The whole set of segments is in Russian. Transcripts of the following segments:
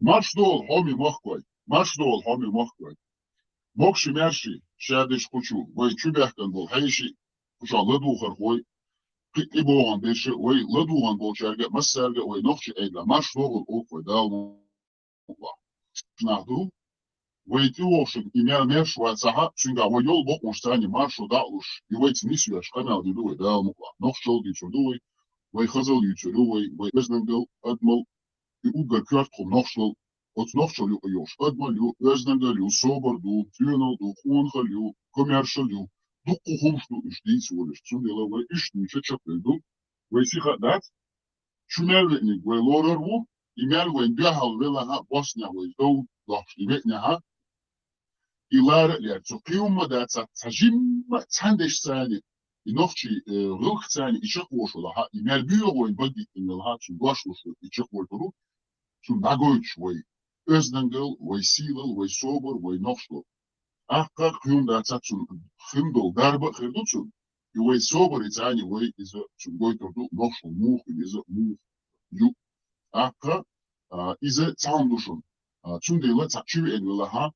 Маршдол хоми мохкой. Маршдол хоми мохкой. Мокши мерши шадиш кучу. Вой чубяхкан бол хайши. Куча ладухар хой. Ибоан беши. Вой ладуан бол чарга. Массарга. Вой нохчи эйдла. Маршдол окой дал мукла. Шнахду. Вой тиошин имя мерш вацаха. Цунга вой йол бок муштани маршу даулуш. И вой тнису яш камел дидуй дал мукла. Нохчол дичудуй. Вой хазал ючудуй. Вой безнангал адмал. И уга квартком нохчол. От нохчол ю йош. Адмал ю. Безнангал ю. Собор ду. Тюнал ду. Хунхал ю. Коммершал ю. Дукку хумшту иштиц волиш. Цундела вой иштнича чапелду. Вой сиха дат. Чумервитник вой лорарву. Имел вой бяхал велаха Босния вой дол. Лахштиветняха. Илар лер. Цукиумма дат сажимма цандеш сани. И нохчи рылх цани и чаквошу лаха. Имел бюро вой бадит имелха. Цун глашлушу и чаквошу. Цун дагойч вой. Öznangel, вой силал, вой собор, вой нохшло. Akka kuyumda çatsun himdol darba khirduçun. Yuway sober itani way is a chungoy tordu noxu muh is a muh yu. Akka is a tsandushun. Chundela tsachiv enwela ha.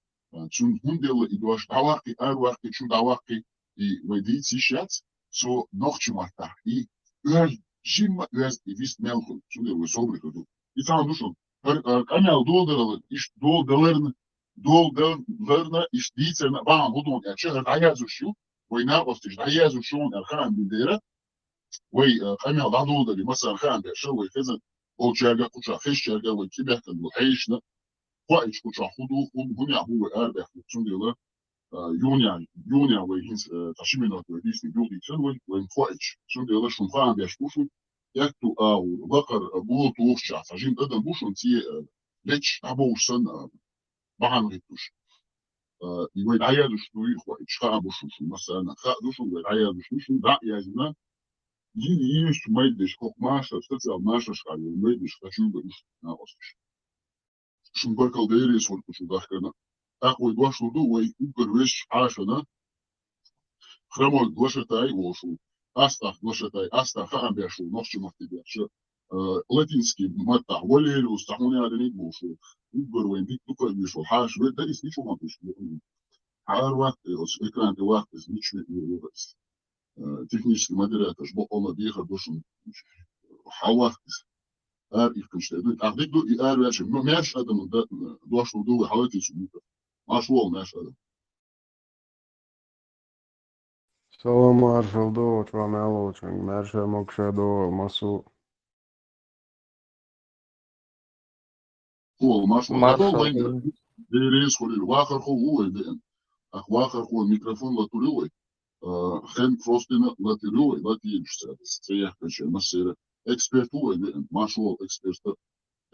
Chun hundela idwash dawaki arwaki chun dawaki I way di tishat. So noxu marta. I öl jimma öz vist melchun. Chundela way sober tordu. Itsandushun. Kamel doldaralı iş doldalarını doldalarına işleyicene bağım budun yani şehir dayazuşu oyna ostiş dayazuşun erkan bildire ve kamel doldarı mesela erkan bir şey ve kızın olçerga kuça heşçerga ve kibahtan bu heşne قائد kuça hudu hunya bu erbe çünkü yunya ve hins taşımına ve disni yolu için ve قائد çünkü şun falan bir şuşu yaktu au bakar bu tuğuşça sajim adam bu şun ti leç abuşsan bağın gitmiş يقول عيا دشتو يخوة إشخاء بشوشو مثلا خاء دشو عيا دشوشو دا يازنا يجي يش ما يدش خوك ماشا تتسع ماشا شخالي ما يدش خشو بيش ناقصش شو بركل ديري سوال كشو داخلنا أقوى دواشو دو وي أقر ويش عاشنا خرمول دواشتاي وشو أستا دواشتاي أستا خاء بيشو نفسي مفتي بيشو لاتينسكي متى وليل وستحوني على نيك بوشو أقر وين ديك تقر بيشو حاش ويدا يسنيشو ما بيشو Her vakit, ekranda vakit, ничего не выбрать. Технический модератор, что он объехал, дошел, хавахт, их кончает. А где кто и арвячи, но мяч адам, дошел до хавати суббота. Машвол мяч адам. Salam marshal do, čvam eločang, merša mokša do, masu. Хол, машвол, да, война. Дерез холил, вахар хол, уйден. Ахвахар хол, микрофон латулевой. Хен Фростина латилюй, латиншся, сцеях кончен, массера, экспертуй, машвол эксперта,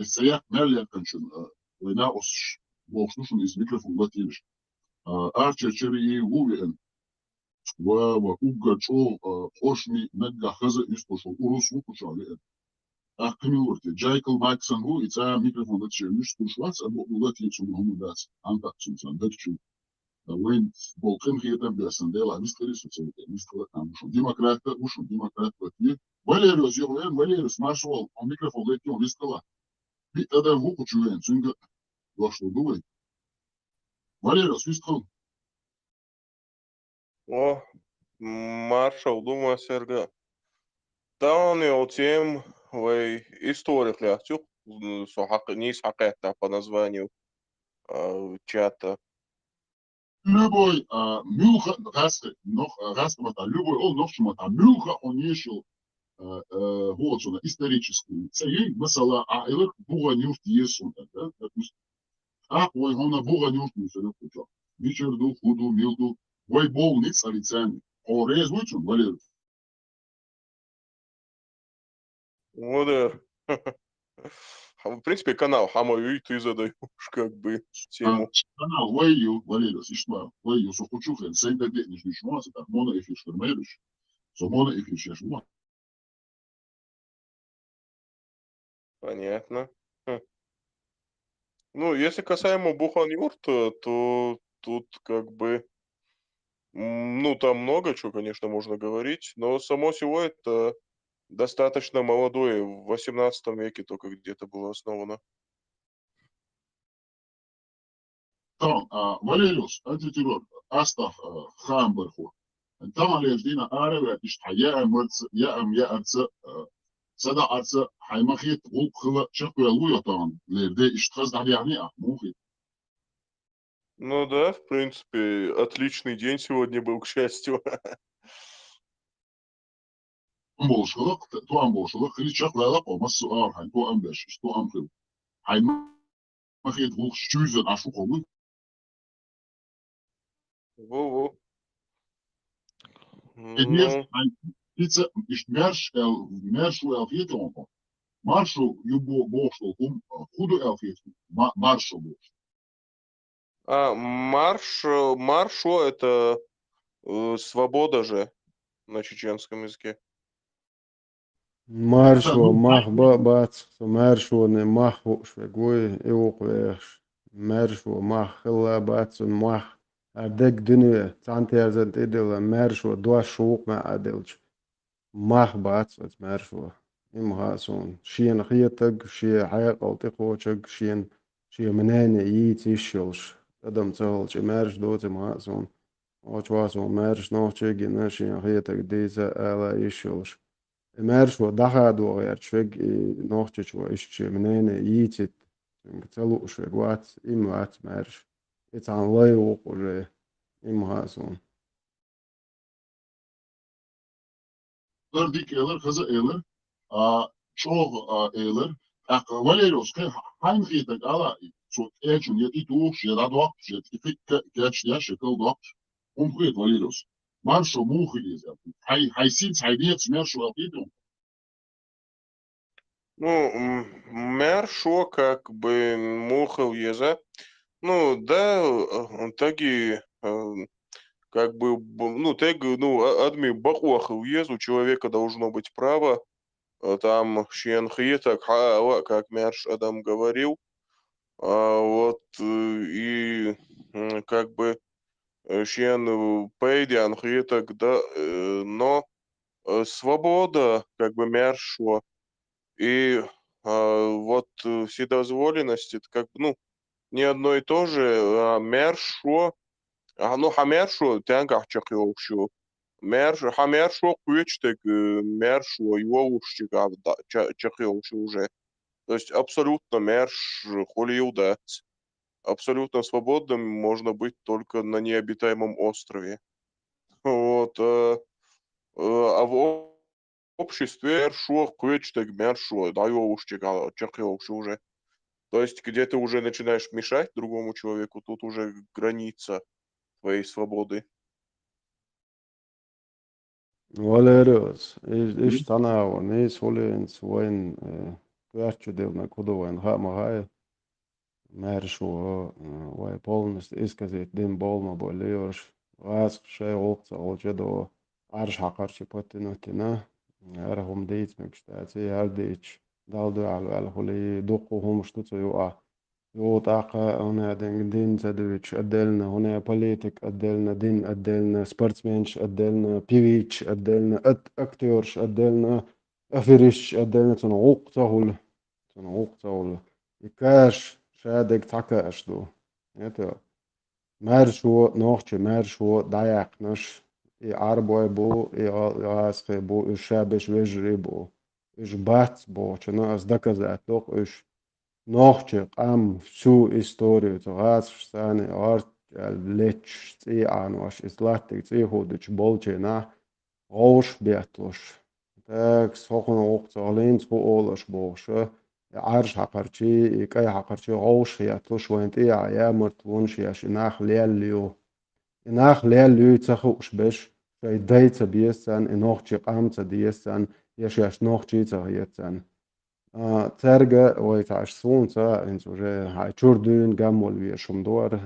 сцеях мерлят кончен, война ос волшнушен из микрофон латинш. Арчер черри увен, ва угачо, хошми, нагга хаза испошел, урус укучали. Ах, кмилурти, Джайкл Максангу, и ца микрофон латчер, миш спушвац, а латинцу гумудац, антакцун, андакчун. وين بولقين هي تبدا سنديلا مستري سوسيتي مستر مش ديمقراط مش ديمقراط وكي Valerius يغلين Valerius нашел он микрофон летел вискала и тогда в уку чуен цунга дошло думай Valerius вискал О, Маршал, думаю, Серга. Да, он jau tiem vai историк ляхтюк, нис хакета по названию чата. любой мюлха раска мата любой он нохшмата мюлха он ешил голосуна историческую цей масала а элек буга нюфт есун да допустим а ой он буга нюфт не сел куча вечерду худу милду ой бол ниц алицами орез вычун Валерий Вот, в принципе, канал Хамаю, ты задаешь как бы тему. Канал Вайю, Валерий, ишма, Вайю, сухучухен, сейда гетниш нишма, это мона эфир штермериш, со мона эфир шешма. Понятно. Ну, если касаемо Бухан-Юрта, то тут как бы, ну, там много чего, конечно, можно говорить, но само село это достаточно молодое, в 18 веке только где-то было основано. طبعا Valerius antiterör astaf Hamburg. Tamam lezina araba işte ya artsa sada artsa haymahit bu kılı çıkıyor tamam lerde işte kız da yani muhit. Ну да, в принципе, отличный день сегодня был, к счастью. Tuan boşluk hiç çaklayalak olmaz sual hay tuan beş tuan kıl. Haymahit bu şüzen aşu kolu. Во-во. Edmir Ну, pizza işte merş el fiyeti onko. Marşu yubo boşlukum hudu el fiyeti. Marşu boş. маршо это свобода же на чеченском языке. Маршо, мах, бац, маршо, не мах, швегой, эвоквеш, маршо, мах, хилла, бацун, мах, ардек дünüye, tantiyarzant edela, marşo, doa şoğuk ma adelç, mach baц, az marşo, imhason, şien xiyatag, şie hayaq alti xoçag, şien menene yiğit işyolş, adam çağılç, marş doot imhason, oçvason, marş noçegina, şien xiyatag deze ala işyolş. Mēršo dažādoja ar švegi nošķičo išķi minēne īcit, celu švegi vāc, im vāc mērš. Ecān laju uže im hāsun. Dik eler kızı eler. Çok eler. Valerius hangi fiyatı ala çok elçin yeti tuğuş ya da doğak yet ifik geç ya şekil doğak. Umkuyet Valerius. Marşo muhiliz ya. Haysin saydiyet merşo yapıyordum. ну, мэршо как бы мухал еза. Ну, да, таги, как бы, ну, тег, ну, адми бахуах уез, у человека должно быть право, там, щенхита, как Мерш Адам говорил, вот, и как бы щен пейдиан хитак, да, но свобода, как бы Мершо, и вот вседозволенность, это как бы, ну, не одно и то же, Мершо, ну, хамершо, тянгах чахиошо, хамершо, кучтек, мершо, его ушчик, чахиошо уже. То есть абсолютно мерш холиудец. Абсолютно свободным можно быть только на необитаемом острове. Вот. А в обществе мершо, кучтек, мершо, даёушчик, чахиошо уже. То есть, где ты уже начинаешь мешать другому человеку, тут уже граница твоей свободы. Valerius, iš tanavo, neis volins voin, kvērt kudovain hamahai, mēršo, vai polnist izkazīt dim bolma boļioš, vāsk šai olca olčedo, arš hakarči patinutina, arhum dītsmekštāci, ardīč, daldu alu huli duqu humštucu juā. طاقة هنا دين زادويتش أدلنا هنا بوليتيك أدلنا دين أدلنا سبورتسمانش أدلنا بيويتش أدلنا أكتورش أدلنا أفريش أدلنا تنعوق تهول إكاش شادك تاكاش دو يتا مارشو نوخش مارشو دايقنش إي عربوي بو إي عاسخي بو إي شابش وجري بو إيش بات بو چنا أز دكزات لوق إيش نوخچ قام всю историю цогасштаны арт леч ци анваш ислаттик ци ходыч болчена ош бятлош так сохон окцалин цо олош боша арш хақарчи икай хақарчи ош ятлош вант я мартвон шяш нах лялю цахуш беш фай дайца биесан нохчи qamца диесан яшяш нохчи цаятсан Cerga vai tā sunca, viņš уже чурдун гаммол вия шумдор,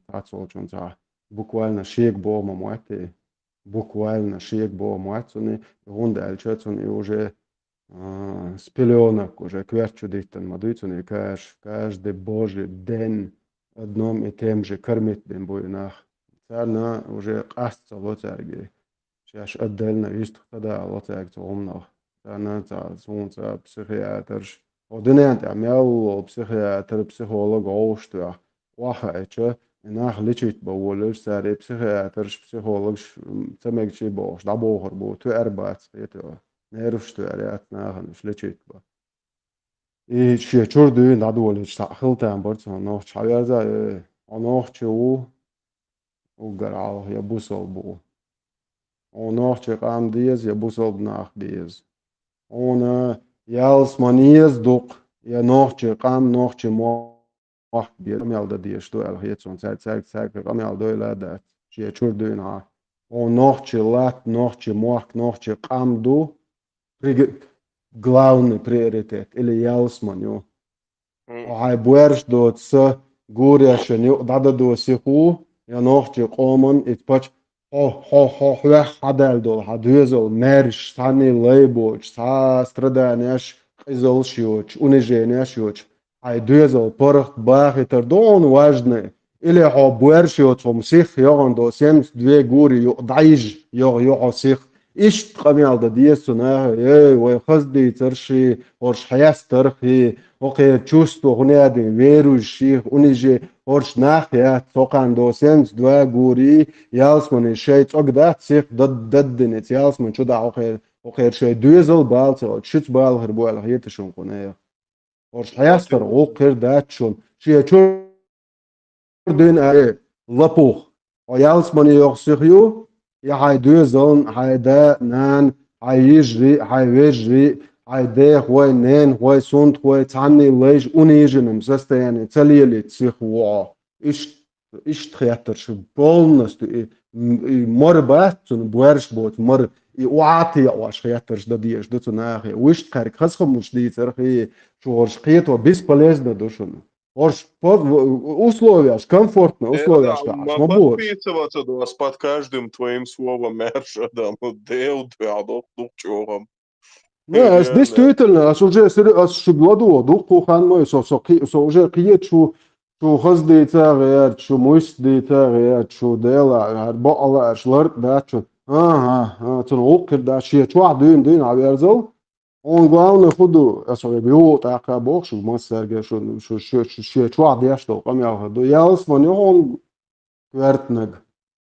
тацолчун за буквально шег бома муати, буквально шег бома муатсуни, гунда элчатсуни уже с пеленок уже кверчу диттан мадуйцуни каждый божий день одном и тем же кормит бен буйнах. Царна уже қасца лоцерги, сейчас отдельно вистх тогда лоцерги умнах. أنا تعرفون психиатрш. Одинент амял психиатр, психолог, оштя. Waha eche, Нах лечить баволер саре психиатрш психологш цемегчи бош да бохор бо ту эрбац это нервшту арят нахан лечить ба и чи чурду надволич та хилтан борц но чавяза онох чу угарал я бусол бу онох чи qam dies я бусол nach dies ona яls manies дук я noch чи qam noch chi mo ach bir melda die sto el het son zeig ramel do la dat chi chur do na on noch chi lat noch chi moch noch chi qam do главный приоритет или яусман ё ай буерш до ц гуряш не дада до сиху я noch chi qomon it pach ho хадал до хадюзол мерш сани лейбоч са страданяш изолшиоч унижениашиоч ай дюзел порох бахитер дон важный или хо буершиот vom sich jogon do sens две гури дайж йо sich ишт qamyal da diesuna way khazdi tershi orsh hayas tarhi okay чувство huneadi veru shi unije orsh nachya toqan do sens dva guri yalsmani shay tsogda sich daddinit yalsman chuda okay shay duzel balso chit bal herbo al hayet shon qone orsh hayas tar okay dat shon shi churdin ay lapuch yalsmani yoxsikhyu يا هاي دوزون هاي دا نان هاي يجري هاي ويجري هاي ده هواي نين هواي سونت هواي تعني ليش униженным состоянии целили цихуа إيش تخيطر شو полностью и مربات تون بورش بوت مر и уати واش خيطر да диеш да цунахи ويش كارك خسخم مش دي церхи شورش قيتو бесполезно душон Орш условия, комфортные условия, подписываться до вас под каждым твоим словом, Мерша, да, дел, чором. Не, действительно, уже шубладу, духу ханной, уже киечу, что хаздейта, что муйсдейта, что дела, арбала, шларт, да, что, ага, то окер, да, что дын, аверзал. Он главное худу, особенно такая бог, что мы сэргэ, что чуад я что, камял ходу. Я усвоил он квертнэг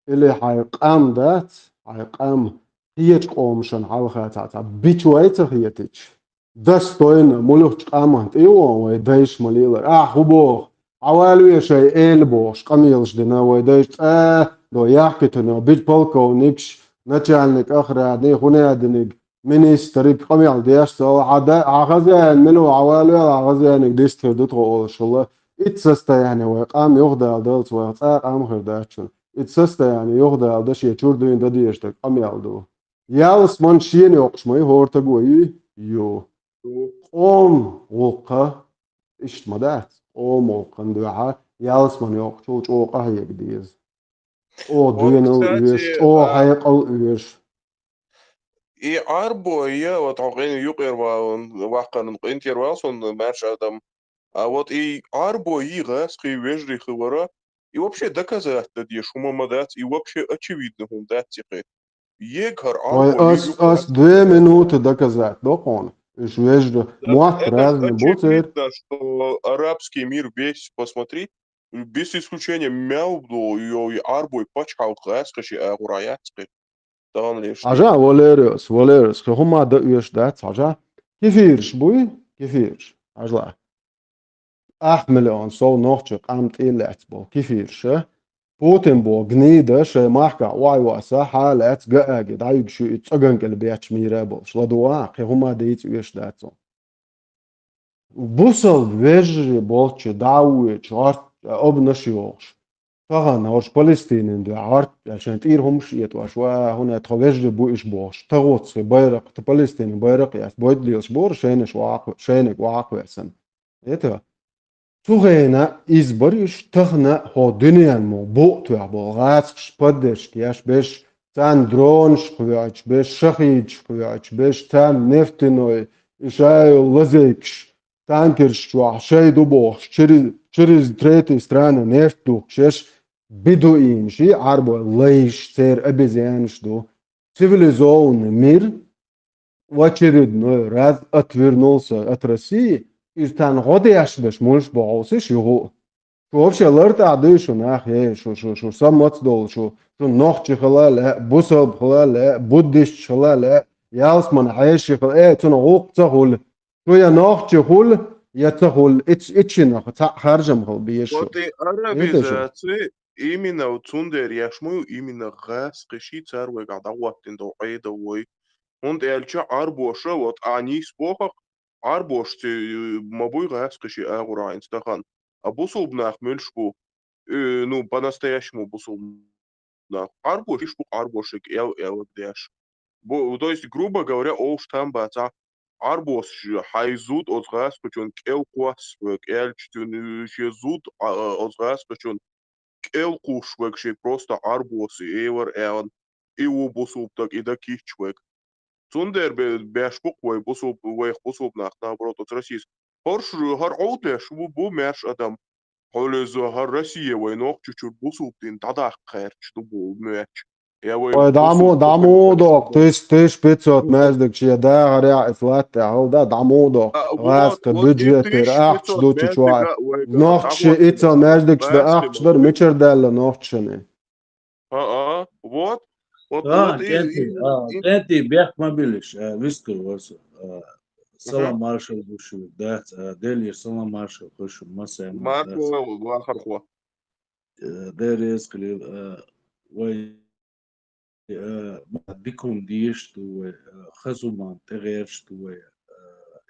или хайкам дат, хайкам хиеч комшан халхата, бичуайца хиетич. Достойно, мулюч камант, и он, дайш малилар, хубо, авалуя шай эльбош, камилш дина, дайш, до яхкитуна, бич полковникш, начальник охраны, хунядник, министр قميل ديشتو عغزان منو عوالي عغزان ديشتو دتو شلا اتسستا يعني وقام يغدا دلت وقام خرداشن اتسستا يعني يغدا دش يچوردين دديشتو قميل دو يالس من شين يوقشمي هورتغوي يو قوم وقا اشتمدات قوم وقن دوعا يالس من يوقشو چوقا يقديز او دوينو يش او حيقو يش И арбо, я вот юкервал, вахкан интервал, он маршадам. А вот и арбо, и гаски, вежри хвара, и вообще доказать, да, шума мадать, и вообще очевидно, он дать типа. Егор арбо. Ас 2 минуты доказать, докон. Иш вежри, муат разный будет. Очевидно, что арабский мир весь, посмотри, без исключения мяудо, и арбо, и пачкал гаски, агураяцкий. Aja, Valerius, хuma da üyeş dat, aja. Kefirş bu, kefirş. Ajla. 8 milyon so nochçuk amt illet bu, kefirş. Putin bu gnide şey mahka vayvasa halet gaagi dayık şu itsagan kelbiyach mire bu. Şladua, huma da it üyeş dat so. Busal vejri bolçu davu çort obnaşıyorş. طبعا هوش فلسطين دي عارف عشان تقيرهم شيت وشوا هنا تخوجد بو إيش بوش تغوت في بيرق فلسطين بيرق ياس بود لي أسبوع شينش واقع شينك واقع سن إيه تغينا إزبريش تغنا هو دنيا مو بوق تعبو غاس بدش كياش بيش تان درونش قياش بيش شخيج قياش بيش تان نفتنوي إشاي لزيكش تانكرش وعشاي دوبوش через третьей страны нефту шеш бедуин ши арбо лейш цер обезьян что цивилизованный мир в очередной раз отвернулся от России и там годы аж беш муж боался его شو أفشل لرتع دوشو ناخي شو سمت دول شو نوخش خلال بوسب خلال بودش خلال ياسمن عيش خلال تنغوق تخول شو يا نوخش خول يا تخول اتشنا خارجم خل بيشو Вот и يتشو арабизация именно вот цундер яшмую именно газ кыши царвы гадаваттин до айдавой. Und elcha arbosha вот они спохах арбош мабуй газ кыши агура инстахан. А бусул нах мельшку ну по-настоящему бусул нах арбош ишку арбошик эл деш. То есть, грубо говоря, оуш там баца арбос хайзут озгас кучун кел куас эльчтун шезут озгас кучун кел кушвек ше просто арбос эвер элан и убусуп так и да кичвек. Цундер бешпук вой бусуп вой бусуп нах наоборот от Российск. Хорш хар аутеш бу мерш адам холез хар Россия вой нох чучур бусуп тин дадах хэрч бу мэч. Я вой бусуп دعمو دوق تيش بيتسوت مازدك شي دا غريع إفلات هل دا دعمو دوق غاز Вот и ты كبجتر أخش шпицот دو تشوار мездега уега نوخش дагваттин إيتا مازدك دا гасты أخش در мабуй. ميشر دالا نوخشني Вот. Вот كانتي بيحك ما بيلش ويسكر وس мгм. سلام مارشال وشو دات ديلي سلام مارشال وشو مسا Марко دات Вахархуа. داريس قليل وي بيكون ديش تو خزومان تغيرش تو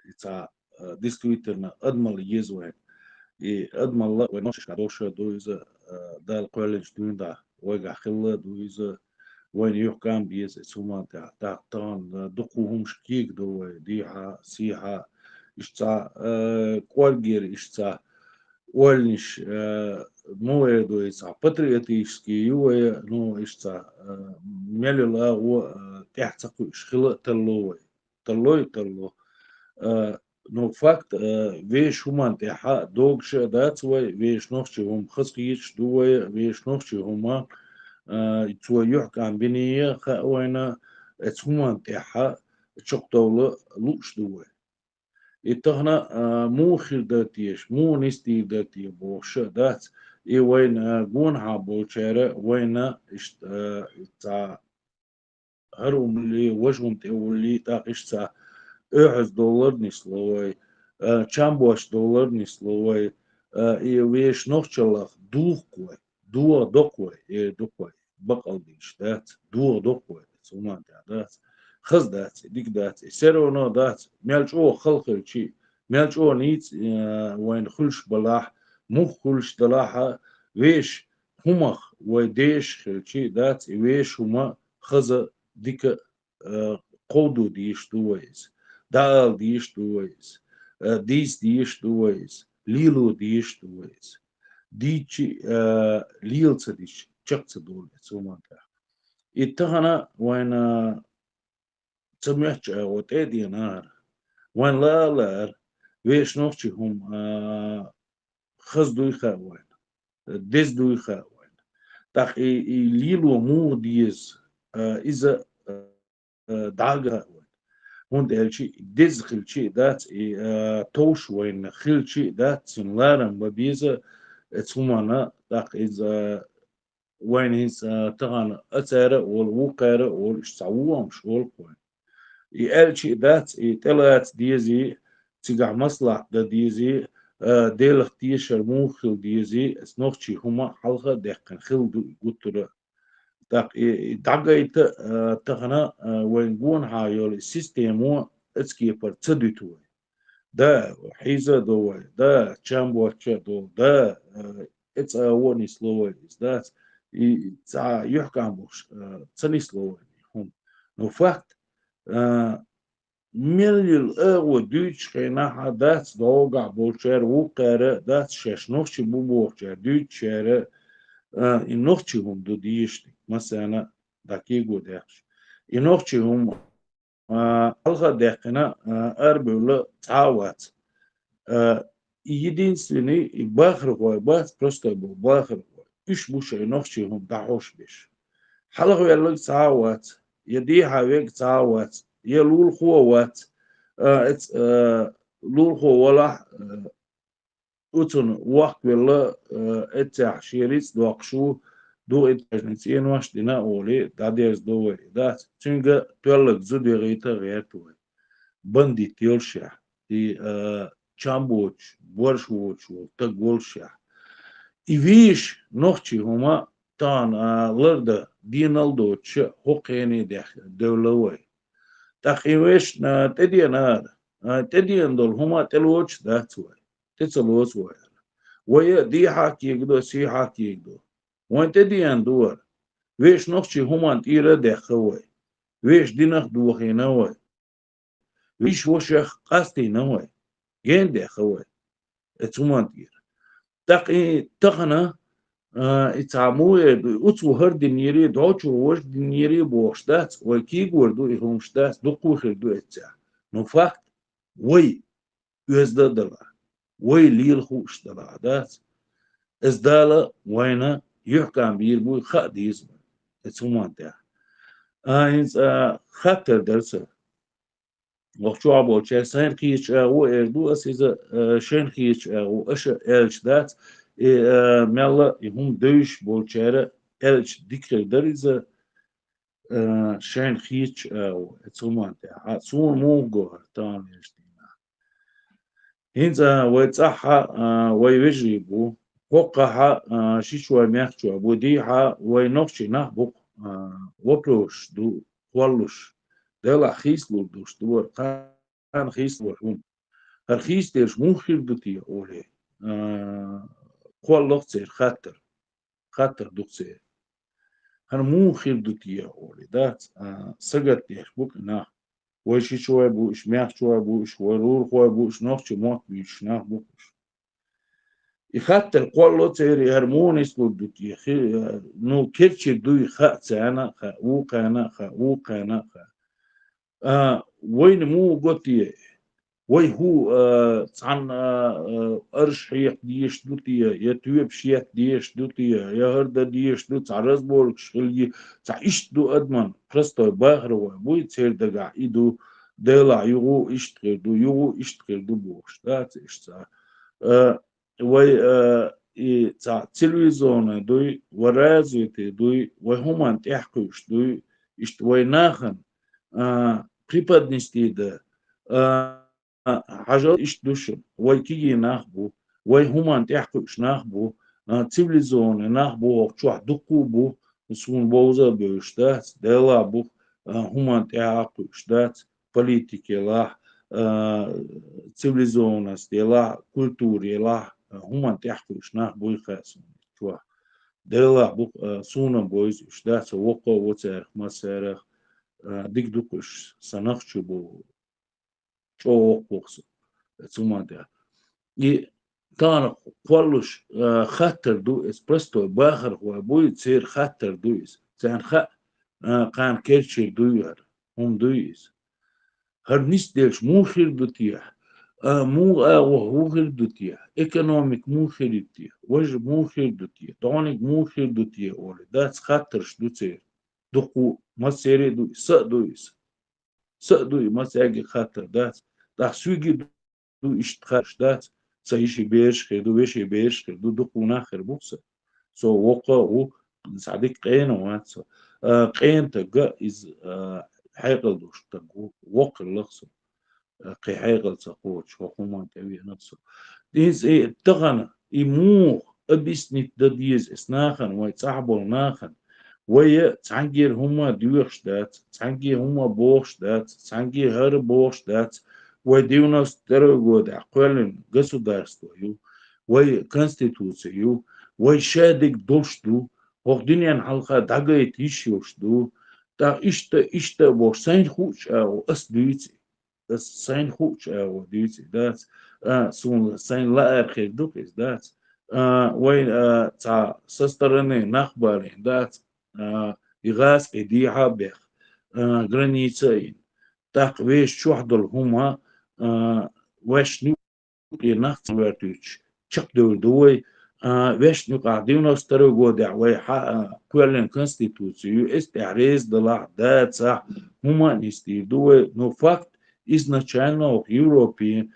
يتا ديستويترنا أدمل يزوين أدمل لا ونوش كدوشة دويزة دا القولج دوين دا ويقع خلا دويزة وين يحكم بيز سوما تا تان دقوهم شكيك دو ديها سيها اشتا كوالجير اشتا ولنش مويدو اشتا патриотический юэ ну اشتا мелила و تحتقو شخلا تلو но факт веш хуман теха догш датсвай веш нохчи хум хскич дуэ веш нохчи хума تو يحكم بنية خاوينا تسمان تاعها تشقطولة لوش دوي اتهنا مو خير داتيش مو نستي داتي بوش دات اي وين جون حابو شارع وين اشت تا هرم اللي وجهم تقولي تاقش تا $1 نسلوي چامبوش دولار نسلوي اي ويش نوخشلخ دوخ دو دوكوي دوكوي بقل ديش دات دو دوكوي سومان دات خز دات ديك دات سيرونا دات مالجو خلق شي مالجو نيت وين خلش بلاح مو خلش دلاحة ويش همخ وديش شي دات ويش هما خز ديك قودو ديش دويز دال ديش دويز ديس ديش دويز ليلو ديش دويز ديتشي ليلتس ديش تشقت دول سومانتا اتهنا وين تسمعش وتادي نار وين لا ويش نوخشي هم خز دوي خاوين ديز دوي خاوين تاق ليلو مو ديز إذا داغا هون الشيء ديز خلشي دات توش وين خلشي دات سنلارن ببيزا تسمعنا تاق إذا وين هيس تغان أتارة والوقارة والإشتعوام شغل كوين الشيء دات تلات ديزي تيجع مصلح دا ديزي ديل اختيشر مو خل ديزي اسنوخشي هما حلقة دقن خل دو يقول دعيت تغنا وين جون هايول السيستم اتسكي برتديتو دا حيزة دو دا تشامبو دو دا اتس وني سلويز دا تاع يحكم بوش تسني سلوي هم نو فاكت مليل اغو دوتش خينا حدات دوغا بولشير وقارة دات شش نوخشي بو بوخشير دوتشير إنوخشي هم دو ديشتي مثلا دقيقو داخش إنوخشي هم ألغا داقنا أربولا تعاوات единственный باخر قوي بس просто بو باخر قوي إيش بوش إنوخشي هم دعوش بيش حلقو يلوك تعاوات يدي حاويك تعاوات يلول خوات لول خو ولا وتن وقت ولا اتع شيريس دوقشو دو اتجنسين واش دينا أولي داديرز دوي دات تنجا تولك زودي غيتا غيرتوي بندي تيلشا دي چامبوچ بورشوچ تقولشا إيش نوختي هما تان لرد دينالدوچ هوقيني دخ دولوي تقيوش نا تدينا تدين دول هما تلوش داتوي تتلوش وي ويا دي حاكي يقدو سي حاكي يقدو وين تدين دور ويش نوختي هما تيرا دخوي ويش دينخ دوخي نوي ويش وشخ قاستي نوي ين دخوي اتومان تير تقي تقنا اتعمو اتو هر دنيري دوچو وش دنيري بوشتات وكي غوردو يهمشتات دوقو خردو اتسا نو فاكت وي يزدا دلا وي ليل خوش دلا دات ازدالا وينا يحكم بيربو خاديز اتومان تا انز خطر درسه وقتو عبو تشا سين خيش او اردو اسيزا شين خيش او اش الش دات ملا يهم دوش بولچاره الش ديكر دريزا شين خيش او اتومان تا سون موغو تان يشتينا هنزا ويتصحى ويوجيبو وقها شيشوا ميخشوا بوديها وينوخشي نحبق وبلوش دو والوش دلا خيسلو دوش دور كان خيسلو هم هر خيستيش مخير دوتي اولي قول لغتير خاطر دوتير هر مخير دوتي اولي دات سجت ديش بوك نا ويشي شوي بوش ميخ شوي بوش ورور شوي بوش نوخشي موت بيش ناخ بوش يخاطر قول لغتير هرمونيس دوتي نو كيرتشي دوي خاطر خا وقانا وين مو قوتي وي هو عن ارشحيح ديش دوتي يتوب شيح ديش دوتي يا هردا ديش دوت عرز بولك شغلي تعيش دو ادمن كريستو باخر وي تصير دقع ايدو دلع يغو اشتغل دو بوش دات اشتا وي تاع تلفزيون دوي ورازيتي دوي وهما تحكوش دوي اشت وي ناخن pripadnosti da حاجات إيش دوشن ويكي ناخبو وي هما تحكوش ناخبو تلفزيون ناخبو وقتوح دقوبو سون بوزا بيشتات دلا بو هما تحكوش دات политики لا تلفزيون لا كولتوري لا هما تحكوش ناخبو يخاسون شو دلا بو سونا بويز شتات وقو وتر مسارخ ديك دوكوش سنخشو بو شو وقص تسمعها ي كان قولش خطر دو اسبرستو باخر وابوي تصير خطر دويس كان كان كيرشي دوير هم دويس هر نيستيش مو خير دوتيح مو وهو خير دوتيح ايكونوميك مو خير دوتيح وج مو خير دوتيح تونيك مو خير دوتيح اولي داتس خطر شدو تصير دقو ما سيري دويس سأدوي ما ساقي خطر داتس تحسويجي دو اشتخاش دات سايشي بيرش خيدو ويشي بيرش خيدو دقو ناخر بوكسا سو وقا و سعديك قينو واتسو قين تقا إز حيقل دوش تقو وقل لغسو قي حيقل تقوش وقومان تاوي نفسو ديز ايه تغنى إموخ أبسنت داديز اسناخن ويتصاحبو ناخن ويا تعنجير هما ديوخش دات تعنجير هما بوخش دات تعنجير هر بوخش دات وديونا سترغود عقلن государствою وي конституцию وي شادك دوشتو وقدنيان حلقة داغيت يشيوشتو تا اشتا بوش سين خوش او اس ديوتي اس سين خوش او ديوتي دات سون سين لا ارخير دوكس دات وي تا سسترني نخبرين دات يغاس اديها بخ границей так вещь чухдал هما وش نوكي نخت ويرتوش شق دول دوي وش نوكا ديونا سترو قودع وي كوالن конституцию استعريز دلع دات صح هما نستير دوي но факт изначально в Европе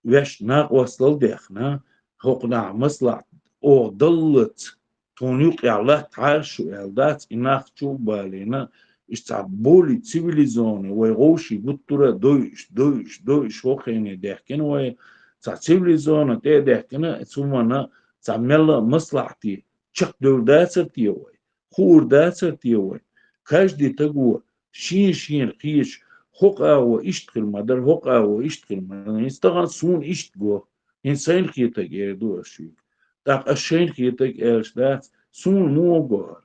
وش ناق وصل ديخنا حقنا مصلحة او ضلت تونيق يعلا تعرشو يالدات إناخ تشوف بالينا استعبولي تسيفيليزوني ويغوشي بطورة دويش وخيني ديحكين وي تسيفيليزوني تي ديحكينا تسومانا تعمل مصلحتي تشق دول داتر تيوي خور داتر تيوي كاش دي تقوى شين قيش حقا واشتغل مدر حقا واشتغل مدر يستغل سون اشتغل إنسان كيتك يردو أشيك تاق أشين كيتك إرشدات سون موغور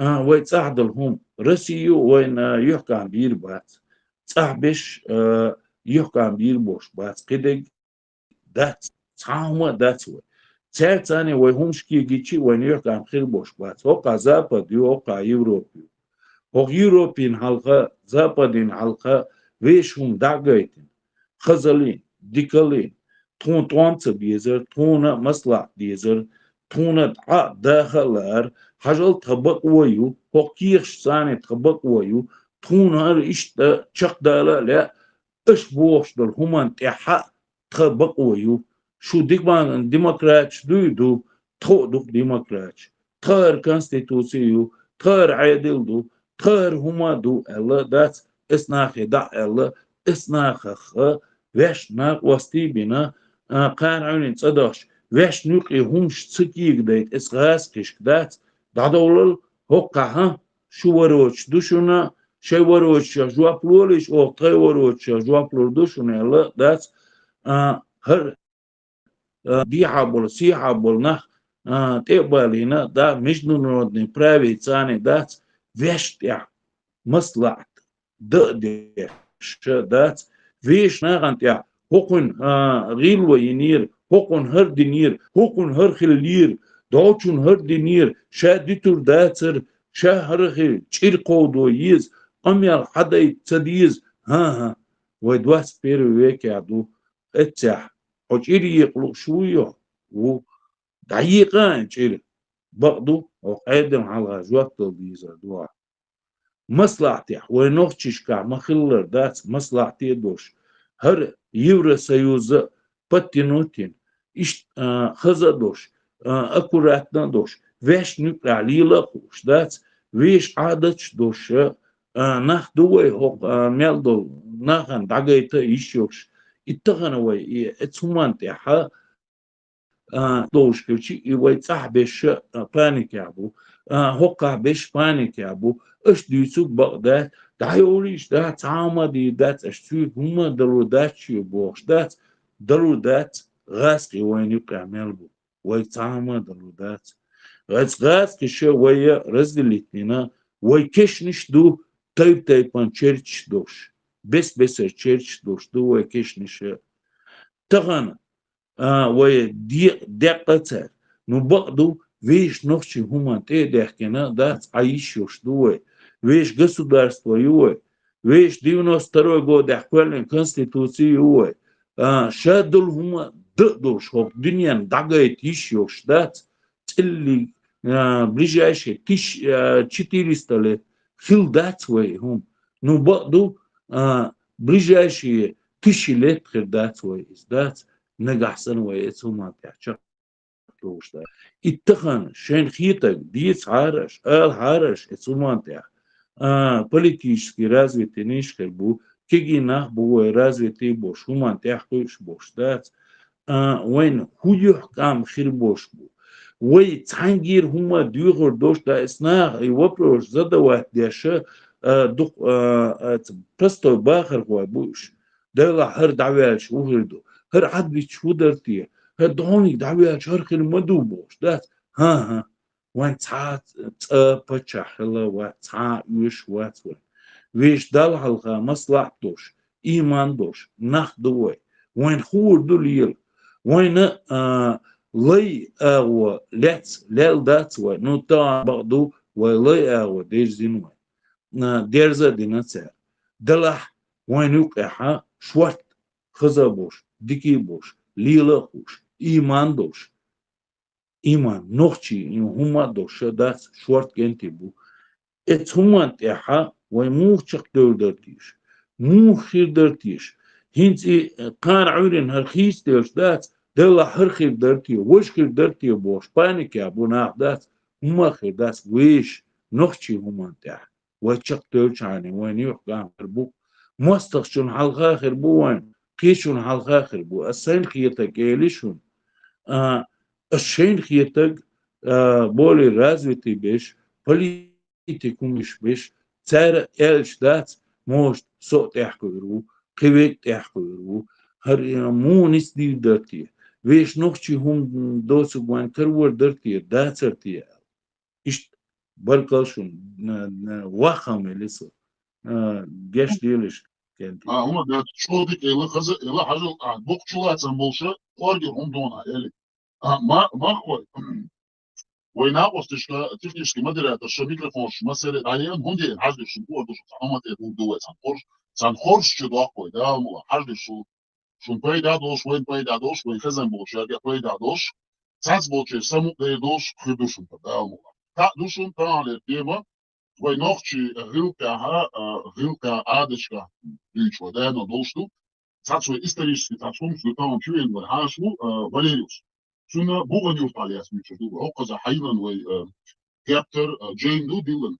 ويتصعدلهم رسيو وين يحكم بير بات صاحبش يحكم بير بوش بات قدق دات تعاوما دات وي تاني ويهمش كي جيتشي وين يحكم خير بوش بات هوكا زابد هوكا يوروبي هوك يوروبين حلقة زابدين حلقة ويشهم دعقايتين خزلين ديكالين تون توانت بيزر تونا مصلح بيزر تونا داخلار حجل تبق ويو هوكيش ساني تبق ويو تونا إشتا تشق دالا لا إش بوش دل همان تحق تبق ويو شو ديكمان ديمقراطش دو تو دوك ديمقراطش تغير كونستيتوسيو تغير عادل دو تغير هما دو ألا دات إسناخي دا ألا إسناخخ وش ناق وستي بنا قان عونين صداش وش نوقي همش تسكيك دايت إسغاس كشك دات دادولل هوكا ها شو وروش دوشونا شي وروش جوا بلوليش أو تغي وروش جوا بلول دوشونا ألا دات هر بيحا بول سيحا بول نخ تقبالينا دا مجنون نودني براوي تاني دات وش تيع مصلحة دات ويش ناغنت يا هوكن غيل وينير هوكن هر دينير هوكن هر خلير دوچون هر دينير شا ديتور داتر شا هرخي چيرقو دو يز اميال حداي تديز ها ويدواس بيرو ويك يعدو اتسح حجيري يقلق شوية و دقيقة چير بقدو وقيدم على غزوات تلبيزة دوا مصلحتي ونوخشكا مخلر دات مصلحتي دوش هر يورو سيوز باتينوتين إش خزا دوش أكوراتنا دوش ويش نقرأ ليلا خوش دات ويش عادتش دوش نخ دوي هوق ميلدو نخن دقايتا إيشيوش اتغنوي اتسومانتي حا دوش كوشي يوي صاحبش بانيك يابو هوقع بش بانيك يابو اش ديسوك بقدات دايوريش دات تعاما دي دات اشتوك هما درودات شيو بوش دات درودات غاسقي وين يقع ملبو وي تعاما درودات غاسقي شو ويا رزدلتنا وي كشنش دو تايبان چيرچ دوش بس چيرچ دوش دو وي كشنش تغانا وي دقتر نو بقدو ويش نوخشي هما تيدحكنا دات عايشوش دوي ويش государство يوي ويش 92 год احكوالن конституции يوي شادل هما دقدوش هوك دنيا دقايت يشيوش دات تلي ближайшие 400 лет хил дат وي هم نو بقدو ближайшие 1000 лет خير دات وي دات نجحسن ويتسوما تحشق توش ده اتخن شين خيتك ديس عارش عارش اتسوما تح политически развитый нишкер бу кеги нах бу развитый бош хуман тяхкуш бош да وين хуюх кам хир бош бу وي цангир хума дюгор дош да снах и вопрос задавать дяша дух просто бахар хой буш да хар давяш ухирду هر عاد شو درتيه هر دوني دعوة شرخ المدوبوش ده ها وين تعات بتشحلا وتع ويش واتوي ويش دل حلقة مصلحة دوش إيمان دوش نخ دوي وين خور دوليل وين لي أو لاتس لال داتوي نو تا بقدو ولي أو دير زينوي ديرزا ديناتسر دلح وين يقعها شوات خزابوش ديكي بوش ليلا خوش إيمان دوش إيمان نوخشي هما دوش داس شورت جنتي بو ات هما تيحا ومو چق دردرتيش مو خير درتيش هنس قار عورين هرخيس تيرش دات دلا هرخير درتيو وشخير درتيو بوش بانيك يا بناخ دات هما خير دات ويش نخشي هما تاع وشق تيرش عني وين يحقا خربو مستخشون حلقا خربو وين قيشون حلقا خربو السين خيتك إيليشون الشين خيتك بولي رازوتي بيش بوليتيكو مش بيش تسار إلش دات موش صوت يحكو قويت يحكو هر مو نسدي درتي ويش نوخشي هم دوس وان كرور درتي داترتي إيش بركلشون وخم لسه جيش ديلش كانتي هما ده شودك إلى خزر إلى حاجة بوكشوات سنبولشة قارجي هم دونا إلي ما خوي ويناقص تشكي مدري تشا ميكروفونش مثلا عليهم هندي حاجة شو هو دوش أما تقول دوت سنخورش شو داخل ده حاجة شو بيدا دوش وين بيدا دوش وين خزن بولش يا بيدا دوش ساس بولش سمو دوش خدوشون ده تا دوشون تا على التيمة ويناقش غيرك عادشك ليش ودانا دوشتو ساتسو исторически تاتسوم سلطان كيوين والحاشو فاليريوس سنة بوغن يورتالياس ميتشدو هوكازا حيلان وي كابتر جين دو дилан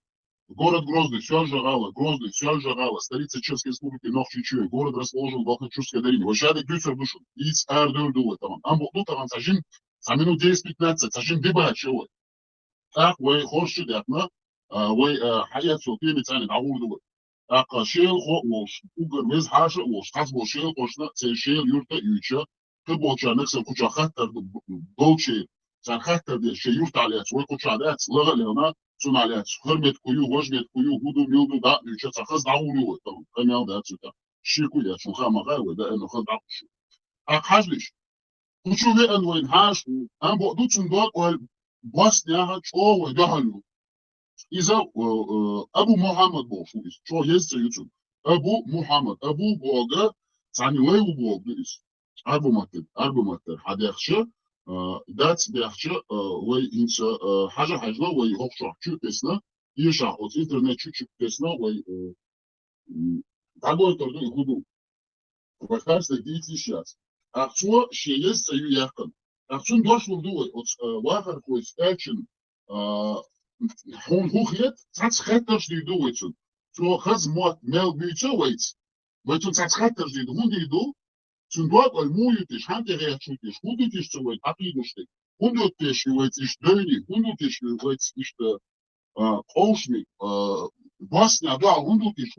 город Грозный, все жрало, Грозный, все жрало, столица Чешской Республики, Нохчичуя, город расположен в Бахачурской долине. Вощады Гюсер душу, Иц Ардур дует, там Амбухту, там сажин, за минут 10-15, сажин дыба чего. Так, вы хорши дятна, вы хаят сотни бицани, даур дует. Так, шейл хо, вош, угар вез хаша, вош, таз бол шейл хошна, цей шейл юрта юча, ты болча, некса куча хаттар, болчи, цар хаттар, ше юрта алият, свой куча алият, лага лена, سونالات خرمت كيو وجمت كيو هدو ميلدو دا نيشا تخز داولو تمام كمال دا تسوتا شيكو يا شو خا مغاوي دا انه خد عقشو اقحاجليش كوشو بي ان وين هاش ان بو دوتسن دوت وال بوسنيا تشو ودهلو اذا ابو محمد بوشو شو يست يوتيوب ابو محمد ابو بوغا ثاني ويو بوغ اربو ماتر حداخشه دات بيحكي وي إنسا حاجة وي هوكشة شو تسنا يشا أو إنترنت شو تسنا وي تعالوا تردو يهودو وخاصة ديتي شات أخشوا شيء سيو يأكل أخشون دوش ودوي واخر كويس أكشن هون هوخيت ساتس خطرش دي دويتون شو خز موت ميل بيتشو ويت ويتون ساتس خطرش دي هون دي دو Zum dort al muyutisch, handgerechtschutisch, hundutisch zu weit, abidustig, hundutisch, weit ist döni, hundutisch, weit ist Koschnik, Bosnia, da, hundutisch,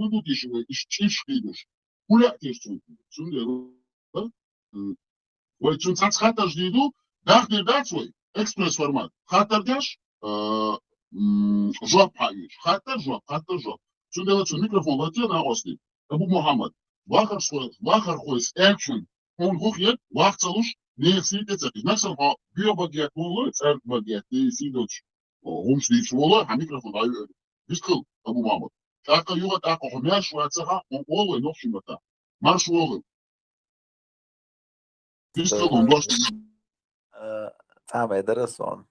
weit ist Tischriedisch, hulatisch zu weit, weit zum Satz Hattasch, die du, dach dir dazu, Express-Format, Hattargasch, Job Hagisch, Hattar, Job. Zum der zu Mikrofon, was dir nach Osten, Abu Mohammed. واخر خويس اكشن هون هوخيت واختلوش نيسي تتسكي نفس الها بيو باجيات والله تسال باجيات سيدوتش هم شديد والله حميكروفون اي بيسكل ابو محمد تاكا يوغا تاكا حماش واتسها والله نوخش متى مارش والله بيسكل هم باش فهم درسون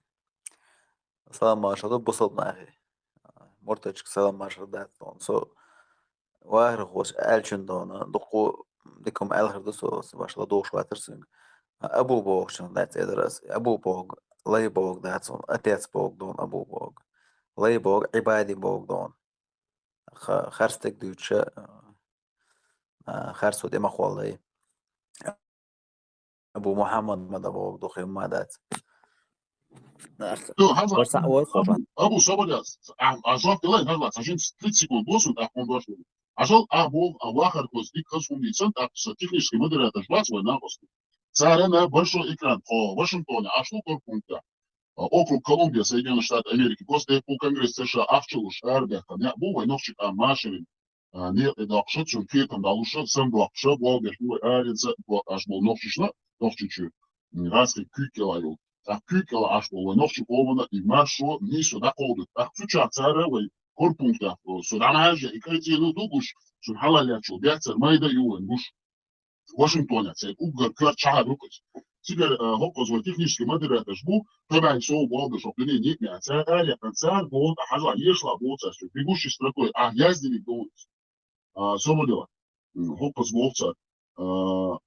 سلام ماشا بصلنا اخي مرتجك سلام ماشا داتون سو واهر خوش ألشن دونا دقو ديكم ألهر دسو باشلا دوش واترسنج أبو بوغ شن دات إدرس أبو بوغ لي بوغ داتسون أتيس بوغ دون أبو بوغ لي بوغ عبادي بوغ دون خرستك دوتش خرسو دي مخوالي أبو محمد مدى بوغ دخي ما دات أبو صبرياس عشان تلاقي هلا عشان 30 سكوند بوصل تاخون دوش عشان أبو أواخر كوزديك خصهم بيتسن تاخد تكنيش كمدرة تجواز وناقص صارنا برشو إكران خو واشنطن عشان كوربونتا округ Колумбия, Соединенные Штаты Америки, после по Конгрессу США авчулуш арбеха, не было ночи машин, нет, это акшот, китом далушот, сам блокшот, волгаш, был аренца, аж был ночишна, ночичу, раз кюкелаю, так кюкела аж был ночи полона и маршо, не сюда ходит, так суча царевой, корпункта, сюда нажа, и кайтину дугуш, сунхалалячу, бяцер, майда юэн, буш, Вашингтоне, це угар кварчага рукось. Сигар هوكوز والتكنيشكي مدرة تشبو تبع سو بعض شغلين نيتني أتساءل يا أتساءل بوت حاجة يشلا بوت أشوف بيجوش يستركوا يزدني بوت سو بدوا هوكوز بوت Вот.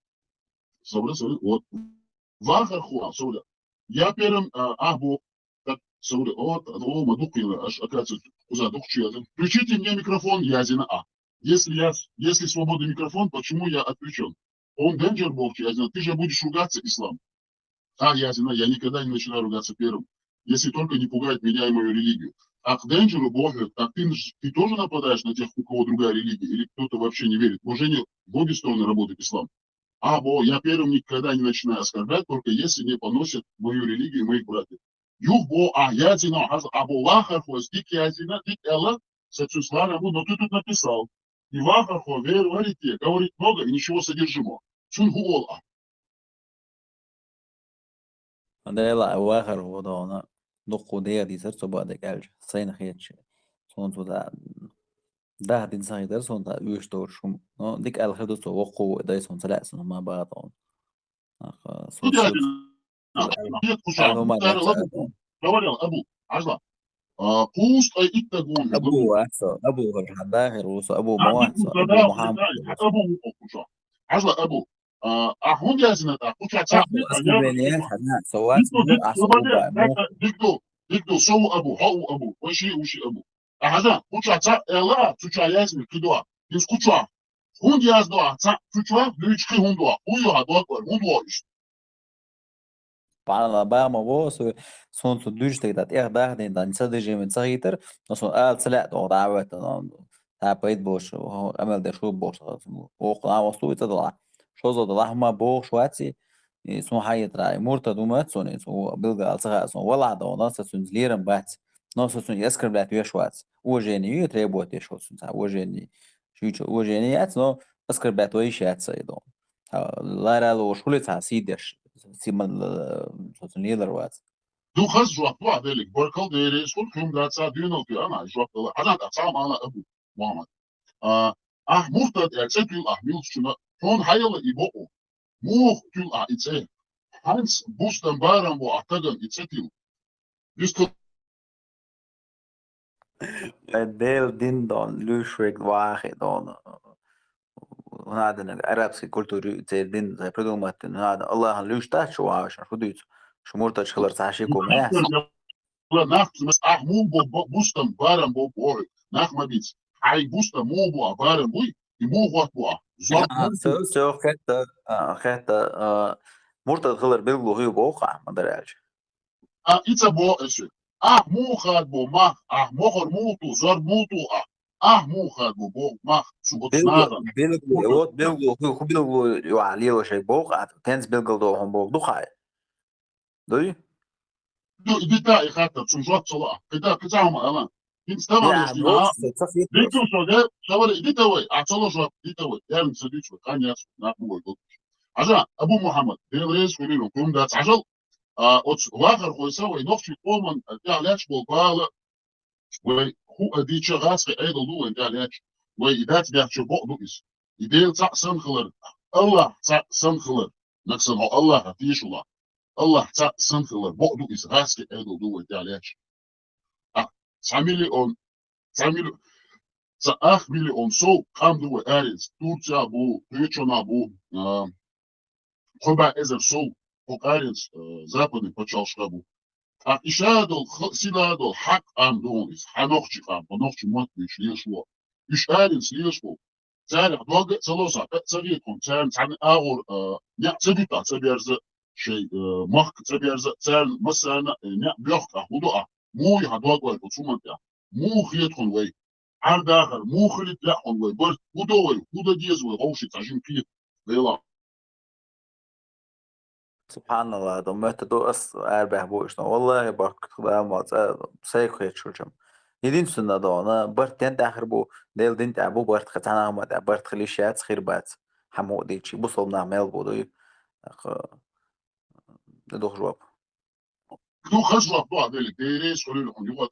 Вахар хуа, сауля. Я первым або, так, сауля, вот, мадукила, аж, оказывается, куза, духчезен. Включите мне микрофон, язина А. Если свободный микрофон, почему я отключен? Он денджер бог, язина, ты же будешь ругаться, ислам. Язина, я никогда не начинаю ругаться первым. Если только не пугает меня и мою религию. А к денджеру бог, так ты тоже нападаешь на тех, у кого другая религия, или кто-то вообще не верит. Уже в обе стороны работает ислам. Я первым никогда не начинаю оскорблять, только если не поносят мою религию и моих братьев. Язина, лахархо, дик язина, дик элла, но ты тут написал. И лахархо, верите, говорит много и ничего содержимого. Цунгуола. ده لا واخر وضعنا دقو ديا دي سرسو بعد geldi sayın hiyetçi sonunda ده دين سايدر sonunda 3 دور شوم no dik el hadu so وقو داي son سلاسن ما بعض on Тут so язина, هما говорил Абу, عجلة. قوس أي إتقون. أبو أحسن أبو فرحان داخل وصو أبو مواسو أبو محمد أبو كوشا عجلة أبو أهون يازنا كوشا أبو أسكبينيات حنا سوات مو أصوبا مو ديكدو سو أبو وشي أبو هذا كوشا تا إلا كوشا يازنا كدوا يس كوشا هون يازنا تا كوشا ليشكي هون دوا هو هذا هون دوا Para ba ma bo so son so dürstig dat dag den dan sadece mit sagiter no so al salat o davet no ta payt boş o amel de şu boş o qna wasu itadla شو زود اللهم بوغ شواتي سو حي تراي مورتا دومات سوني سو بلغا الصغا سو ولا دو ناس سون زليرن بات ناس سون يسكر بلات يشوات وجيني يتريبوت يشوت سون وجيني شوچ وجيني يات نو اسكر بلات ويشات سيدون لا لا لو شولتا سيدش سيمن سون ليدر وات دو خز جواب واحد لك بركل ديري سكول كم لا تساعدين في أنا جواب أنا أتعامل على أبو محمد مرتد أتسجل أحمل شنو هون حيلا يبقوا مو كل أتسجل هانس بوستن بارم وأعتقد أتسجل يسكت ديل دين دون لوشريك واحد دون هذا العربي كولتور زي دين زي بريدومات هذا الله لوش تاش وعاش خديت شو مرتش خلر تعشيكو ما ناخذ بس مو بوستن بارم بو ناخ ما بيت هاي بوستن مو بو بارم بوي مو وقت بو سو خدت مرتد خلر بيقولوا هي بوقع ما درعش إتس بو إيش مو خاد بو ما مخر موتو زار موتو مو خاد بو ما شو بتصنعن بيقولوا يعلي له شيء بوقع تنس بيقولوا هم بوق دخاي دوي دي تا إخاطة تشوفت صلاة كده هم أنا إنت تمام يسنا ديكو شو ده شوالي دي توي أعطله شو دي توي يعني سديش وكان ياس ناقو يقول عشان أبو محمد ده رئيس كلينو كم ده عشان واخر خويسوي نوختي قومن تعلاش بالبالة وهو دي شغاس في أيضا لو تعلاش وإذات بيحكي شو بقى إيش يديل تاع سنخلر الله تاع سنخلر نكسر الله هتيش الله تاع سنخلر بقى إيش غاس في أيضا لو تعلاش 9 مليون سو كم دو أريز تورتيا بو تيجونا بو خبا إزر سو أريز западный почалшка бу إشادل سيلادل حق أندونيس حنوخشي بنوخشي ماتنيش ليشوا إش أريز ليشوا تعرف دوغ سلوسا تسريكم تعرف عن أغور تبيتا تبيرز شيء مخ تبيرز تعرف مثلا بيوخا وضوء مو يهدوغ ويكتومنتيا مو خيتكم وي عرض آخر مو خليت لحن وي برد ودا ديز وي غوشي تعجين كيف ليلا سبحان الله دمت دو أس أربع بوشنا والله بق ما سيخ يشوفهم يدين سنة دانا برد تنت آخر بو ديل دين تعبو برد ختانا ما ده برد خليشات خير بات حمو ديتشي بوصل نعمل بودوي دو جواب دو خزوة بعض اللي ديريس كل اللي يقول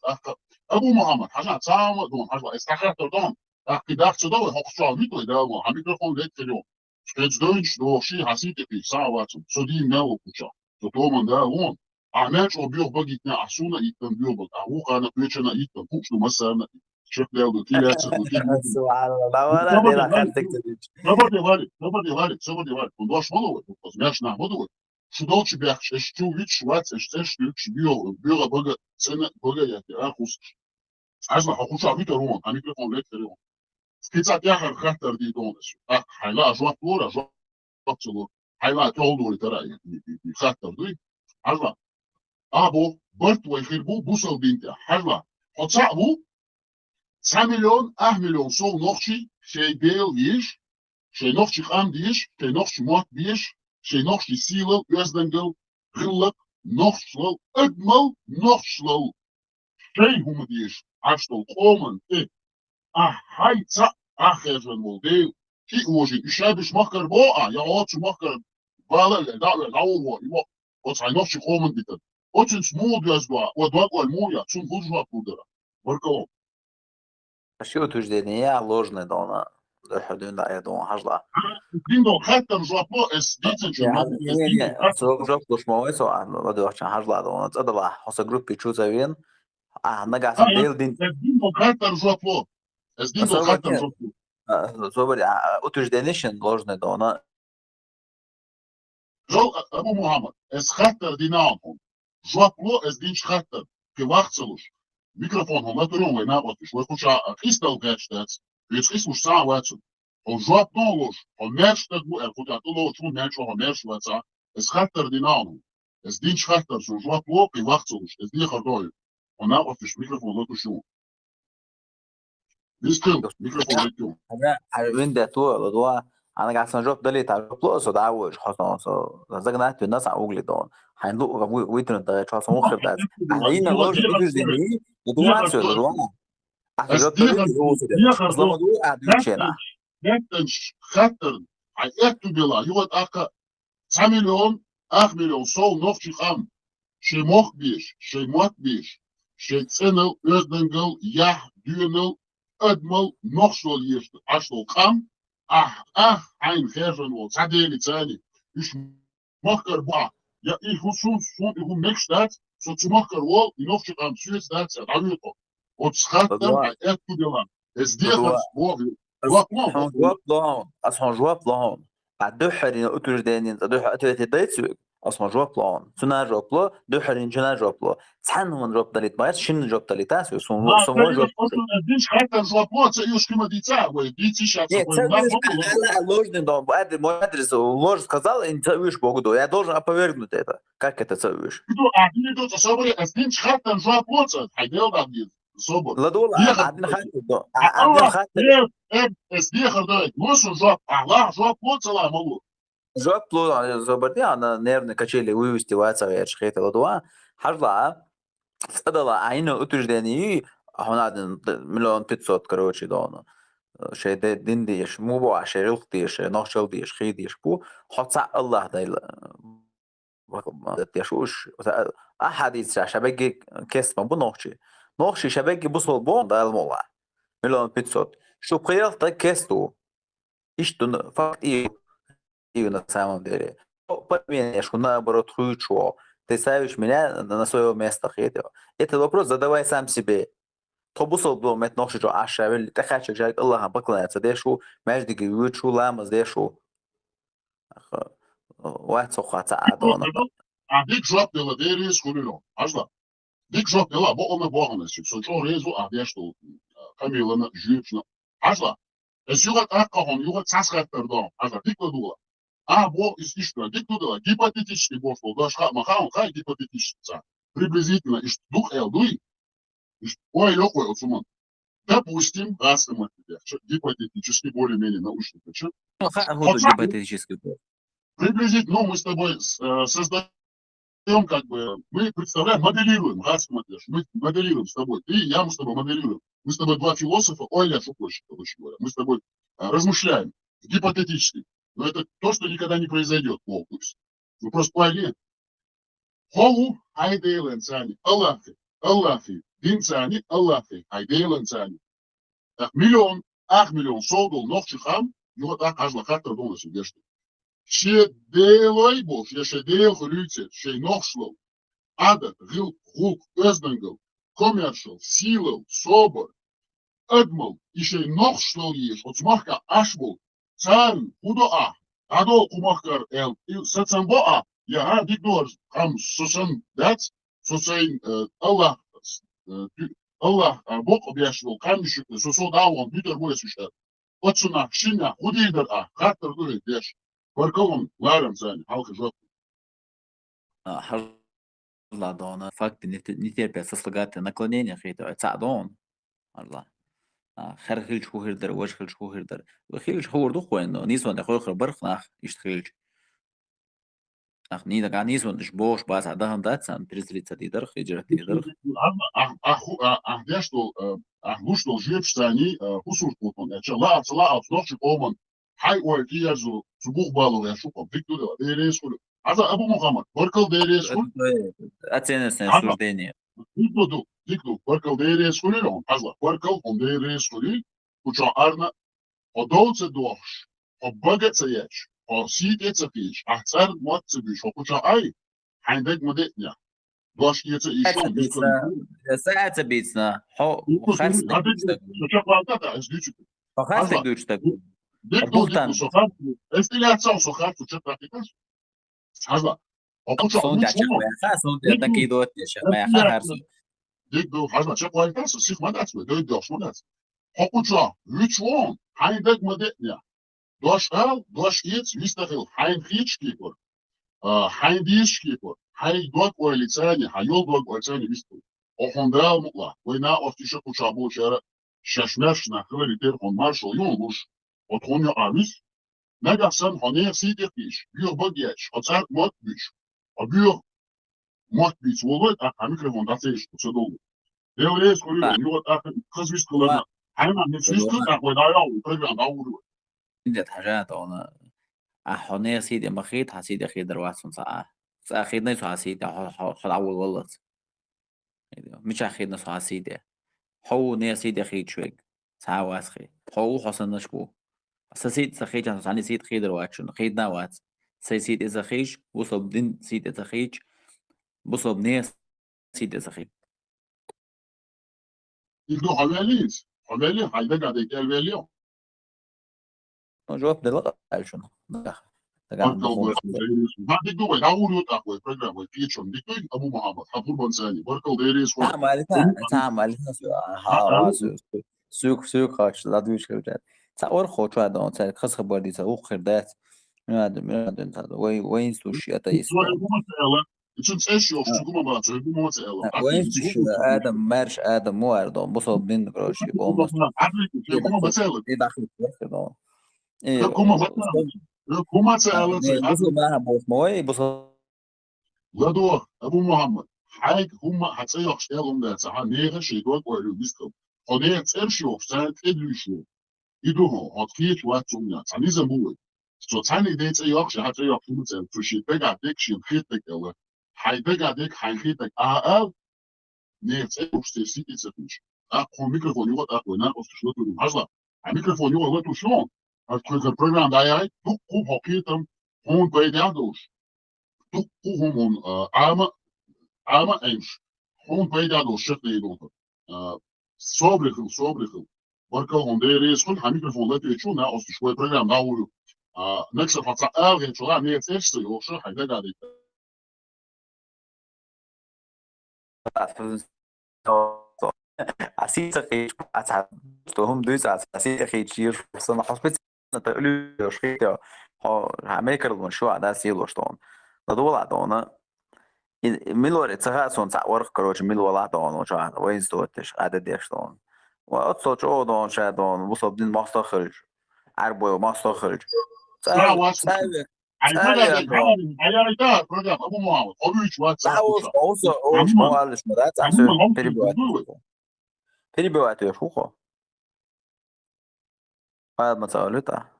أبو محمد حاجة تعمل دون حاجة استخدمت دون أكيدك تدور هقصوا ميتو ده عم يكون ليك اليوم Steeds Deutsch door شيء حسيت في ساعات صديق ناو كوشا تطومن ده هون عملش وبيو بقيت نعسونا يتم بيو بق أهو كان بيشنا يتم كوش مثلا شكله تيلاتس سبحان الله ولا دي لا خالتك تدريج Nobody worry. Und was wollen wir? Was mehr nach wollen? Şu dolçu bir akış, şu hiç şuat, şu büyük bölge, sene bölge yaptı. Akus. Azla hakuş abi de roman, hani bir konu letleri on. Skizat ya hareketler diye donuş. Hayla ajvat lora, ajvat çulu. Hayla toldu oraya tara. Hareketler diye. Azla. Bu bört ve khirbu bu sal binti. Hayla. Hatsa bu 1 milyon, 1 milyon sol noxchi, şey değil yiş. Şey nog çıkan diş, şey nog şumat diş, şey nog şisiyle özdengel, gıllık, nog şlal, ödmal, nog şlal, şey humu diş, açtol komen, hayta, herzen vol değil, ki ujin, işabiş mahkar boğa, ya oçu mahkar, bağlı, davul, o say nog çıkomen biten. Очень смуд yazdı, o dvakol muya, çun hujva kudura. Barkalom. شو утверждение ложное да она حدود да это он хажла Диндо хаттер жапло, эс дитен, سو جاب دوش ما ويسو ما دو عشان حجلا да он تدلا حس جروب بيشو زين نجا سن ديل دين Диндо хаттер жапло, эс диндо хаттер жапло. سو بدي утверждение ложное да она Жол Абу Мухаммад, эс хаттер динаун. Жапло, эс динч хаттер, кевахцелуш. Микрофон он натурон война отвиш, вы куча кристал гэтштец, ведь кристал сам ватсон. Он жапло луш, он мерштет бу, кута туло чун мерш, он мерш ватса, эс хаттер динаун. Эс динч хаттер, сон жапло, кевахцелуш, эс ди хардой. Он отвиш, микрофон натушун. Бистил, микрофон натушун. انا وين ده تو لدوا انا قاعد سنجوب دلي تاع بلوس دا وش حصل سو زغنا تو الناس اوغلي دون هندو ويتن دا تشا سمو خربت علينا لوج بيزني لدوا سو لدوا اجوب دلي هو سو اصلا دو ادوشنا Neftenş, hatter, ay ettu bila, yuvat aka 1 milyon, 1 milyon sol nog çıkam. Şey moh bir, şey mat bir, şey tsenel, özdengel, yah, düğünel, ödmel, nog sol yeşti. Açtol kam, ein herzen ol, sadeli tsani. Üç mahkar ba, ya ihun ihun mekştat, so zu mahkar ol, nog çıkam, süet dat, davüto. O tschatter, ay ettu bila. Es diefers, bovi. جواب لهم اصلا جواب لهم بعد دو حرين اوتوج دانين دو اتوتي دايتسو اصلا جواب لهم سنا جواب له دو حرين جنا جواب له سحن من جواب داليت بايت شن جواب داليتاس سون جواب ديش حتى جواب يوش كما ديتا وديتي شات لا ложный дом адрес ложь сказал и не целуешь Богу я должен опровергнуть это как это целуешь لدول قاعدين خاطر قاعدين خاطر جواب لو زبردي انا نيرن كачели вывести вайца я шхейта лодва хажла стадала айна утверждение هنا مليون 500 короче дона شيء دين ديش مو بو عشريل ديش ناشل ديش خي ديش بو حتى الله دايل يشوش احاديث شبكه كسب بو نوخشي شبكه بوصل بون دايل مولا مليون 500 شو قيلت كستو ишту факт и на самом деле поменяешь наоборот худшего ты ставишь меня на свое место хитро этот вопрос задавай сам себе тобусол до мет нохшо ашавел тахачак жак Аллаха поклоняться дешу междиги учу ламаз дешу вацохата адона Dik job dela deris kulilo. Ажла. Dik job dela bo ona bohana sik. So cho rezo adesto Kamilana jüpsna. Ажла. Es yugat akkahon yugat sasratlardan. Ажла dik dula. Bo из иштра dik dula гипотетически бошло. Дашха махаун хай гипотетически. Приблизительно иш дух элдуй. Ой, лёгкой отсуман. Допустим, гипотетически более-менее научный подсчет. гипотетически. Приблизительно, мы с тобой создаем, как бы, мы представляем, моделируем, мы моделируем с тобой, ты и я, мы с тобой моделируем. Мы с тобой два философа, ой, я короче говоря, мы с тобой размышляем, гипотетически. Но это то, что никогда не произойдет, вы просто пойми. Холу, айдейлен сани, Аллахи, динцани, Аллахи, айдейлен сани. Миллион, 1 milyon soldul nog çıkan, yok da kazla katta dolası geçti. Ще делай бол, ще дел хлюйте, ще нохшло, адат, гил, гук, özdengel, commercial, силел, собор, أدمل إشي نقش ليش وتمحك أشبل سان خدا هذا كمحكر ستن بقى يا ها ديك دور هم سوسن دات سوسين الله الله بق بيشبل كم شكل سوسو داون بيتر بويس إشتر وتسنا شنا خدي در خاطر دول ديش وركلهم لارم ثاني حلقة جوك الله دون فقط نتير بسسلقات наклонения خيتو تصعدون الله خرخيل شو هردر وش شو هردر وخيل شو هردو خوينو نيسون دخول خبرخ ناخ يشتخيل ach nie da nicht und ich bosch was da haben das am Trizlica die der hijra die der ده что что живет они хусур потом я чала noch kommen hay o ki yazo subuh balo ya şu konflikto da deres kulu azа Abu Muhammad Barkal deres kulu оценочное суждение dikdo Barkal deres kulu on azla Barkal on deres kulu uça arna o dolce doş o bagatsa yaç o sit etsapiş ahsar motsabiş o uça ay عندك مدتنا باش يتعيشون ساعة بيتنا خاصك دوشتك ديك سوخات استيلاتسا سوخات وچا براكتيكاس هذا صون تاع خاصون داكي دوت ما خاص ديك دو هذا چا براكتيكاس سيخ ما دات دو دوش ما دات حقوقا لütfen عندك مدتنا دوش يت مستقل حين خيش كيكور حين ديش كيكور حين دوك وليتاني حيول دوك وليتاني مستقل وخندال مطلع وينا افتيشا كوشابو شارع ششمشنا خبري تير خون مارشو يولوش وتخونيو آمیز نگهسن هانه سیده پیش بیو بگیش آتر مات بیش و بیو مات بیش ولوید اقامی که هونده تیش بسدولو دیو ریز کوری نیوید اقامی کز بیش کلنا همه نفسیز کل اقوی دایا و پرگرام داورو عندك حاجات أنا هانه سيدي مخيط حسيدي خيد رواسون ساعة خيد نيسو حسيدي حد أول غلط مش خيد نيسو حسيدي هو نيا سيدي خيد شويك ساعة واسخي هو حسن نشكو سيد سخيج عن عني سيد خيد رواتشون خيد نوات سيد إذا خيج وصب دين سيد إذا خيج وصب ناس سيد إذا خيج يلدو حواليز حوالي حيدا قاعد الفاليو جواب دلوقتي عايشون هذيك دو داورو تاكو برنامج وكيتشون ديك ابو محمد حفور بنساني بركل ديريس تعمل سوق خاش لا دوش كوجات تصور خوش هذا أنت خس خبر دي تسوق خردات من هذا وين سوشي أتايستو وين سوشي آدم مارش آدم مو أردون بصل بين كروشي بومس داخل كده بصل معها بوس موي بصل لدو ابو محمد حاج هم هتصيح شغلهم ده صح نيغه شيدوك ولا بيسكم خديه تسرشو سنه ادلوشو يدوه هاتكيت واتسومنا تاني زمبوه so tani dates a york hat a york futzen to shit bega dik shit khitek ele hay bega dik hay khitek a net e uste sit it's a fish a kon mikrofon yo ta ko na of shlo tu hazla a mikrofon yo wa tu shlo a ko program da ay tu ku hokitam hon bei da dos tu ku hon ama eins hon bei da dos shit de do sobrigel Barkal hon der is kun ha mikrofon let je na of shlo program da wo نكسر فتاة ألغي شغال مية تشتري وشو حاجة قاعدة عسيت خيج أتعب هم دوس عسيت خيج ير صنع حسبت نتقلوا شخيت عملك المشروع ده سيل وشتون لدول عدونا ملور تسخاسون تعورك كروش ملور عدونا وشان وين ستوتش عدد يشتون وأتصل عودون شادون وصل دين مستخرج عربي ومستخرج перебивать ее шухо. Ладно, целута.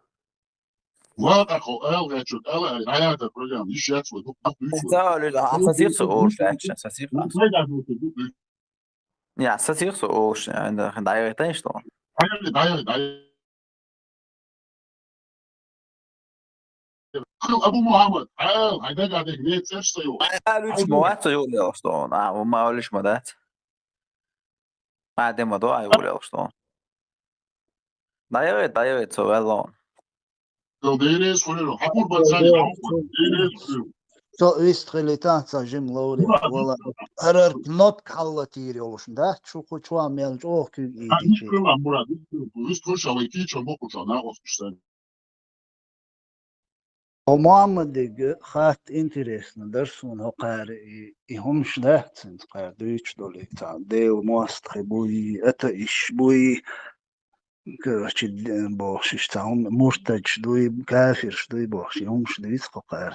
Ладно, элга чуть элга, а я это программа еще свой. Целута, ассоциация ош, ассоциация. Не, ассоциация ош, да, я это что. Да. ابو محمد هيدا قاعد هناك ايش صيو قالوا ليش موات يقول لي اصلا وما قالش مدات بعد ما ضاع يقول لي اصلا Dayavet so well on. So değneğe soruyorum. Hapur batsani hapur. Değneğe soruyorum. So üstrelita Jim Lowry. Valla her not kallatiri oluşunda. Çünkü çoğu melç oh ki Ha iyi hiç kırılan Murat. Hiç koşalı iki çabuk uçan. Ne olmuşlar? O Muhammed'e hat interesne dersun o kadar ihum şlehtin kadar düç dolayı ta değil muastı bu ata iş bu كرشي بوخش تاعهم مرتج دوي كافر شدوي بوخش هم شدوي تقار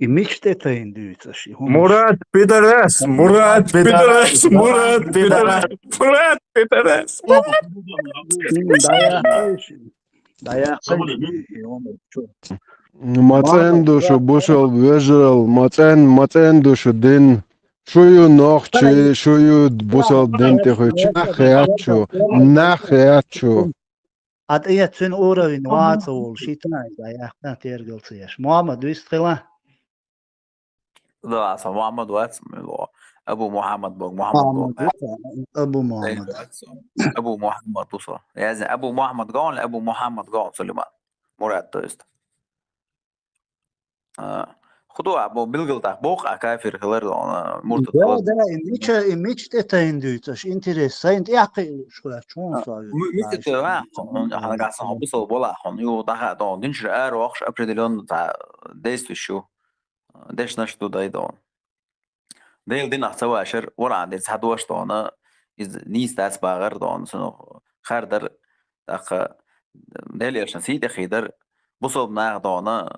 إميش تتاين دوي تشي هم Murat Pidaras, Murat Pidaras, Murat Pidaras, Murat Pidaras. دايا Sabır هم شو Macen dushu bushel visual, macen dushu din. Shuyu nochchi, shuyu bushel dente nacheachu. أدية سن أورين واتول شيتنا دايا كان تيرجل تيش محمد ويستخلا ده أصلا محمد واتس أبو محمد بوك محمد أبو محمد أبو محمد توصل يعني أبو محمد قال أبو محمد قال سليمان مراد توست خدوه أبو بلغلتا بوق كافر خلر مرتد ده خلر ده إميش تتاين دويتش إنتريسانت يعقل شو شون صار مش تمام أنا قاعد صاحب بصل بولا خن يو ده دون دينش وخش أبردلون تاع ديست شو ديش نشتو دايدون ديل دين أحسوا عشر ورا عند سحدوش دونه إز نيست أس باغر دون سنو خردر دق ديل يرشن سيد خيدر بصل ناق دونه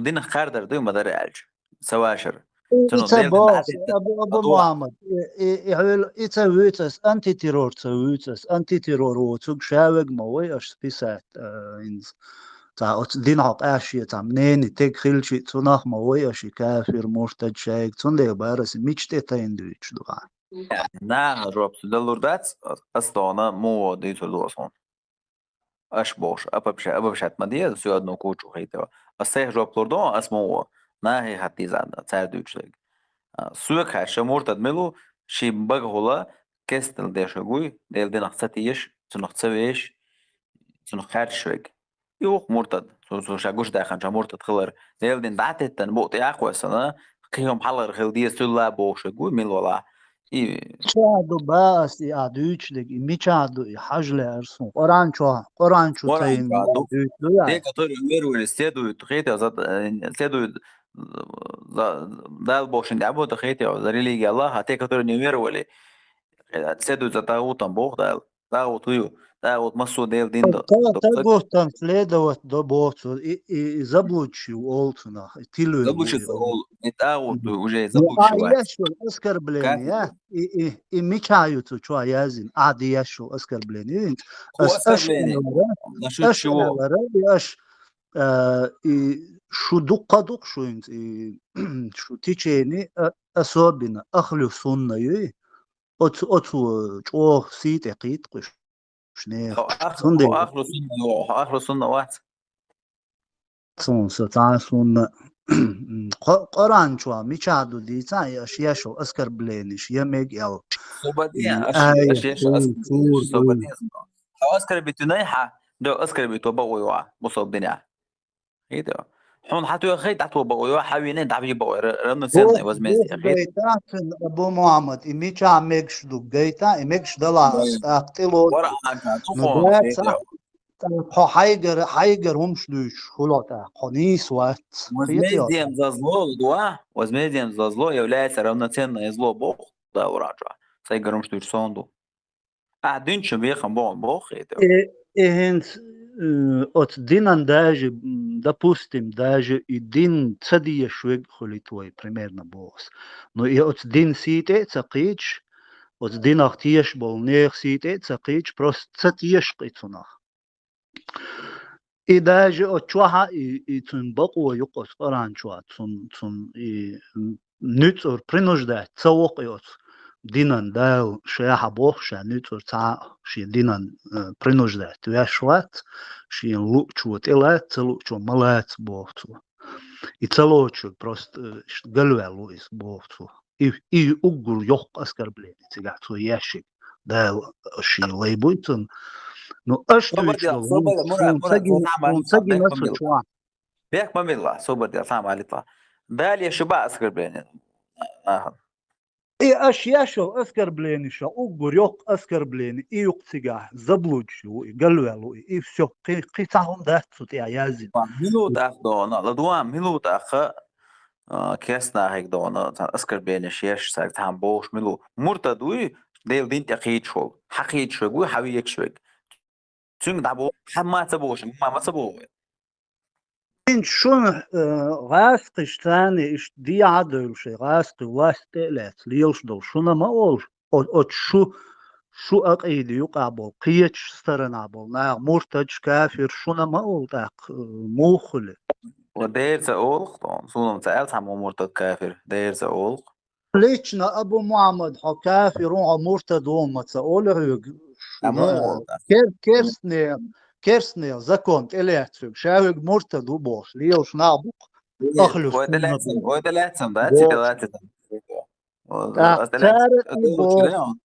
دين خردر دي مدار ألج سواشر سنو إتا ديل دين باس عدد أبو محمد إتا ويتس أنتي تيرور تسويتس أنتي تيرور وتوك شاوج موي أش بيسات إنز تا دين عق أشياء تا منين تك خلشي تناخ موي أشي كافر مرتد شايك تون دي بارس ميش تيتا إندويتش دوغا نا روب دلوردات أستونا مو دي تلوصون أش بوش أبا بشات مدية سياد نو كوچو خيتوا أستيح روب لوردون اسمو نا هي حتى زاد تسار دوچلك سوق هاش مرتد ملو شي بغ هولا كستل ديشوغوي ديل دين أخصتيش تنخ تسويش تنخ خارشوك يوخ مرتد سو شاغوش داخن شا مرتد خلر ديل دين دعتت تنبوط ياقوى سنة قيهم حلر خل دي سلا بوشوغوي ملولا شادو باس أدويتشلك ميشادو حجلة أرسون قران شو تاين Те, которые веровали, следуют хейте, следуют дал Бог шиндабу, то хейте за религию Аллаха, а те, которые не веровали, следуют за таутом Бог дал, таутую, таут массу дел дин. Таготам следовать до Богу и заблудши олтуна, тилу. Заблудшится ол, и таут уже заблудшивается. Яшел оскорбление, и мечают, что язин, яшел оскорбление. Оскорбление. Насчет чего? и шудук шуинт, и шутичени особенно أخلو سنة أتو سيت عقيد قش شنيخ آخر سنة واحد سون ستان سنة قرآن شو ميشادو دي تاي أشياء شو أسكر بلينش يميج يل صوبادية أشياء شو صوبادية هو أسكر بتنايحة ده أسكر بتوبوا مصاب دنيا كده حون حتى يا خيت عتو بقوا حاويين تعبي بقوا رمنا سنة وزمزي جيتا أبو محمد إميشا ميكش دو جيتا إميكش دلا أقتلو ورا عنك حيجر همش دوش خلاص خنيس وقت وزمزيم زازلو دوا وزمزيم زازلو يا ولا سرمنا سنة يزلو بوخ ده وراجع سيجرمش دوش صندو قاعدين شبيخن بوخ إهنت от динан даже, допустим, даже и дин цадия швег холи твой примерно бос. Но и от дин сите цакич, от дин ахтиеш болнех сите цакич просто цатиеш қитунах. И даже от чуаха и цун бақуа юқос қаран чуа цун и нюцор принуждать цауқ и от دينان داو شياحة بوخ شا نيتور تا شي دينان принуждать вяшват شي лучут илат лучу малат бохту и целочу просто галвелу из бохту и угур ёх оскорбление тигату ящик ده شيء ليبويتن نو أشتويش صوبر مراد فون سجي نفسه شوان بيك ما بيطلع صوبر دي سام على يطلع بالي شباب أسكر بين إيه أشياء شو أسكر بليني شو أقول يوق أسكر بليني إيه يقتجع زبلوج شو قالوا إيه شو قي تعهم ده صوت يازن ميلوت أخ دونا لدوام ميلوت أخ كيسنا هيك دونا أسكر بين الشيش ساك تام بوش ميلو مرتدوي ديل دين تقيد شو حقيد شو قوي حويك شو تون دابو حما تبوش ما تبوش إن شون غاسقش ثاني إش دي عدل شيء غاسق واستقلت ليلش دول شون ما أقول أو شو أقيد يقابل قيتش سترنابل نا مرتج كافر شون ما أقول تاق موخل ودير سأولق طبعا صونم سأل سامو مرتد كافر دير سأولق ليشنا أبو محمد حو كافر مرتد وما تقول أمو كيرسني زكونت إليتسوك شاوك مرتد وبوش ليلش نابق أخلص وده لاتسم ده تي لاتسم تار إبوخ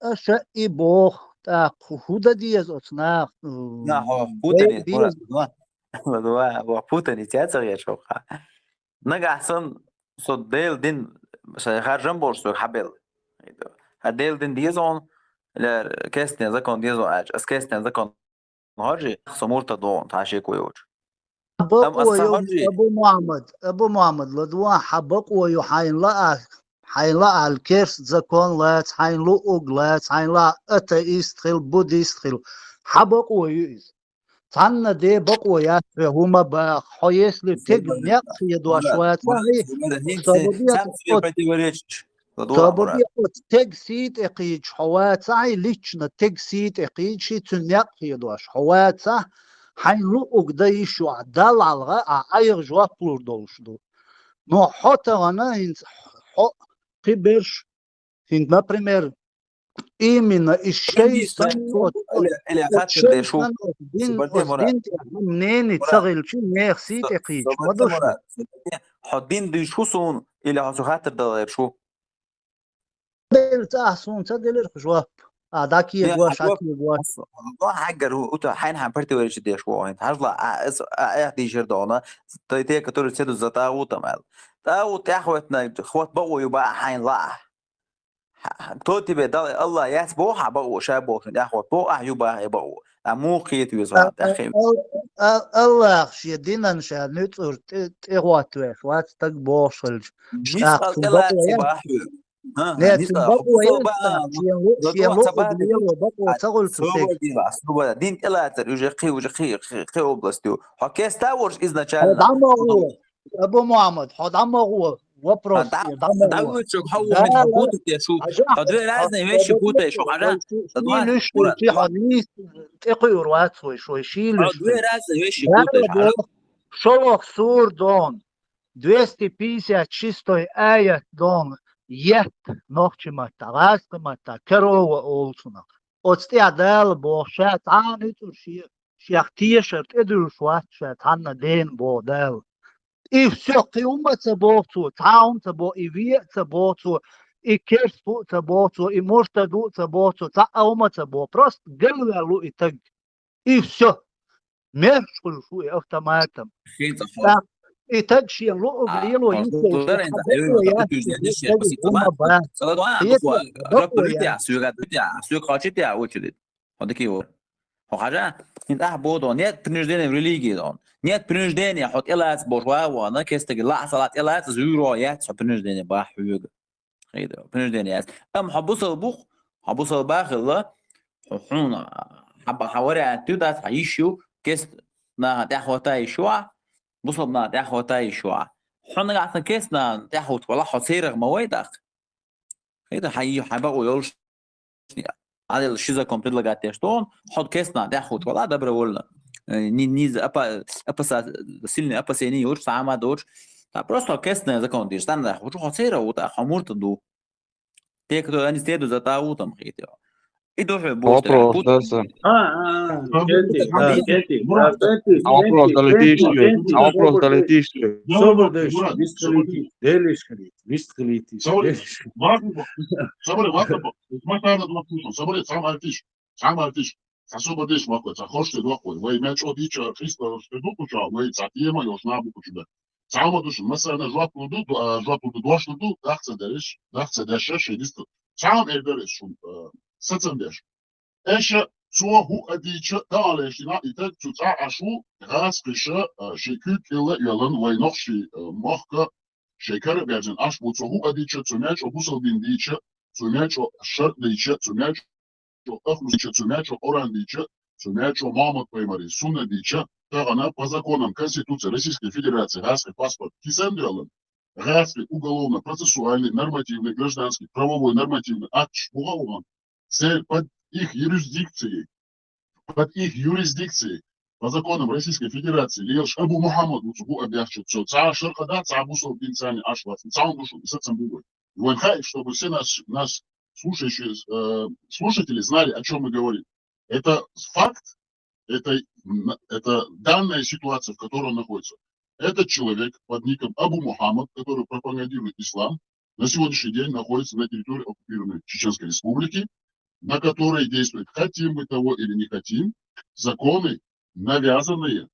أشا إبوخ هودا ديز أصناف لا هو بوتني هو بوتني تياتر يا شوخة نجا أحسن صد ديل دين شيخار جنبور سوق حبل هديل دين ديزون لا كيستن زكون ديزون أج أس كيستن زكون هرجي سمورتا دون تعشي كويوج بقوا يوم أبو محمد لدوا حبقوا يو حين لا الكيرس زكون لات حين لو أغلات حين لا أتايستخل بوديستخل حبقوا يوز تانا دي بقوا ياسر هما بحيس لي تجمع يدوا شوات طبعا تج سيت اقيج حوات ساي ليشنا تج سيت اقيج شي تنيق يدواش حوات سا حين لو اقدي شو عدال على ايغ جوا بلور دولش دو نو حتى انا هنت قبرش هنت ما بريمير إيمنا الشيء سنوات اللي أخذت ده شو دين منين تشغل شو ميرسي تقيج ما دوش حدين دي شو صون اللي هسخاتر ده شو دلت أحسن تدلر خجواب داكي يقواش عكي يقواش الله حجر هو أنت حين حبرت ويش دي شو أنت هرلا دي جردونا تيجي كتور تسيد الزتا وتمال تاو تأخوتنا خوات بقوا يبقى حين لا توتي بدل الله يسبو حبقوا شابو تأخوت بقى يبقى يبقوا مو خيط يزهر أخي الله شيدينا نشا نتور تيروات ويش وات تقبوشل نسأل الله صباح نيت بقوا شيلو قبليو بقوا تغل سوبر دين إلا ترجع قي أوبلاستيو حكيس تاورش إذا كان أبو محمد حد عمه هو وبروس دعوة شو هو من حبوته يا شو هذول لازم يمشي بوته شو حاجة ليش في حديث تقير واتسوي شو يشيل هذول لازم يمشي بوته شو صور دون 250 чистой аят дон jet noći mata raste mata kerova olsuna od stjadel bo shat anitu shiach t-shirt edu shat hanna den bo del I все قيومة بوتو تعاون تبو إيفية تبوتو إي كيرس بو تبوتو إي مرتدو تبوتو تعاومة تبو بروست قلوا لو إتج إي все مشغل شو أفتماتم إتج شيء لو قليلو وحاجة انت أحبوطو نيت принуждение в религии он нет принуждения حط إلهات بوروا أنا كيستك لا صلاة إلهات زيرويات شو принуждение باحوج خير принуждение أم حبوصل بوخ حبوصل باخله حون حواري تودات عيشوا كيست نا تأخوتا يشوا بوصل نا تأخوتا يشوا حون قاعد كيست نا تأخوت ولا حصير مويدك خير حي حبقوا يولش هذا الشيء كومبليت لقيته شلون حط كيسنا تاخذ ولا دبر ولا نيز ابا سيلني ابا سيني يور ساما دور просто كيسنا اذا كنت استنى وشو حصيره وتحمرت دو تيك تو اني ستيدو زتا وتم خيتو И тоже будет Вопрос, да, Сан? Кенти, да, Мурат, Кенти, Мурат, Кенти, А вопрос Кенти, долетишь? Кенти, А вопрос Соболдыш, долетишь? Соболдыш, Мурат, Вискалитис, Делишкалит, Вискалитис, Sabri, Делишкалит. Sabri, Matana Makuto, Sabri, Sam Artish, Sasuba Dish Mako, Sahoshi Loko, way match or each Christo, Dukucha, way Satima, Yosnabu Kuchuba. Samadush, Masana Joapu, Joapu, Doshu, that's a dash, Sam Everest, Satsandesh. Esha, so who a teacher, Daleshina, it to Ashu, Ras, Fisher, Shekut, Yalan, way noch she, Mocha. Şeker versin aş bu çoğu adiçe tümeç o busal bin diçe tümeç o şart diçe tümeç o ahlus diçe tümeç o oran diçe tümeç o Mahmut Paymari sunna diçe тагана по законам Конституции Российской Федерации гражданский паспорт кисендрелен гражданский уголовно-процессуальный нормативный гражданский правовой нормативный акт уголовно под их юрисдикцией по законам Российской Федерации, Леш Абу Мухаммад, Уцугу объявчет, все, ца шархада, ца бусал бинцани, ашвас, ца он душил, и сацам бывает. И он хай, чтобы все нас слушатели знали, о чем мы говорим. Это факт, это данная ситуация, в которой он находится. Этот человек под ником Абу Мухаммад, который пропагандирует ислам, на сегодняшний день находится на территории оккупированной Чеченской Республики, на которой действует, хотим мы того или не хотим, законы, навязанные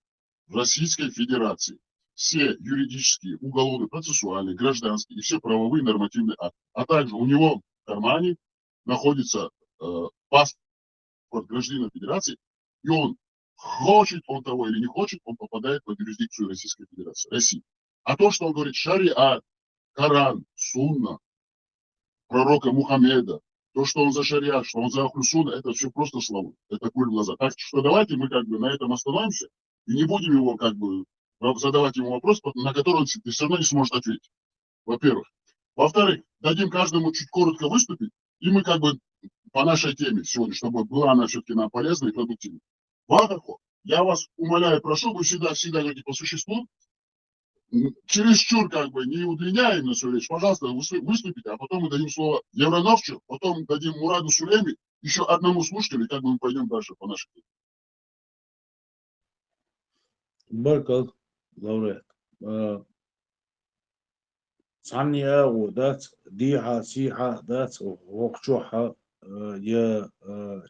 в Российской Федерации. Все юридические, уголовные, процессуальные, гражданские и все правовые нормативные акты. А также у него в кармане находится паспорт гражданина Федерации, и он хочет он того или не хочет, он попадает под юрисдикцию Российской Федерации, России. А то, что он говорит шариат, Коран, Сунна, пророка Мухаммеда, то, что он за шариат, что он за ахлюсуна, это все просто слова. Это куль в глаза. Так что давайте мы как бы на этом остановимся и не будем его как бы задавать ему вопрос, на который он все равно не сможет ответить. Во-первых. Во-вторых, дадим каждому чуть коротко выступить, и мы как бы по нашей теме сегодня, чтобы была она все-таки нам полезна и продуктивна. Вахархо, я вас умоляю, прошу, вы всегда говорите по существу, чересчур как бы не удлиняем на свою речь, пожалуйста, выступите, а потом мы дадим слово Еврановчу, потом дадим Мураду Сулейми, еще одному слушателю, и как бы мы пойдем дальше по нашей теме. Баркал, лауреат. Сания ودات ديها سيها دات وقشوحة يا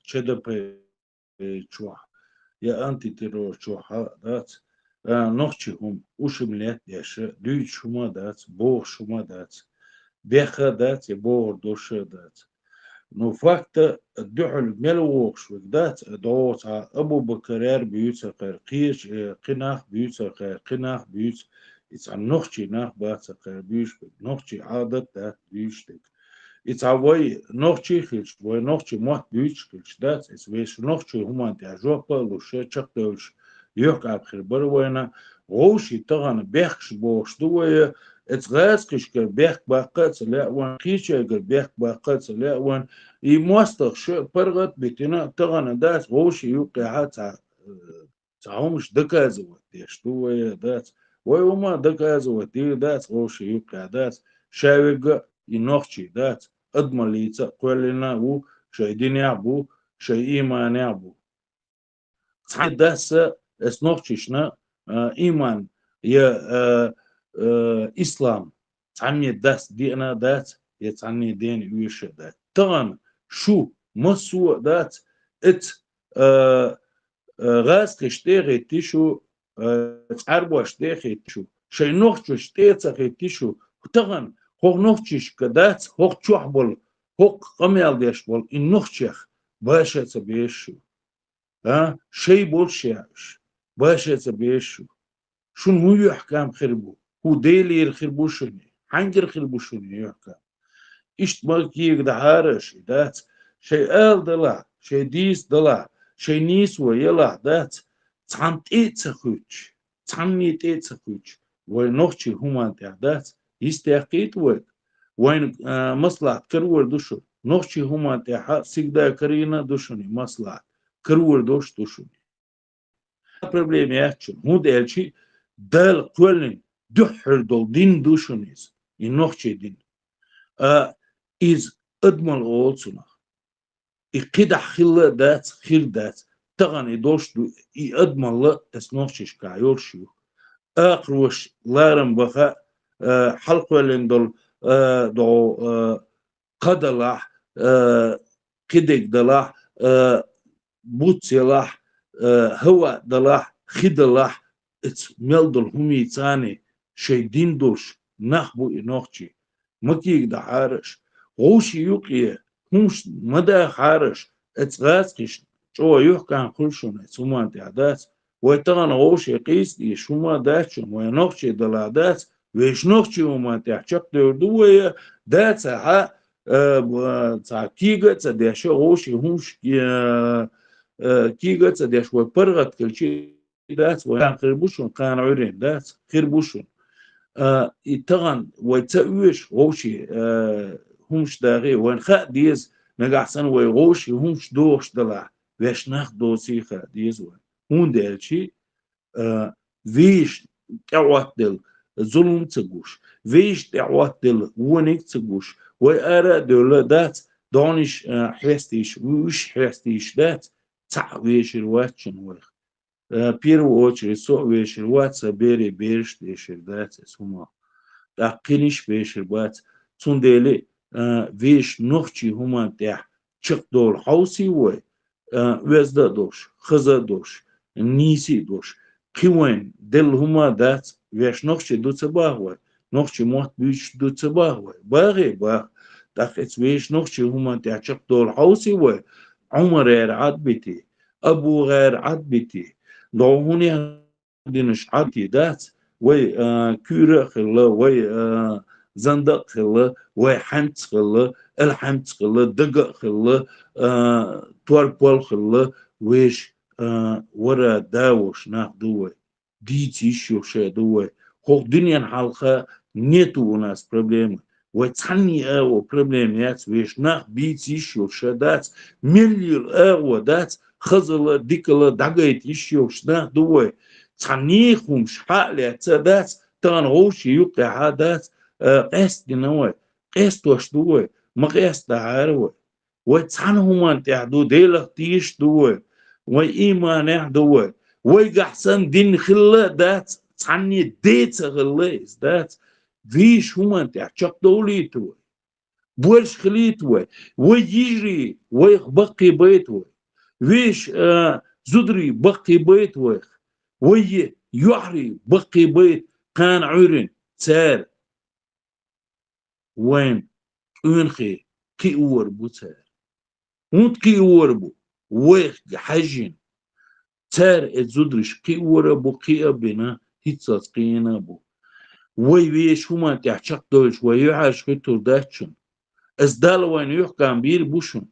تشدب شوح يا أنتي تيرور شوحة دات نوخشهم وشملات ياش دوت شما دات بوغ شما دات بيخا دات يبوغ دوش دات نو فاكتا الدحل ملووكش وقدات دوت أبو بكرير بيوت قيش قناخ بيوت قناخ بيوت It's a nochtje nach baatsa buurspek, nochtje adat dat buurstek. It's a way nochtje gils, way nochtje mat buurskils, dat is wees nochtje humant ja jopa, lushe chakdolsh, jok abgir barwena, roshi tagan bergs boos doe, it's raskisker berg bakats, lewan kiesjeger berg bakats, lewan, I moestig pergat bitina tagan dat, roshi juk hat zaumsh dekazo, destoe dat. ويوما دكاز وتي داس غوشي يبقى داس شاوق ينوخشي داس أضمن ليتا قولنا بو شي دنيا بو شي إيمان يابو صحيح داس اسنوخشيشنا إيمان يا إسلام تعني داس دينا داس يتعني دين ويش داس طبعا شو مسوء داس ات غاز كشتيغي تيشو تعربوش داخل تشو شي نوخش تيتسخ تشو تغن هو نوخش كدات هو تشوحبل هو قميال ديشبل إن نوخشخ باشا تبيشو ها شي بولشياش باشا تبيشو شون هو يحكام خربو هو ديلي الخربو شني حنجر خربو شني يحكام إشت مالكيك دهارش دات شي آل دلا شي ديس دلا شي نيسو يلا دات تعني تيتسخوش ونوخشي هما تعدات يستحقيت وين مصلحة كرور دوشو نوخشي هما تحا سيقدا كرينا دوشوني مصلحة كرور دوش دوشوني проблема яхчын هو دالشي دال قولن دحر دول دين دوشونيز ينوخشي دين إز أدمال أولسونا قدح خلا دات خير دات تغن يدوش دو يقدم الله اسنوشش كايور شو اقروش لارم بخا حلقة لندل دو قدلاح كدك دلاح بوتسلاح هوا دلاح خدلاح اتس ملدل همي تاني شيدين دوش نخبو انوخشي مكيك دا حارش غوشي يوقيا همش مدى حارش اتس غاسكش شو يحكان خلشون اتسومان تعداس ويتغن غوشي قيس دي شوما داتشون وينوخشي دلاداس ويشنوخشي وما تحشق دوية داتس ها كيغا تداشا غوشي همش كيغا تداش وبرغت كل شيء داتس وكان خربوشون كان عرين داتس خربوشون يتغن ويتأويش غوشي همش داغي وين خا ديز نقحسن ويغوشي همش دوش دلع ويش ناخ دوسيخا ديز وين هون دالشي ويش تعواتل ظلم تقوش ويش تعواتل ونك تقوش ويأرى دولة دات دونش حستيش ويش حستيش دات تعويش الواتشن ويخ в первую очередь со вечер ватса бери берш вечер дать сума так киниш вечер бат цундели веш нохчи хуман тя чыкдол хауси вой везда дош хыза дош ниси дош кивен дел хума дать веш нохчи дуца багвай нохчи мот бич дуца багвай баги баг так эц веш нохчи хуман тя чыкдол хауси вой عمر غير عدبتي أبو غير عدبتي ضعوني دينش عدي دات وي كورة خلا وي زندق خلا وي حمت خلا الحمت خلا دقق خلا تواربول خلا ويش ورا داوش ناخ دوي ديتي شوشة دوي خوك دنيا حلقة نيتو وناس проблемы وتعني أو проблемات ويش ناخ بيتي شوشة دات مليون أو دات خزله ديكله دقيت يشيوش نه دوي تعنيخهم شحالة تدات تان غوشي يوقع هادات قست نوي قست وش دوي ما قست عاروي وتعنهم أنت عدو ديلك تيش دوي وإيمان دوي ويقحسن دين خلا دات تعني ديت غليز دات فيش هم أنت عشق دولي توي بولش خليتوي ويجري ويخبقي بيتوي ويش زدري بقي بيت ويخ وي يحري بقي بيت كان عرن تار وين انخي كي اوربو تار ونت كي اوربو ويخ حجن تار الزدرش كي اوربو كي ابنا هيتصاص قينا بو وي ويش هما تحشق دوش ويعاش خطر داتشن ازدال وين يحكم بير بوشن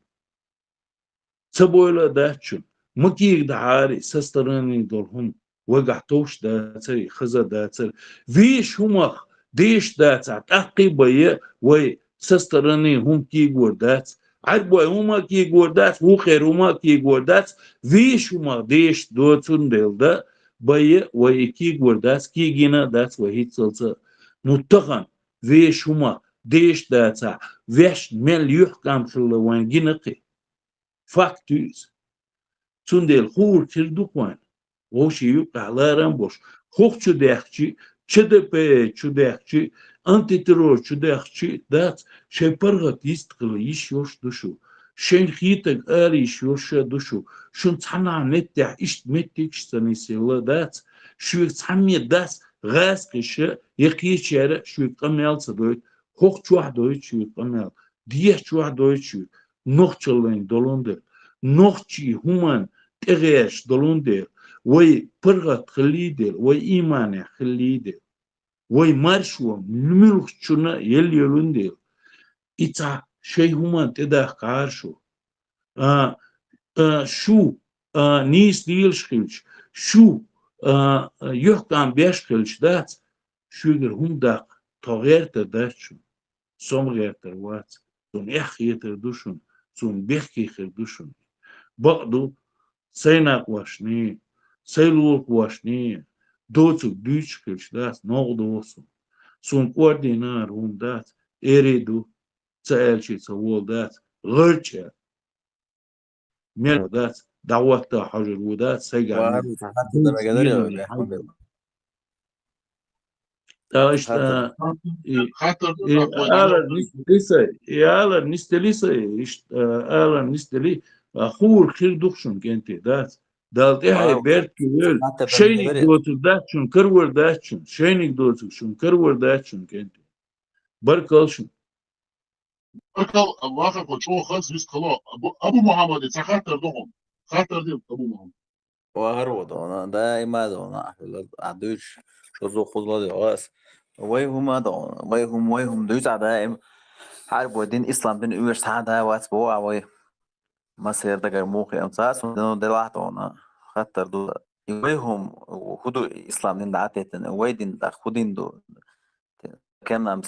تبويلا داتشن مكيك دعاري سستراني دولهم وقعتوش داتري خزا داتري فيش همخ ديش داتر تحقي بيه وي سستراني هم كي قردات عدبوي هما كي قردات وخير هما كي قردات فيش همخ ديش دوتون ديل دا بيه وي كي قردات كي جينا دات وهي تلتا نتغن فيش همخ ديش داتر فيش مل يحكم خلا وين جينقي فاكتوز تندل خور كردوك وين وشي يوقع لارن بوش خوخ چودخچي چدپه چودخچي انتي ترور چودخچي دات شپرغت يستقل يشوش دوشو شين خيتك ار يشوش دوشو شون تانا نتح اشت متكش تنسيلا دات شو تامي دات غاس قش يقيش يرا شو قمال صدويت خوخ چوح دويت شو قمال ديه چوح دويت شو نوخچلين دولوندر نوخچي همان تغيش دولوندر وي برغت خليدر وي إيمانه خليدر وي مارشو نملخ چونا يليلوندر إتا شي همان تدخ كارشو شو نيس ديلش خلش شو يحكم بيش خلش دات شوگر هم دق تغير تداتشو سوم غير تروات سون إخيتر دوشون سون بيخي خير دوشون بقدو سيناق واشني سيلوك واشني دوتك دوش خلش دات نوغدو وصو سون كوردينار هم دات إريدو تسألشي تسوال دات غرچه ميل ذات دعوتها حجر وذات سيجا وهذا ميل حتى درجة درجة بيحمل ايش حتى خاطر أخوي آلا نستليسا آلا نستليسا إيش آلا نستلي أخور خير دخشن كنتي دالت إيه بيرت كيل حتى شينك درجة دوتو داتشن كرور داتشن شينك دوتو شن كرور داتشن كنتي بركالشن أكل واخر شو خاص بس خلاص أبو محمد خاطر دهم خاطر دي أبو محمد وهرو دونا دائما دونا عدوش شو خذ لي واس ويهم دونا ويهم دوش دائم حرب ودين إسلام دين أوش هذا واس بوا وي ما سير دقر موقع أمساس ودنا دلعت دونا خاطر دو ويهم خدو إسلام دين دعتين ويدين دا خدين دو كان أمس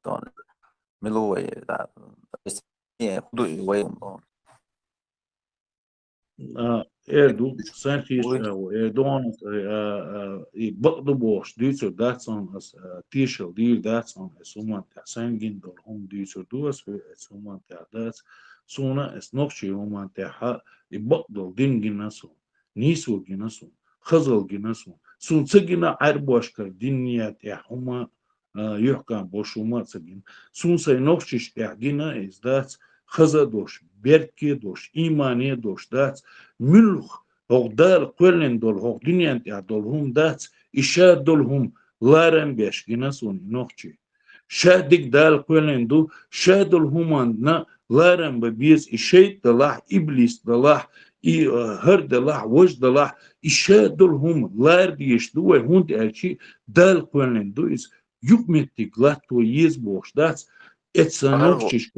دونا ملوي دا بس خدو ويهم دونا اردو سانخيش او اردوان بقدو بوش ديتر داتسون اس تيشل دير داتسون اس هما تحسنجين دول هم ديتر دوس اس هما تعدات سونا اس نوكشي هما تحا بقدو دين جناسو نيسو جناسو خزل جناسو سون تسجنا عربوشكر دنيا تحوما يحكم بوشوما تسجين سون سي نوكشيش تحجينا اس دات خزا دوش berke dosh imane dosh dat mulch hogdal kwellen dol hog dunyan ya dol hum dat isha dol hum laren besh ginasun nochchi shadik dal kwellen du shadol human na laren be biz ishay dalah iblis dalah i her dalah waj dalah isha dol hum lar dish du we hund elchi dal kwellen du is yukmetik lat to yes bosh dat it's a هرو nochchi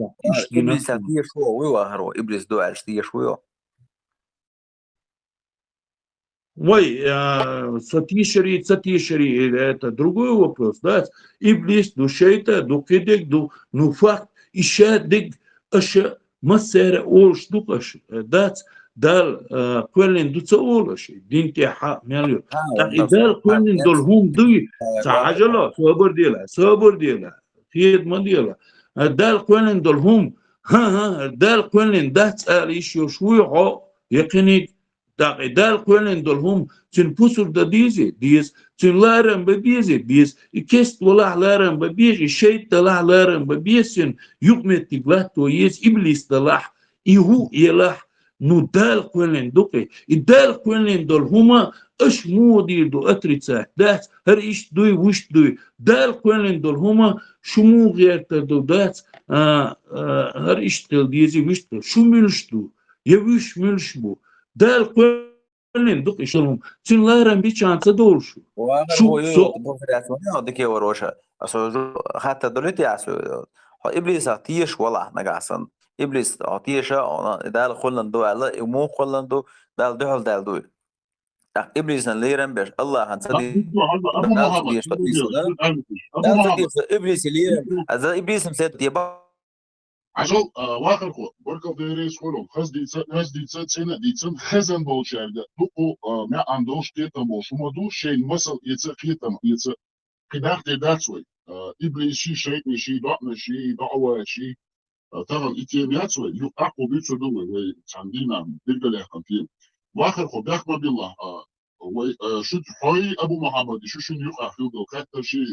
إبليس هتيه شو ويوا هرو إبليس دو عشتيه شو Ой, сатишери, это другой вопрос, да? Иблис, душейта, дукедек, ну факт, ишадек, аша, масера, олш, дукаш, да? Дал, квелин, дуца олаш, динти ха, мялю. Так, и дал, квелин, дол хум, дуй, саажала, صبر ديلا, خير ما ديلا. دال كويلن دول هم, ها, دال كويلن, ده تسأل إيش شوي عو, يقينيك, دال كويلن دول هم تن بوسر دا ديز تن لارن ببيز كست ولا لارن ببيز الشيء تلا لارن ببيز تن يقمت تبلات ويز إبليس تلاح إيهو يلاح نو دال كويلن دوكي دال كويلن دول هما اش مودي دو اتريتسا دات هر ايش دوي وش دوي دال كويلن دول هما شمو غير تدو دات هر ايش تل ديزي وش دو شو ملش دو يوش ملش بو دال كويلن دوك اشلهم تن لارن بي چانسا دولشو شو سو دكي وروشا حتى دولتي عسو إبليس عطيش ولا نجاسن إبليس عطيش دال خلنا دو على مو خلنا دو دال دهل دال دو إبليس ليرن بيش الله هنصدي أبو محمد أبو محمد إبليس ليرن هذا إبليس مسد يبا عشان واخر خو بركو ديريس خلهم خز دي سنة دي سن خزن بولشاردا دوكو ما عندوش كيتم بولش ما دوش شيء مثل كيتم قدرت داتسوي إبليس شيء شيء دعنا شيء دعوة شيء طبعا إتيامياتسوي يقعقوا بيتسو دوي عندنا بيرجع كان واخر خو بيحكم بالله شد حي ابو محمد شو يقع في الكاتر شيء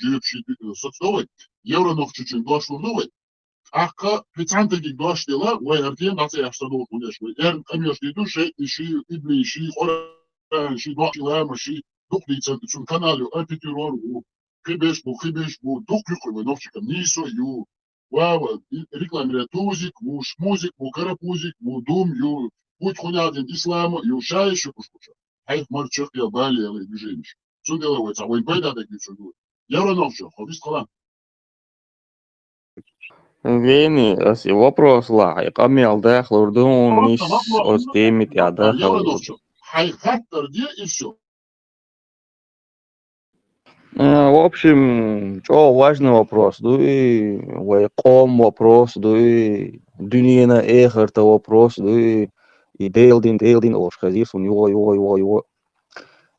جيب شيء صوت يورا نوختشن دوش دوي اكا بتانتك دوش ديلا ويرتين ناتي يحصلوا كل شوي ام يشدو شيء ابلي شيء خور شيء دوش لا ماشي دوكلي تسن كانال ابيتيرور خيبش بو دوكلي كل نوختش كنيسو يو واو ريكلامير توزيك مش موزيك مو كرابوزيك مو دوم يو будь хунядин исламу и ушающий кушкуша. Хайф мальчик я далее или движение. Что делается? А вы пойда так не чуду. Я раньше, хоббис калам. Вени, вопрос لاحق أمي على داخل أردون مش أستيمت على داخل Я раньше. Хайхаттер где и все. В общем, что важный вопрос, да и вайком вопрос, да и дуньяна эхерта вопрос, да и дейлдин ош хазис он его.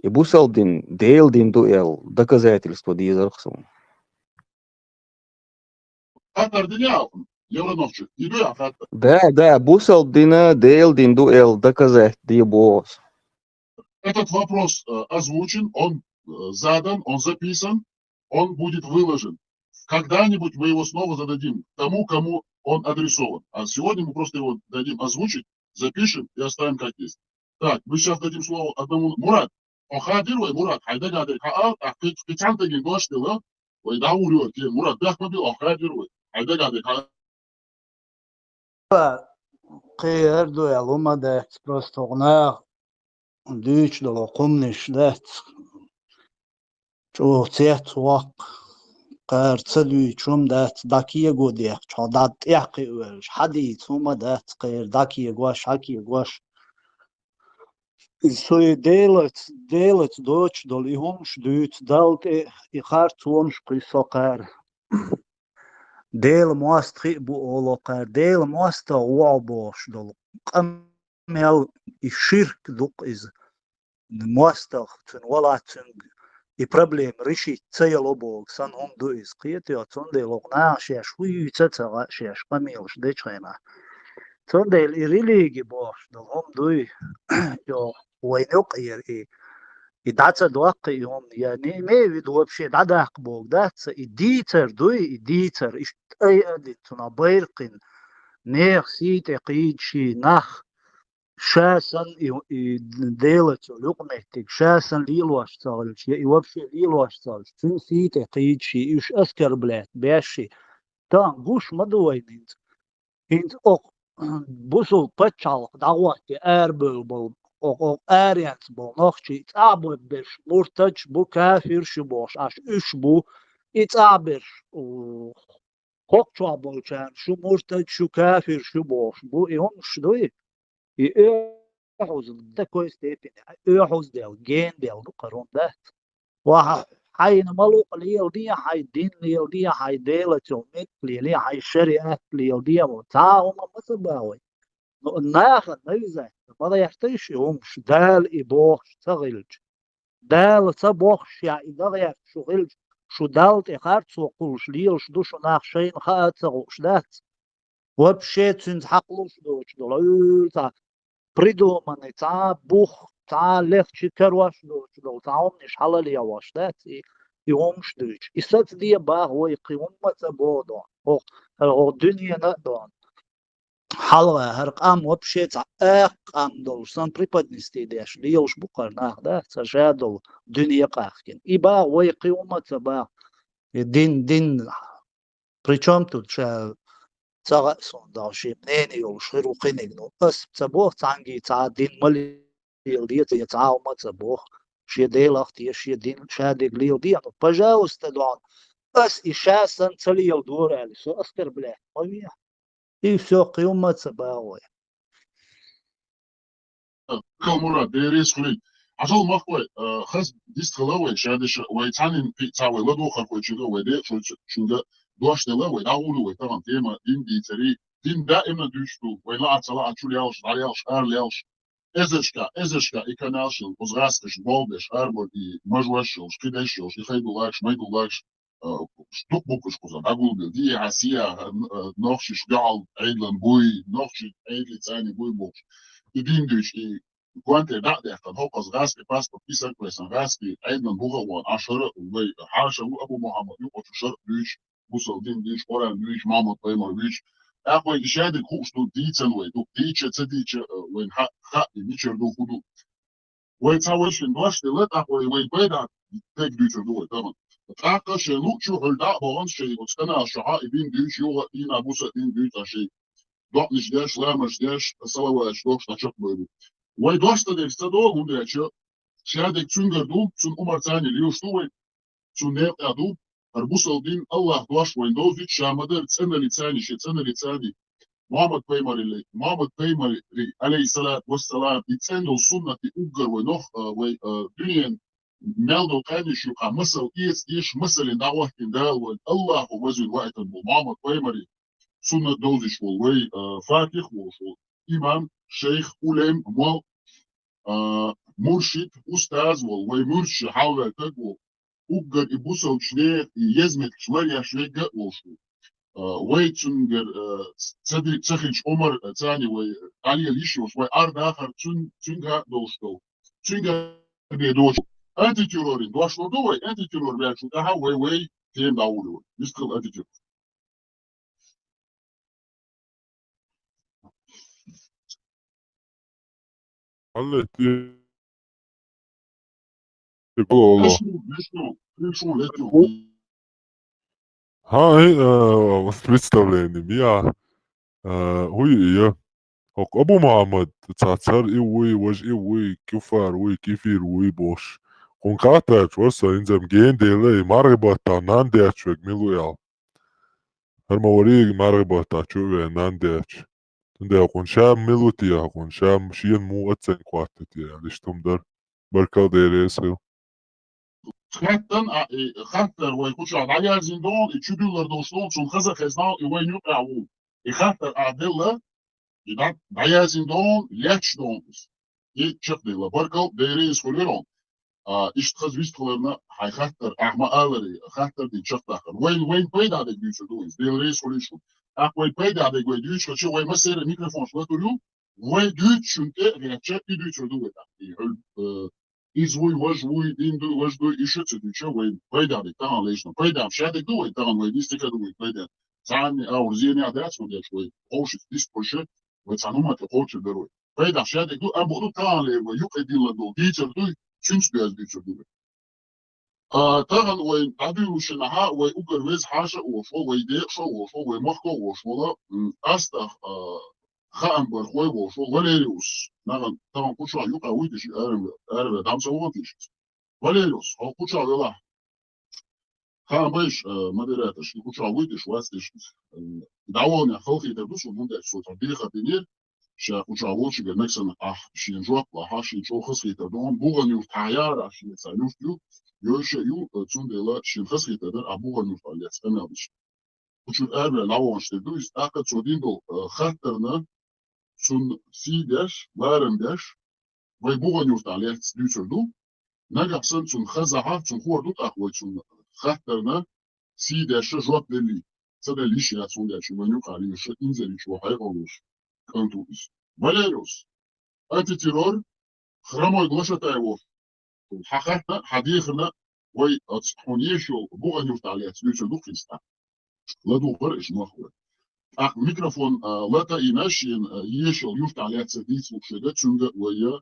И бусалдин дейлдин дуэл доказательство дизархсом. Хаттер дня. Евроновчик. Иду я, фата. Да, Бусалдина, Дейлдин, дуэл, доказать, босс. Этот вопрос озвучен, он задан, он записан, он будет выложен. Когда-нибудь мы его снова зададим тому, кому он адресован. А сегодня мы просто его дадим озвучить, запишем и оставим как есть. Так, мы сейчас дадим слово одному. Мурат, охадируй, Мурат, хайда гадай, кичантаги гоштила, ой, даурю, Мурат, бяхмаби, охадируй, хайда гадай, قير دو يلوما دات بروستوغنا ديش دلو قمنش دات شو تيت وق قير تسدوي شوم دات داكية قوديك شو دات يحقي ويش حديث هما دات قير داكية قواش حكي قواش سوي ديلت دوش دول يهمش دوت دالت إخارت ومش قيسو قير ديل مواستخي بو أولو قير ديل مواستا وعبوش دول قميل الشرك دوق إز موستخ تن ولا تن البروبليم ريشي تسيلو بوغ سان هم دو إز قيتي تن دي لغنا شيش وي تتغا شيش قميلش دي چخينا تن دي الريليجي بوش دول هم دوي يو وينوق إيه يدعتا دوقي يوم يعني ما يدو بشي دعاق بوغ داتس إديتر دوي إديتر إشت أي أديتنا بيرقن نيخ سيت قيد شي نخ شاسن ديلت لقمتك شاسن ليلواش تالش يوبشي ليلواش تالش تن سيت قيد شي إيش أسكر بلات باشي تان قوش مدوين انت أوق بوسو بتشال دعواتي أربل بل أوق أريانت بل نخشي تعبو بش مرتج بو كافر شبوش عش إش بو يتعبر قوقشوا بل كان شو مرتج شو كافر شبوش بو يوم شدوي يحوز ده كويس تيبين يحوز ديل جين ديل نقرون ده واحد حي نملوك ليل دي حي دين ليل دي حي ديلة يوميك ليل حي شريعة ليل دي وتعاهم مصباوي ناخد نيزة ما يحتاج يومش دال إبوخ تغلج دال تبوخش يا إدغيا شغلج شو دالت إخارت سوقوش ليلش دوش ناخ شين خاات سغوش دات وبشيت سنت حقلوش دوش دول придуманный, та бух, та легче керваш до, та омниш халали яваш, да, и омшдыч. И сац дия баг, ой, қиуммаца бодо, о дүния на дон. Халга, харqam вообще та қам дол, сан припаднисти деш, лиош букарнах, да, та жадол, дүния қахкин. И баг, ой, қиуммаца баг, дин, причем тут, تغا صندوق شيء منين يوشرو قينينو بس تبوه تانجي تا دين ملي يلدي تاو ما تبوه شي ديل اختي شي دين شادق ليل دي انو بجاوز تدون بس اشاسن تلي يلدور على سو اسكر بلا ويا اي سو قيوم ما تباوي كامورا ديريس خلي عشان ما خوي خاص ديستغلاوي شادش ويتانين تاوي لدو خلقوي شنو ودي شنو دوش نلاوي داولو طبعا تيما دين دي تري دين دائما دوشتو ولا اتصلا اتشولياوش دارياوش ارلياوش ازشكا ايكاناشل озраскаш болдеш арбоди мажуашош кидешош ихайдулакш майдулакш штук букушку за дагулбил ди асия нохшиш гал эйдлан буй нохшиш эйдли цани буй бокш и дин душ и Quante date kan hoppas raski pasport pisak kwesan raski eidlan bugawan ashara way hasha abu muhammad yuqot shar dush busal din dush oran dush mamot paymar dush اخوي شادك خوش دو ديتن وي دو ديتشه تديتشه وين حق ديتشه دو خدو وي تاوش نواش دلت اخوي وي بيدا تك ديتشه دو تمام تاقا شنو شو هلدا بوان شيء وستنا شعاء دين ديش يوغا دين ابوسا دين ديتا شيء دوق نش داش لا مش داش سواش دوش تشق بيدو وي دوش تدك صدو هندرچه شادك تشنگر دو تشن عمر ثاني ليوش دو وي تشن نيق دو Arbusal din Allah doş Windows 3 şamadır tseneli tsani şi tseneli tsani Muhammed Peymari aleyhissalatu vesselam itsendo sunnati ugar ve noh ve dünyen meldo tani şu masal iş masalin davatin dal ve Allah vezul wa'tan bu Muhammed Peymari sunnat doziş ve fatih ve imam şeyh ulem mal murşid ustaz ve murşid havla takvo ugar ibusal şne yezmet şmarya şne gatloşu ويتسنجر تسخيش عمر تاني وي علي ليشوش وي أرد آخر تنجا دوشتو تنجا بيدوش أنتي تيرورين دوشتو دوي أنتي تيرور بيشو تها وي تيم داولو يسكل أنتي تيرور الله يقول والله ليشو ليشو ها هي представление ميا هي هوك أبو محمد تاتر إيوي وج إيوي كفار وي كفير وي بوش كون كاتاج وسا إنزم جين ديلي مرغبطة ناندياتش وجميلو هرموريك مرغبطة شوية ناندياتش تندي هكون شام ميلوتي هكون شام شين مو أتسن كواتتي ليش تمدر بركال ديريسيو خاطر ويكونش عليها زندون تشدول دوشتون شون خزا خزنا وين يقعون خاطر عدله إذا عليها زندون ليش دونس يتشفدي لبركل ديريس كلهم إيش خزويست كلنا هاي خاطر أحما ألري خاطر دي تشفدها وين بيدا دي بيوش دويس ديريس كلهم وين بيدا دي بيوش كشوا وين مسير الميكروفون شوتولو وين دوش شنت ريتشات بيوش دويس izvuj važvuj indu važdu išuci diča vai paidādi tān leišana paidām šādi duvai tān vai distika duvai paidām cāni aurzieni adēts un dēč vai paušit dispoši vai cānumāti pauči daroj paidām šādi du ambodu tān lē vai juk edila du dīcer du čunspēs dīcer duvai tān vai adīlušana ha vai ugar vez haša ošo vai dēkšo ošo vai mahko ošola astah خامبر خوي وشو فاليريوس نعم طبعا كوشا يوقع ويدش ارب دام سوونتش فاليريوس هو كوشا ولا خامبش مديراتش كوشا ويدش واستش دعونا خلقي تدوس ومن ده صوت بيخه بينير شا كوشا وش بالمكسن شين جوق لا شين شو خصي تدون بوغن يو تايار شين سانوف يوش يو تسوندلا شين خصي تدر ابوغن يو فاليس انا بش كوشا ارب لاونش تدوس اكا تسوديندو خاطرنا sun sidesh varendesh vai buganjur talet düçürdü nagapsın sun khazaha sun khordu taqvoy sun khatarna sidesh jwap deli sada lish ya sun da chumanu qali şu inzeli şu hay olur kantus valerius antiterror khramoy glashatayevo haqqatna hadikhna vai atshuniye şu buganjur talet düçürdü khista ladu qar ishmakhwa ميكروفون لتا يناشين يشل يفت عليها تسديد وكذا تشونجا ويا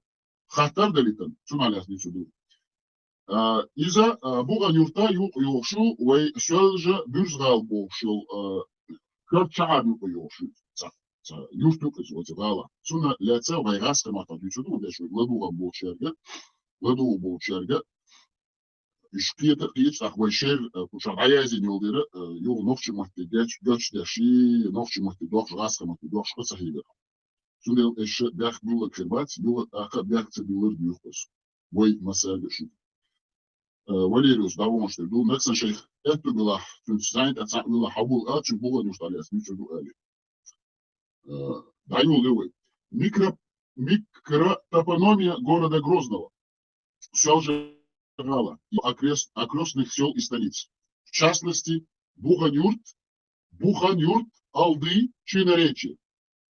خطر دليتن شو عليها تسديد شدو إذا بوغا يفتا يوشو وي سولجا بيرزغال بوشل كرت شعر يوشو يفتو كزو تغالا سونا لتا وي غاسك ما تديد شدو دشو لدوغا بوشرغا İşkiyete kıyıç akvaşer kuşak ayazin yolları yol nokçu mahti göç deşi nokçu mahti dox raska mahti dox kısa hibe. Sundel eşe dek bulla kırbat bulla aka dek tedulur büyüküz. Boy masal deşi. Valerius davonşte du neksen şey ettu bila tün sayt atsak bila habul açı bulla nuştalyas nüçü du ali. Даю левый. Микротопономия города Грозного. Все уже и окрестных сел и столиц. В частности, Буханюрт, Алды, Чиноречье.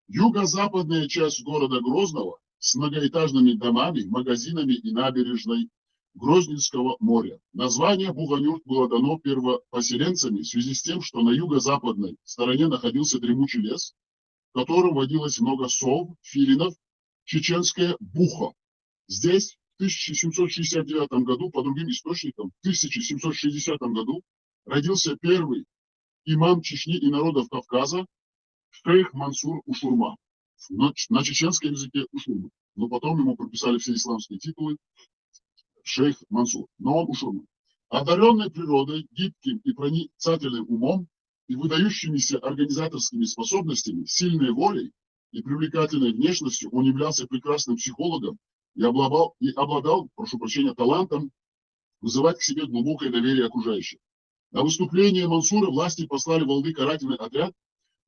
Юго-западная часть города Грозного с многоэтажными домами, магазинами и набережной Грозненского моря. Название Буханюрт было дано первопоселенцами в связи с тем, что на юго-западной стороне находился дремучий лес, в котором водилось много сов, филинов, чеченская буха. Здесь в 1769 году, по другим источникам, в 1760 году родился первый имам Чечни и народов Кавказа шейх Мансур Ушурма. На чеченском языке Ушурма. Но потом ему прописали все исламские титулы шейх Мансур. Но он Ушурма. Одаренный природой, гибким и проницательным умом и выдающимися организаторскими способностями, сильной волей и привлекательной внешностью, он являлся прекрасным психологом и обладал, прошу прощения, талантом вызывать к себе глубокое доверие окружающих. На выступление Мансура власти послали в Алды карательный отряд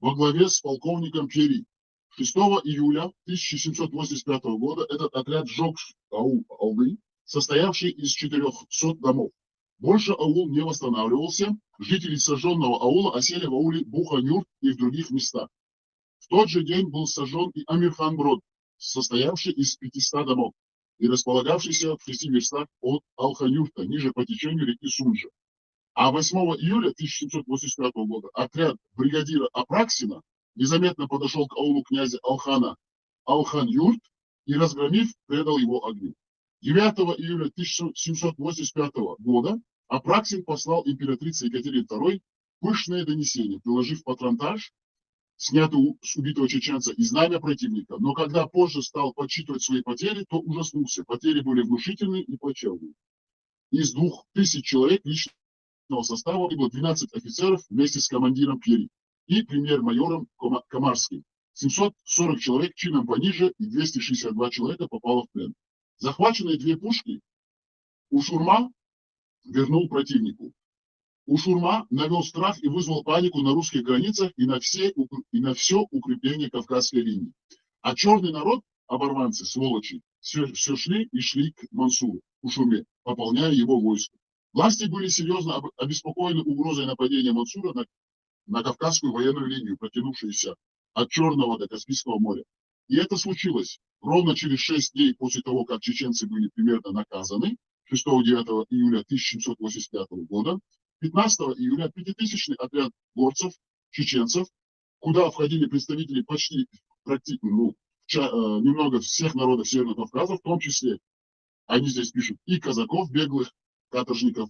во главе с полковником Пьери. 6 июля 1785 года этот отряд сжег Алды, состоявший из 400 домов. Больше аул не восстанавливался. Жители сожженного аула осели в ауле Буханюрт и в других местах. В тот же день был сожжен и Амирхан-Брод, состоявший из 500 домов и располагавшийся в 6 верстах от Алханюрта, ниже по течению реки Сунжа. А 8 июля 1785 года отряд бригадира Апраксина незаметно подошел к аулу князя Алхана Алхан-Юрт и, разгромив, предал его огню. 9 июля 1785 года Апраксин послал императрице Екатерине II пышное донесение, приложив патронтаж, снятый с убитого чеченца, и знамя противника. Но когда позже стал подсчитывать свои потери, то ужаснулся. Потери были внушительные и плачевные. Из 2000 человек личного состава было 12 офицеров вместе с командиром Пьери и премьер-майором Комарским. 740 человек чином пониже и 262 человека попало в плен. Захваченные 2 пушки Ушурма вернул противнику. Ушурма навел страх и вызвал панику на русских границах и на все укрепление Кавказской линии. А черный народ, оборванцы, сволочи, все шли и шли к Мансуру, Ушурме, пополняя его войско. Власти были серьезно обеспокоены угрозой нападения Мансура на Кавказскую военную линию, протянувшуюся от Черного до Каспийского моря. И это случилось ровно через 6 дней после того, как чеченцы были примерно наказаны, 6-9 июля 1785 года. 15 июля 5000-й отряд горцев, чеченцев, куда входили представители почти немного всех народов Северного Кавказа, в том числе, они здесь пишут, и казаков, беглых каторжников,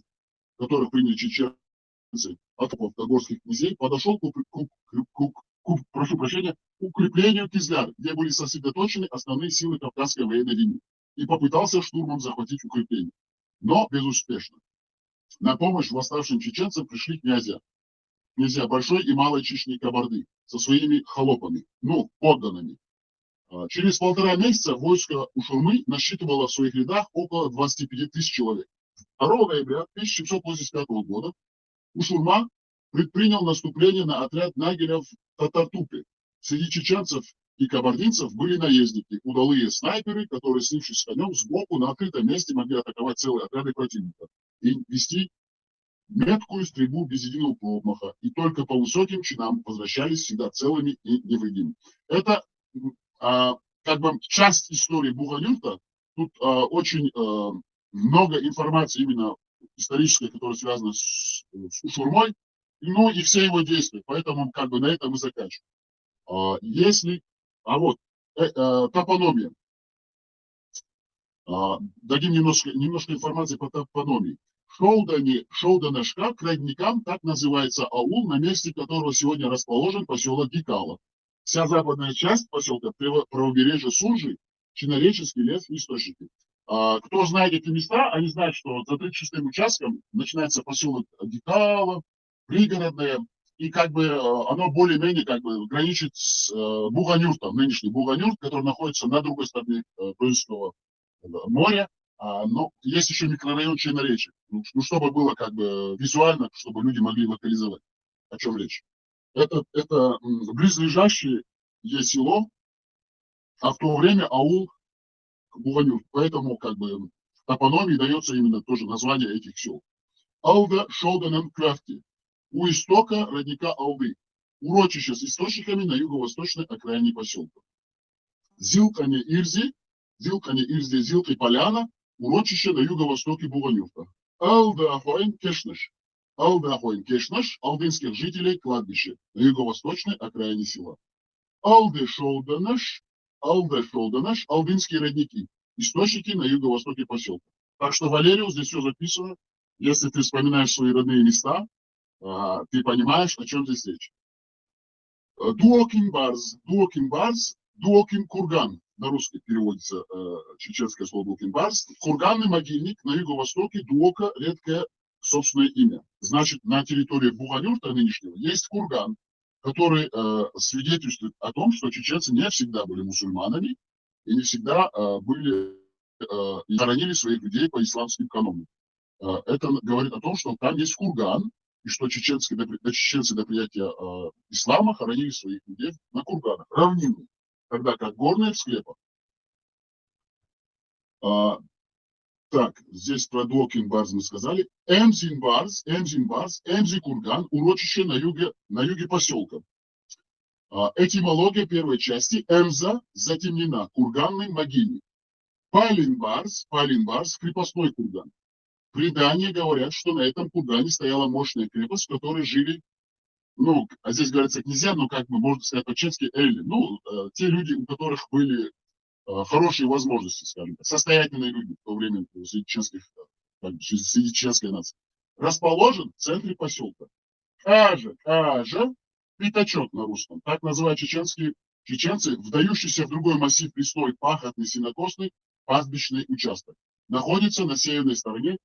которых приняли чеченцы, от горских князей, подошел к укреплению Кизляр, где были сосредоточены основные силы Кавказской военной линии, и попытался штурмом захватить укрепление, но безуспешно. На помощь восставшим чеченцам пришли князья Большой и Малой Чечни Кабарды со своими холопами, подданными. Через 1,5 месяца войско Ушурмы насчитывало в своих рядах около 25 тысяч человек. 2 ноября 1785 года Ушурма предпринял наступление на отряд Нагеля в Татартупе. Среди чеченцев и кабардинцев были наездники, удалые снайперы, которые, слившись с конем, сбоку на открытом месте могли атаковать целые отряды противника и вести меткую стрельбу без единого промаха. И только по высоким чинам возвращались всегда целыми и невредимыми. Это часть истории Буханюрта. Тут очень много информации именно исторической, которая связана с Ушурмой, и все его действия. Поэтому на этом мы заканчиваем. Топономия. Дадим немножко информации по топономии. Шоуданешка, к родникам, так называется аул, на месте которого сегодня расположен поселок Гикала. Вся западная часть поселка, правобережье Сунжи, Чинореченский лес и источники. Кто знает эти места, они знают, что за 36-м участком начинается поселок Гикала, пригородное, и оно более-менее граничит с Буганюртом, нынешний Буганюрт, который находится на другой стороне Туземского моря. Но есть еще микрорайон Чиноречье. Чтобы было визуально, чтобы люди могли локализовать, о чем речь. Это близлежащее есть село, а в то время аул Буганюрт. Поэтому в топономии дается именно тоже название этих сел. Алда Шолданен Крафти. У истока родника Алды. Урочище с источниками на юго-восточной окраине поселка. Зилкане Ирзи, Зилкой Поляна, урочище на юго-востоке Буганюрта. Алда-Ахойн Кешнеш, алдынских жителей кладбище на юго-восточной окраине села. Алды-Шолданеш, алдынские родники, источники на юго-востоке поселка. Так что, Валерию, здесь все записано. Если ты вспоминаешь свои родные места, ты понимаешь, о чем здесь речь. Дуокин Курган, на русский переводится чеченское слово Дуокин Барс. Курганный могильник на юго-востоке Дуока, редкое собственное имя. Значит, на территории Буганюрта нынешнего есть курган, который свидетельствует о том, что чеченцы не всегда были мусульманами и не всегда и хоронили своих людей по исламским канонам. Это говорит о том, что там есть курган, и что чеченцы до приятия ислама хоронили своих людей на курганах, равнинных, тогда как горные в склепах. Так, здесь про Докин Барс мы сказали. Эмзин Барс, Эмзи Курган, урочище на юге поселка. Этимология первой части. Эмза затемнена, курганный могильник. Палин Барс, крепостной курган. Предания говорят, что на этом кургане стояла мощная крепость, в которой жили, ну, а здесь говорится князья, но как бы можно сказать по-чешски элли. Ну, те люди, у которых были хорошие возможности, скажем так, состоятельные люди в то время среди чешской нации. Расположен в центре поселка. Кажа, пятачок на русском. Так называют чеченцы, вдающиеся в другой массив лесной, пахотный, сенокосный, пастбищный участок. Находится на северной стороне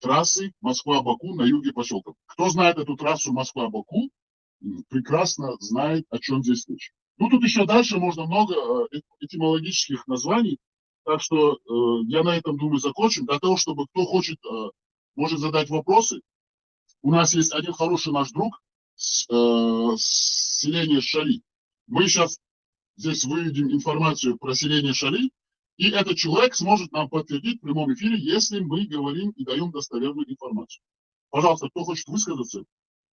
трассы Москва-Баку на юге поселка. Кто знает эту трассу Москва-Баку, прекрасно знает, о чем здесь речь. Ну, тут еще дальше можно много этимологических названий, так что я на этом, думаю, закончим. Для того, чтобы кто хочет, может задать вопросы. У нас есть один хороший наш друг с селения Шали. Мы сейчас здесь выведем информацию про селение Шали, и этот человек сможет нам подтвердить в прямом эфире, если мы говорим и даем достоверную информацию. Пожалуйста, кто хочет высказаться,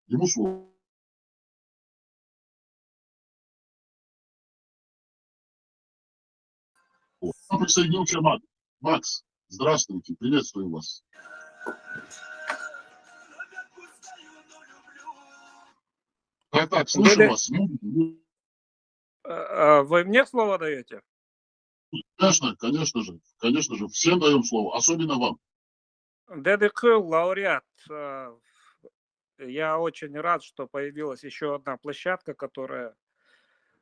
ему слово. Присоединился Макс. Макс, здравствуйте, приветствую вас. Так, слышу вас. Вы мне слово даете? Конечно же, всем даем слово, особенно вам. ДДК лауреат. Я очень рад, что появилась еще одна площадка, которая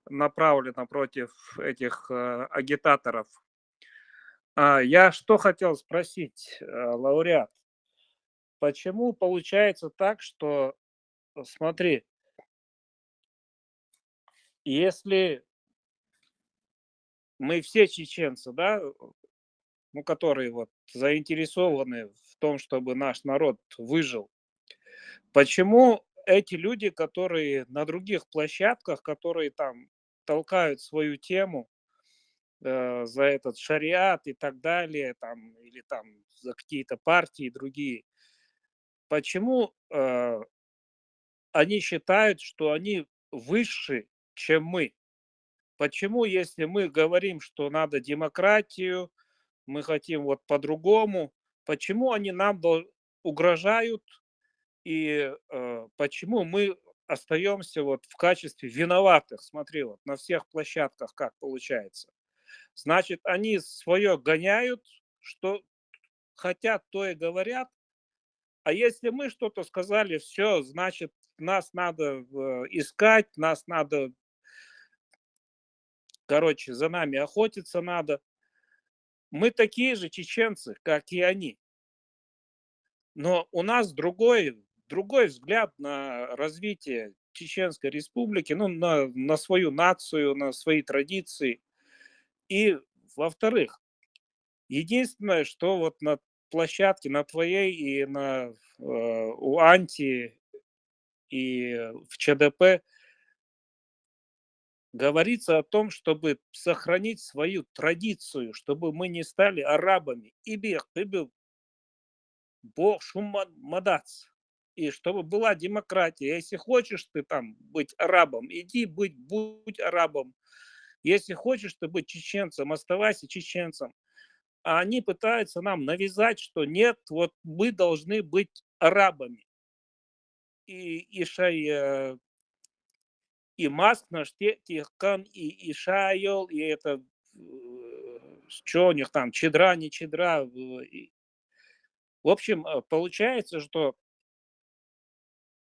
направлена против этих агитаторов. Я что хотел спросить, лауреат? Почему получается так, что, смотри, если мы все чеченцы, да, ну, которые вот заинтересованы в том, чтобы наш народ выжил, почему эти люди, которые на других площадках, которые там толкают свою тему за этот шариат и так далее, там, или там за какие-то партии другие, почему они считают, что они выше, чем мы? Почему, если мы говорим, что надо демократию, мы хотим вот по-другому, почему они нам угрожают и почему мы остаемся вот в качестве виноватых? Смотри, вот на всех площадках как получается. Значит, они свое гоняют, что хотят, то и говорят. А если мы что-то сказали, все, значит, нас надо искать, нас надо, короче, за нами охотиться надо. Мы такие же чеченцы, как и они. Но у нас другой взгляд на развитие Чеченской Республики, ну, на свою нацию, на свои традиции. И, во-вторых, единственное, что вот на площадке, на твоей и у Анти и в ЧДП говорится о том, чтобы сохранить свою традицию, чтобы мы не стали арабами. Бог шумадац. И чтобы была демократия. Если хочешь ты там быть арабом, будь арабом. Если хочешь ты быть чеченцем, оставайся чеченцем. А они пытаются нам навязать, что нет, вот мы должны быть арабами. И Маск наш Тихкан, и Шайол, и это, что у них там, чедра, не чедра. В общем, получается, что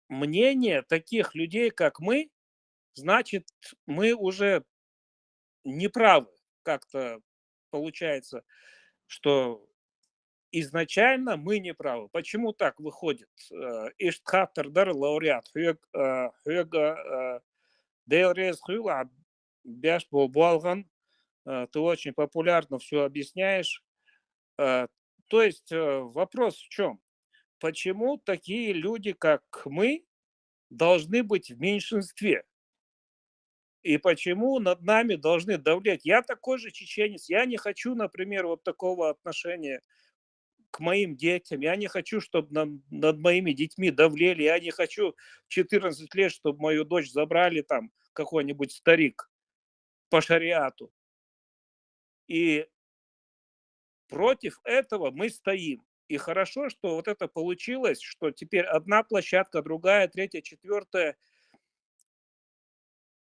мнение таких людей, как мы, значит, мы уже неправы. Как-то получается, что изначально мы неправы. Почему так выходит? Иштхаттердар лауреат. Дейлрез Хюла, Бяш Болбалган, ты очень популярно все объясняешь. То есть вопрос в чем? Почему такие люди, как мы, должны быть в меньшинстве? И почему над нами должны давлять? Я такой же чеченец, я не хочу, например, вот такого отношения к моим детям. Я не хочу, чтобы над моими детьми давлели. Я не хочу в 14 лет, чтобы мою дочь забрали там какой-нибудь старик по шариату. И против этого мы стоим. И хорошо, что вот это получилось, что теперь одна площадка, другая, третья, четвертая.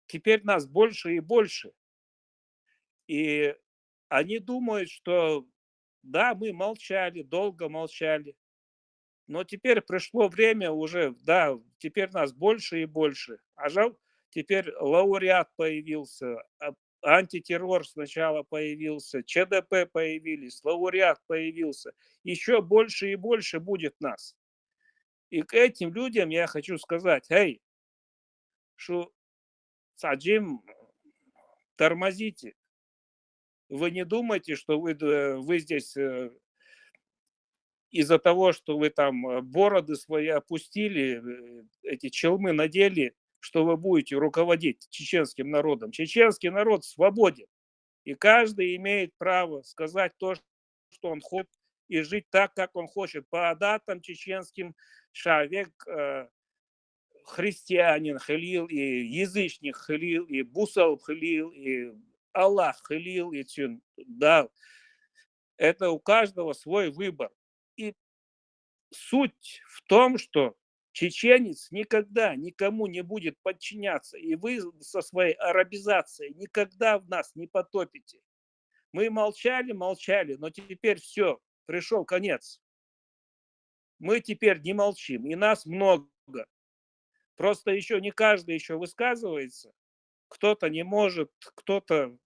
Теперь нас больше и больше. И они думают, что да, мы молчали, долго молчали. Но теперь пришло время уже, да, теперь нас больше и больше. А теперь лауреат появился, антитеррор сначала появился, ЧДП появились, лауреат появился. Еще больше и больше будет нас. И к этим людям я хочу сказать, эй, что Саджим, тормозите. Вы не думайте, что вы здесь из-за того, что вы там бороды свои опустили, эти челмы надели, что вы будете руководить чеченским народом. Чеченский народ свободен. И каждый имеет право сказать то, что он хочет, и жить так, как он хочет. По адатам чеченским человек христианин хилил, и язычник хилил, и бусал хилил, и Аллах хилил, и тюн дал. Это у каждого свой выбор. И суть в том, что чеченец никогда никому не будет подчиняться. И вы со своей арабизацией никогда в нас не потопите. Мы молчали, но теперь все, пришел конец. Мы теперь не молчим, и нас много. Просто еще не каждый еще высказывается. Кто-то не может, кто-то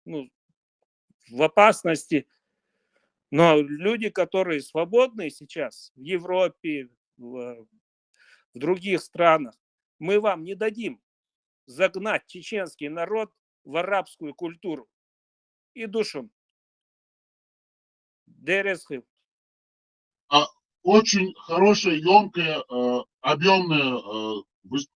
в опасности. Но люди, которые свободные сейчас в Европе, в других странах, мы вам не дадим загнать чеченский народ в арабскую культуру. И душим. Дересхи. Очень хорошее, емкое, объемное,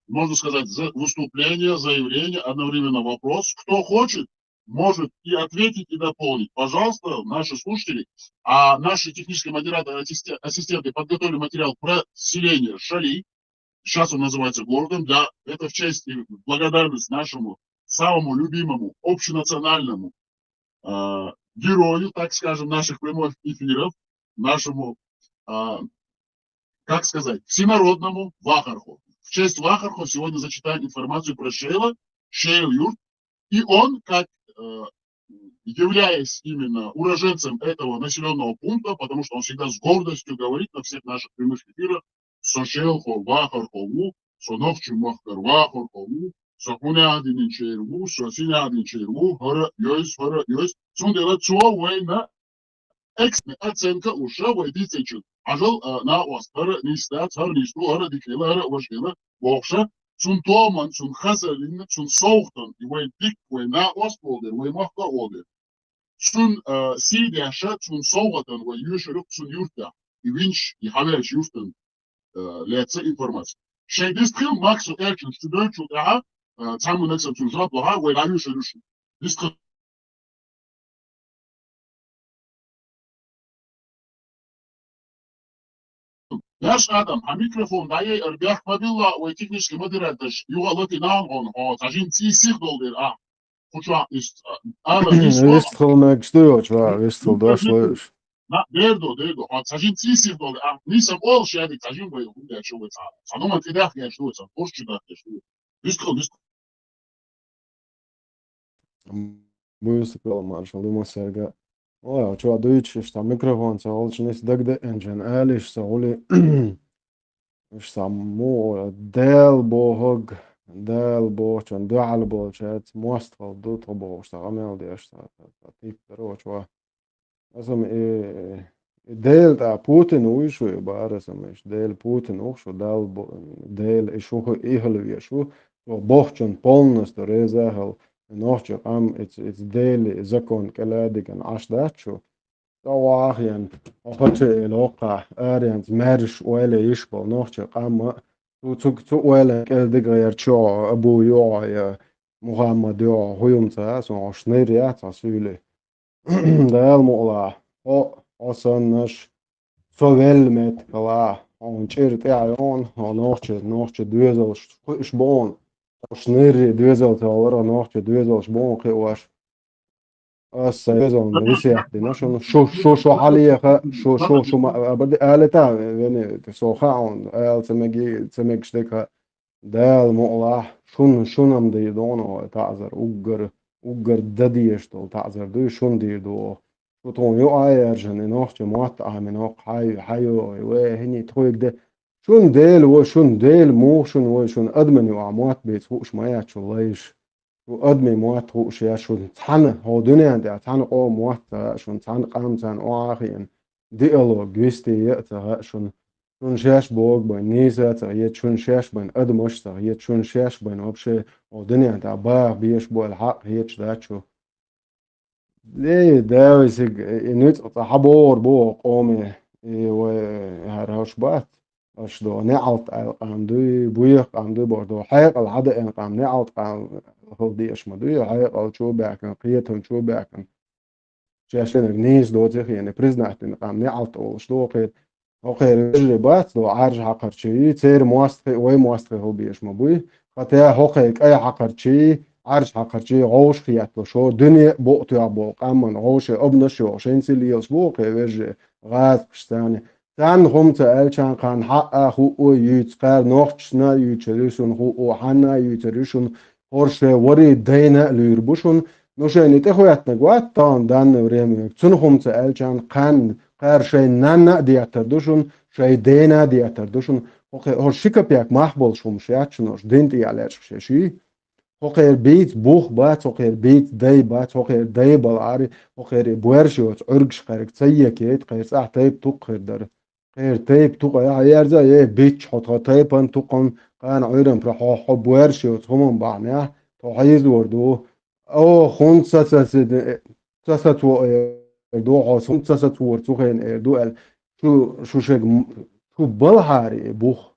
можно сказать, выступление, заявление, одновременно вопрос. Кто хочет, может и ответить, и дополнить. Пожалуйста, наши слушатели, а наши технические модераторы, ассистенты подготовили материал про селение Шали. Сейчас он называется городом. Да, это в честь и благодарность нашему самому любимому общенациональному герою, так скажем, наших прямых эфиров, нашему, как сказать, всенародному Вахарху. В честь Вахарху сегодня зачитаем информацию про Шейла, Шейл Юрт. И он, как являясь именно уроженцем этого населенного пункта, потому что он всегда с гордостью говорит на всех наших прямых эфирах, Сошелхо, Вахархову, Сонохчу Махкар-Вахархову, Сохунядин Черву, Сосинядин Черву, Хора Йойс, Сундела Цуавейна, эксне оценка уша войдицечен. Ажал на остара ниста, цар нисту, ара дикела, вашгела, бокша, цун томан, цун хасалин, цун соухтан, и вой дик, вой на осполдер, вой махка олдер. Цун сидяша, цун соухтан, вой юшерюк, цун юрта. И винч, и хавяч юртан, леца информация. Шейдистрим максу эркен, студенчу, ага, цаму некса цун жрат, лага, вой на юшерюшн. Дистрим. Яш Адам, а микрофон дае эрбях мобилла, ой технический модератор, югалати наангон, тажин цисих долдер, куча ist, Вестхолмек стуёч, Вестхол дошлоёш. Дердо, тажин цисих долдер, нисам ол шеди, тажин бой, я чувствую, санома тидах я чувствую, порчу я чувствую. Вестхол. Выступил маршал, думал Серга. Ой, чё, дуйчи, что микрофон, со олчнес дагде энджен, элиш, со оли, само, дел бог, чон дуал бог, чет, моствал, дут бог, что амел деш, что тип, короче, асам дел та Путин уйшу, барасам, дел Путин уйшу, дел ишу ихлевишу, бог чон полностью резахал. Ночью it's daily закон كلاديكن عشداتشو طواحيان أخذ الوقع أريان مرش ولا يشبه نوچو تو ولا كلاديك يرشو أبو يوع محمد يوع هيوم تاس وعشنيريات عسولي ده الموضوع asannas sovel met kala on çert on nochtje duezel şbon sneri duezel talara nochtje duezel şbon qwas as duezel nisiat dina şu haliya şu abadi aleta yani soha on al temegi shteka dal mu'lah şunam de dono ta'zar uggar dadiyeshtol ta'zar du şun dirdo وطون يو ايرجن نوخت موات من نوق حيو وهني تويك ده شون ديل وشون ديل مو شون وشون ادمن وعموات بيت هوش ما ياتشو ليش وادمي موات هوش يا شون تحن هو دنيا عندي تحن او موات شون تحن قام تحن او اخين ديالوج جوستي يأتا شون شاش بوغ بين نيزا تغيت شون شاش بين ادمش تغيت شون شاش بين وبشي او دنيا عندي باغ بيش بو الحق هيتش داتشو ليه داوسك نوت حبور بو قومي وهرهوش بات اش دو نعلت قام دو بويق قام دو بردو حيق العدق قام نعلت قام هو دي اش مدو حيق او شو باكن قيتهم شو باكن شاشن نيز دو تخي يعني بريزنات قام نعلت او شو قيت او خير بات دو عارج حقر شي تير مواستخي وي مواستخي هو بيش مبوي خاطر هوقيك اي حقر شي عرش حقرشي غوش خياتو شو دنيا بوقتو يا بوق أمن غوش أبنشو عشان سيليوس بوق يرجع غاز بشتاني تان هم تألشان كان حق أخو يتقال نوختشنا يتريشون هو حنا يتريشون هرش وري دينا ليربوشون نوشين تخوياتنا قوات تان دان وريمي تون هم تألشان كان قار شي نانا دياتردوشون شي دينا دياتردوشون هرشيكا بياك محبول شوم شياتشنوش دينتي عليش شي هوقير بيت بوخ بات هوقير بيت داي بات هوقير داي بالعاري هوقير بويرشوت عرقش قيرك تسيكيت قير صح تايب توق قير در قير تايب توق يا يرزا يا بيتش حطها تايبان توقن قان عيرم برح حب ويرشوت هم بعناه توحيز وردو او خون ساسات وردو عاصم ساسات وردو خين اردو شو شيك شو بالحاري بوخ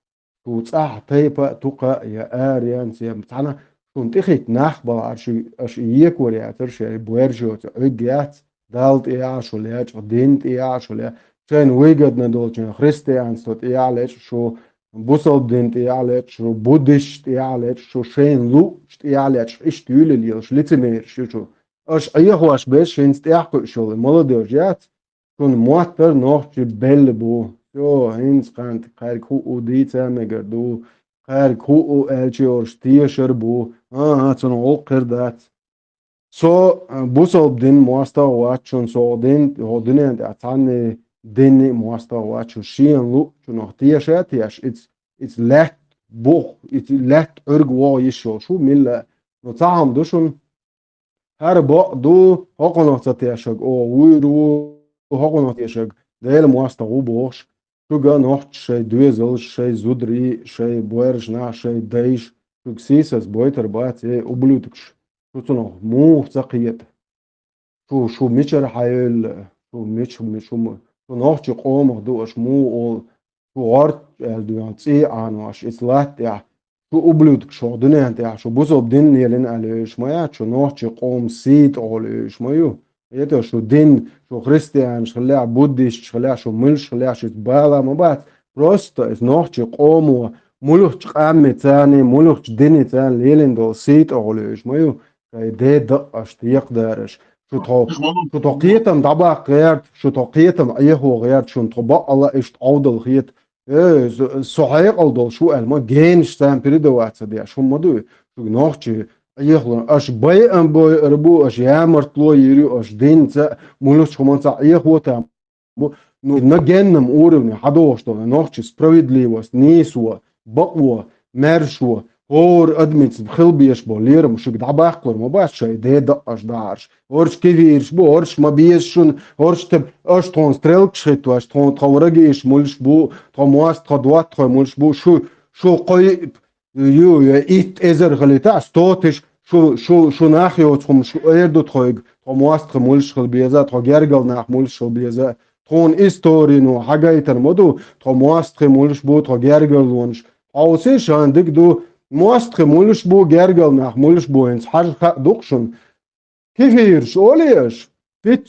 شو صح تايبا توقا يا اريان سيام تانا كنت اخيت نخبر اش يك وريا ترشي بويرجوت عجيات دالت اياش ولا دينت اياش ولا كان ويجدنا دولتين خريستيان ستوت ايالش شو بوسل دينت ايالش شو بودشت ايالش شو شين لو ايالش ايش تقول لي ليتمير شو اش ايه هواش بيش فينست احكو شو مولوديوجات كون موتر نوخ بل بو شو هينس قانت قال كو وديتا مگردو قال كو الچورش تيشر بو هاتون او قردات سو بوسل دين مواستا واتشون سو دين هودين اتان دين مواستا واتشو شين لو شنو تيشات ياش اتس لات بوخ اتس لات ارغ و يشو شو ميلا نو تاهم دوشون هر با دو هقنات تيشك او ويرو هقنات تيشك ديل مواستا و بوش شو نوcht شي دوزل شي زودري شي بويرجنا شي دايش سيسس بويتر بات وبلوتكش شو نوع مو ثقيت شو ميشر حيل شو شو نوع قوم دوش مو شو غارت دوان تي انواش اسلات يا شو وبلوتك شو دنيا انت شو بوزو بدين يلين عليش ما شو نوع قوم سيت عليش ما يو يتو شو دين شو خريستيان شخليع بوديش شخليع شو ملش شخليع شو بالا ما بات بروست اس نوع قوم ملوخ قام تاني ملوخ ديني تاني ليلين دو سيت عليش ما يو ده دقش يقدرش شو توقيتم طبعا غيرت شو توقيتم ايه هو غيرت شو طبق الله ايش تعودل خيط ايه صحيح قلدل شو الما جينش تام بريدو واتسدي شو مدو شو نوخش يخلون اش باي ام باي ربو اش يامرت لو يري اش دين مولوش خمانца ايه هو تام ну на генном уровне حدوش то نوخش справедливость нисуа بقوة مرشوة هور ادمنس بخلبيش بو ليرم شو قد عباقلر ما باش شي دي دقش دارش هورش كيفيرش بو هورش ما بيشون هورش تب اش تون ستريلك شيتو اش تون تورجيش مولش بو تمواس تدوات مولش بو شو قوي يو ايت ازر غليتا ستوتش شو ناخيوتهم شو ايردو تخويق تمواس مولش خلبيزا تغيرغل ناخ مولش خلبيزا تون استوري نو حاجايتر مودو تمواس مولش بو تغيرغل ونش اوسي شاندك دو موست مولش بو جرجل nach مولش بو انس حاج دوقشن كيفيرش اوليش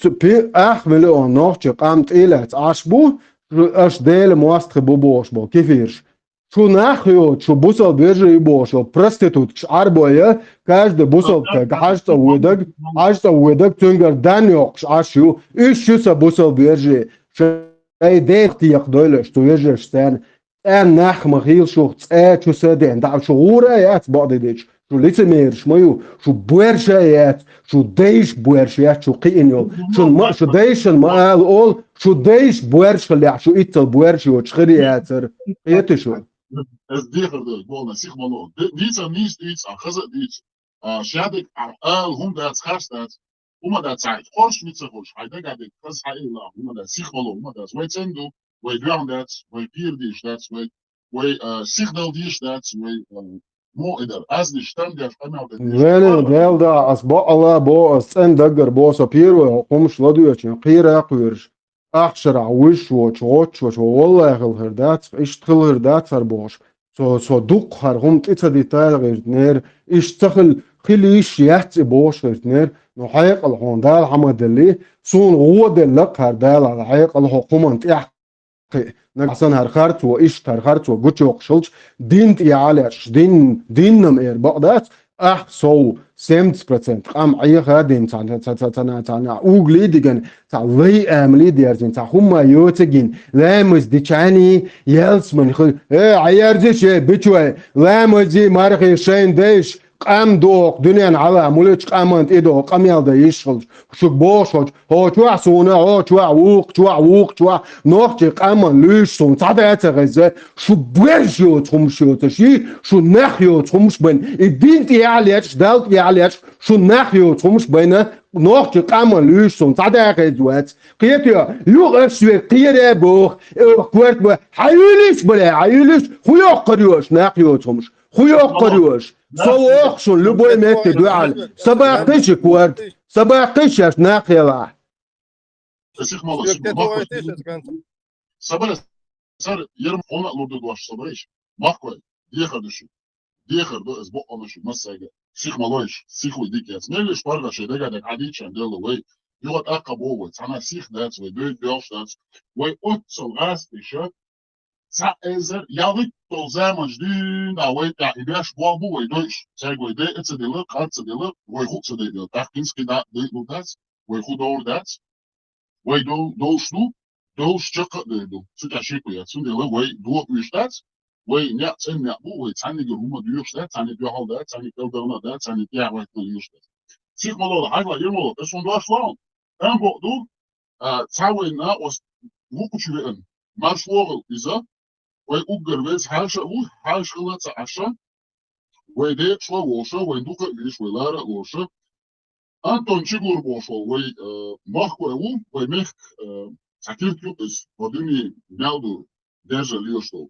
بي أحمل نوتش قامت إلى عشبو أش ديل مواست بوبوش بو كيفيرش شو ناخيوت شو بوصل بيرجي بوشو برستيتوت عربوية كاجد بوصل تك حاجة ودك حاجة ودك تنجر دانيوكش عشو إيش شو سبوصل بيرجي شيء ديت يقدرش تويجر ستان أن ناخ مخيل شو شو سدين دعو شو غورة يات بعض ديش شو ليس مير شميو شو بويرشايات شو ديش بويرشايات شو قينيو شو ما شو ديش المقال أول شو ديش بويرش اللي شو إيتل بويرش وتشخريات قيتي شو Es dichter gewoon zich malo. Niets aan gezet iets. Shadik al hoe dat gaat. Hoe dat zijn. Kors niet zo goed. Hij denkt dat het hij la. Hoe dat zich malo. Hoe dat weet zijn do. Wij doen dat. Wij pier die dat. Wij zich deel die dat. Wij مو إذا أزني شتم دي أنا وين ديل دا أصبح الله بو أستن دقر بو سبيرو قومش لديوش قيرة قيرش أحشر عوش وش والله يغل هردات إيش تخل هردات فربوش سو دوق هرهم تيتا ديتايل غير نير إيش تخل خليش يحتي بوش غير نير نحيق الهون دال حمد اللي سون هو دلق هردال على حيق الحكومة انتيح نحسن هرخرت وإيش هرخرت وقوتش وقشلش دين تيعالش دين نمير بقدات سو 70% قام عيخا دين تانا اوغلي ديجن تا لي املي ديرجن تا هما يوتجين لامز ديشاني يلس من خل عيارجش بيتشوي لامزي مارخي شين ديش قام دوق دنيا على مولش قامنت إيدو قام يالدا يشغل شو بوشوش هو توا سونا هو توا ووق توا نوختي قامن ليش سون تعدا يتغزة شو بوشيو تخمشيو تشي شو نخيو تخمش بين الدين يعليش دالت يعليش شو نخيو تخمش بين نوختي قامن ليش سون تعدا يتغزوات قيتيا يوغ أشوي قيرة بوخ كوارت بو حيوليش بلا حيوليش خويا قريوش نخيو تخمش خويا قريوش صوخ شو اللي بوي مات دوال سباقيش كوارت سباقيش يا ناقي الله zich malo. Sabah sar yarım ona lordu duaş sabah iş. Makkoy. Diğer düşün. Diğer do ez bu ona şu masaya. Sich malo iş. Sich u dik yas. Neyleş parla şeyde gadek adi çandel way. Yuvat akabo way. Sana sich dat way. Dök dök dat. Way ot sol rast işe. Sa ezer yavik tol zaman dün da way ta ibiaş bu bu way doş. Say way de etze de lok atze de lok. Way hutze de de. Takinski da de bu dat. Way hu doğru dat. Way doşlu. Doos chaka de do. Suka shiko ya tsunde le way do ustat. Way nya tsen nya bu way tani ge huma du ustat, tani du hal da, tani tel da da, tani ya way tu ustat. Sik malo da hayla yemo, es on doas lang. En bo do tawe na os wukuchu en. Mas wogel isa. Way ugerwes hasha u hashgelat asha. Way de chwa wosha way duka ish way lara wosha. Anton chigur wosha way mach way mech Sakir Kjupis, Vladimir Meldu, Deja Lioshtov.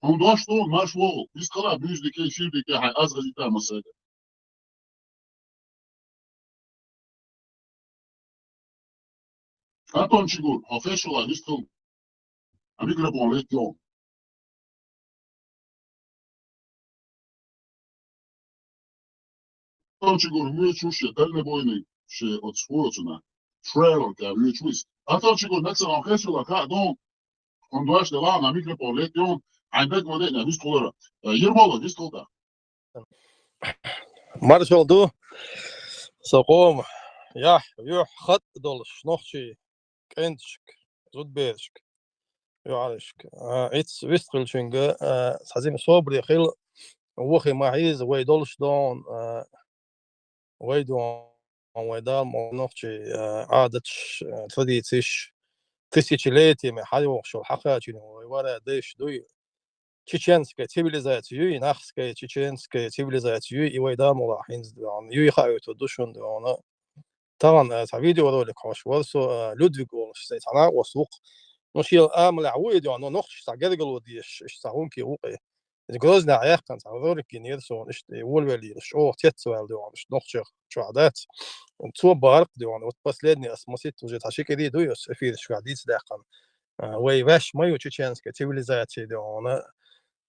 On doit что наш лол. Искала бюздике, ширдике, хай аз газита масага. Anton Chigur, official, искал. Amigra bon letion. Anton Chigur, mieux chouche, tel ne boyne, chez Otsfurtuna. Trail, qui a mieux chouisse. Anton Chigur, mettre en fait sur la carte, donc, on doit acheter là, on a migré pour letion. عندك مدينة بيسكولر يرمالو بيسكولر Marshall do so kom ja خط دولش نوخشي كنتشك زود بيرشك يعرشك اتس ويستقل شنجا حزين صوبر يخيل وخي معيز ويدولش دون ويدون ويدال نوخشي عادتش تفديتش тысячелетиями حيوخشو حقاتي ورا ديش دوي чеченская цивилизация, нахская чеченская цивилизация, и войда мула хинздан, и хают душун дана. Таган видеоролик хош ورسو لودفيج ولش سيتنا وسوق نشيل امل عويد يعني نخش تاجرجل وديش اشتهون كي وقي جروزنا عيق كان تعذورك نيرسون اشتي ولولي شو تيتسوال دو مش نخش شو عادات تو بارق دو بس لدني اسمسيت وجت هشيك دي دويس في شغاديس داقن وي واش مايو чеченская цивилизация دو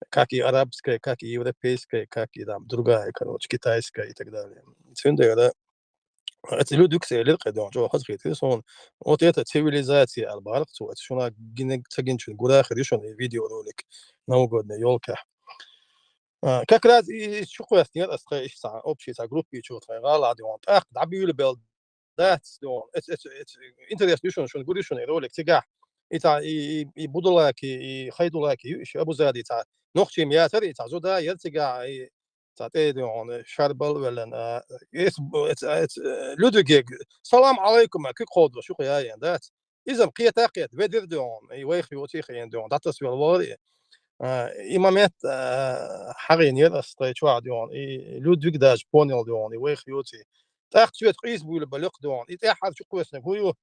как и арабская, как и европейская, как и там другая, короче, китайская и так далее. Цвинда, да, Это люди ксели قدام جو خذ сон вот эта цивилизация албарк вот шуна гинек цагинчу гуда ходишь на видео ролик на угодно ёлка как раз и шукуяс нет остаешь са общий са группе чё твоя дон ах да бюле бел that's дон it's интересно шун гуди шун ролик тига ита и будулак и хайдулак иш абу зади та нохчим я тари та зуда яртига تعطيه شربل ولا it's Ludwig سلام عليكم كي قود شو قيا ذات إذا قيت قيت بدر دون ويخ يوتي خيان دون ده تصوير الواري إمامات حقين يرس تيجوا دون لودفيج داش بونيل دون ويخ يوتي تأخذ شوية قيس بقول بلق دون يتأحد شو قوسنا هو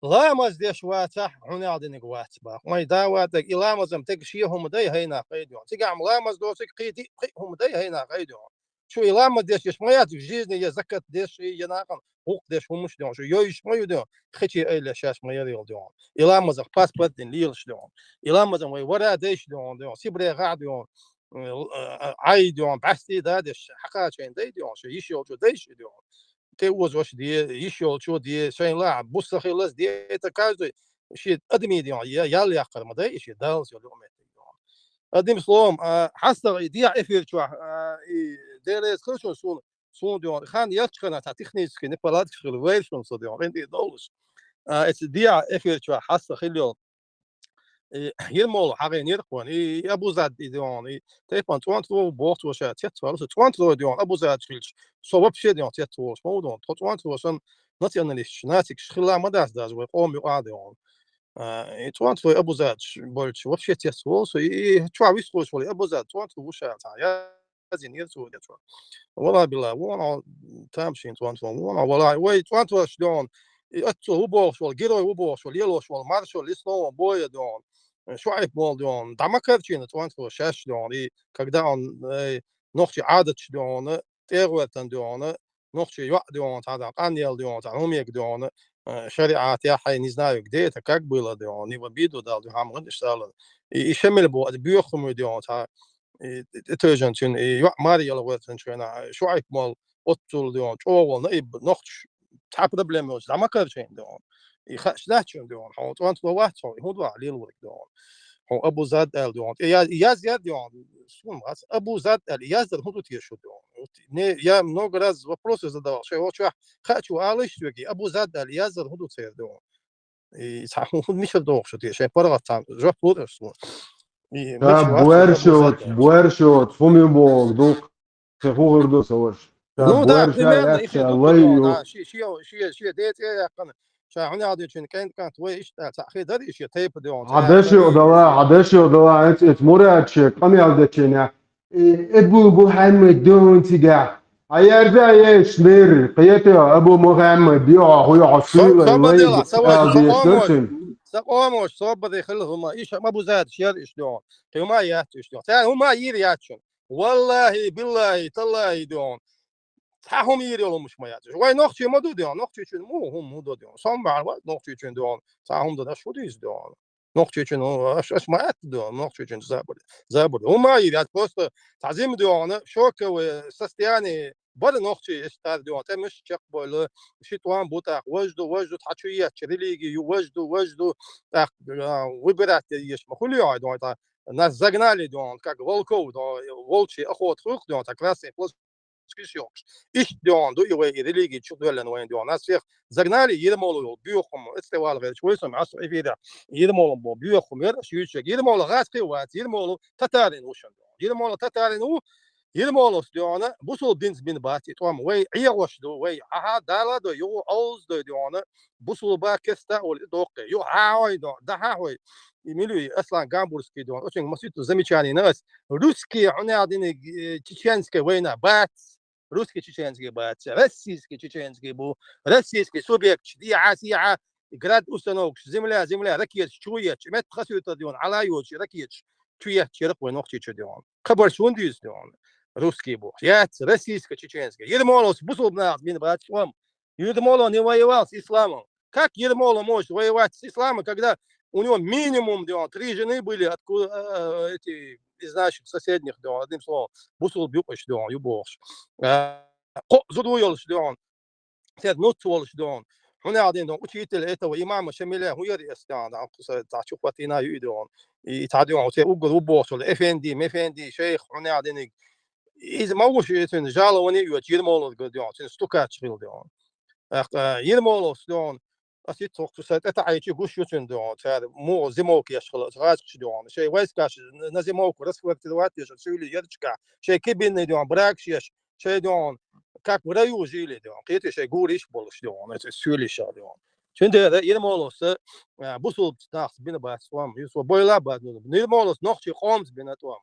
لا مزديش واتح هنا عدني قوات با ما يداوات إلا مزم تكشيهم داي هينا قيدون تقع لا مزدوس قيدي هم داي هينا قيدون شو إلا مزديش يش ما ياتي جيزني يزكت ديش يناقن حقوق ديش هم مش دون شو يويش ما يدون خشي أي لشاش ما يريل دون إلا مزم باس بدن ليلش دون إلا مزم ورا ديش دون سيبري قاعد دون عاي دون بحثي دادش حقات شين داي دون شو يشيل شو ديش دون تيوز واش دي يشيل شو دي شين لاعب بص خلاص دي تكاز شيء ادمي دي يا اللي يقر ما داي شيء دالس يوم ادم سلام حسر يديع افير شو دير سكوشن سون دي خان يتخنا تاع تكنيك نبلات شغل ويل شو صدي عندي دولش اتس ديع افير شو حسر خليو يرمول حاجه نيرقون ابو زاد ديون تيبان توانتو بوقت واش تيتوالس توانتو ديون ابو زاد فيلش صوب شي ديون تيتوالس مودون توانتو وسن ناتيوناليست ناتيك شخلا مداس داز ويقوم يقعدون توانتو ابو زاد بولش وفشي تيتوالس تشوا ويسقوش ولي ابو زاد توانتو وش تاع يازين يرتو ديتو والله بالله وانا تامشين توانتو والله وي توانتو شلون اتو هو بوش والجيرو هو بوش واليلوش والمارشو لسنو بويا دون شوية مولدون دعما كرتين توانتو شاش دون когда он نوختي عادت دون تيغوتن دون نوختي يوع دون تاع قانيل دون تاع هميك دون شريعات يا حي не знаю где это как было дон не в обиду дал هم غد اشتغل يشمل بو بيخم دون تاع تيجنتين يوع ماري يلا وتن شوينا شوية مول اوتول دون او نيب نوخت تاع بروبليم دعما كرتين دون يخش داتشون دون هو توانتو واحد هو دوا ليل دون هو ابو زاد ال دون يا زياد دون شو ماس ابو زاد ال يا زاد هو تيشو دون не я много раз вопросы задавал что вот хочу алыш توكي ابو زاد ال يا زاد هو تير دون и сахун миш дох что ты ше паргатан жоп лодерс и بويرشوت فمي بوك دوك تفوغر دو سوش ну да примерно بويرشا их ليو شي ديت يا قن شاهوني عادي كانت ويش تاخير دري شي تيب دون عدشو دوا ات مراتش قمي عدتشنا ابو محمد دون تيجا ايرجع يش مير قيته ابو محمد يا هو عصير صبدي سوي سقوموش صوب يخلهم ايش ما ابو زاد شير ايش دون هما ياتو ايش دون هما يرياتشون والله بالله تالله دون هم يريلهم مش ما ياتش واي نوختي ما دو دون نوختي چون مو هم مو دو دون سام بار نوختي چون دون هم دو شو ديز دون نوختي چون اش ما ات دون نوختي چون زابر هما يريات بوست تعزيم دون شوك وسستياني بل نوختي استار دون تمش چق بول شي توان بوتا وجدو تحچويه چريليجي وجدو так выбирать есть махулио дон нас загнали дон как волков дон волчий охот хух дон так раз إيش ديون دو يوي ريليجي تشوف ولا وين ديون ناس فيك زغنالي يرمولو بيوخم استوال غير شوي سمع عصر فيدا يرمولو بيوخم ير شو يرمولو غاس قوات يرمولو تتارين وشن يرمولو تتارين و يرمولو ديون بوسو بنز بن باتي توم وي عيوش دو وي ها دالا دو يو اوز دو ديون بوسو با كستا ول دوق يو هاوي دو ده هاوي يميلوي اصلا гамбургский دون очень маситу замечательный нас русские они чеченские война бат русский чеченский бат российский чеченский бу российский субъект ديعه سيعه جراد установок земля ракет чует мет خسوت دون على يوش ركيت чует черп وين وقت دون خبر شون ديز دون русский бу я российский чеченский Ермолов бусубна бин бат вам Ермолов не воевал с исламом как Ермолов может воевать с исламом когда у него минимум 3 жены были откуда эти из наших соседних одним словом бусул бюпаш юбош задуёлш تاد نوت والش دون هنا قاعدين دون وتيت الإتا وإمام شميله هو يريستان عم تعشوف واتينا يدون يتعدون وتي وقل وبوصل إفندي مفندي شيخ هنا قاعدين إذا ما وش يتن جالا وني يجيرمول قديون ستوكات شغل دون يرمول دون أسيت توك سات أتعيش يقوش يتن دون تاد مو زموك يشغل غاش دون شيء ويسكاش نزموك رسكوت تلواتي سولي يرجع شيء كبين دون براكشيش شيء دون как выдаю жили дон кете шей гуриш болш дон это сюли ша дон чунде да ирмолос бусул тахс бина басвам юсо бойла бад нирмолос нохчи хомс бина том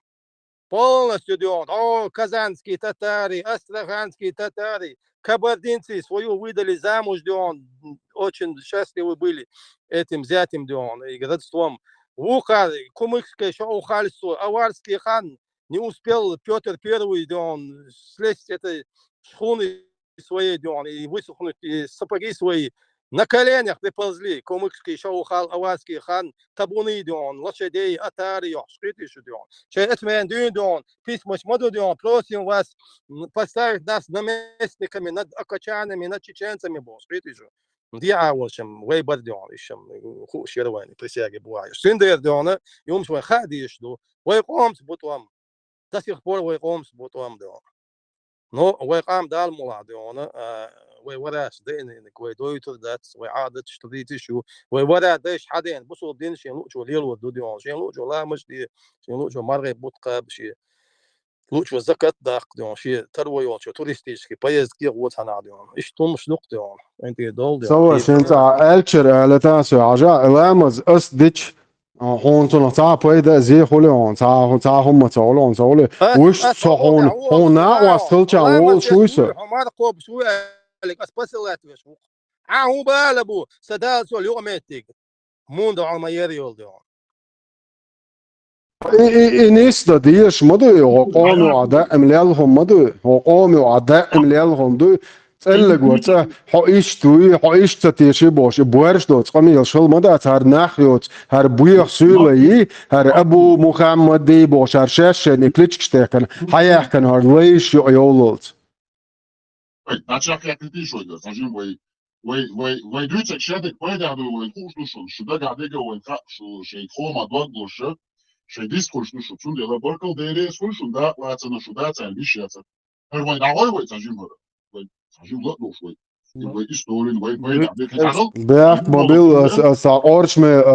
полностью дон о казанские татары астраханские татары кабардинцы свою выдали замуж дон очень счастливы были этим зятем дон и городством уха кумыкское шоухальство аварский хан не успел Петр Первый дон слезть этой шхуны свои дон и высохнуть сапоги свои на коленях приползли кумыкский шоухал аварский хан табуны дон лошадей атари шкритишь дон шеэтмен дон письма шмаду дон просим вас поставить нас наместниками над акачанами над чеченцами бо шкритишь دي وشم وي بدون يشم خو شيرواني присяги бывает синдер дон يوم شوي خاديش دو ويقوم بطوام تسيخ بور ويقوم بطوام دون نو ويقام دال مولا دون ويوراش دين كوي دويتو دات ويعادت شتريتي شو ويورا داش حدين بصو دين شي لوچو ليلو دون شي لوچو لا مش دي شي لوچو مرغي بوتقا بشي لوچو زكات داق دون شي تروي وشو توريستيشكي بايزكي وتانا دون ايش توم شنوق دون انت دول دون سوا شنت التشر على تاسو عجا لامز اس ديتش هون تا بايدا زي خولون تا هم تعولون تعول وش صحون هنا وصلت وول شويسه ما قوب شو لك اسبسلات وش هو بالبو سدال سو اليوميتيك موندو على ما يريول دون إنيس ديش مدو قوموا عداء مليالهم مدو قوموا عداء مليالهم دو تسألك ورتا حقيش توي حقيش تتيشي باش بوارش دوت قمي يشل مدى هر نخيوت هر بويخ سولي هر أبو محمد دي باش هر شاش نكليتش تاكن حياح كان هر ليش يولوت Načak ja kritišoj ga, znači vai ducek šedek paidādu vai kūšnušun, šudaga dega vai šei khoma dodluša, šei diskuršnušu, cunde la barkal dērēs kuršun da lācana šudācēn bišķēca. Ar vai nāhoj vai cažim hara, vai cažim latnoš vai. Vai istorin, vai paidādu. بيحك موبيل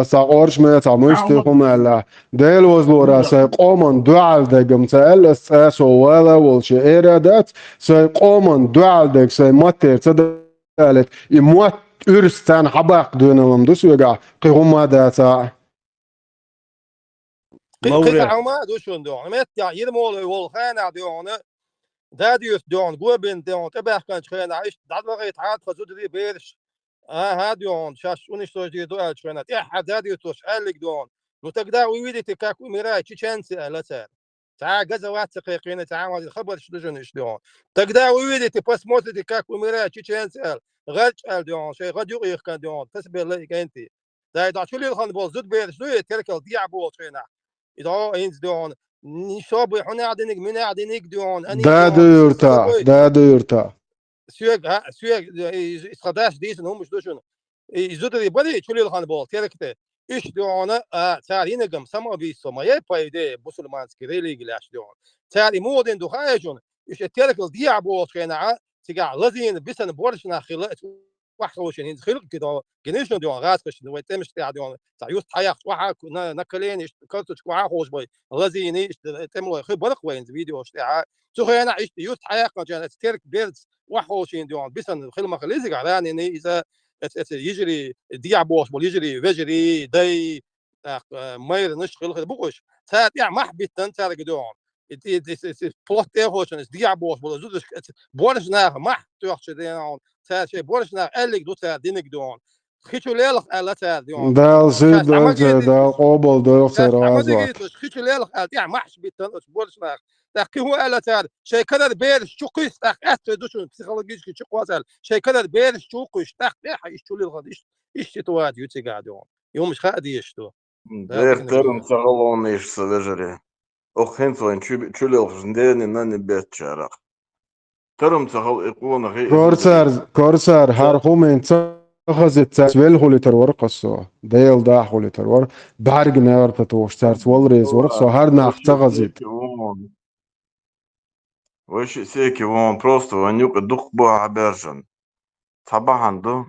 ساقورشمي تعمشتهم على ديل وزلورا سيقومن دوال دقم سأل ساسو ولا والشي إرادات سيقومن دوال دق سيمتر تدالت إموات إرستان حباق دونهم دوسو يقع قيهم داتا قيقع ما دوشون دون مت يرمول والخانع دون داديوس دون قوبين دون تبع كان شخينا عيش دادوغي تعاد خزودري بيرش هاديون شاش ونشتوش دي دوال شخينا تيح داديوس قالك دون وتقدر ويدي تكاكو ميراي تشانسي لا سار تاع غزوات تقيقين تعاود الخبر شدجن ايش دون تقدر ويدي تبس موت تكاكو ميراي تشانسي غلش دون شي غديو يخ دون تسبي لك انت دا شو اللي خن بول زود بيرش دو تركل ديع بول شخينا إذا إنز دون نشوب حنا عدنك من عدنك دون أني دادو يرتا سوق إسقداش ديسن هم مش دوشون يزودي بدي شو اللي الخان بول تركته إيش دون تاري نجم سما بيسو ما يبايده بسلمانسكي ريلي جلاش دون تاري مودن دخايشون إيش تركل ديع بول شينا تيجا لازين بيسن بورشنا خلات وحوشين هند خلق كده جنيشن دون غاسكش دو تمش تاع دون تاع يوست حياخ وحا نكلين كرتش وحا خوش باي لازين تملو خبرق وين فيديو تاع سو انا عشت يوست حياخ كان ترك بيرز وحوشين دون بيسن خلما خليزك علاني اذا يجري ديع بوش بول يجري فيجري داي ماير نش خلق بوش تاع محبتن تاع دون بلوت هوشن ديع بوش بول زودش بورش ناخ مح توخش دون تاع شي بورشنا قالك دو تاع دينك دون خيتو ليلخ على تاع دون دال زيد دال قبل دال سرازوا خيتو ليلخ تاع محش بيتن بورشنا تاع هو على تاع شي كذا بير شوقيس تاع دوشون بسيكولوجيش شي قواسل شي كذا بير شوقيش تاع يشتو لي الغديش ايش تواد يوتي قاعدون يوم مش خادي يشتو دير ترن شغلون ايش سلجري او خنفن شو لي غندين نان بيت شارق ترم تغل إقونا غي كورسار هر خومن تخزت تسويل هوليتر ورقصو ديل دا هوليتر ور بارج نار تتوش تارت والريز ورقصو هر ناخ تغزت وش سيكي وون بروستو أنيوك دق بوها برشن طبعا دو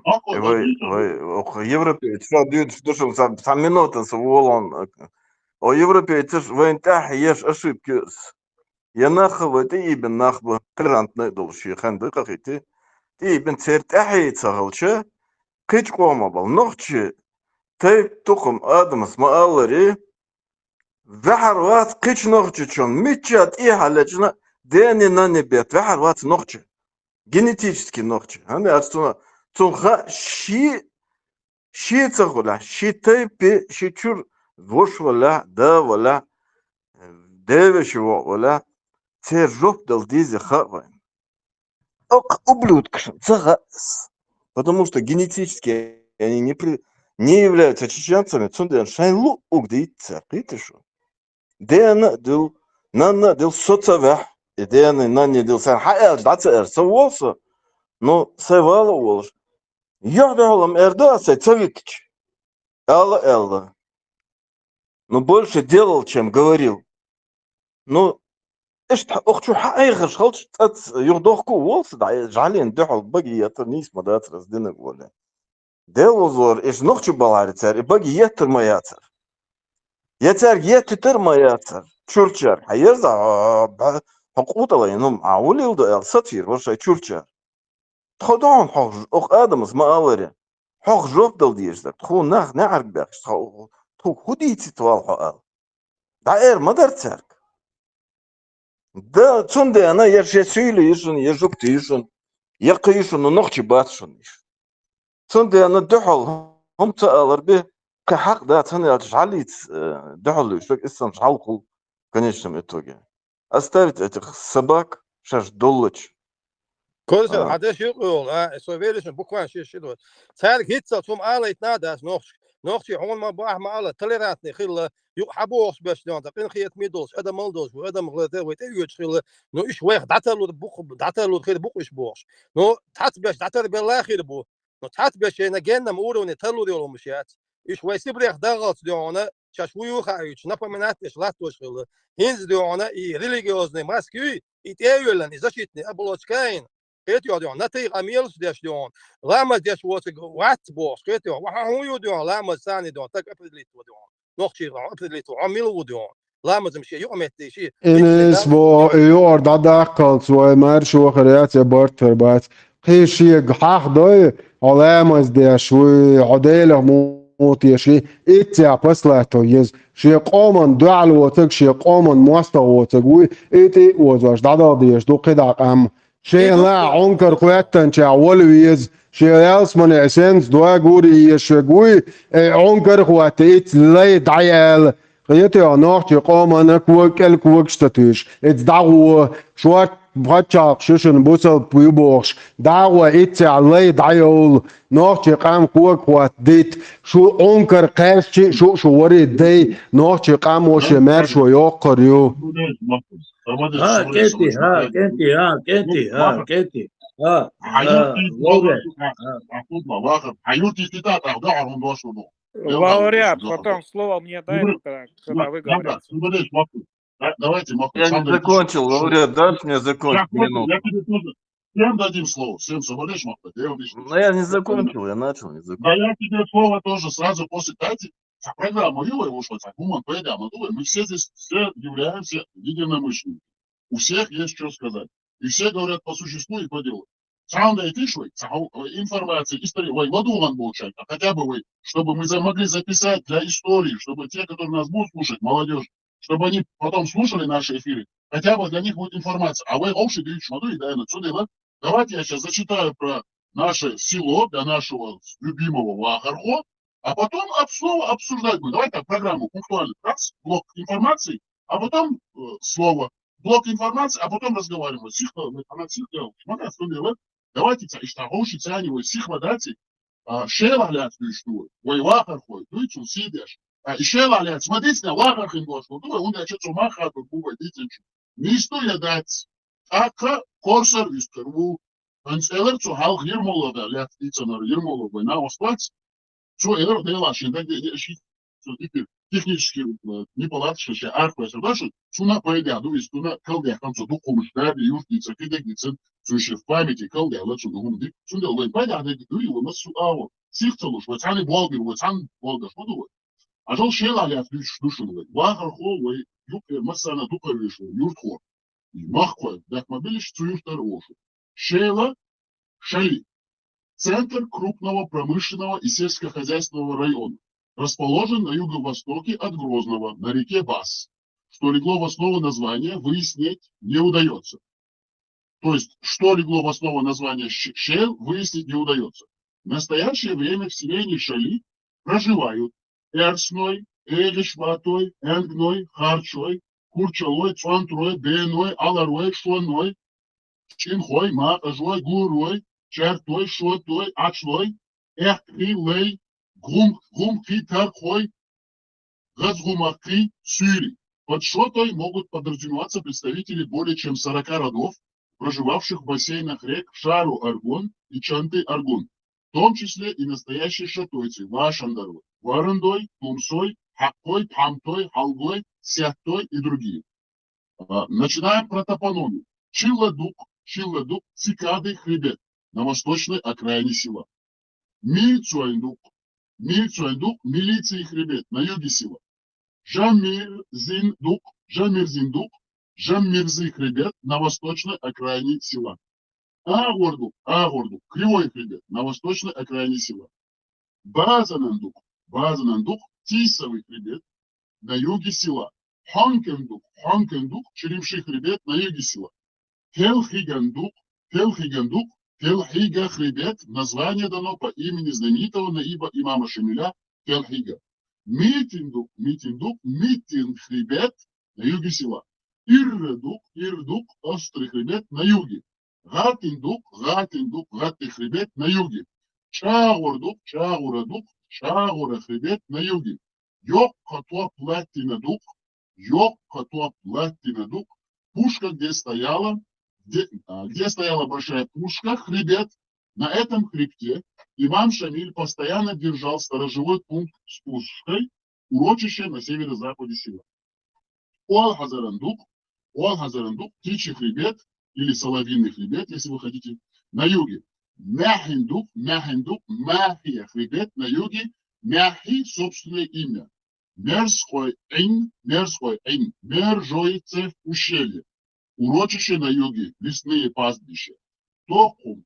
Европе تفا ديود فتوشل سام минута سوولون او Европе تش وين تاح يش اشيبك يا ناخذ تي بن ناخذ قرانت ندول شي خندق قيتي تي بن ترتاحي تغلش كيش قوما بل نوختشي تي تقم ادم اسمه الري زحر وات كيش نوختشي شون ميتشات اي حالجنا ديني ناني بيت زحر وات نوختشي генетически ногче. Аны астуна цунха ши цагула, ши тайпи, ши чур вош вала, да вала, девешево вала, це жоп дал дизе хавайн. Ок ублюдка, цагас. Потому что генетически они не являются чеченцами, цунден шайлу угдится, видишь? Дена дил соцавях. إدينا ناني دل سان حيل دعتر سوالسا نو سوالو والش يهدهم إردا سيتسويتش Элла но больше делал чем говорил ну إيش أختو حقيقة شغلت يهدوكو والس دا جعلين دحل بقي يترنيس مدات رزدنا ولا دل زور إيش نختو بالعرتر بقي يتر ما يتر يتر ما يتر شورشر حيرزا حقوقه ينم عولي وده السطير وش يشورشر تخدون حق آدمز ما أوري حق جوب دل ديش ده تخو نعرف بيخش تخو خدي تطوال حقال داير ما در ترك ده تون ده أنا يرشي سيليشن يجوب تيشن يقيشن ونخشي باتشنيش تون ده أنا دحل هم تقالر به كحق ده تاني أتشعليت دحل يشوك إسان شعلقو конечно итоге оставить этих собак шаш доллач كل هذا شيء يقول سوفيليشن بوكوان شيء تارك هيتسا توم آليت ناداس نوخشي هون ما باح ما آلة تليراتني خيل يحبوش باش دون تقين خيط ميدوس هذا مالدوس وهذا مغلطة ويتأيوش خيل نو إيش واحد دعتلو خير بوك إيش بوش نو تحت باش دعتل بالله خير بو نو تحت باش نجينا موروني تلو ديالو مشيات إيش ويسيبريخ دغلط ديونا شاشويو خايش напоминать латош خيل هنز ديونا إي ريليجيوزني ماسكي إتأيولن إزاشيتني أبولوتشكاين قيتيو ديون نتي أميلس ديش ديون لما ديش وات بوش قيتيو وحاويو ديون لما ثاني ديون تك أبريليتو ديون نوخشي أبريليتو عميلو ديون لما زمشي يومتي شيء إنس بو يور دادا قلت ومر شو خريات بارتر بات قيشي حق دوي علامز ديش وعديله موتي شي إتيا بسلاتو يز شي قومن دعل وتك شي قومن موستا وتك وي إتي وزاش دادا ديش دو قدع قام شي لا عنكر قواتن شي ولويز شي يالس من اسنس دوا غوري يشغوي عنكر قوات إت لي دايل قيتي نوخ شي قومن كوك شتاتيش إت داو شوات بغاتشاق ششن بوصل بيبوخش دعوة إتسع لي دعيول نوخشي قام كوك ديت شو أنكر قاشي شو وريد دي نوخشي قام وشمار شو يوقر يو كنتي Лауреат, потом слово мне дай, когда вы говорите. Давайте, я не закончил, лауреат, дальше мне закончить минуту. Всем дадим слово. Всем совладаешь, Махмед? Но я не закончил, я начал, не закончил. Да я тебе слово тоже сразу после Тати. За программу его ушло, за гуман, поедам. Мы все здесь все являемся единомышленниками. У всех есть что сказать. И все говорят по существу и по делу. Саунда и тишвай, информация, история, ладуган получать, а хотя бы вы, чтобы мы могли записать для истории, чтобы те, которые нас будут слушать, молодежь, чтобы они потом слушали наши эфиры, хотя бы для них будет информация. А вы общий говорите, смотрю, и да, давайте я сейчас зачитаю про наше село, для нашего любимого Вахархо, а потом снова обсуждать будем. Давайте так, программу пунктуально. Раз, блок информации, а потом слово. Блок информации, а потом разговаривать. Давайте иштагоши цянивай сихвадати шеваляцию что ой Вахархо, дуйцу сидишь. Еще валять, смотрите на Вахархин гош, он я что-то маха тут бува дитинчу. Не история дать. Aka korser üstür. Bu önceler şu halk yirmolu da lat insanlar yirmolu bu. Na ospaç. Şu eler de la şimdi de şey технически не палатка, ще арквеса, да, шуна поедя, ду истуна, кълдя, към со духомуш, да, юртница, кидегница, суше в памяти, кълдя, лъчо да гумди, шунда, лъй, пайда, да ги дуи, лъма су, аво, сихцалуш, вацани болгир, вацан болгаш, подува. А жол шела ля в душун, лъй, вахар хо, лъй, юкер, масана, дукар вишу, юрт хо, и махкой, дахма билиш, цу юртар ошу. Шела, шали, центр крупного промышленного и сельскохозяйственного района. Расположен на юго-востоке от Грозного, на реке Бас. Что легло в основу названия, выяснить не удается. То есть, что легло в основу названия Шел, выяснить не удается. В настоящее время в селении Шали проживают Эрсной, Элишватой, Энгной, Харчой, Курчалой, Цуантрой, Беной, Аларой, Шоной, Чинхой, Матажой, Гурой, Чертой, Шотой, Ачлой, Эхрилей, Гумки, Тархой, Газгумаки, Сюри. Под Шотой могут подразумеваться представители более чем 40 родов, проживавших в бассейнах рек Шару-Аргон и Чанты-Аргон, в том числе и настоящие шатойцы Вашандару, Варандой, Тумсой, Хаккой, Тамтой, Халгой, Сятой и другие. Начинаем про топонимию. Чилладук, цикады, хребет на восточной окраине села. Мильцуайндук, милиция и хребет на юге села. Жамирзиндук, Жамирзы хребет на восточной окраине села. Агордук, кривой хребет на восточной окраине села. Базанандук, тисовый хребет на юге села. Хонкендук, черемший хребет на юге села. Телхигандук, Телхига хребет, название дано по имени знаменитого наиба имама Шамиля Телхига. Митинг хребет на юге села. Ирдук, острый хребет на юге. Гатиндук, хребет на юге. Чагура хребет на юге. Йоккатуа платинадук, пушка, где стояла большая пушка, хребет. На этом хребте имам Шамиль постоянно держал сторожевой пункт с пушкой, урочище на северо-западе села. Уал-Хазарандук, птичий хребет или соловьиный хребет, если вы хотите, на юге. Мяхиндук, Махия хребет на юге. Мяхи, собственное имя. Мерзкой Ин, Мержойце ущелье. Урочище на юге, лесные пастбища. Тохум,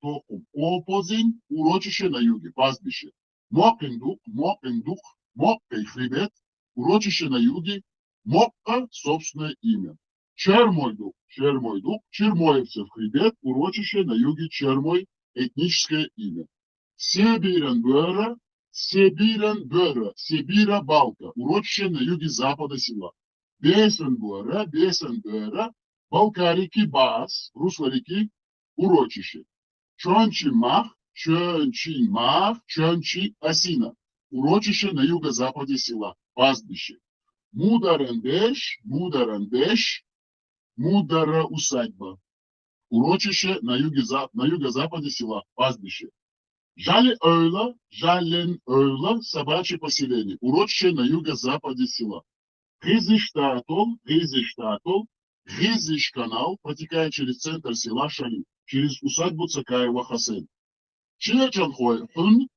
Опозинь, урочище на юге, пастбище. Мокендук, Моккой хребет, урочище на юге. Мокка, собственное имя. Чермойдук, Чермоевцев хребет, урочище на юге Чермой, этническое имя. Себиренбöre, Сибира Балка, урочище на юге-запада села. Бесенбöre, Балка реки Бас, русло реки, урочище. Чончимах, Осина, урочище на юго-западе села, пастбище. Мударандеш, Мудара усадьба, урочище на юго-западе села, пастбище. Жален-Ойла, собачье поселение, урочище на юго-западе села. Гризиш-канал протекает через центр села Шали, через усадьбу Цакаева Хасен. Чечен-Хой-Хун,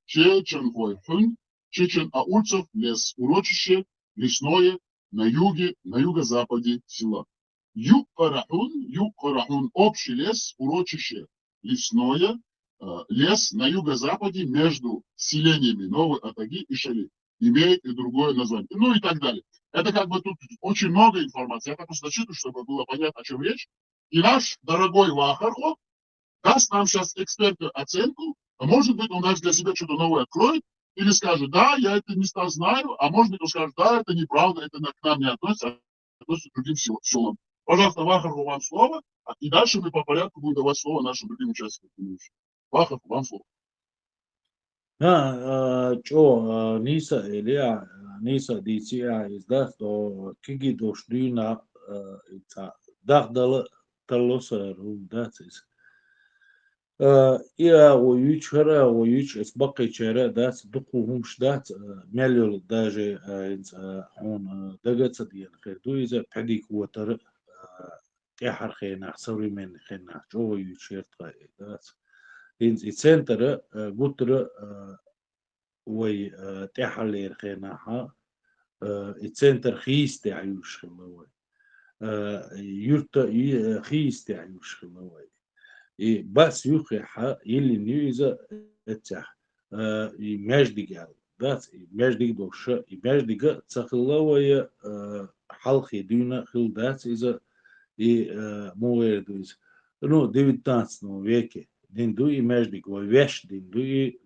Чечен-Аульцев лес, урочище лесное на юго-западе села. Юг-Карахун, общий лес, урочище лесное, лес на юго-западе между селениями Новой Атаги и Шали. Имеет и другое название. Ну и так далее. Это как бы тут очень много информации. Я так просто зачитываю, чтобы было понятно, о чем речь. И наш дорогой Вахархо даст нам сейчас экспертную оценку. А может быть, он даже для себя что-то новое откроет. Или скажет, да, я эти места знаю. А может быть, он скажет, да, это неправда, это к нам не относится, а относится к другим селам. Пожалуйста, Вахархо, вам слово. И дальше мы по порядку будем давать слово нашим другим участникам. Вахархо, вам слово. Nisa Elia, Nisa DCA is that or Kigi Doshduina, it's a Dagdala تلوسر وداتس يا ويشرا ويش اسبقي شرا دات دقوهمش دات مليول داجي هون دقت ديال خير دو إذا بحديك وتر كحر خينا حصوري من خينا جو يشير طاي دات إنز إتسنتر قطر وي تحلير خينا ها إتسنتر خيس تعيوش خلوي يرت خيس تعيوش خلوي بس يخيحة يلي نيوزا اتح يمجدق قال ذات يمجدق دوشة يمجدق تخلوية حلقي دونا خل ذات إذا موير دوز نو ديفيد تانس نو ويكي دين دو يمجدق ويش دين دو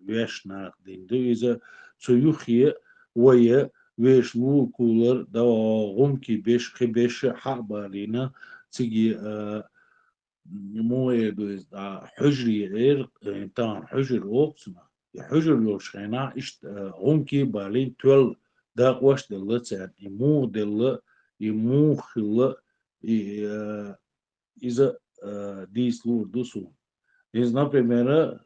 ويش ناق دين دو إذا سو يخي ويا ويش مو كولر دوا غمكي بيش خبيش حق بالينا تيجي مو يدوز حجري غير تان حجر وقتنا حجر يوشخنا إشت غمكي بالين تول داق واش دل تسعد يمو دل يمو خلا إذا ديس لور دوسون إذا например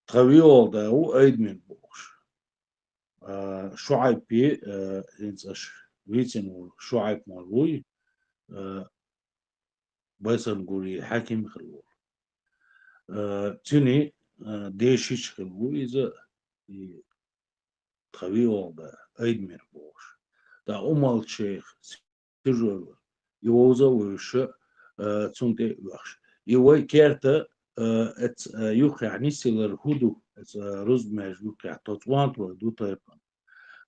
تغويول داو أيدمن بوش شعيب بي إنساش ويتن شعيب مالوي بيصل قولي حاكم خلوه توني ديشيش خلوه إذا تخوي والدا أيدمر بوش دا أمال شيخ سجول يوزا وش تونتي وخش يوي كيرتا ات يوخي يعني سيلر هودو ات روز ماج يوخي تطوانت ودو تايبان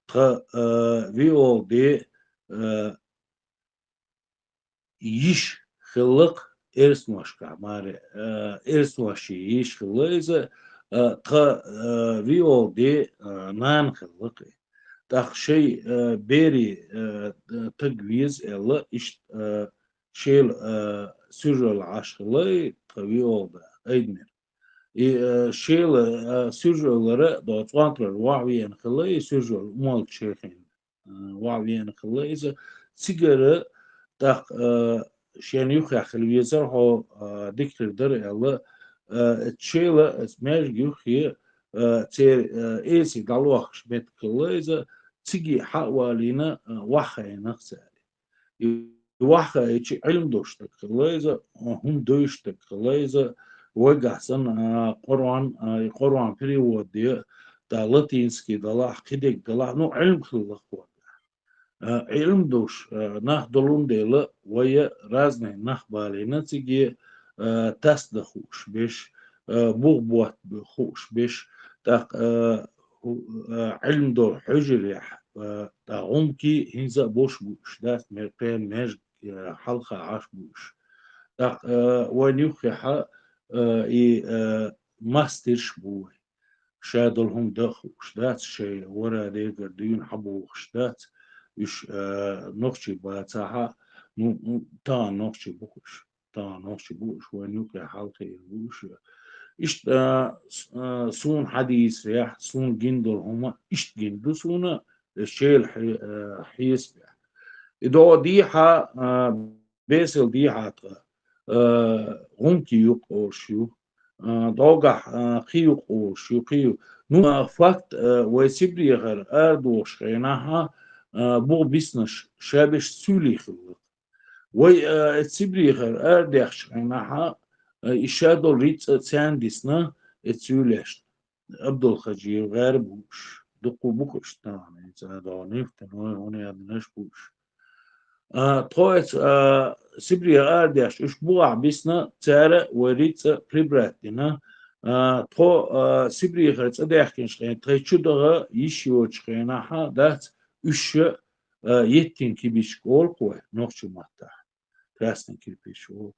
تخا ويو دي يش خلق إرسماشكا ماري إرسماشي يش خلق تخا ويو دي نان خلقي تخ شيء بيري تجويز إلا إش شيل سجل عشلي تخويو دا أيدمر شيل سجل دا توانتر وعوين خلي سجل مال شيخين وعوين خلي إذا سيجارة تخ شان يوخي خلويزر هو دكتور در إلا تشيله اسماش يوخي تير إيسي دلوخش بيت كليزة تيجي حوالينا وحي نفسها وحي علم دوشتك كليزة هم دوشتك كليزة وجحسن قرآن فري ودي دا لاتينسكي دا عقيدك دا نو علم خلق علم دوش نح دلون ديلا ويا رازنه نح بالينا تيجي تصدخوش بيش بوغبوات بخوش بيش تاق علم دور حجر تا عمكي هنزا بوش بوش داس مرقين ماج حلقة عاش بوش تاق ونيوخي حا ماسترش بوه شادلهم دخوش داس شي ورا ديگر ديون حبوش داس إيش نقشي باتاها تا نقشي بوش ونيوكي حلقي بوش إيش سون حديث يا سون جندل هما إيش جندل سونا الشيل حيس إذا ديها بيسل ديها هم كي يقوشيو دوغا خيو قوشيو خيو نو فاكت ويسيبري غير أردوش خيناها بو بيسنش شابش سولي خلق وي تسبريخر أردخش عينها إشادو ريت تساندسنا تسولش عبد الخجير غير بوش دقو بوكش تاني تدانيف تنوي هوني أدناش بوش طويت سبري أردخش إشبوع بيسنا تارا وريت بريبراتنا تو سبريخر تدخش خين تريتشو دغا يشيوش خينها دات üç yettin kibiş kol koy nokçu matta krasın kirpiş o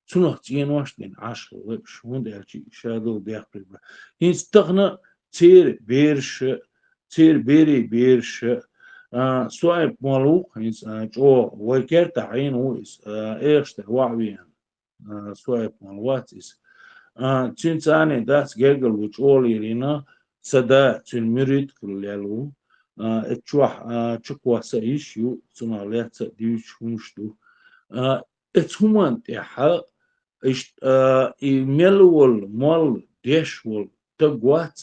sunak ciğen başlayın aşkı şun derci şadol derpre instagna ter berş sahip maluk insan o وكر تعين هو ايش وعوين sahip malwat is تنساني داس جيجل وتقول لنا سدا تنمرد كلالو اتشوح تشكوا سايشيو سنالات ديوش هونشتو اتهمن تحا ملول مال ديش ول تقوات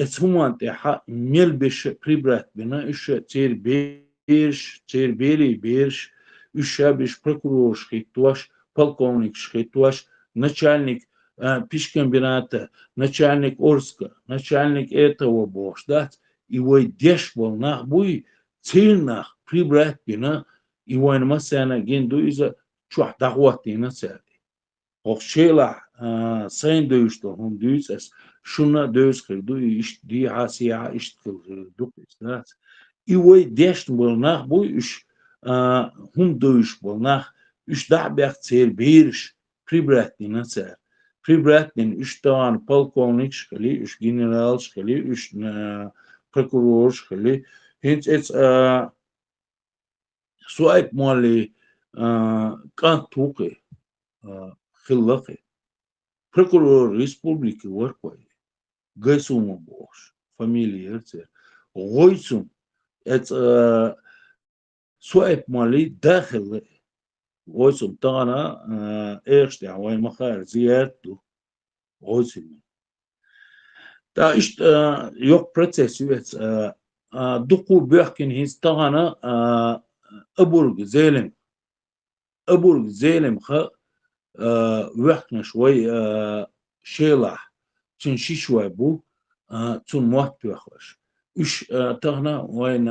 اتهمن تحا مل بش بريبرات بنا إيش تير بيرش تير بيري بيرش إيش بيش прокурор шхитуаш полковник шхитуаш начальник пишкомбината начальник Орска начальник этого бош да и вой деш был нах буй цельнах прибрать бина и вой масана генду иза чух дагватина сади Hochschela sein dövüştü hon düzes şuna dövüş kırdı iş di hasiya iş kırdı işte i vay deşt bolnah bu iş hum dövüş bolnah iş da bekçer bir pribratni ser pribratnin iş tane polkovnik şkali iş general şkali iş prokuror şkali hiç et suayt mali kan tuqi خلقه прокурор республики ورقوي قيسوم بوش فاميلي هرتر غويسوم ات سوائب مالي داخل غويسوم تانا ايش دعوة مخار زيادته غويسوم تا اشت يوك процесс يوت دقو بيحكين هيز تانا ابورغ زيلم خا وقتنا شوي شيلح تن شي شوي بو تن موت بيخوش إيش تغنا وين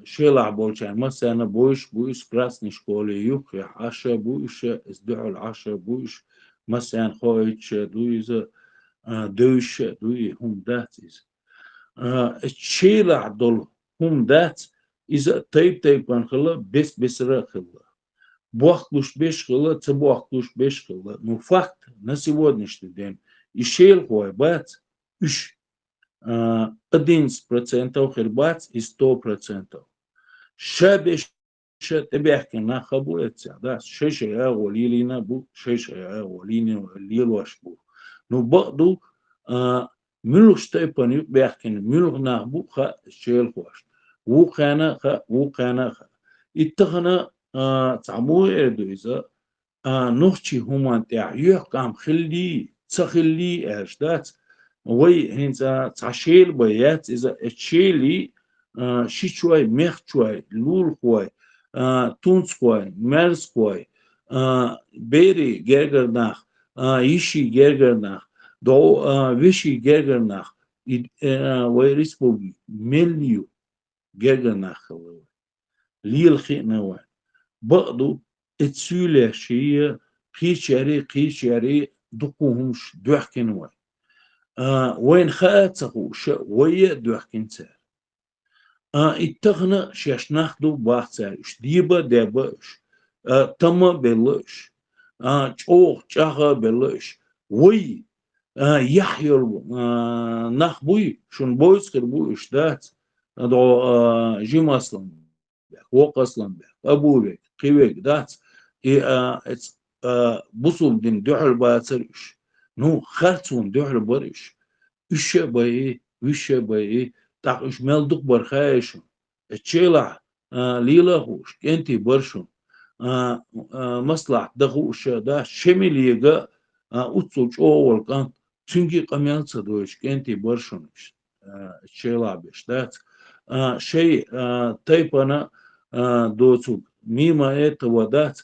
شيلح بولشان مثلا بوش كراسني شكولي يوكي عشا بوش ازدعو العشا بوش مثلا خويتش دويز دوش دوي هم داتيز شيلح دول هم دات إذا طيب بانخلا بس رخلا Бахлуш бешхила, це бахлуш бешхила. Ну, факт на сегодняшний день. И шейл хой бац, 11% хербац и 100%. Шабеш тебяхки на хабуется, да, шеша я волилина бу, шеша я волилина лилваш бу. Ну, бахду, милуш тайпани бяхкин, милух на бу ха шейл хош. Вухана ха. Иттахана تعمو إردويزا نوخشي همان تاع يحكم خلي تخلي أجدات وي هنزا تعشيل بيات إذا تشيلي شي شوي مخ شوي لول خوي تونس خوي مرز خوي بيري جرجرناخ يشي جرجرناخ دو ويشي جرجرناخ وي ريسبوبي مليو جرجرناخ ليل خينا وين بقدو اتسولة شيء قيشاري دقوهمش دوحكن وين وين خاتقو ويا دوحكن سار اتغنى شاش ناخدو باحتسار اش ديبا داباش تما بلوش چوخ چاها بلوش وي يحيل ناخبوي شون بويس كربو اش دات دو جيم اصلا وق اصلا ابوك قيوك دات بصل دين دحر باترش نو خرطون دحر برش اش باي تاقش ملدق برخايشون تشيلع ليلا هوش انتي برشون مصلح دخوش دا شميليغا اتسوچ اول كان تنجي قميانسا دوش انتي برشون تشيلع بش دات شيء تايبانا دوتسوك ميما этого дать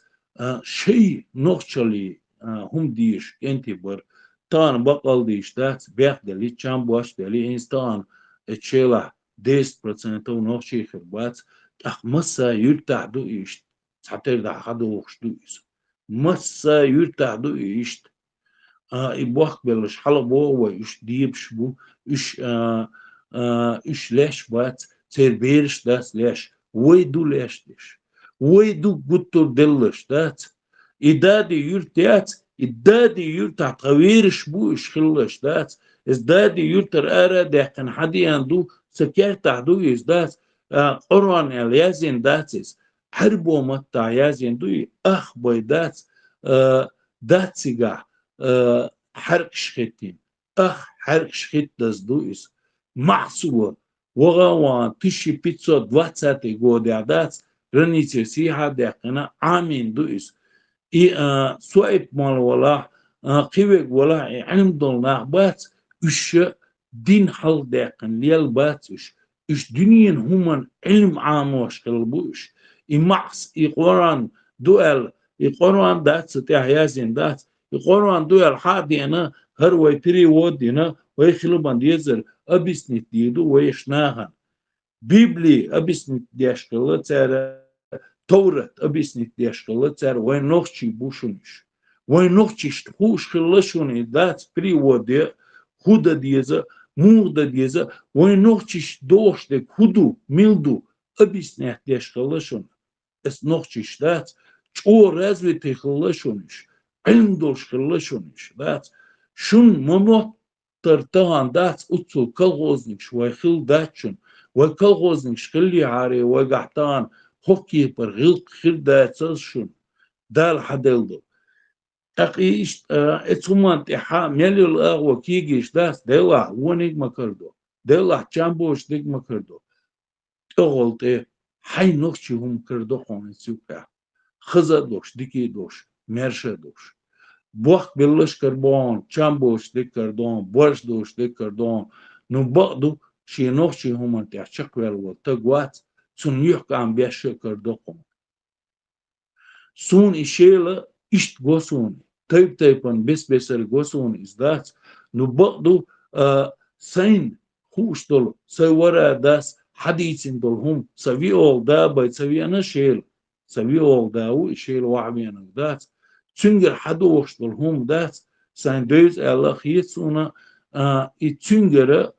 شيء نوخشلي هم ديش انتي بر تان بقال ديش دات بيخ دلي چام باش دلي انستان اتشيلا 10% نوخشي خربات اخ مسا يرتعدو ايشت تعتر دا حدو وخشدو ايش مسا يرتعدو ايشت يبوخ بلش حلبو ويش ديبش بو ايش لاش بات تربيرش داس لاش ويدو لاشتش ويدو قطر دلش دات إدادي يرتعت إدادي يرتع قويرش بوش خلش دات إزدادي يرتر أرى داقن حدي عنده سكرت عدو إزدات قرآن اليازين داتس حربو متع يازين دوي أخ بيدات دات سيقع حرق شختين حرق شخت داس دويس محسوبة وغوان 1520 года дат границы Сиха дякана амин дуис سويت مال ولا قيوك ولا علم دولنا بات إيش دين حل داقن ليل بات إيش دنيا هم علم عاموش قلبوش إمعس إقران دوال إقران دات ستحيازين دات إقران دوال حادينا هروي تري ودينا ويخلبان ديزر أبسنت ديدو ويشناهن بيبلي أبسنت ديشكلا تارا Taurat объяснить дешкала царь, войнохчий бушуниш. Войнохчиш хуш хилашуни дать приводе худа деза, мурда деза, войнохчиш доште худу, милду объяснять дешкала шун. Es нохчиш дать, чо развитый хилашуниш, ильмдош хилашуниш дать. Шун моно тартаган дать уцу колгозник швай хил датчун, вай колгозник шхили عاري وقحتان هوكي برغلق خلدا تسشون دال حدلدو تقيش اتسومان تحا ميلي الأغوى كيجيش داس ديلا ونيك مكردو ديلا جامبوش ديك مكردو تغلطي حي نوخشي هم كردو خوني سيوكا خزا دوش ديكي دوش مرشا دوش بوخ بلش كربون جامبوش ديك كردون بوش دوش ديك كردون نو بقدو شي نوخشي هم تحشق والو تقوات سون يحكى عن بيشة كردوكم سون إشيلة إشت غوسون تايبن بس غوسون إزدات نبقدو سين خوش دول سيورا داس حديثين دول هم سوي أول دا بايت سوي أنا شيل سوي أول داو إشيل وعمي أنا دات تنجر حدوش دول هم دات سين دوز الله خيتسونا تنجر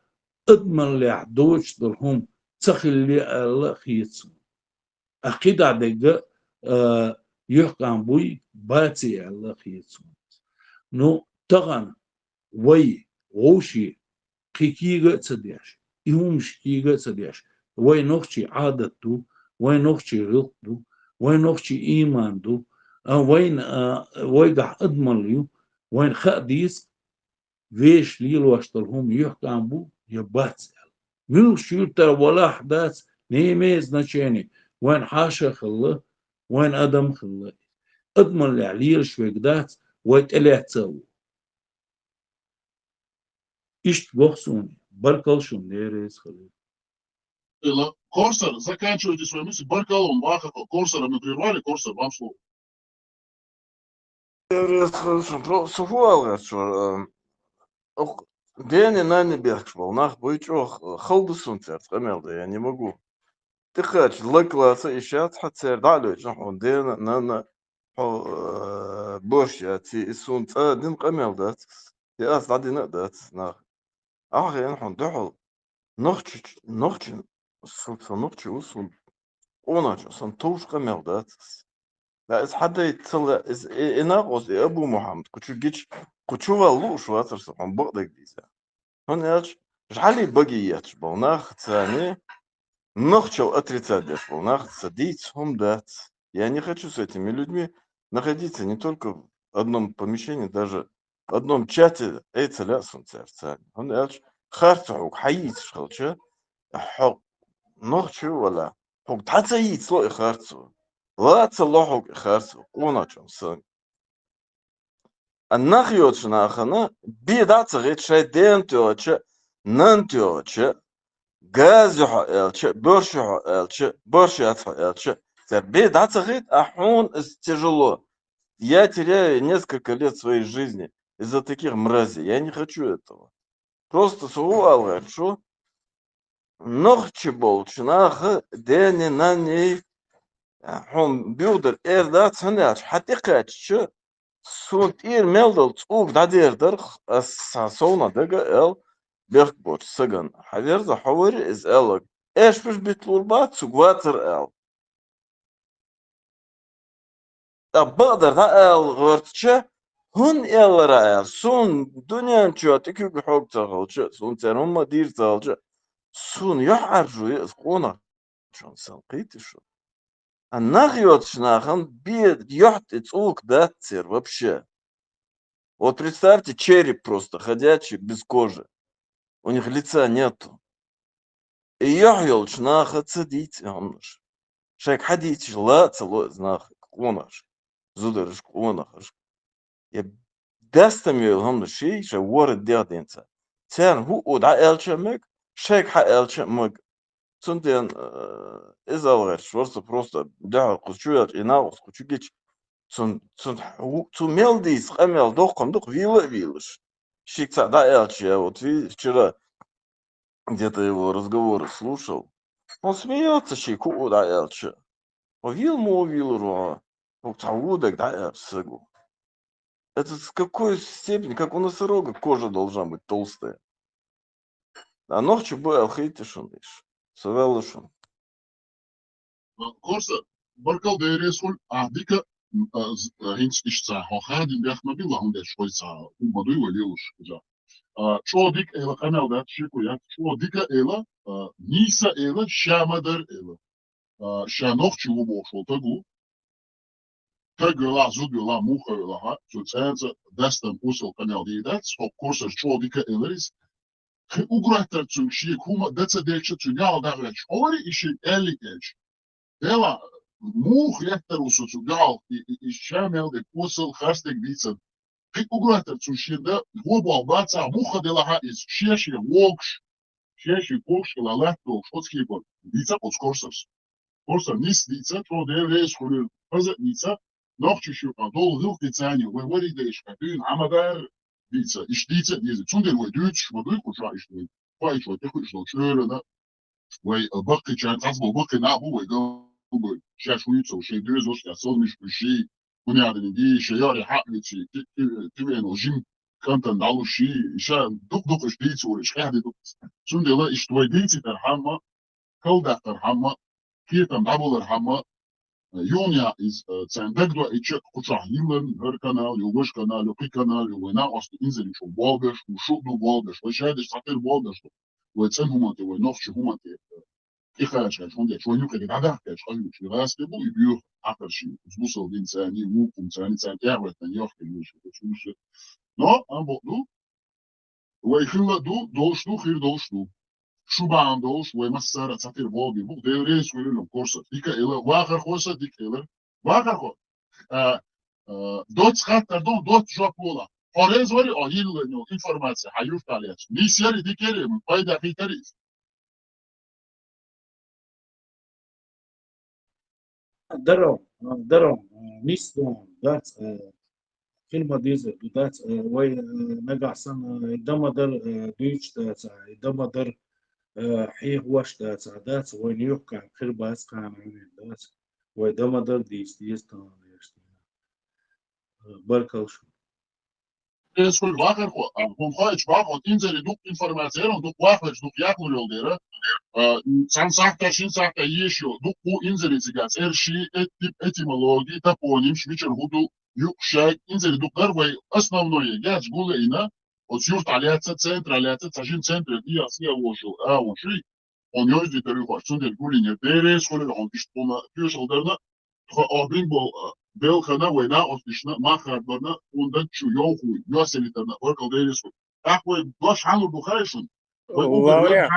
أدمن لعدوش دول هم تخلي الله خيتسون أكيد عدقة يحكم بوي باتي الله خيتسون نو تغن وي غوشي كيكيغة تديش يومش كيغة تديش وي نوخشي عادتو وي نوخشي رلقدو وي نوخشي إيمان دو وين ويقع أدمن وين خاديس ويش ليلو أشترهم يحكم بو يباتي مش يتر ولا أحداث نيمي значение وين حاشا خلا وين أدم خلا أضمن العليل شويقدات ويتقلع تساوي إشت بوخسوني بركل شون ديريز خلي إلا كورسر заканчивайте свою мысль баркалом баха курсора мы прервали курсор вам слово Сухуал, что Дени на небех шел, нах бойчох халдусун церт, камелда, я не могу. Ты хочешь лакласа и сейчас хацер далю, он дена на борщ, ти сун дин камелда, я стадина дат нах. Ах, я он дохол. Нохч, сулца нохч усун. Онач, сан туш камелда. لا إذا حدا يتصل إذا ناقص أبو محمد كنت جيتش كنت شو والله شو هتصير عم بقدك ديزا هون ياش شحالي بقياتش بالناخ ثاني نخشوا отрицать بالناخ садить هم дать я не хочу с этими людьми находиться не только в одном помещении даже в одном чате эти лясун царь هون ياش خارتعوك حييت شخلشة حق نخشوا ولا حق تحتيت سلو خارتعوك لا تصلحوا خارس قوناتشون سن النخيوت شناخنا بيدات غيت شي دين توتش نان توتش غاز يحلش برش يحلش برش يحلش بيدات غيت احون тяжело я теряю несколько лет своей жизни из-за таких мразей я не хочу этого просто сувал что нохчи бол шнах дени на ней هم بيقدر إيردات سناش حقيقة شو سونت ميلدل تقول دادير درخ الساسونا دقا بيخبر سجن حدير ذا حوري إز إلك إيش مش بيطلول بات سقواتر بقدر ذا غرتشة هن رأي سون دنيا شو تكيو بحوق تغلش سون تنهم ما دير تغلش سون يحرجوا يسقونا شون سنقيت شو النахиот шнахан бед ёхтец ук датцер вообще. Вот представьте, череп просто ходячий, без кожи. У них лица нету. И ёхьел шнаха цедить, он наш. Шек ходить, ла целой знах, он наш. زودرش ونخش يا دستم هم الشيء شوار الديار دينسا سان هو ودع الشمك شيك حق الشمك سنتين إذا غير شورت بروستا دع قشوية إناوس قشوية سن هو ميل ديس خميل دوقم دوق вилыш شيك да элче вот видишь вчера где-то его разговоры слушал он смеется щеку да элче вил ро تعودك да элсегу это с какой степени как у носорога кожа должна быть толстая а ночью бы алхейтишон иш совелышон Korsa, barkal değeresul ahdika hinç işça hohadin biyahma billah hunde şoysa umadu ve liuş ja. Çoğu dik ela kanalda şikuya, çoğu dika ela nisa ela şamadar ela. Şanokçu bu boşol tagu. Tagula zudula muha ela ha. Soçanza destan usul kanal didat. Of course çoğu dika elaris. Ugrahtar tüm şik huma datsa dekçe tüm yal dağlaç. Ori işi ellik elç. Dela muh lehter usucu gal işamel de usul hastek bitsa. Pek ugrahtar tüm şirde global batsa muha dela ha is şeşi walks şeşi walks la lehto şotski bol. Bitsa os korsas. Korsa nis bitsa to devre şulur. Hazır bitsa نوخش شو دول غلط ثاني ووري ديش كاتين عمدار ديتsa iş ديتsa ديزه تشوندر ودوتش ودوي كوشا iş دوي فاي شو تخش لو شهر ده وي بقي كان قصبه بقي نابو ويقو شاشويتسو شي دوزوش يصل مش بشي ونعرف دي شياري حقلت شي تبين وجيم كانتن دالو شي شا دوق اش ديتسو اش قاعد دوق تشوندر لا iş دوي ديتسي ترحمه كل ده ترحمه كيتم دابو ترحمه Jonia is Zendegdo içe kuçahlilen her kanal, yogoş kanal, yoki kanal, yogena astı inzeli şu bolbeş, uşudu bolbeş, ve şahede satel bolbeş. Ve sen humante ve nofçu humante iharaç kaç, onde şu yukarı kadar kaç, hayır şu raste bu büyük akarşı. Bu sol insani, bu insani sen gerçekten yok geliyor şu. No, ama bu ve hilla doğuştu, hir doğuştu. شو بعندوش ومسارة ساتير بوبي بو ديريس ويلو كورسا ديكا إلا واخر خوسا ديكا إلا واخر خو دوت خاطر دوت جوب بولا خارج وري آهيل نو إنفورماسيا حيوف تعليش نيسيري ديكيري من فايدة في تاريخ درم نيستون دات كلمة ديزل دات وي نقعسن دمدر دويتش دات دمدر حيه واش دات دات وين يوكا خير باس كان دات وي دمدر ديستان بركلش اسكول واخر خو هم خايش باخد إنزل دوك إنفورماسيا دوك واخر دوك ياكل يولديرا سان ساعتا شين ساعتا يشو دوك بو إنزل إتسيجاس إرشي этимологии топоним швичер худу юкшай إنزل دوك غروي основное газ гулейна от юрт алиаца центр алиаца цажин центр дия сия вошо воши он ёзди тарихаш центр гулине дерес холе он иштона пюшалдарна абин бол белхана война отлично махардарна ондан чу ёху ёселитарна оркал дерес такой дош хану бухайшун Лауреат,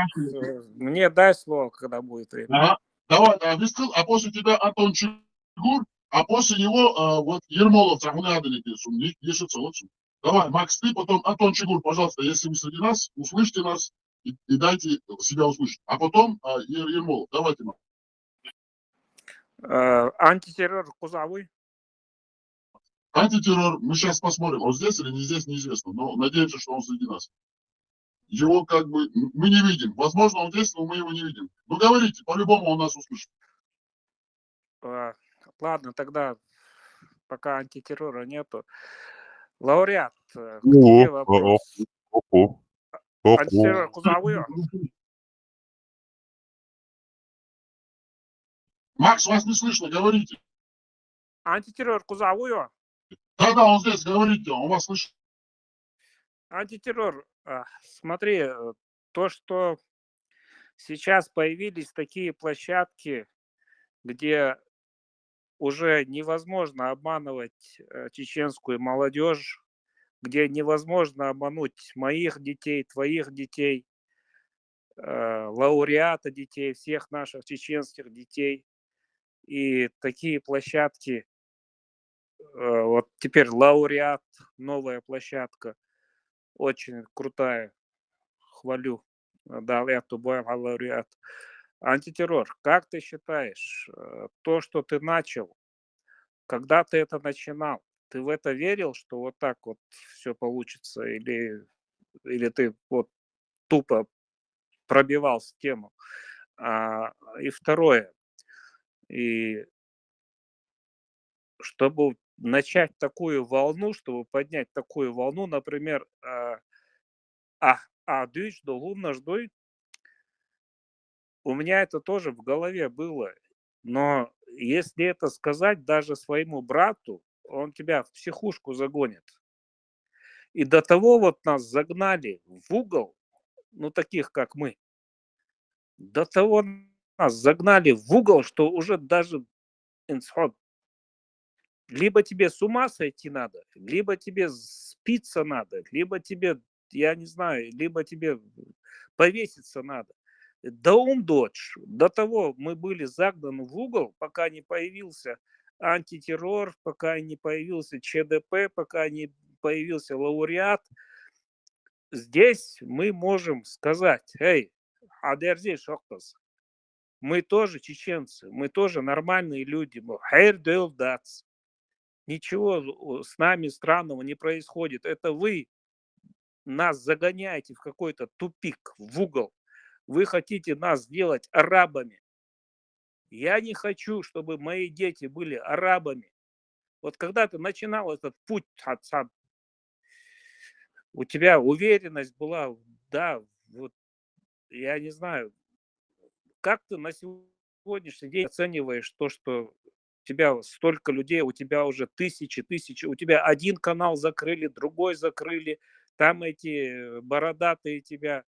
мне дай слово, когда будет время. Ага. Давай, Вискал, а после тебя Антон Чигур, а после него вот Ермолов, Цахунядалики, Сумник, Ешица, лучше. Давай, Макс, ты, потом Антон Чигур, пожалуйста, если вы среди нас, услышьте нас и дайте себя услышать. А потом Ермолов, давайте, Макс. Антитеррор Кузовой. Антитеррор, мы сейчас посмотрим, он здесь или не здесь, неизвестно, но надеемся, что он среди нас. Его как бы мы не видим. Возможно, он здесь, но мы его не видим. Ну, говорите, по-любому он нас услышит. Ладно, тогда пока антитеррора нету. Лауреат, к тебе вопрос. Антитеррор Кузовой. Макс, вас не слышно, говорите. Антитеррор Кузовой. Да, он здесь, говорите, он вас слышит. Антитеррор, смотри, то, что сейчас появились такие площадки, где уже невозможно обманывать чеченскую молодежь, где невозможно обмануть моих детей, твоих детей, лауреата детей, всех наших чеченских детей. И такие площадки Вот теперь лауреат, новая площадка, очень крутая, хвалю. Да, лауреат. Антитеррор, как ты считаешь, то, что ты начал, когда ты это начинал, ты в это верил, что вот так вот все получится, или ты вот тупо пробивал тему? И второе, и чтобы начать такую волну, чтобы поднять такую волну, например, дույш долгумна ждой, у меня это тоже в голове было. Но если это сказать даже своему брату, он тебя в психушку загонит. И до того вот нас загнали в угол, ну таких как мы, до того нас загнали в угол, что уже даже инсход. Либо тебе с ума сойти надо, либо тебе спиться надо, либо тебе, я не знаю, либо тебе повеситься надо. Дочь. До того мы были загнаны в угол, пока не появился антитеррор, пока не появился ЧДП, пока не появился лауреат. Здесь мы можем сказать, эй, адерзи шоктас, мы тоже чеченцы, мы тоже нормальные люди. Ничего с нами странного не происходит. Это вы нас загоняете в какой-то тупик, в угол. Вы хотите нас сделать арабами. Я не хочу, чтобы мои дети были арабами. Вот когда ты начинал этот путь, у тебя уверенность была, да, вот я не знаю, как ты на сегодняшний день оцениваешь то, что у тебя столько людей, у тебя уже тысячи, у тебя один канал закрыли, другой закрыли, там эти бородатые тебя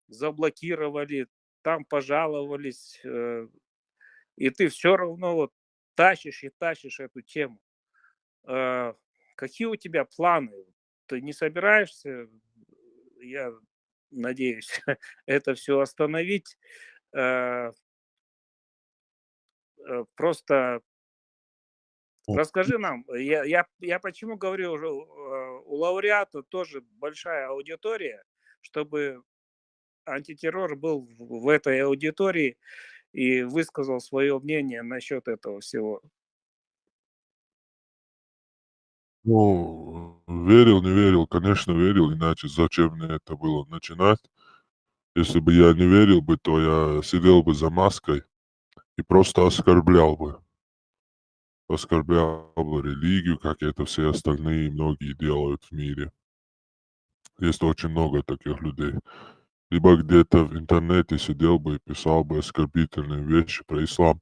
заблокировали, там пожаловались, и ты все равно вот тащишь и тащишь эту тему. Какие у тебя планы? Ты не собираешься, я надеюсь, это все остановить? Просто расскажи нам, я почему говорю, уже у лауреата тоже большая аудитория, чтобы антитеррор был в этой аудитории и высказал свое мнение насчет этого всего. Ну, верил, не верил, конечно, верил, иначе зачем мне это было начинать? Если бы я не верил бы, то я сидел бы за маской и просто оскорблял бы религию, как это все остальные многие делают в мире. Есть очень много таких людей. Либо где-то в интернете сидел бы и писал бы оскорбительные вещи про ислам.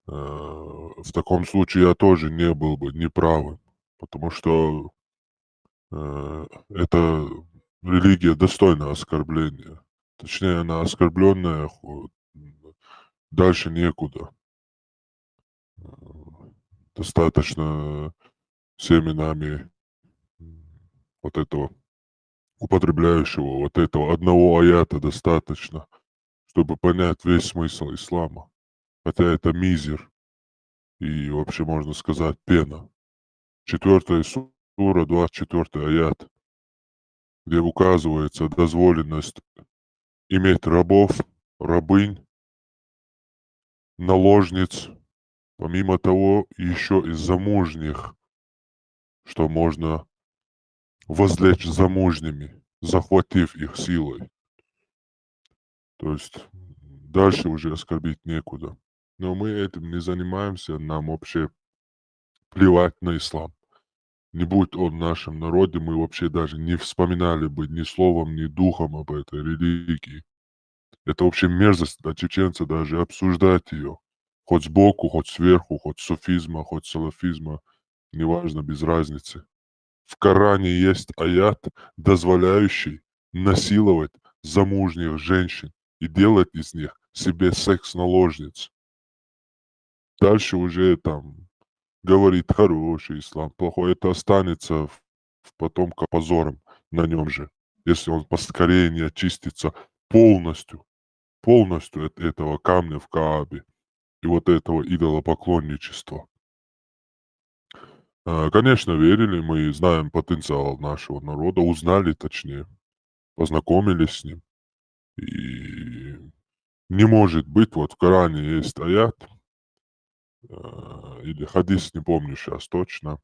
В таком случае я тоже не был бы неправым, потому что эта религия достойна оскорбления. Точнее, она оскорбленная, дальше некуда. Достаточно всеми нами вот этого употребляющего, вот этого одного аята достаточно, чтобы понять весь смысл ислама. Хотя это мизер и вообще можно сказать пена. 4 сура, 24 аят, где указывается дозволенность иметь рабов, рабынь, наложниц, помимо того, еще и замужних, что можно возлечь замужними, захватив их силой. То есть дальше уже оскорбить некуда. Но мы этим не занимаемся, нам вообще плевать на ислам. Не будь он в нашем народе, мы вообще даже не вспоминали бы ни словом, ни духом об этой религии. Это вообще мерзость для чеченца даже обсуждать ее. Хоть сбоку, хоть сверху, хоть суфизма, хоть салафизма, неважно, без разницы. В Коране есть аят, дозволяющий насиловать замужних женщин и делать из них себе секс-наложниц. Дальше уже там говорит хороший ислам, плохой, это останется в потомка позором на нем же, если он поскорее не очистится полностью от этого камня в Каабе и вот этого идолопоклонничества. Конечно, верили, мы знаем потенциал нашего народа, узнали точнее, познакомились с ним. И не может быть, вот в Коране есть аят, или хадис, не помню сейчас точно,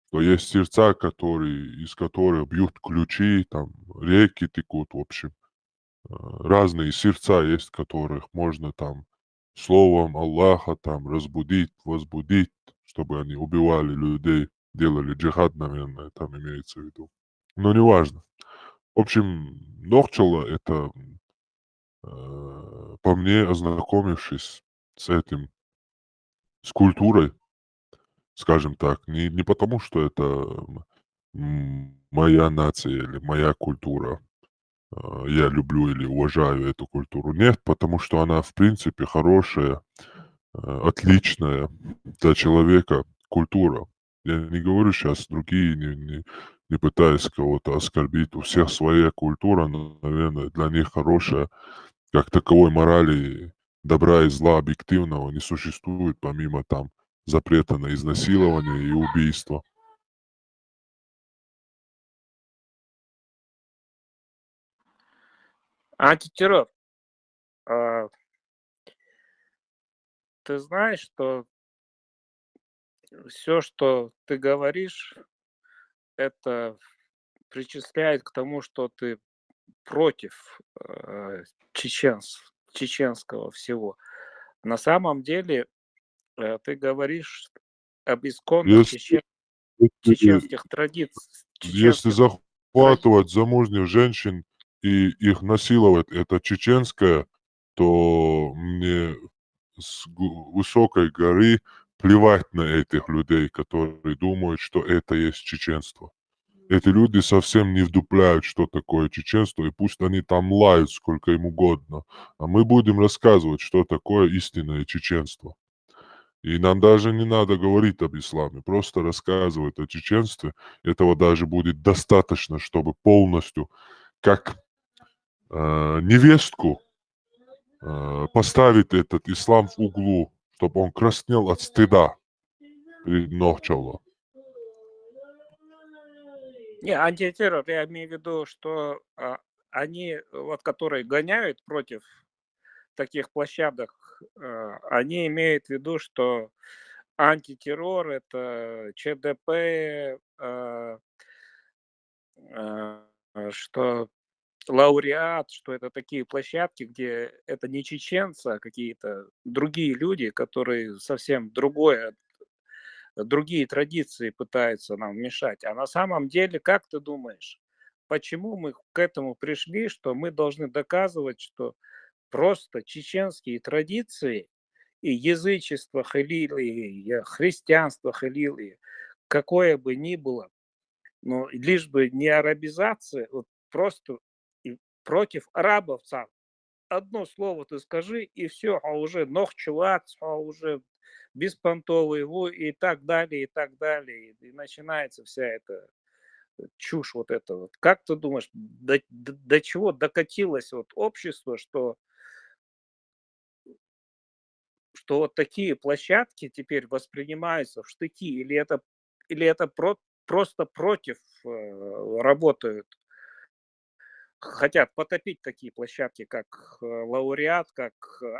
что есть сердца, из которых бьют ключи, там реки текут, в общем. Разные сердца есть, которых можно там словом Аллаха там разбудить, возбудить, чтобы они убивали людей, делали джихад, наверное, там имеется в виду. Но неважно. В общем, Нохчала — это, по мне, ознакомившись с этим, с культурой, скажем так, не потому, что это моя нация или моя культура, я люблю или уважаю эту культуру. Нет, потому что она, в принципе, хорошая, отличная для человека культура. Я не говорю сейчас другие, не пытаюсь кого-то оскорбить. У всех своя культура, но, наверное, для них хорошая. Как таковой морали добра и зла объективного не существует, помимо там запрета на изнасилование и убийство. Антитеррор. Ты знаешь, что все, что ты говоришь, это причисляет к тому, что ты против чеченского всего. На самом деле ты говоришь об исконных Если, чеченских традициях. если захватывать замужних женщин и их насиловать, это чеченское, то мне с высокой горы плевать на этих людей, которые думают, что это есть чеченство. Эти люди совсем не вдупляют, что такое чеченство, и пусть они там лают сколько им угодно. А мы будем рассказывать, что такое истинное чеченство. И нам даже не надо говорить об исламе, просто рассказывать о чеченстве. Этого даже будет достаточно, чтобы полностью, как невестку, поставить этот ислам в углу, чтобы он краснел от стыда перед Нохчалло. Не, антитеррор, я имею в виду, что они, вот, которые гоняют против таких площадок, они имеют в виду, что антитеррор — это ЧДП, что лауреат, что это такие площадки, где это не чеченцы, а какие-то другие люди, которые совсем другие традиции пытаются нам мешать. А на самом деле, как ты думаешь, почему мы к этому пришли, что мы должны доказывать, что просто чеченские традиции и язычество халили, христианство халили, какое бы ни было, но лишь бы не арабизация, вот просто против арабов сам. Одно слово ты скажи, и все, а уже Нохчеват, а уже беспонтовый и так далее, и так далее. И начинается вся эта чушь вот эта вот. Как ты думаешь, до чего докатилось вот общество, что вот такие площадки теперь воспринимаются в штыки, или это просто против работают? Хотят потопить такие площадки, как лауреат, как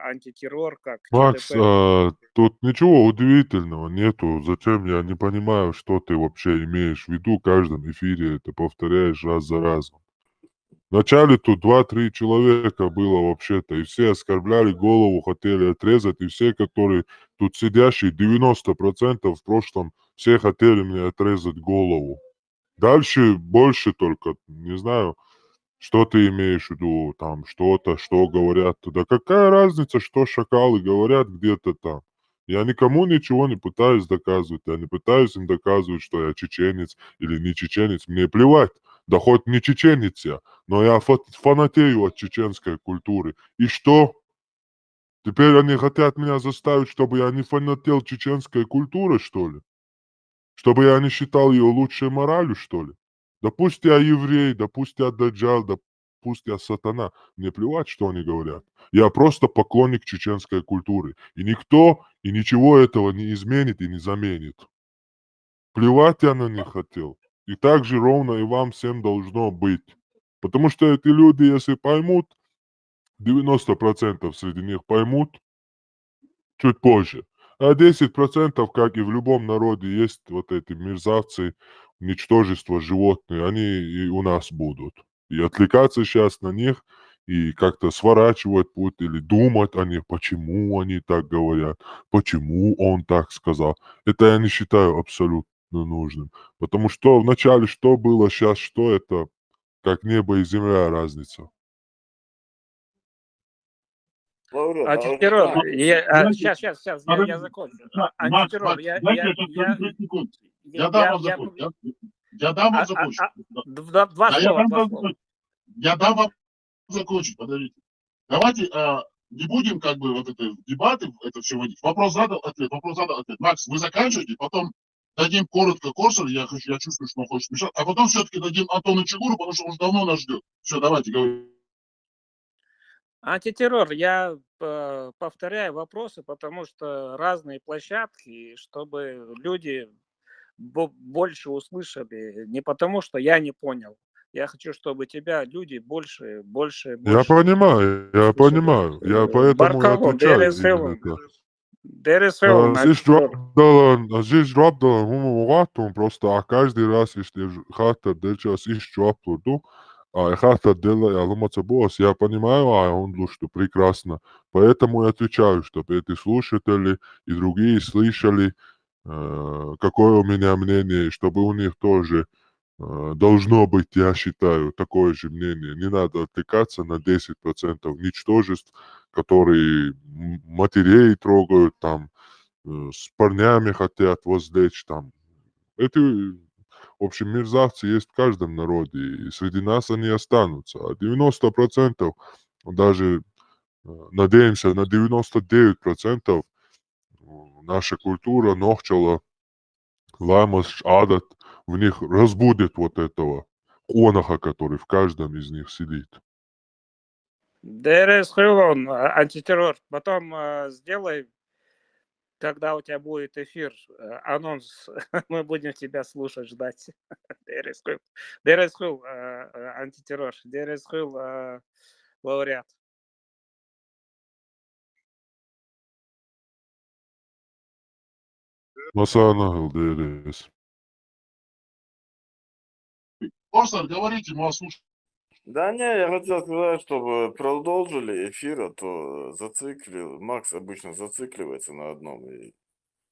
антитеррор, как Макс, ЧДП. тут ничего удивительного нету. Зачем, я не понимаю, что ты вообще имеешь в виду. В каждом эфире это повторяешь раз за разом. Вначале тут 2-3 человека было вообще-то, и все оскорбляли, голову хотели отрезать, и все, которые тут сидящие, 90% в прошлом, все хотели мне отрезать голову. Дальше больше только, не знаю, что ты имеешь в виду, там что-то, что говорят. Да какая разница, что шакалы говорят где-то там. Я никому ничего не пытаюсь доказывать. Я не пытаюсь им доказывать, что я чеченец или не чеченец. Мне плевать. Да хоть не чеченец я, но я фанатею от чеченской культуры. И что? Теперь они хотят меня заставить, чтобы я не фанател чеченской культуры, что ли? Чтобы я не считал ее лучшей моралью, что ли? Да пусть я еврей, да пусть я даджал, да пусть я сатана. Мне плевать, что они говорят. Я просто поклонник чеченской культуры. И никто и ничего этого не изменит и не заменит. Плевать я на них хотел. И так же ровно и вам всем должно быть. Потому что эти люди, если поймут, 90% среди них поймут чуть позже. А 10%, как и в любом народе, есть вот эти мерзавцы, ничтожество, животные, они и у нас будут. И отвлекаться сейчас на них, и как-то сворачивать путь, или думать о них, почему они так говорят, почему он так сказал. Это я не считаю абсолютно нужным. Потому что вначале что было, сейчас что, это как небо и земля разница. Лауреат, Антитеррор. Знаете, Сейчас, я подождите, закончу. Макс, Антитеррор. Макс, дайте я сейчас 30 секунд. Я дам вам закончить. Я дам вам закончить. Два Да, я слова, дам два вам слова. закончить. Я дам вам закончить, подождите. Давайте не будем как бы вот это дебаты, это все водить. Вопрос задал, ответ, вопрос задал, ответ. Макс, вы заканчиваете, потом дадим коротко Корсар, я чувствую, что он хочет мешать, а потом все-таки дадим Антону Чигуру, потому что он давно нас ждет. Все, давайте, говорим. Антитеррор. Я повторяю вопросы, потому что разные площадки, чтобы люди больше услышали. Не потому, что я не понял. Я хочу, чтобы тебя люди больше Я понимаю, я слышали. понимаю. Я поэтому и Баркало, отвечаю there is именно heaven. так. There is heaven, Здесь дроптала мумулатум просто, а каждый раз, если хата дельчас ищ дроптурду, а хата дела ялумаца босс, я понимаю, а он что прекрасно. Поэтому я отвечаю, чтобы эти слушатели и другие слышали, какое у меня мнение, чтобы у них тоже должно быть, я считаю, такое же мнение. Не надо отвлекаться на 10% ничтожеств, которые матерей трогают, там, с парнями хотят возлечь, там. Эти, в общем, мерзавцы есть в каждом народе, и среди нас они останутся. А 90%, даже надеемся, на 99% наша культура нохчала, ламас, адат, в них разбудит вот этого конаха, который в каждом из них сидит. There is heaven, антитеррор. Потом сделай, когда у тебя будет эфир, анонс, мы будем тебя слушать, ждать. There is heaven. There is heaven, антитеррор. There is heaven, лауреат. Масана ЛДРС. Корсар, говорите, мы вас слушаем. Да не, я хотел сказать, чтобы продолжили эфир, а то зациклил. Макс обычно зацикливается на одном и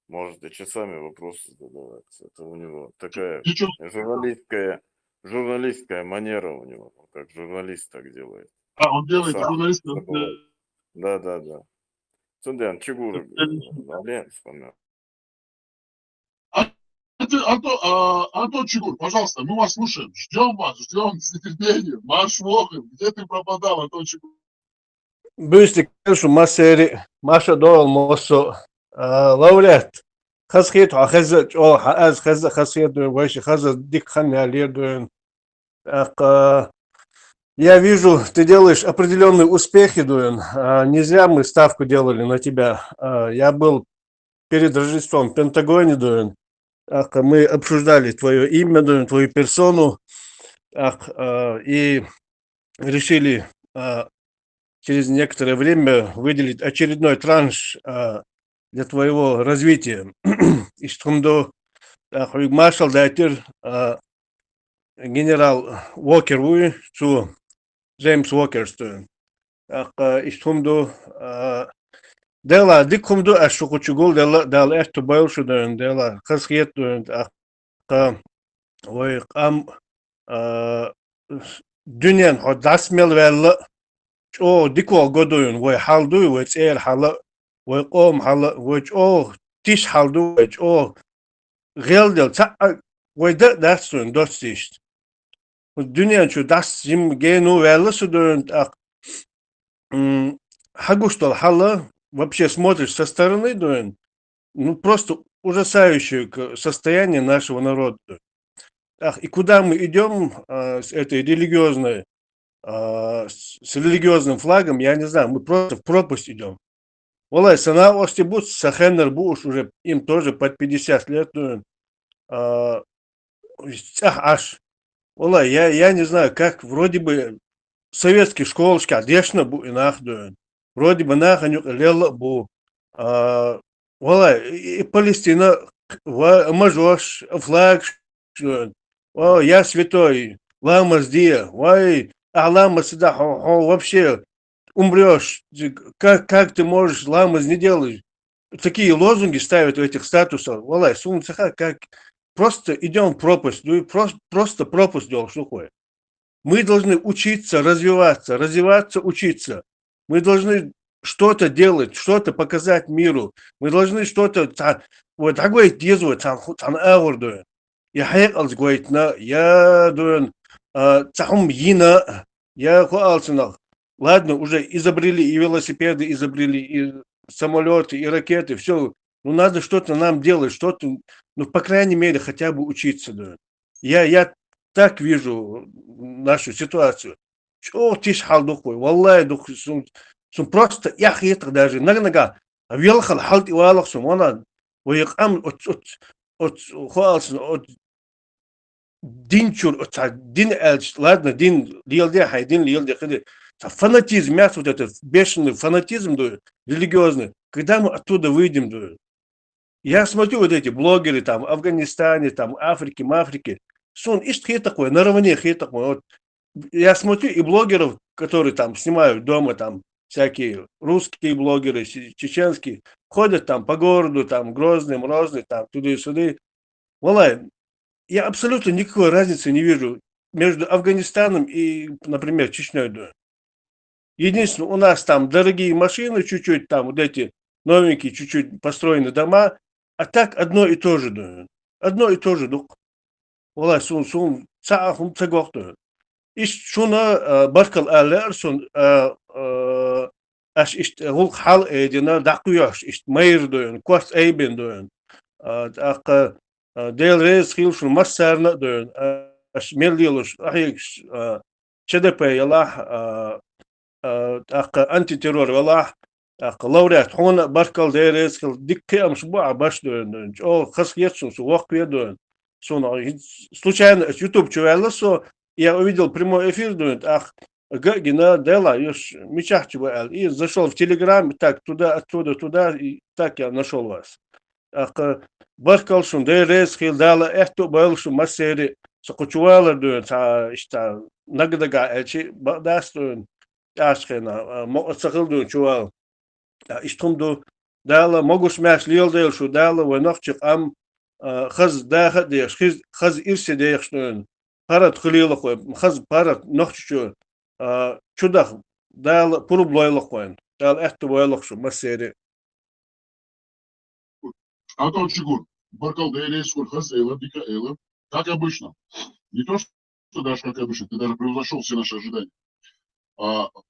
может и часами вопросы задавать. Это у него такая журналистская манера у него, как журналист так делает. Он делает журналист. Да. Сундян, Чигур, Ален вспомнил. Антон Чигур, пожалуйста, мы вас слушаем. Ждем вас, ждем с нетерпением. Маш Вохин, где ты пропадал, Антон Чигур? Büyüstek şu maseri maşa doğal mosu laureat خاصيته خزج او از خز خاصيته واش خز ديك خلنا лидуем. Я вижу, ты делаешь определенные успехи, Дуэн. Не зря мы ставку делали на тебя. Я был перед Рождеством в Пентагоне, Дуэн. Мы обсуждали твое имя, Дуэн, твою персону. И решили через некоторое время выделить очередной транш для твоего развития. И что маршал дайтер генерал Уокер вы, что Джеймс Уокер стоит. И что дела дикумду ашукучугул дела эхто больше дела хасхет ой дюнян ходасмел велла о дико годуен ой халду ой цер хала ой ом хала ой о тиш халду ой о гелдел ой дастун достиш дюнян чу дас жим гену велла судун хагустал хала вообще смотришь со стороны, Дуэн, ну просто ужасающее состояние нашего народа. И куда мы идем с этой религиозной, с религиозным флагом, я не знаю, мы просто в пропасть идем. Валай, сана остебут, сахенер буш, уже им тоже под 50 лет, Дуэн. аш. Ола, я не знаю, как вроде бы советский школочка, дешно бу инахдуен. Вроде бы наханюк лела бу. Ола, и Палестина, мажош, флаг, о, я святой, лама сдия, ой, а лама сюда, вообще умрешь. Как ты можешь, ламаз не делаешь? Такие лозунги ставят в этих статусах. Валай, сумцаха, как просто идем в пропасть, ну и просто пропасть делал, что такое. Мы должны учиться, развиваться, учиться. Мы должны что-то делать, что-то показать миру. Мы должны что-то, вот такое делать, там эурдует. Я хайкалс говорит, я дуэн, цахум йина, я хуалцинах. Ладно, уже изобрели и велосипеды, изобрели и самолеты, и ракеты, все. Ну, надо что-то нам делать, что-то, ну, по крайней мере, хотя бы учиться. Да. Я так вижу нашу ситуацию. Что тиш хал духой, валлай дух, сум просто я хитр даже, нага, а велхал халт и валах сум, она, ваякам от хуалсын, от динчур, от дин эльч, ладно, дин лилде, хай дин лилде, ходи. Фанатизм, мясо вот этот бешеный фанатизм, дует, религиозный, когда мы оттуда выйдем, дует. Я смотрю вот эти блогеры там в Афганистане, там Африке, Мафрике, сон, ишь такое, наравне такое. Вот я смотрю и блогеров, которые там снимают дома, там всякие русские блогеры, чеченские, ходят там по городу, там Грозный, Морозный, там туда и сюда. Валай, я абсолютно никакой разницы не вижу между Афганистаном и, например, Чечней. Да. Единственное, у нас там дорогие машины, чуть-чуть там вот эти новенькие, чуть-чуть построены дома, а так одно и то же. Да. Одно и то же. Валай, сун, цахум цагохту. Иш шуна баркал алер сун аш иш гул хал эдина дакуяш иш мейр доен квас эйбен доен ак дел рез хил шун массарна доен аш мелдилуш ахикс ЧДП ялах ак антитеррор ялах ак лауреат хона баркал дерез хил дикке амшба баш доен о хас етсун су вакве доен сун случайно YouTube чувала со я увидел прямой эфир, думает, ах, Гагина, Дела, Мичахчева, и зашел в Телеграм, так, туда, оттуда, туда, и так я нашел вас. Ах, Баркалшун, Дерез, Хилдала, Эхту, Байлшун, Массери, Сакучуала, думает, что Нагдага, Элчи, Бадастун, Ашхена, Моцахил, думает, Чуал, Иштумду, Дала, Могуш Мяш, Лилдейлшу, Дала, Вайнохчик, Ам, Хаз Даха, Деш, Хаз Ирси, Дешнун, Парад хлилахой, хаз парад нохчу, чудах, дал пурублойлахой, дал эхту бойлахшу, массери. А то чигур, баркал дейли, сколь хаз эйла, бика эйла, как обычно. Не то, что даже как обычно, ты даже превзошел все наши ожидания.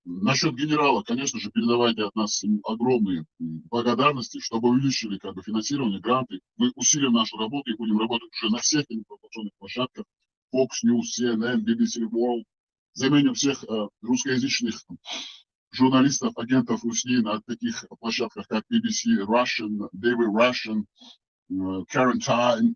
Насчет генерала, конечно же, передавайте от нас огромные благодарности, чтобы увеличили как бы финансирование, гранты. Мы усилим нашу работу и будем работать уже на всех информационных площадках. Fox News, CNN, BBC World. Заменим всех русскоязычных журналистов, агентов РУСНИ на таких площадках, как BBC Russian, Daily Russian, Quarantine,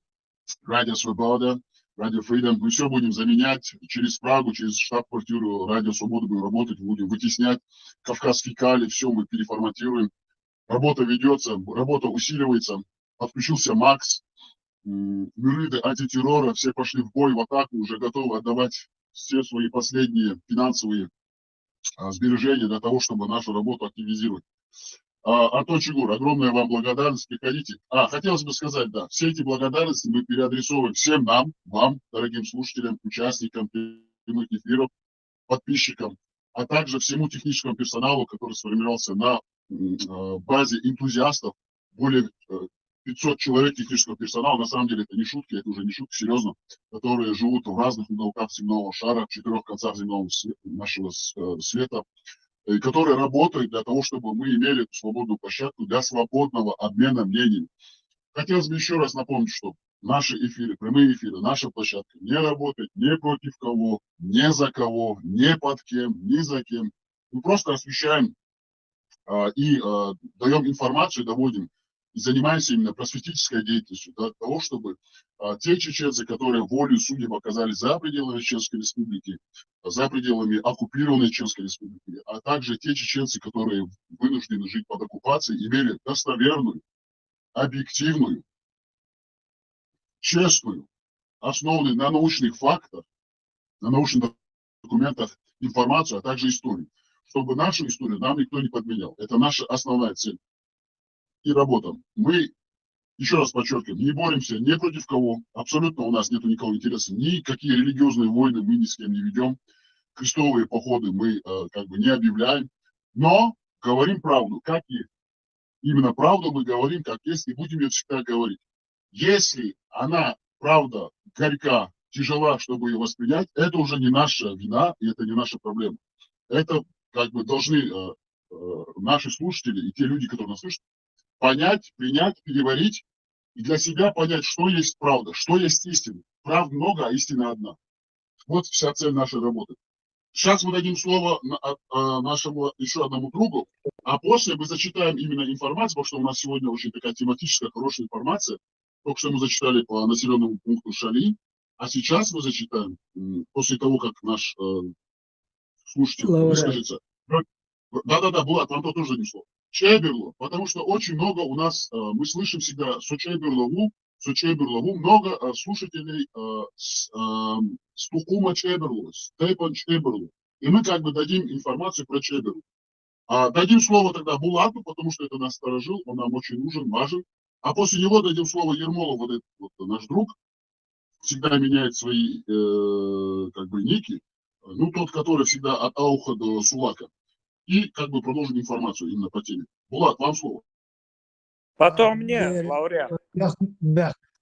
Радио Свобода, Радио Freedom. Мы все будем заменять через Прагу, через штаб-квартиру Радио Свобода будем работать, будем вытеснять Кавказские кали, все мы переформатируем. Работа ведется, работа усиливается. Подключился Макс. Мюриды антитеррора, все пошли в бой, в атаку, уже готовы отдавать все свои последние финансовые сбережения для того, чтобы нашу работу активизировать. Антон Чигур, огромная вам благодарность, приходите. Хотелось бы сказать, да, все эти благодарности мы переадресовываем всем нам, вам, дорогим слушателям, участникам прямых эфиров, подписчикам, а также всему техническому персоналу, который сформировался на базе энтузиастов, более 500 человек технического персонала, на самом деле это не шутки, это уже не шутки, серьезно, которые живут в разных уголках земного шара, в 4 концах земного нашего света, которые работают для того, чтобы мы имели эту свободную площадку для свободного обмена мнениями. Хотелось бы еще раз напомнить, что наши эфиры, прямые эфиры, наша площадка не работает ни против кого, ни за кого, ни под кем, ни за кем. Мы просто освещаем и даем информацию, доводим и занимаемся именно просветительской деятельностью, для того, чтобы те чеченцы, которые волей судеб оказались за пределами Чеченской Республики, за пределами оккупированной Чеченской Республики, а также те чеченцы, которые вынуждены жить под оккупацией, имели достоверную, объективную, честную, основанную на научных фактах, на научных документах информацию, а также историю. Чтобы нашу историю нам никто не подменял. Это наша основная цель и работа. Мы, еще раз подчеркиваем, не боремся ни против кого, абсолютно у нас нет никакого интереса, никакие религиозные войны мы ни с кем не ведем, крестовые походы мы как бы не объявляем, но говорим правду, как есть. Именно правду мы говорим, как есть, и будем ее всегда говорить. Если она, правда, горька, тяжела, чтобы ее воспринять, это уже не наша вина, и это не наша проблема. Это как бы должны наши слушатели и те люди, которые нас слышат, понять, принять, переварить и для себя понять, что есть правда, что есть истина. Правд много, а истина одна. Вот вся цель нашей работы. Сейчас мы дадим слово нашему еще одному другу, а после мы зачитаем именно информацию, потому что у нас сегодня очень такая тематическая, хорошая информация. Только что мы зачитали по населенному пункту Шали, а сейчас мы зачитаем, после того, как наш слушатель выскажется. Да-да-да, Булат, вам тоже дадим слово. Чеберло, потому что очень много у нас, мы слышим всегда Сочеберлову, много слушателей с Тухума Чеберлу, с Тейпан Чеберлу. И мы как бы дадим информацию про Чеберлу. Дадим слово тогда Булату, потому что это нас сторожил, он нам очень нужен, важен. А после него дадим слово Ермолову, вот этот вот наш друг, всегда меняет свои как бы ники, ну тот, который всегда от Ауха до Сулака. И как бы продолжим информацию именно по теме. Булат, вам слово. Потом мне, лауреат.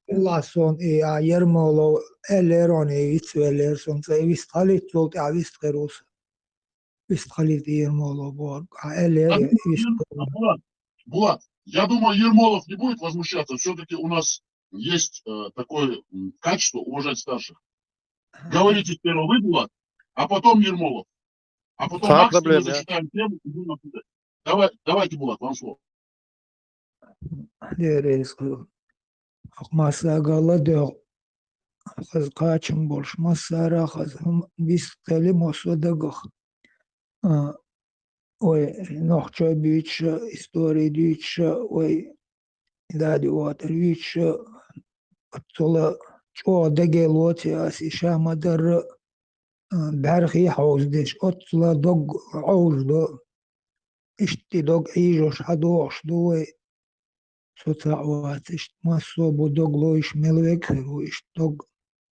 Lason a Yermolo Eleron Vitsuelerson, vis halit volt a Vistgerus. Vist halit Yermolo Borg, a Eler. Булат, я думаю, Ермолов не будет возмущаться. Все-таки у нас есть такое качество уважать старших. Говорите сперва вы, Булат, а потом Ермолов. А потом Макс, мы зачитаем тему и будем обсуждать. Давайте, Булат, вам слово. Масагала дел. Качем больше. Масара хазам бистали мосодагах. Ой, нохча бича, история бича, ой, дади уатер бича, отцола чо дагелоти асиша мадар بعرخي حوز ديش أطلع دوغ عوز دو اشتي دوغ عيجوش حدوش دوي سوتاوات اشت ما صوبو دوغ لويش ملوك هرو اشت دوغ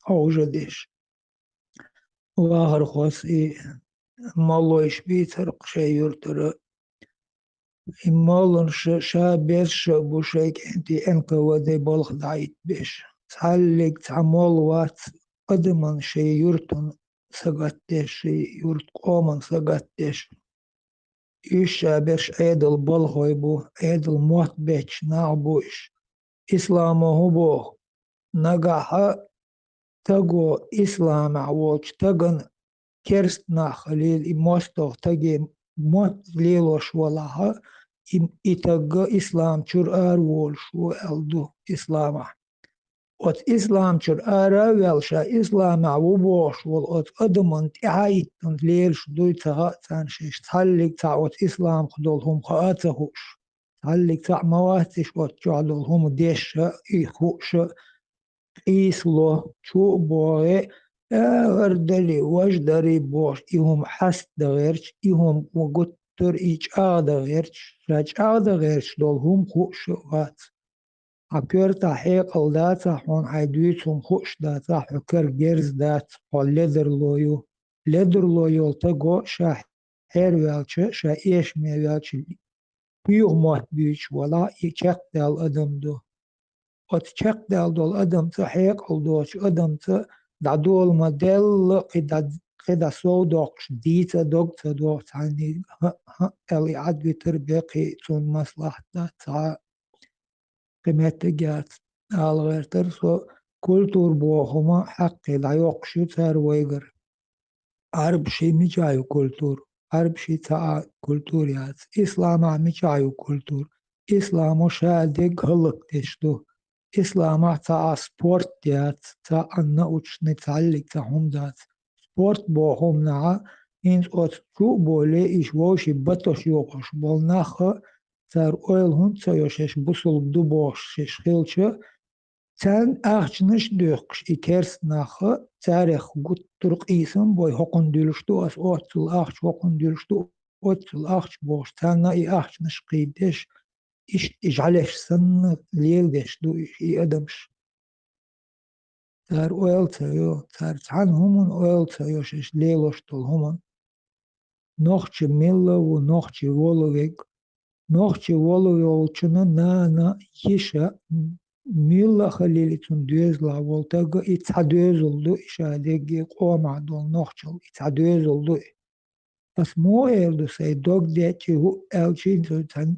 عوز ديش واخر خوص اي مالويش بيتر قشي يرتر إمالن شابيش بوشيك انتي انك ودي بولخ دعيت بيش تعلق تعمال وات قدمان شي يرتن سقطتش يورت قومن سقطتش إيشا برش عيدل بالغيبو عيدل موت بيش نعبوش إسلام هو نجاح تجو إسلام عوج تجن كرست نخليل إمستو تجي موت ليلوش ولاها إتجا إسلام شر أرول شو ألدو إسلام ot islam čur ārā vēlšā islamā vuboš vol ot adamant aitant lielš duita tanšiš tallik ta ot islam khdol hum khaatahush tallik ta mawatish ot jadol hum desha ihush islo chuboe ardali wajdari bosh ihum hast dagerch ihum waguttur ich aadagerch raj aadagerch dol hum khush wat حكر تحقيق الداتا حون حيدويتهم خوش داتا حكر جيرز دات حول لدر لويو تقو شا هير ويالش شا إيش مي ويالش بيوغ موت بيوش ولا يشاق دال أدم دو وتشاق دال دول أدم تحقيق الدوش أدم دادول مدل قدا سو دوكش ديتا دوك تدو تعني اللي عاد بتربيقي تون مصلحة داتا قيمتجات alverter so kultur bohuma haqqi da yokşu terweyger arb şey mi cayu kultur arb şey ta kultur yat İslam'a mi cayu kultur إسلام شادق هلق تشتو إسلام تا سبورت ديات تا أنا وش نتعلق تا هم ذات سبورت بوهم نعا إنس أوت شو بولي إيش ووشي بطش يوقش بول ناخا تار أويل هون تسيوشش بوصل دبوش شش خيلشة تان أخشنش دوخش إكرس ناخا تاريخ قد طرق إيسم بوي هقن دلشتو أس أوتل أخش هقن دلشتو أوتل أخش بوش تان ناي أخشنش قيدش إيش إجعلش سن ليل دش دو إيش أدمش تار أويل تيو تار تان همون أويل تيو شش ليلوش طول همون نوخش ميلا ونوخش ولوغيك نوخش ولوغيولچنا نانا يشا ميلا خليلتون دوزلا voltaga إتحدوز oldu işadegi qomadol noxçul İtحدوز oldu bas mo erdu say dog deçi hu elçin tan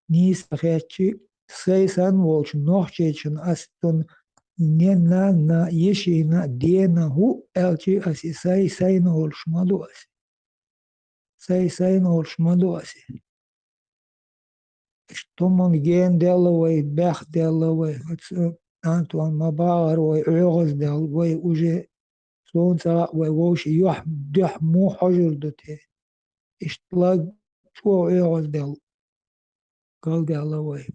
nis xeçi saysan volç noxçeçin aston ne na yeşina dena hu elçi asi sayın oluşmalı asi sayın oluşmalı asi Tomon gen delaway bach delaway Antoine Mabar way عغز del way uje sonsa way wosh yuh duh mu hajur dote اشتلاق شو عغز del قال delaway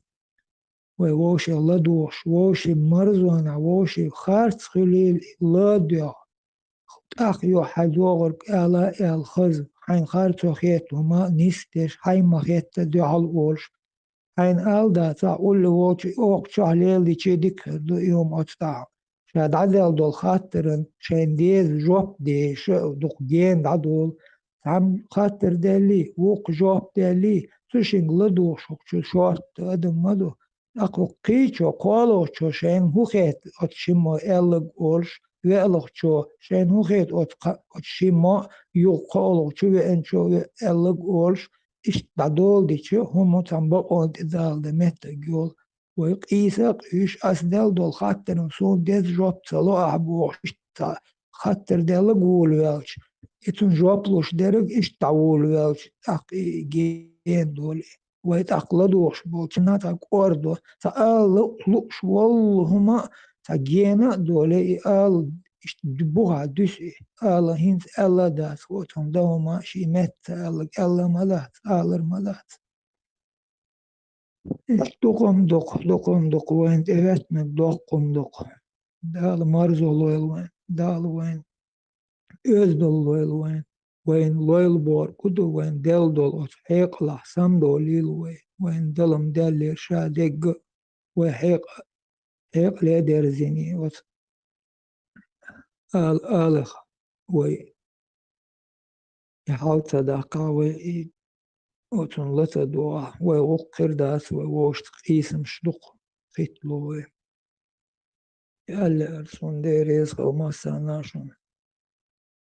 way wosh la dosh wosh marzona wosh خارج خليل لا دو أخ يو حجوغر على الخز حين خارج خيت وما نستش حين ما خيت دو على الولش Ein alda ta ulle woch ook chahleel die chedik do yom atsta. Shad adel dol khateren chen diez job de do gen adol tam khater deli wok job deli sushin gladu shok short adam mado ako qicho qolo cho shen hukhet at shimo elig olsh ve elig cho shen hukhet at shimo yo qolo cho ve encho elig olsh İşte dol diçi homo tamba on dalde mette gol ve qisa iş asdal dol khatterun son dez job salo abu işte khatter del gol welch etun jobluş derek işte gol welch tak gen dol ve taqladuş bu çina tak ordo ta al luş wallahuma ta gena dole al işte buğa düş Allah hins Allah das otum davama şimet Allah malat alır malat dokunduk ve evet mi dokunduk dal marzol dal ve öz dol ve loyal bor kudu ve del dol ot hekla sam dolil ve dalam del şadeg ve hekle derzini ot آلخ ويحاول تداقى وتن لتدوا ويوقر داس ويوشت قيسم شدق قتلو يالا أرسون دي رزق وما ساناشون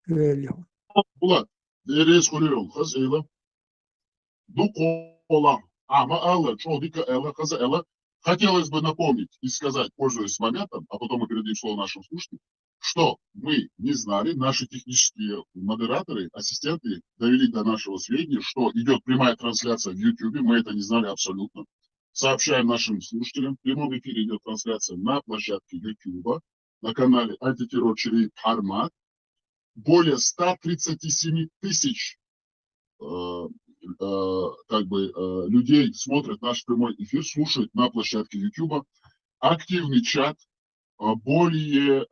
велио. Bulat, değeri soruyorum kız Eyla. Дух olan, ama Алла, человека Элла, коза Элла, хотелось бы напомнить и сказать, пользуясь моментом, а потом мы передадим слово нашим слушателям, что мы не знали, наши технические модераторы, ассистенты довели до нашего сведения, что идет прямая трансляция в YouTube, мы это не знали абсолютно. Сообщаем нашим слушателям, в прямом эфире идет трансляция на площадке YouTube, на канале Антитеррор Хармат. Более 137 тысяч людей смотрят наш прямой эфир, слушают на площадке YouTube. Активный чат, более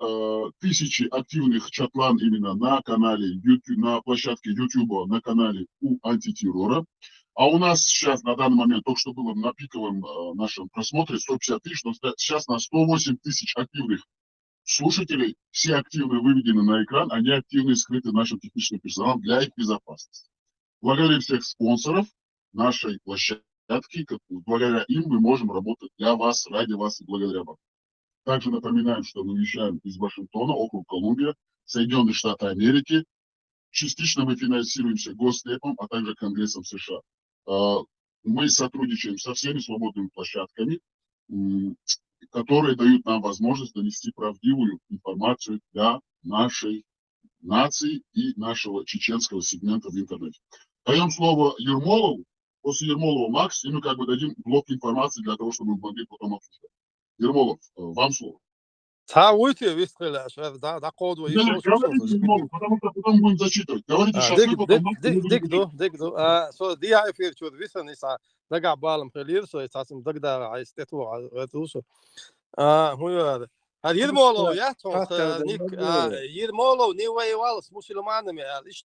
1000 активных чатлан именно на канале YouTube, на площадке YouTube, на канале у Антитеррора. А у нас сейчас на данный момент, только что было на пиковом нашем просмотре 150 тысяч, но сейчас на 108 тысяч активных слушателей, все активные выведены на экран, они активные скрыты нашим техническим персоналом для их безопасности. Благодарим всех спонсоров нашей площадки, благодаря им мы можем работать для вас, ради вас и благодаря вам. Также напоминаем, что мы вещаем из Вашингтона, округ Колумбия, Соединенные Штаты Америки. Частично мы финансируемся Госдепом, а также Конгрессом США. Мы сотрудничаем со всеми свободными площадками, которые дают нам возможность донести правдивую информацию для нашей нации и нашего чеченского сегмента в интернете. Даем слово Ермолову. после Ермолова Макс, и мы как бы дадим блок информации для того, чтобы мы могли потом обсуждать. Ермолов, вам слово. تعودي ويستغل ده قود Нет, ويسوس говорите, Ермолов, потому что потом будем зачитывать. Говорите сейчас вы, потом Макс, и будем зачитывать. ديك دو سو دي عارف شو ويسن يسا دقع بالم خلير سو يساسم دقدر عايز تتو توسو هو هذا يرمولو يا تونس نيك يرمولو ني واي والس مسلمان مي ايش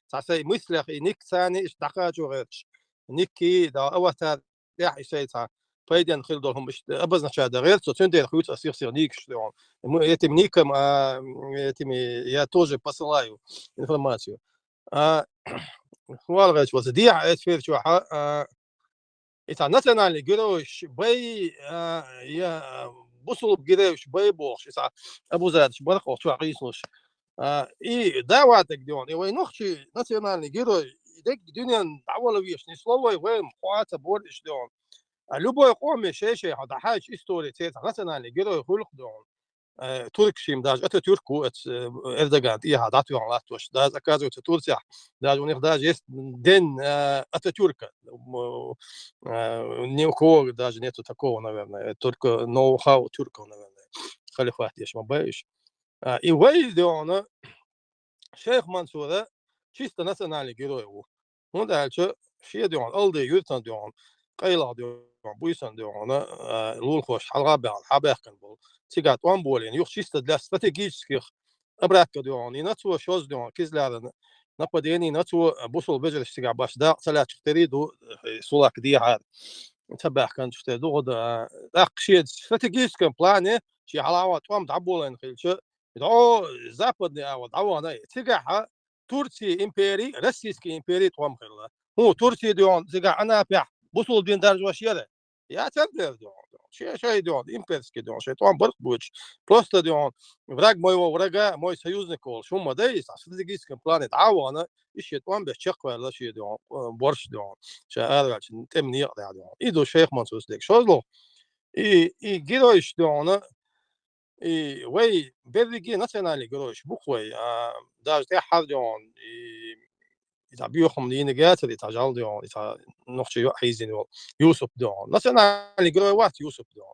تاسي مثلخ نيك ثاني ايش دقاجو غيرش نيكي دا اوتا يا يسيتا فايدن خلدهم مش ابزنا شاده غير سو تندير خوت اسير سير نيك شلون этим ником этими я тоже посылаю информацию. Хвала говорит, вот дия это что это национальный герой бей я бусул герой бей бог это Абу Зайд барахо что عيسوش и давайте где он его ночи национальный герой дик дюня давало вещь не слово его хвата борщ где он любой قوم شيء هذا حاجة история это национальный герой خلق ده ترك شيم داج أتاتورك إردوغان إيها داتو عن لاتوش داج أكازو تورسيا داج ونيخ داج يست دين أتاتورك نيوكو داج نيتو تاكو наверное ترك ноу-хау турка наверное خليفة يش ما بايش и вей деона شيخ منصور чисто национальный герой его он дальше شيء деон алды юртан деон قيلا деон بويسان деон لول خوش حلقة حباك كان بول تيجات وان بولين يخشيست для стратегических أبراك ديون ينتو شوز ديون كيزلارن نقديني نتو بوصل بجر استيجا باش دا ثلاث تريدو سولاك دي هاد تبع كان تشتدو غدا أقشيد стратегическом плане شي علاوة توام دعبولين خيلش دعو западный أو دعو أنا تيجا تركي إمبيري روسيسكي إمبيري توام خيلا هو تركي ديون تيجا أنا بيع بوصل بين درجة وشيله يا تندر ديون شيء ديون имперский дион شيء توام برق بوش просто дион враг моего врага мой союзник ол شو ما ده يس стратегическом плане تعاون إيش توام بيشق ولا شيء ديون борщ ديون شيء هذا عشان تمني يقطع ديون إيدو شيخ منصور لك شو له إي جيروش ديون إي وي بيرجي ناسيونالي جيروش بخوي داج تحر ديون إذا بيوخم لينجات اللي تجعل ديون إذا نخشى حيزين يوسف ديون ناسيونالي جيروي وات يوسف ديون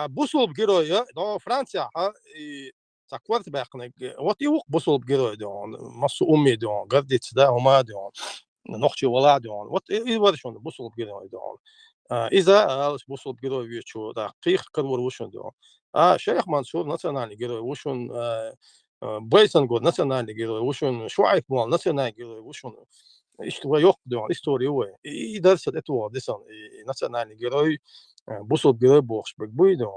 بوصل بجيروي دو فرنسا تكورت باقنا وات يوق بوصل بجيروي ديون مصو أمي ديون قردت ده هما ديون نخشى ولا ديون وات يورشون بوصل بجيروي ديون إذا بوصل بجيروي بيشوا دقيق كرور وشون ديون شيخ منصور ناسيونالي جيروي وشون بايسن قول ناسيونالي جيروي وشون شوعيف مال ناسيونالي جيروي وشون إشتوا يوق ديون إستوري هو يدرس الأتوار ديسان ناسيونالي جيروي بوصل جيروي بوخش بقبوي ديون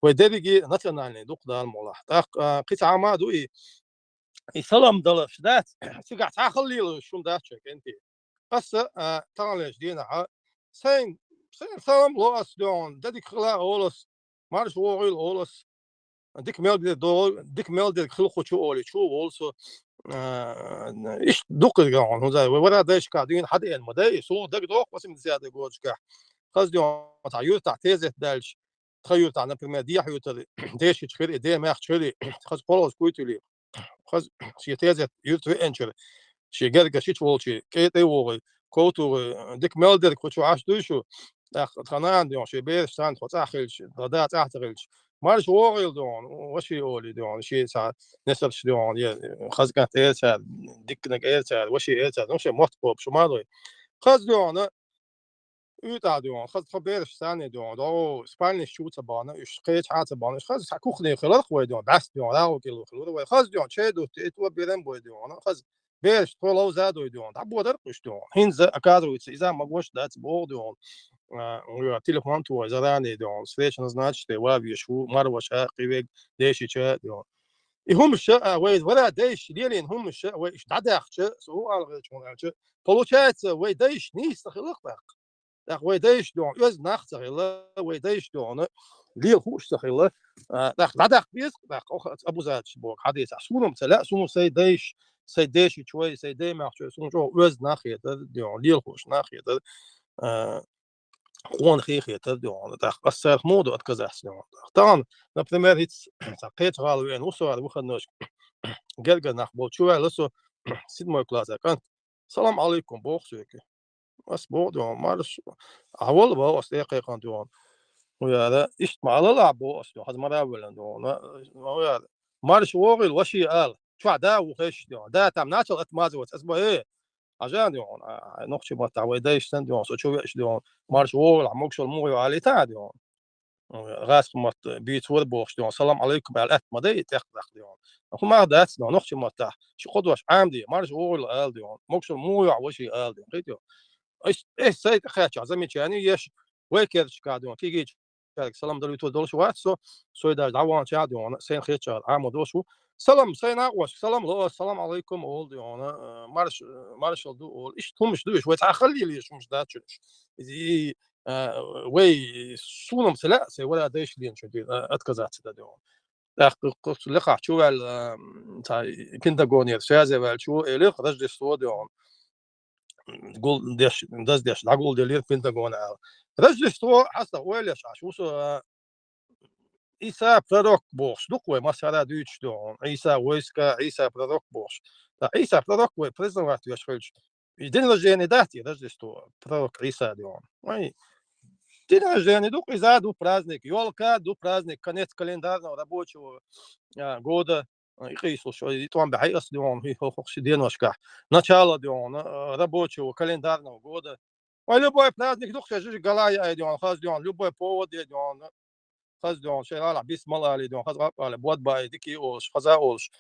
وي ديريجي ناسيونالي دوق دار مولاح قطعة ما دوي يسلم دلش دات تقع تاخلي له شون داتشك أنت قصة تغلش دينا سين سلام لوس ديون ديك خلا أولس مارش وغيل أولس ديك ميل دول ديك ميل ديك خلقو شو أولي شو أولسو إيش دوق ديون هو زي ورا دايش قاعدين حد المداي سو دك دوق بس من زيادة جوج كح خلاص ديون تعيور تعتزت دالش تخيل تاع نبريمير دي حيوت ديش تشري دي ما تشري خلاص خلاص كويتلي خلاص شي تزت يوت انشر شي جرجا شي تولشي كيتي وغي كوتو ديك ميل ديك كوتو عاش دوشو خنان ديون شي بير ستاند خو تاخلش ضدا تاخلش مارش وغيل دون وشي اولي دون شي ساعه نسل دون خاص كانت ايه ساعه ديك نك ايه ساعه وشي ايه ساعه نمشي محتوى شو ما دوي خاص دون يوتا دون خاص خبير ثاني دون دو سبانيش شو تبانا ايش قيت حات بانا خاص كوخني خلق وي دون بس دون راو كيلو خلو خاص دون شيدو تو بيرن بو دون خاص بيش طولو زادو دون دبو درقش دون هينز اكادرو اذا ما قوش دات بو دون телефон твой заранее дон встреча назначить ваби шо марваша قيوك ديشي ча дон и хумша вей вара деш лелин хумша вей штадахча суал гычмонача получается вей деш не сахилах так вей деш дон өз нах сахила вей деш дон лил хуш сахила так дадах бис так Абу Зайд бок хадис сунум сала сунум сей деши чой сей демах чой сунум өз нах это дон лил хуш нах это قوان خيخي تدون تقصر مودو أتكزاس دون طبعا например هيتس تقيت غالو يعني وصل وخدناش جرجر نخبو شو لسه سيد ما كلاس كان السلام عليكم بوخ شوكي بس بودون مارش أول بوس دقيقة دون ويا إيش ما على لعب بوس هذا مرة أول دون ويا مارش وغل وشي قال شو دا وخش دون دا تام ناتشل أتمازوت أسمه إيه عشان دون نقش ما تعوي دايش دون سو شو إيش دون مارش وغل عموك شو الموي على تا دون غاس مات بيت وربوش دون سلام عليكم على الأت ما دي تأخذ دون أخو ما دات دون نقش ما تاع شو قدوش عامدي مارش وغل قال دون موك شو الموي وشي قال دون قيتو إيش سيد خاتش زمي يعني يش ويكر شكادون كيجي شارك سلام دلو تو دولش وات سو يدا دعوان شادون سين خيتش عام دوشو سلام سين اقوش سلام لو السلام عليكم اول ديون مارش دو اول ايش تمش دوش وتخلي لي مش داتش زي وي سونم سلاسه ولا دايش لين شو دي اتكزات دون قلت لقى شو تاع كنت غونير شازه شو اللي خرج دون تقول داش العقول ديال البنتاغون رجل ستو حتى ويلش عشوسو عيسى بروك بوش دوكوي مسارا دوتش دون عيسى ويسكا عيسى بروك بوش عيسى بروك وي بريزنت يشفلش دين رجاني داتي رجل ستو بروك عيسى دون وي دين رجاني دوك إذا دو праздник ёлка دو праздник конец календарного рабочего года يقيسوا شوي طبعا بحقيقة دون هي خوخش دين وشكح начало دون рабочего календарного года любой праздник دوخش جوج قلايا دون خاص دون любой повод دون خاص دون شيء لا بسم الله عليه دون خاص على بود باي ديكي اوش خاصا اوش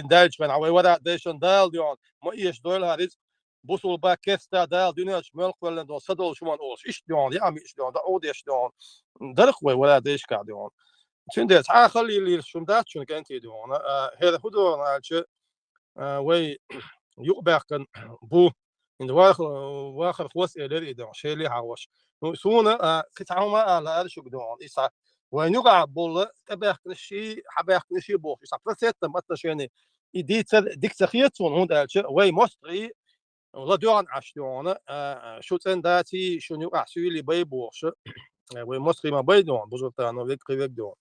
دالش من عوي ورا ديشن دال دون ما ايش دول هاريز بوصل با كستا دال دونيش ملك ولا دون صدول شمان اوش ايش دون يا عمي ايش دون دا اوديش دون درخوي ولا ديش كا دون شندت خلي اللي شمدات شنو كانت دون هذا هدو نالش وي يقبح كان بو إن واخر خوس إلى دون شيء اللي هاوش سونا كتعاوما على أرشق دون إسا وين يقع بول تبعك نشي حباك نشي بوخ إسا برسيت متى شيني يديت ديك سخيتون هون دالش وي مصري ولا دون عش دون شو تنداتي شو يقع سويلي بي بوخش وي مصري ما بي دون بزرتانو ويك دون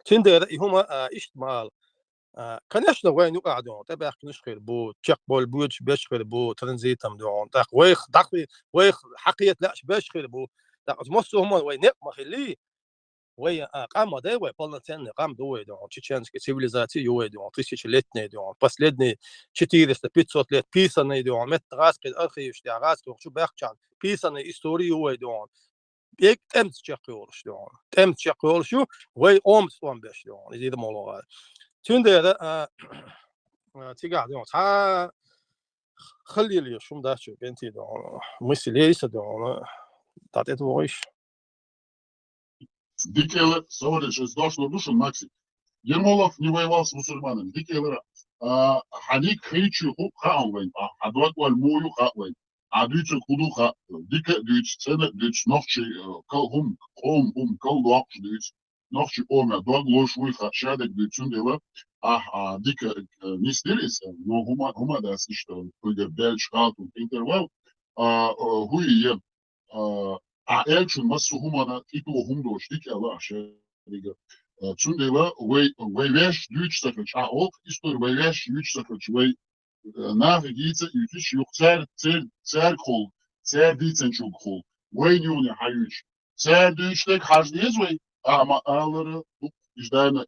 تندر هما اشتمال كنشنا وين يقعدون تبع نشخل بو تشق بول بوج بيشخل بو ترانزيتم دون تاخ ويخ داخل ويخ حقيقة لا بيشخل بو تاخ مصو هما وين ما خلي وي قام ده وي بالنتين قام دوي دون تشينسكي سيفيليزاتي يوي دون تشيش لتني دون بس لدني 400 لت بيسن دون مت غاسك الارخيف تاع غاسك شو بيحكي بيسن هيستوري يوي دون بيك تمت تشقيولش دون تمت تشقيولش وي اومس باش دون يزيد مولو تندر تيقع دون تا خلي لي شو مداشو بنتي دون مسليس دون تعطيت وغيش Дикелер, сегодня же дошло душу Максим. Ермолов не воевал с мусульманами. Дикелер, ханик хейчу хуп хаунвейн, а дуат валь мою хавейн, а дюче худу ха, дике дюч цене дюч нохчи кал хум кал дуакш дюч нохчи оме дуак лош уй ха шадек дючун дела, дике нистерис, но хума да сишто куйгер дельч хату интервал, хуй е elçun masu humana titu humdoş dik Allah şeriga çundela ve veş güç sakıç ok istor ve veş güç sakıç ve navigite ütüç yok ser kol ser ditsen çok kol ve yuni hayüç ser düştek harcıyız ve ama ağları işlerine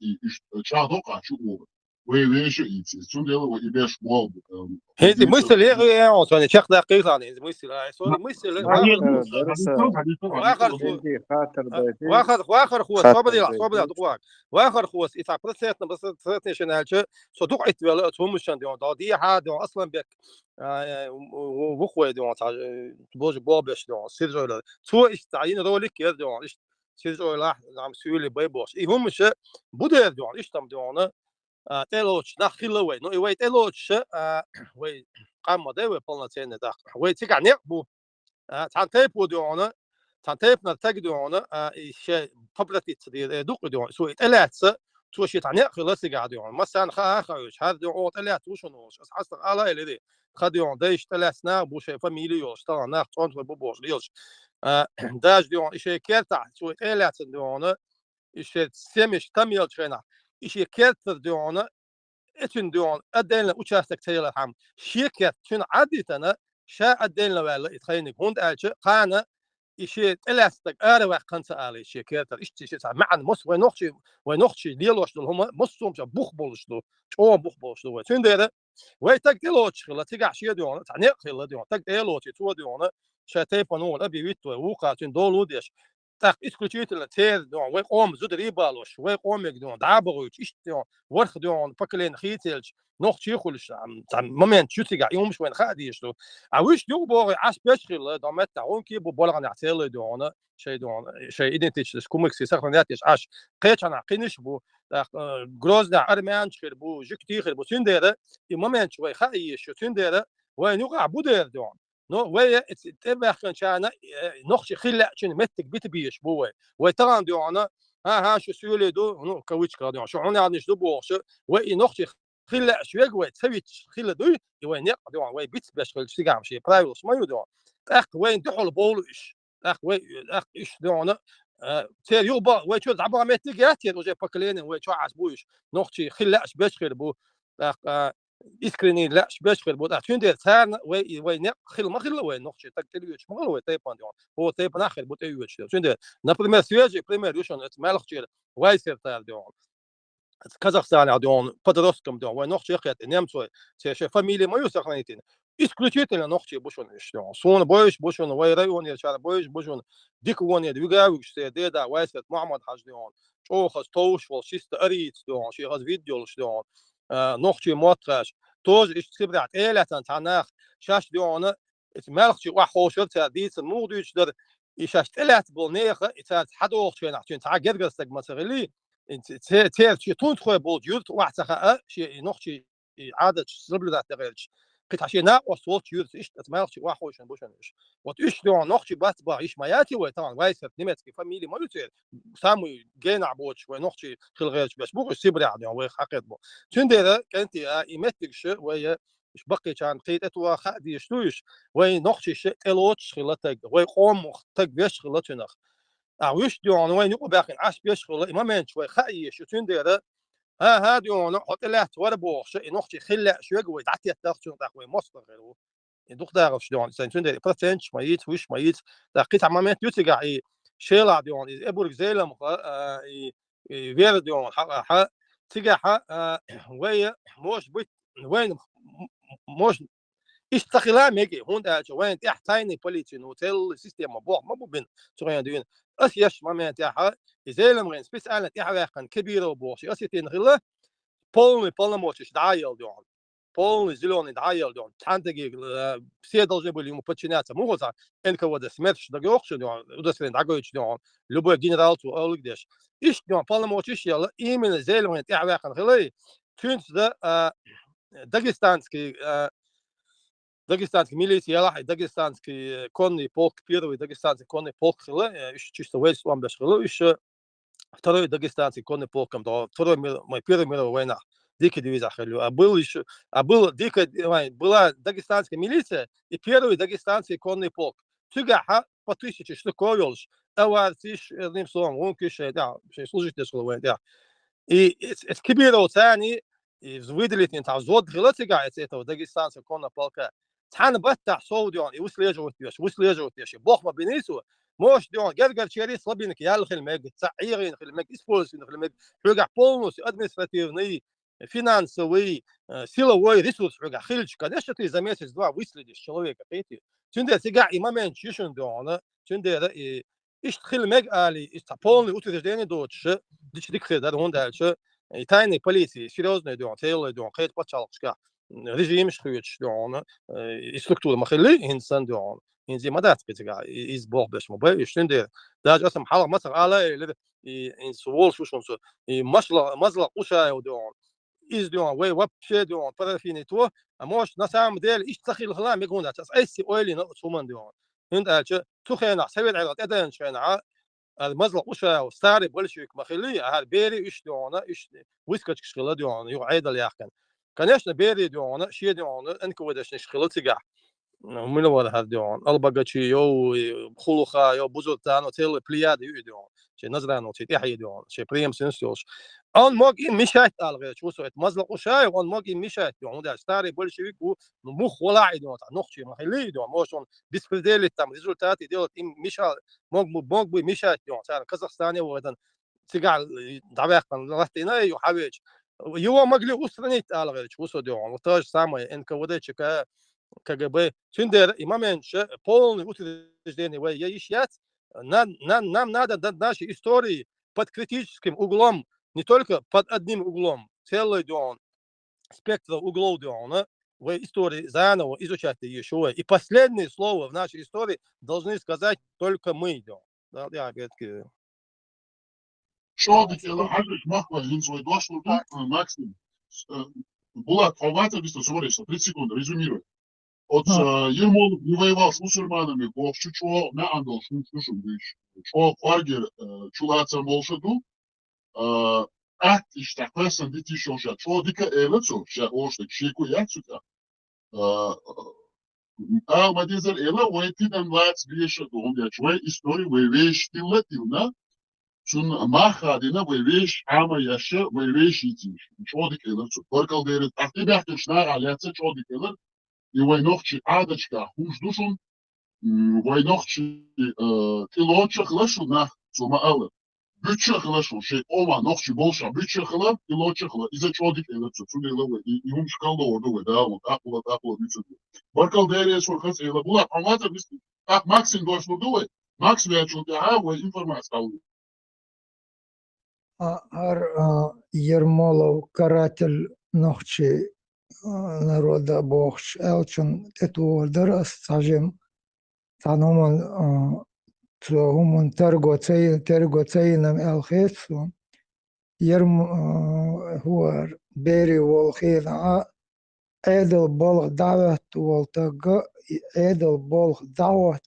çağdok açı olur ve veş iti çundela ve ibeş bol هذه مثل هي يعني شق دقيقة يعني مثل سوري مثل واخر خوس صوبدي دقواك واخر خوس إذا برسيتنا برسيتنا شنالش صدق عتبالتهم مشان ديون دي حد أصلا بك وخوي ديون تبوج بابش ديون سيرجو تو تعيين رولك يا ديون سيرجو لا عم سويلي بيبوش هم مش بودر ديون إيش تم ديون تلوش نخيله وين نو وين تلوش وين قام ده وين بالنتين ده وين تيجي نقبو تانتيبو ديونا تانتيبنا تجديونا شيء ببلتي تدي دوق ديون سوي تلاتس توشي تانيق خلاص تيجي ديون مثلا خاوش هذا ديون تلات وشنوش أصلا على اللي دي خديون دايش تلاتنا بوشي فاميليوش طبعا ناخ تونت بوبوش ليش داش ديون شيء كيرتا سوي تلات ديونا شيء سمش تميل شينا işe kertir diyorna etin diyor adayla uçarsak sayılar ham şirket tün adetana شاء الدين لولا يتخينك هون ألش قانا إشي إلاستك أروع قنصة على شيء كيرتر إشتي شيء معن مس ونخشي ليلوش دول هما مصوم شو بخ بولشلو شو بخ بولشلو وتندير ويتك دلوش خلا تيجا شيء ديون تعنيق خلا ديون تك دلوش تو ديون شاتي بانو أبي ويتو وقع تين دولو ديش تاك إسكوتيت التير ديون ويقوم زود ريبالوش ويقوم يقدون دعابروش إيش ديون ورخ ديون فكلين خيتلش نخشي خلش عم ممن شو تيجا يوم شوين خاديشلو عويش ديو بوري عاش بيشخل دامت تعون كي ببولغ نعتيل ديون شيء إدنتيش كوميكسي سخناتيش عاش قيتش أنا قينش بو جروزنا أرمان شخير بو جكتي خير بو تندير ممن شوي خايش تندير وين يقع بودير ديون نو ويا تبع كان شانا نخشي خلا شن متك بيش بو ويتران ديون ها شو سيولي دو نو كويتش كاديون شو عنا عندش دو بوش وي نخشي خلا شوي وي تسوي خلا دو وين يقدون وي بيت باش خل شي قام شي برايوس ما يدون اخ وين دحول بولش اخ وي اخ ايش دون تير يوبا وي شو عبر متك ياتي وجه باكلين وي شو عسبوش نخشي خلا باش خير بو اخ إسكريني لا باش خير بو تندير ثان وي نق خل ما خل وي نخشي تكتليوش ما وي تيبان دون هو تيبان اخر بو تيوش تندير نا بريمير سياجي بريمير يوشن مالخ شير واي سير تاع دون Казахстан адон подросткам дон вой нохчи хят немцой се фамилия мою сохранитин исключительно нохчи бушон что сон боюсь бушон вой район я чар боюсь бушон дик вон я двигаю что деда вайсет Мухаммад хаждон чохас тоуш вол шист арит дон ши хаз видео что нохчи мотраш тоже иш сибрат элатан танах шаш дон مالخشي وحوشر تا ديت الموضوع در إيشاش تلات بالنيخ إتات حدوخ شيء نحتين تعجر قصدك مثلا تير شي تون خوي بولجورت واحد سخاء شي نخشي عادة سبل ذات تغيرش قطع شي نا وصوت يورت إيش تسمعش واحد خوشن بوشن إيش وتإيش دون نخشي بات باعيش مياتي وطبعا وايسر نمت كي فاميلي ما يصير سامو جينا بوتش ونخشي خل غيرش بس بوق سيبري عادي وي حقيقة بو تندير كنت إيمتكش ويا إيش بقي كان قيدت وخادي شتويش وي نخشي شيء إلوتش خلتك وي قوم تك بيش خلتنخ ويش ديون وين يقول باقي عاش بيشغل ما من شوي خاية شو تندير ها ديون حط له ورا بوخ نختي خلا شو يقوي تعطي تاخذ تاخوي مصدر غيره يدوخ داغف شو ديون تندير برتنش ما يت وش ما يت دقيت عمامات يتقع شيلا ديون ابورك زيلم فير ديون حق تقع ويا موش بيت وين موش استخلا ميجي هون ده وين تحتايني بوليتي نوتيل سيستم مبوح ما بين شغيان دين أسيش ما من تاعها إذا لم غين سبيس أنا تاعها كان كبيرة وبوش أسيتين غلا بولني موتش دعايل ديون بولني زلوني دعايل ديون تانتجي سيدل جبل يوم بتشينات مو غزا إنك وده سمعتش دقيقش ديون وده سين دقيقش ديون لبوا جنرال تو أولك ديش إيش ديون بولني موتش يلا إيمن زي لم غين تاعها كان غلا تونس ده داغستانسكي داغستانский милиция راح داغستانский конный полк первый дагестанский конный полк хила чисто весь он без хила еще второй дагестанский конный полк до второй мой первая мировая война дикая дивизия хила был еще дикая была дагестанская милиция и первый дагестанский конный полк тюгаха по 1000 штук ковёлш авартиш одним словом он кише да служитель школы да и это кибиро ثاني выделить не там зод хила тюгается этого дагестанского конного полка تحن بتاع صوديون وصل يجوا تيش بوخ ما بينيسو موش ديون جرجر شيري صبينك يا الخلمج تعيرين خلمج اسبولس خلمج حقع بولنس ادمنستراتيفني فينансовый силовой ресурс حقع خلج конечно ты за месяц два выследишь человека эти тюндер сега и момент чишун дона тюндер и иш خلمج али из полный утверждение дочь дичдик хедар он дальше и тайной полиции серьезный дон тейлый дон хет почалышка رجيم شخويتش دون استركتور مخلي إنسان دون إنزي ما دات بتجا إزبوع باش مباي يشتندر داج أسم حلق مصر على إن سوول شو شو مزلا قشة دون إز دون وي وبشة دون طرفين تو أموش نسام ديل إيش تخيل الخلام يقولون أساس أي سي أويلي نقصومن دون هند أجا تخينا سويت علاقات أدين شينا المزلا قشة وستاري بولشيك مخلي هالبيري إيش دون إيش ويسكتش شغلة دون يعيد الياقن конечно, бери диона, шие диона, энко выдашь ниш хилотига. من ورا هردون البقشي يو خلوخا يو بوزوتانو تيل بلياد يدون شي نزرانو شي تحي دون شي بريم سنسيوش on mog in مشات الغي شو سويت مزلق وشاي on mog in مشات دون ده ستاري بولشويك ومخ ولا عيدون نخشي محلي دون موشون بيسبدل تام ريزولتات ديال مشال mog مشات دون صار كازاخستاني وغدن تقع دعوات لاتينا يحاوج يو مغلي أسرنيت الغي شو سو دون وتاج سامي إنك وديتك КГБ Тюндер и момент полный утверждение яищат нам надо наши истории под критическим углом, не только под одним углом, целый спектр углов в истории заново изучать еще. И последнее слово в нашей истории должны сказать только мы. Да, я опять-таки. Что ты делаешь? Альберт Махва, свой дошло Максим. Булат, хватит быстро, смотри, 30 секунд, резюмируй. От Ермолов не воевал с мусульманами, Бог чучо на ангел шушум бич. Чо фаргер чулаца молшаду. Ат иштахасан дити шоша. Чо дика элацо, ша ошта чеку яцута. Мадизер эла уэти дан лац биеша дом я чвай истории вэвэш тилна. Чун махадина вэвэш ама яша вэвэш итиш. Чо дика элацо. Поркал дерет ахтибахтер шнар аляца чо дика элацо. И войнохчи адочка хуш душун, войнохчи тилоча хлашу на сумаала. Бюча хлашу, шей ома нохчи болша, бюча хла, тилоча хла. Из-за чего дик элэцо, цунелэвэ, и ум шкалда ордовэ, да, вот апула бюча. Баркал дэрэ сурхас элэ була, амата бисти. Так, Максим дошло довэ, Макс вячу да, вэ информация алды. Ермолов, каратель нохчи народа бохч элчун эту ордер сажем таномон цогумон тергоцейнам элхетсу хуар бери волхина эдел бол дават волтага эдел бол дават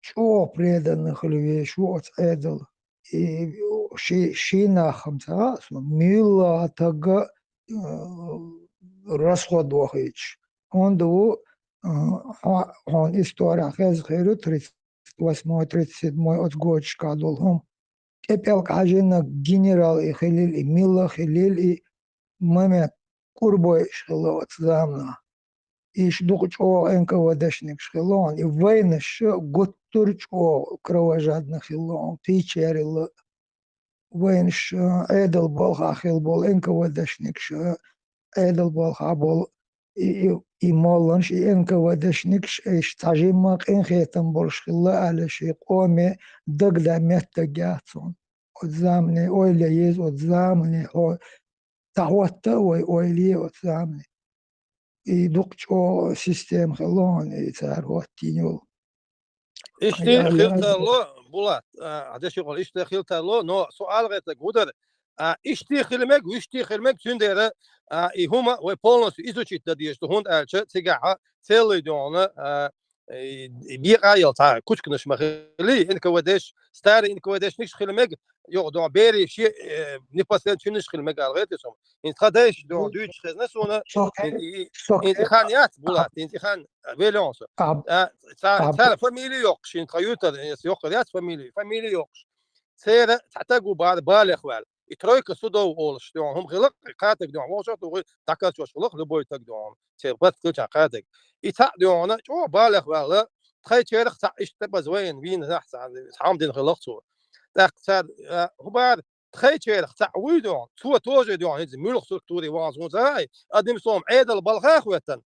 чо преданных людей шо эдел и шинахам мила тага расход вахич. Он история хезхеру 38-37 от годчика долгом. Тепел кажена генерал и хилил и мила хилил и момент курбой шхило от замна. И шдукчо НКВДшник шхилон и войны ш готтурчо кровожадных хилон. Ты черил وينش عيدل بول خاخيل بول إنك ودشنكش عيدل بول خابول إيمالنش إنك ودشنكش إيش تجمع إن خيتم بولش خلا على شيء قومي دقدا متجاتون قدامني أولي يز قدامني أو تعوت أولي قدامني يدقشو سيستم خلون يصير هو تينيول إشتي خيلتا لو بولات عادش يقول إشتي خيلتا لو نو سؤال غير تقدر إشتي خيلمك وإشتي خيلمك سندرة هما وبولنس إزوجيت داديش تهون ألش تجاه تيلي دونا بيقايل تاع كوش كناش مخلي إنك ودش ستار إنك ودش نيش خيلمك يقعدوا بيري شيء نبصل شنش خيلمك على غير تسمع إنت خداش دو دوش خزنا سونا إنت خانيات بولات إنت خان فيلونس ترى فاميلي يوقش إنت خيوتا يوقش فاميلي يوقش سير تعتقوا بعد بالغ وال يترويك صدو أولش دون هم خلق قاتك دون وشات وغير تكاد شو خلق لبوي تقدون سير بس كل قاتك يتعدون شو بالغ ولا تخيل شيرخ تعيش تبى زوين وين نحس عام دين خلقته تختار هو بعد تخيل شيرخ تعويدون سوى توجه دون هذي ملخ سكتوري وانزون زاي أدم صوم عيد البلغاخ وتن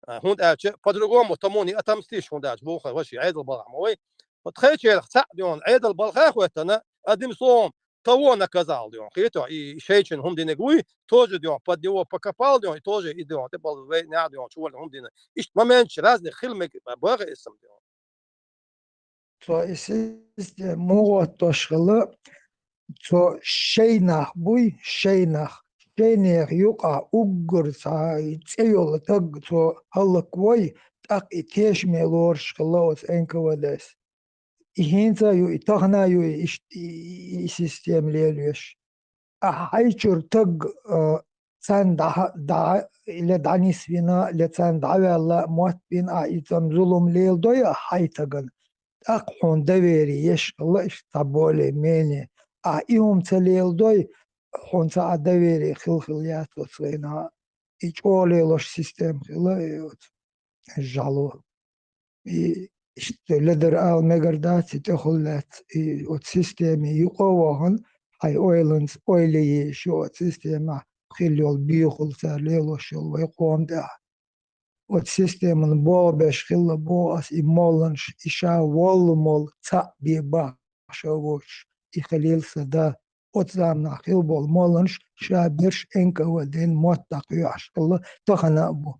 هون أشي بدرجوم تموني أتمستيش هون أشي بوخ وشي عيد البلغ موي تخيل شيرخ تعدون عيد البلغاخ وتن أدم صوم того наказал дон хито и шейчин хум дине гуй тоже дон под него покопал дон и тоже и дон это был на дон чувал хум дине иш момент разных хилмек бага исм дон то есть могут то шла то шейнах буй шейнах шейнах юка угр сай цеёл так то аллаквой так и теш мелор шла энквадес إهينزايو إتغنايو إشتي سيستم ليلوش أحيشور تق Sen daha ile danis vina le sen davella muat bin a itam zulum leel doya haytagan أقحون دويري يش الله اشتبولي ميني إيهم تليل دوي حون ساعة دويري خليات وصينا إيجولي لوش سيستم خلا جالو işte leder al megardati te hullet ot sistemi yuqovahan hay oilans oileyi şu ot sistema khilol biyukhul sarlelo shol ve qomda ot sistemin bo beş khilla bo as imolans isha volmol ta bi ba shovoch ikhlil sada ot zamna khil bol molans shabirsh enka wadin mottaq yash Allah takhana bu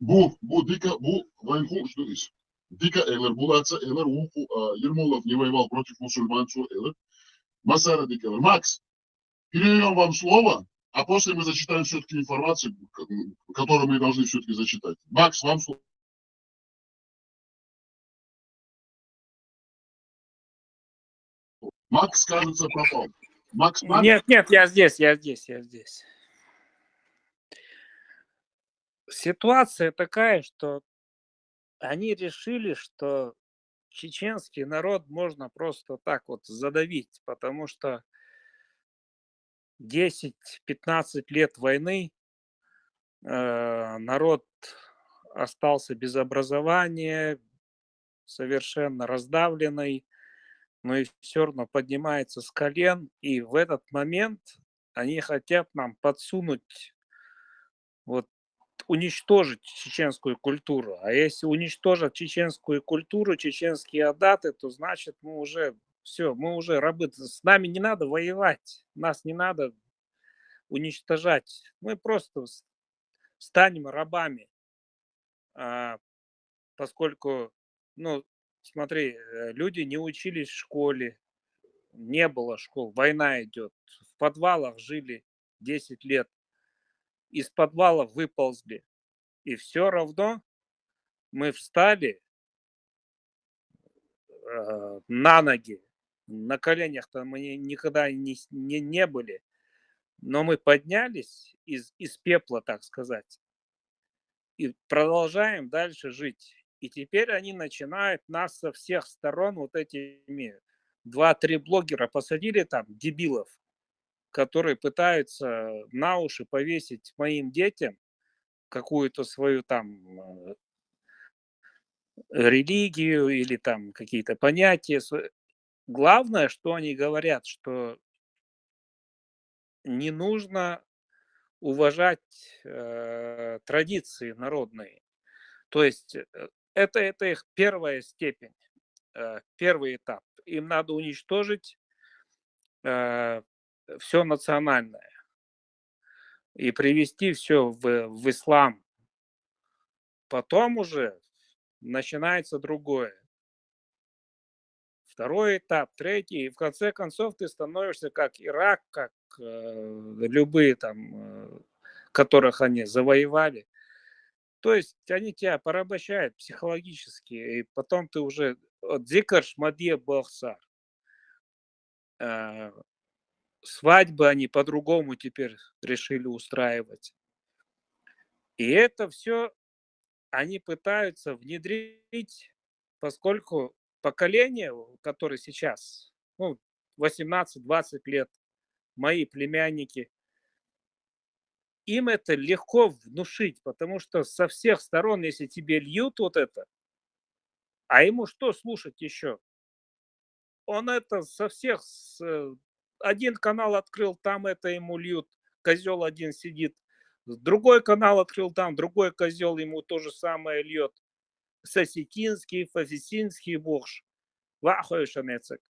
Bu dika bu войну что здесь? Dika eller bulatsa eller uku Ермолов не воевал против мусульманцев eller. Масара дика eller. Макс, передаем вам слово, а после мы зачитаем все-таки информацию, которую мы должны все-таки зачитать. Макс, вам слово. Макс, кажется, пропал. Макс, Нет, я здесь. Ситуация такая, что они решили, что чеченский народ можно просто так вот задавить, потому что 10-15 лет войны народ остался без образования, совершенно раздавленный, но и все равно поднимается с колен, и в этот момент они хотят нам подсунуть, вот, уничтожить чеченскую культуру. А если уничтожат чеченскую культуру, чеченские адаты, то значит мы уже рабы. С нами не надо воевать, нас не надо уничтожать. Мы просто станем рабами, поскольку, смотри, люди не учились в школе, не было школ, война идет, в подвалах жили 10 лет, из подвала выползли, и все равно мы встали на ноги, на коленях-то мы никогда не были, но мы поднялись из пепла, так сказать, и продолжаем дальше жить. И теперь они начинают нас со всех сторон, вот этими 2-3 блогера посадили там, дебилов, которые пытаются на уши повесить моим детям какую-то свою там религию или там какие-то понятия. Главное, что они говорят, что не нужно уважать традиции народные. То есть это их первая степень, первый этап. Им надо уничтожить все национальное и привести все в ислам. Потом уже начинается другое. Второй этап, третий. И в конце концов ты становишься как Ирак, как любые там, которых они завоевали. То есть они тебя порабощают психологически, и потом ты уже дзикарш мадье бахсар. Свадьбы они по-другому теперь решили устраивать. И это все они пытаются внедрить, поскольку поколение, которое сейчас, 18-20 лет, мои племянники, им это легко внушить, потому что со всех сторон, если тебе льют вот это, а ему что слушать еще? Он это со всех... Один канал открыл, там это ему льют, козел один сидит. Другой канал открыл, там другой козел ему то же самое льет. Сосетинский, фасисинский богш. Вахуешанецек.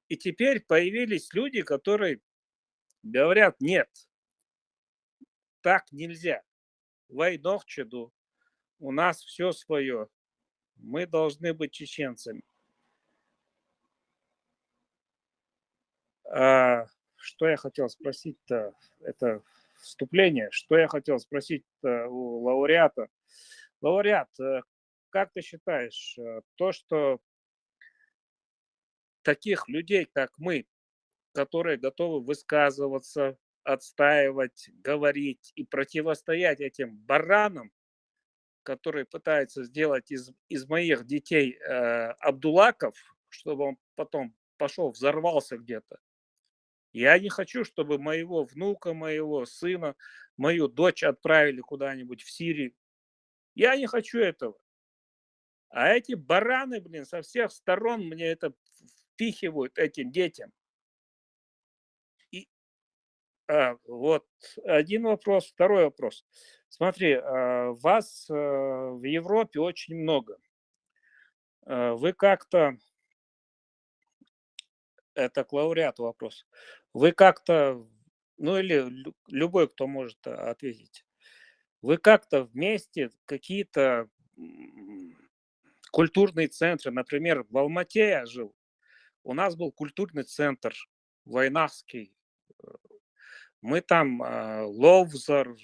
И теперь появились люди, которые говорят, нет, так нельзя. Войнохчеду, у нас все свое. Мы должны быть чеченцами. Что я хотел спросить-то? Это вступление. Что я хотел спросить у лауреата? Лауреат, как ты считаешь, то, что таких людей, как мы, которые готовы высказываться, отстаивать, говорить и противостоять этим баранам, которые пытаются сделать из моих детей Абдулаков, чтобы он потом пошел, взорвался где-то. Я не хочу, чтобы моего внука, моего сына, мою дочь отправили куда-нибудь в Сирию. Я не хочу этого. А эти бараны, блин, со всех сторон мне это впихивают этим детям. И вот один вопрос. Второй вопрос. Смотри, вас в Европе очень много. Вы как-то, это к лауреату вопрос, вы как-то, ну или любой, кто может ответить, вы как-то вместе какие-то культурные центры, например, в Алмате я жил, у нас был культурный центр Войнахский, мы там Ловзар,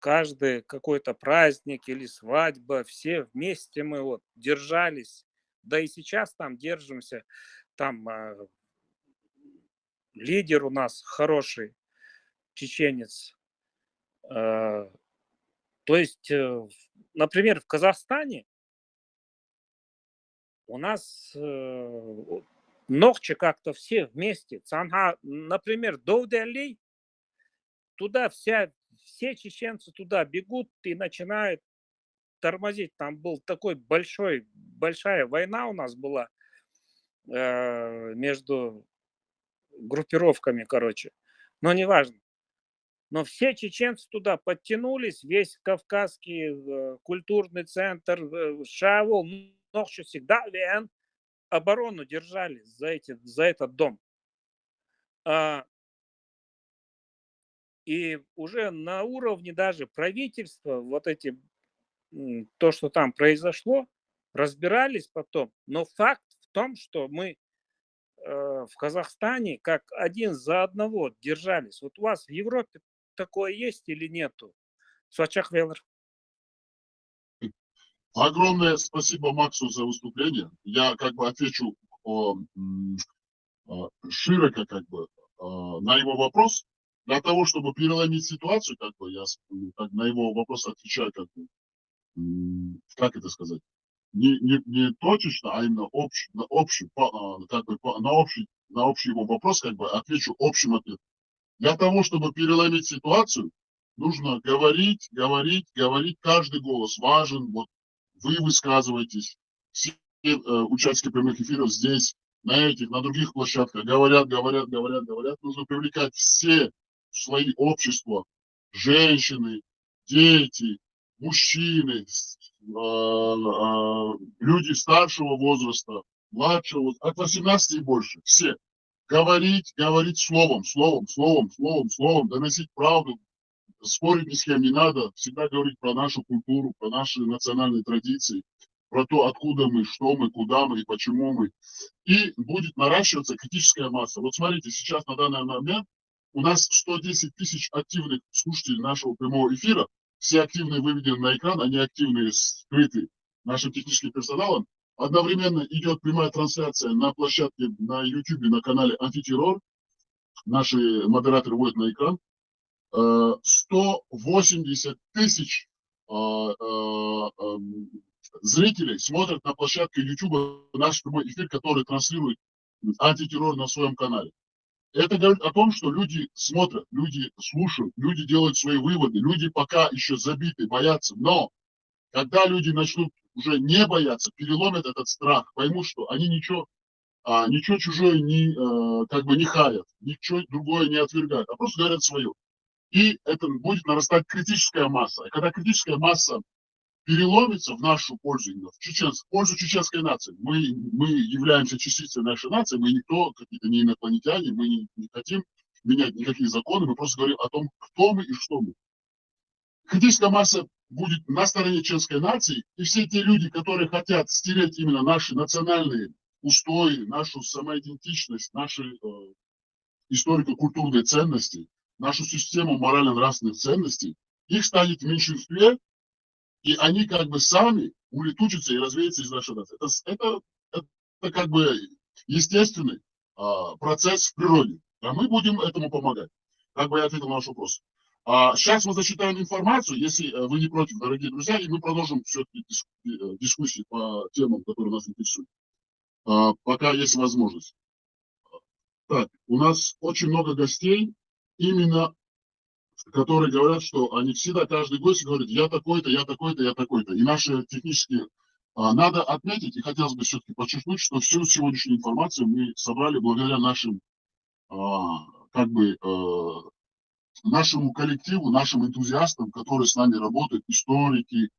каждый какой-то праздник или свадьба, все вместе мы вот держались, да и сейчас там держимся, там лидер у нас хороший, чеченец. То есть, например, в Казахстане у нас Нохче как-то все вместе. Цанха, например, Довдели, туда все чеченцы туда бегут и начинают тормозить. Там был такой большая война у нас была между группировками, короче. Но неважно. Но все чеченцы туда подтянулись, весь Кавказский культурный центр, Шавол, Нохче всегда оборону держали за этот дом. И уже на уровне даже правительства вот эти, то, что там произошло, разбирались потом. Но факт в том, что мы в Казахстане как один за одного держались. Вот у вас в Европе такое есть или нету? Свачах Велер. Огромное спасибо Максу за выступление. Я как бы отвечу широко как бы на его вопрос. Для того, чтобы переломить ситуацию, как бы я на его вопрос отвечаю как бы, как это сказать, не точечно, а именно на общий его вопрос как бы отвечу общим ответом. Для того, чтобы переломить ситуацию, нужно говорить. Каждый голос важен. Вот вы высказываетесь, все участники прямых эфиров здесь, на других площадках говорят. Нужно привлекать все слои общества, женщины, дети, мужчины, люди старшего возраста, младшего, от 18 и больше. Все. Говорить словом, доносить правду, спорить ни с кем не надо, всегда говорить про нашу культуру, про наши национальные традиции, про то, откуда мы, что мы, куда мы и почему мы. И будет наращиваться критическая масса. Вот смотрите, сейчас на данный момент у нас 110 тысяч активных слушателей нашего прямого эфира. Все активные выведены на экран, они активные, скрыты нашим техническим персоналом. Одновременно идет прямая трансляция на площадке на YouTube, на канале Антитеррор. Наши модераторы вводят на экран. 180 тысяч зрителей смотрят на площадке YouTube наш прямой эфир, который транслирует Антитеррор на своем канале. Это говорит о том, что люди смотрят, люди слушают, люди делают свои выводы, люди пока еще забиты, боятся. Но когда люди начнут уже не бояться, переломят этот страх, поймут, что они ничего чужое не хаят, ничего другое не отвергают, а просто говорят свое. И это будет нарастать критическая масса. И когда критическая масса переломится в нашу пользу, в пользу чеченской нации, мы являемся частицей нашей нации, мы никто, какие-то не инопланетяне, мы не хотим менять никакие законы, мы просто говорим о том, кто мы и что мы. Критическая масса будет на стороне чеченской нации, и все те люди, которые хотят стереть именно наши национальные устои, нашу самоидентичность, наши историко-культурные ценности, нашу систему морально-нравственных ценностей, их станет в меньшинстве, и они как бы сами улетучатся и развеются из нашей нации. Это как бы естественный процесс в природе. А мы будем этому помогать. Как бы я ответил на ваш вопрос. Сейчас мы зачитаем информацию, если вы не против, дорогие друзья, и мы продолжим все-таки дискуссии по темам, которые нас интересуют. Пока есть возможность. Так, у нас очень много гостей, именно которые говорят, что они всегда, каждый гость говорит, я такой-то, я такой-то, я такой-то. И наши технические... Надо отметить, и хотелось бы все-таки подчеркнуть, что всю сегодняшнюю информацию мы собрали благодаря нашим, нашему коллективу, нашим энтузиастам, которые с нами работают, историки,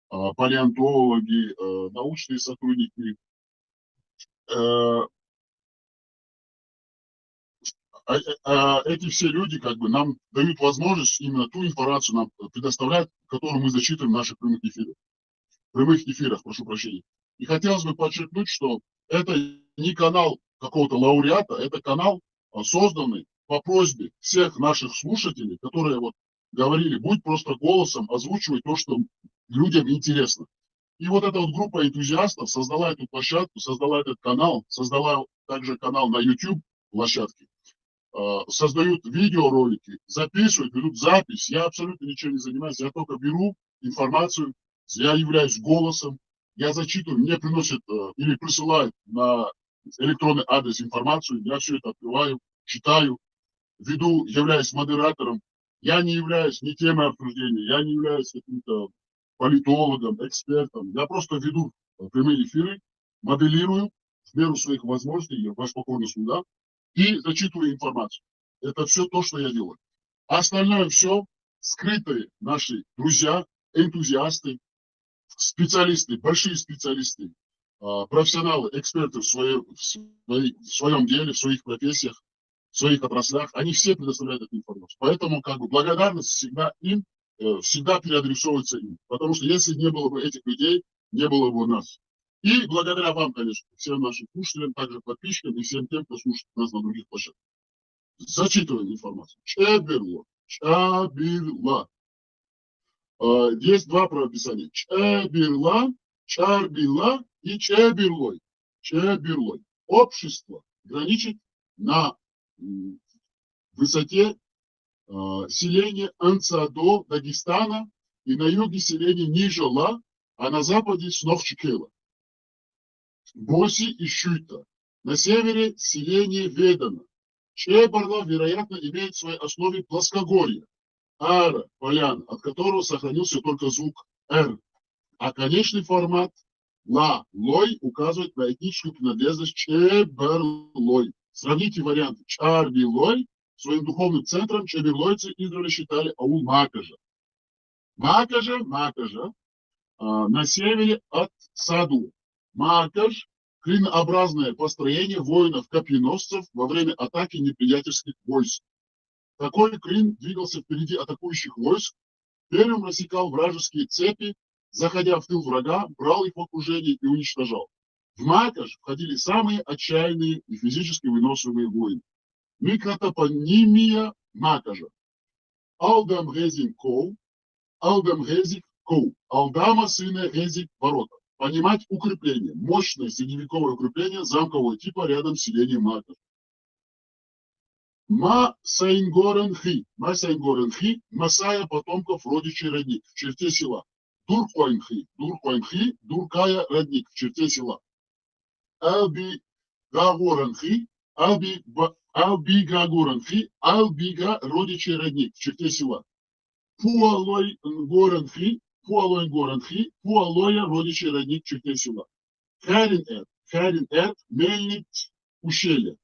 палеонтологи, научные сотрудники. Эти все люди как бы нам дают возможность именно ту информацию нам предоставлять, которую мы зачитываем в наших прямых эфирах, прошу прощения. И хотелось бы подчеркнуть, что это не канал какого-то лауреата, это канал, созданный по просьбе всех наших слушателей, которые вот говорили, будь просто голосом, озвучивай то, что людям интересно. И вот эта вот группа энтузиастов создала эту площадку, создала этот канал, создала также канал на YouTube площадке, создают видеоролики, записывают, ведут запись. Я абсолютно ничем не занимаюсь, я только беру информацию, я являюсь голосом, я зачитываю, мне приносят или присылают на электронный адрес информацию, я все это открываю, читаю, веду, являюсь модератором. Я не являюсь ни темой обсуждения, я не являюсь каким-то политологом, экспертом. Я просто веду прямые эфиры, моделирую в меру своих возможностей, я ваш покорный слуга, и зачитываю информацию. Это все то, что я делаю. Остальное все скрытые наши друзья, энтузиасты, специалисты, большие специалисты, профессионалы, эксперты в своем деле, в своих профессиях, в своих отраслях, они все предоставляют эту информацию. Поэтому как бы благодарность всегда им, всегда переадресовывается им. Потому что если не было бы этих людей, не было бы нас. И благодаря вам, конечно, всем нашим слушателям, также подписчикам и всем тем, кто слушает нас на других площадках. Зачитываем информацию. Чеберло. Есть два правописания. Чеберла, Чарбила и Чеберлой. Чеберлой. Общество граничит на высоте селения Анцадо, Дагестана, и на юге селения Нижела, а на западе Сновчикела. Боси и Щуйта. На севере селение Ведана. Чеберла, вероятно, имеет в своей основе плоскогорье. Ара, полян, от которого сохранился только звук «р». А конечный формат «ла-лой» указывает на этническую принадлежность Чеберлой. Сравните варианты. Чарбилой своим духовным центром чеберлойцы издревле считали аул Макажа. Макажа на севере от Саду. Макаж – клинообразное построение воинов-копьеносцев во время атаки неприятельских войск. Такой клин двигался впереди атакующих войск, первым рассекал вражеские цепи, заходя в тыл врага, брал их в окружение и уничтожал. В Макаж входили самые отчаянные и физически выносливые воины. Микротопонимия Макажа. Алдам Резин Коу, Алдам Резик Коу, Алдама сына Резик ворота. Понимать укрепление, мощное средневековое укрепление замкового типа рядом с селением Макаж. Масайнгоренхи, Масая потомков родичей родник в черте села. Дуркоинхи, Дуркая родник в черте села. Албигагоренхи, Албига родичей родник в черте села. Пуалойнгоренхи, Пуалоя родичей родник в черте села. Харин-Эр, мельник ущелья.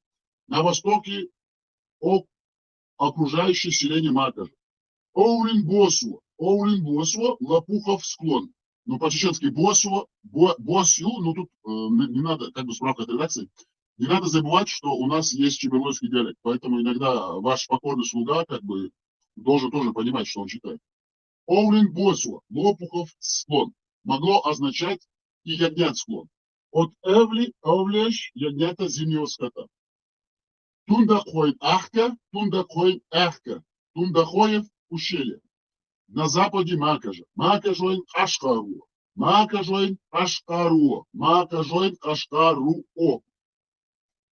На востоке окружающее селение Макажа. Оулин-Босуа, Лопухов склон. Ну, по-чеченски Босью, ну тут не надо, как бы справка от редакции, не надо забывать, что у нас есть чеберлойский диалект, поэтому иногда ваш покорный слуга как бы должен тоже понимать, что он читает. Оулин-Босуа, Лопухов склон. Могло означать и ягнят склон. От Овлеш, ягнята зимнего скота. Тундахоин Ахка, Тундахоев ущелье. На западе Макажа. Макажоин Ашкаруо.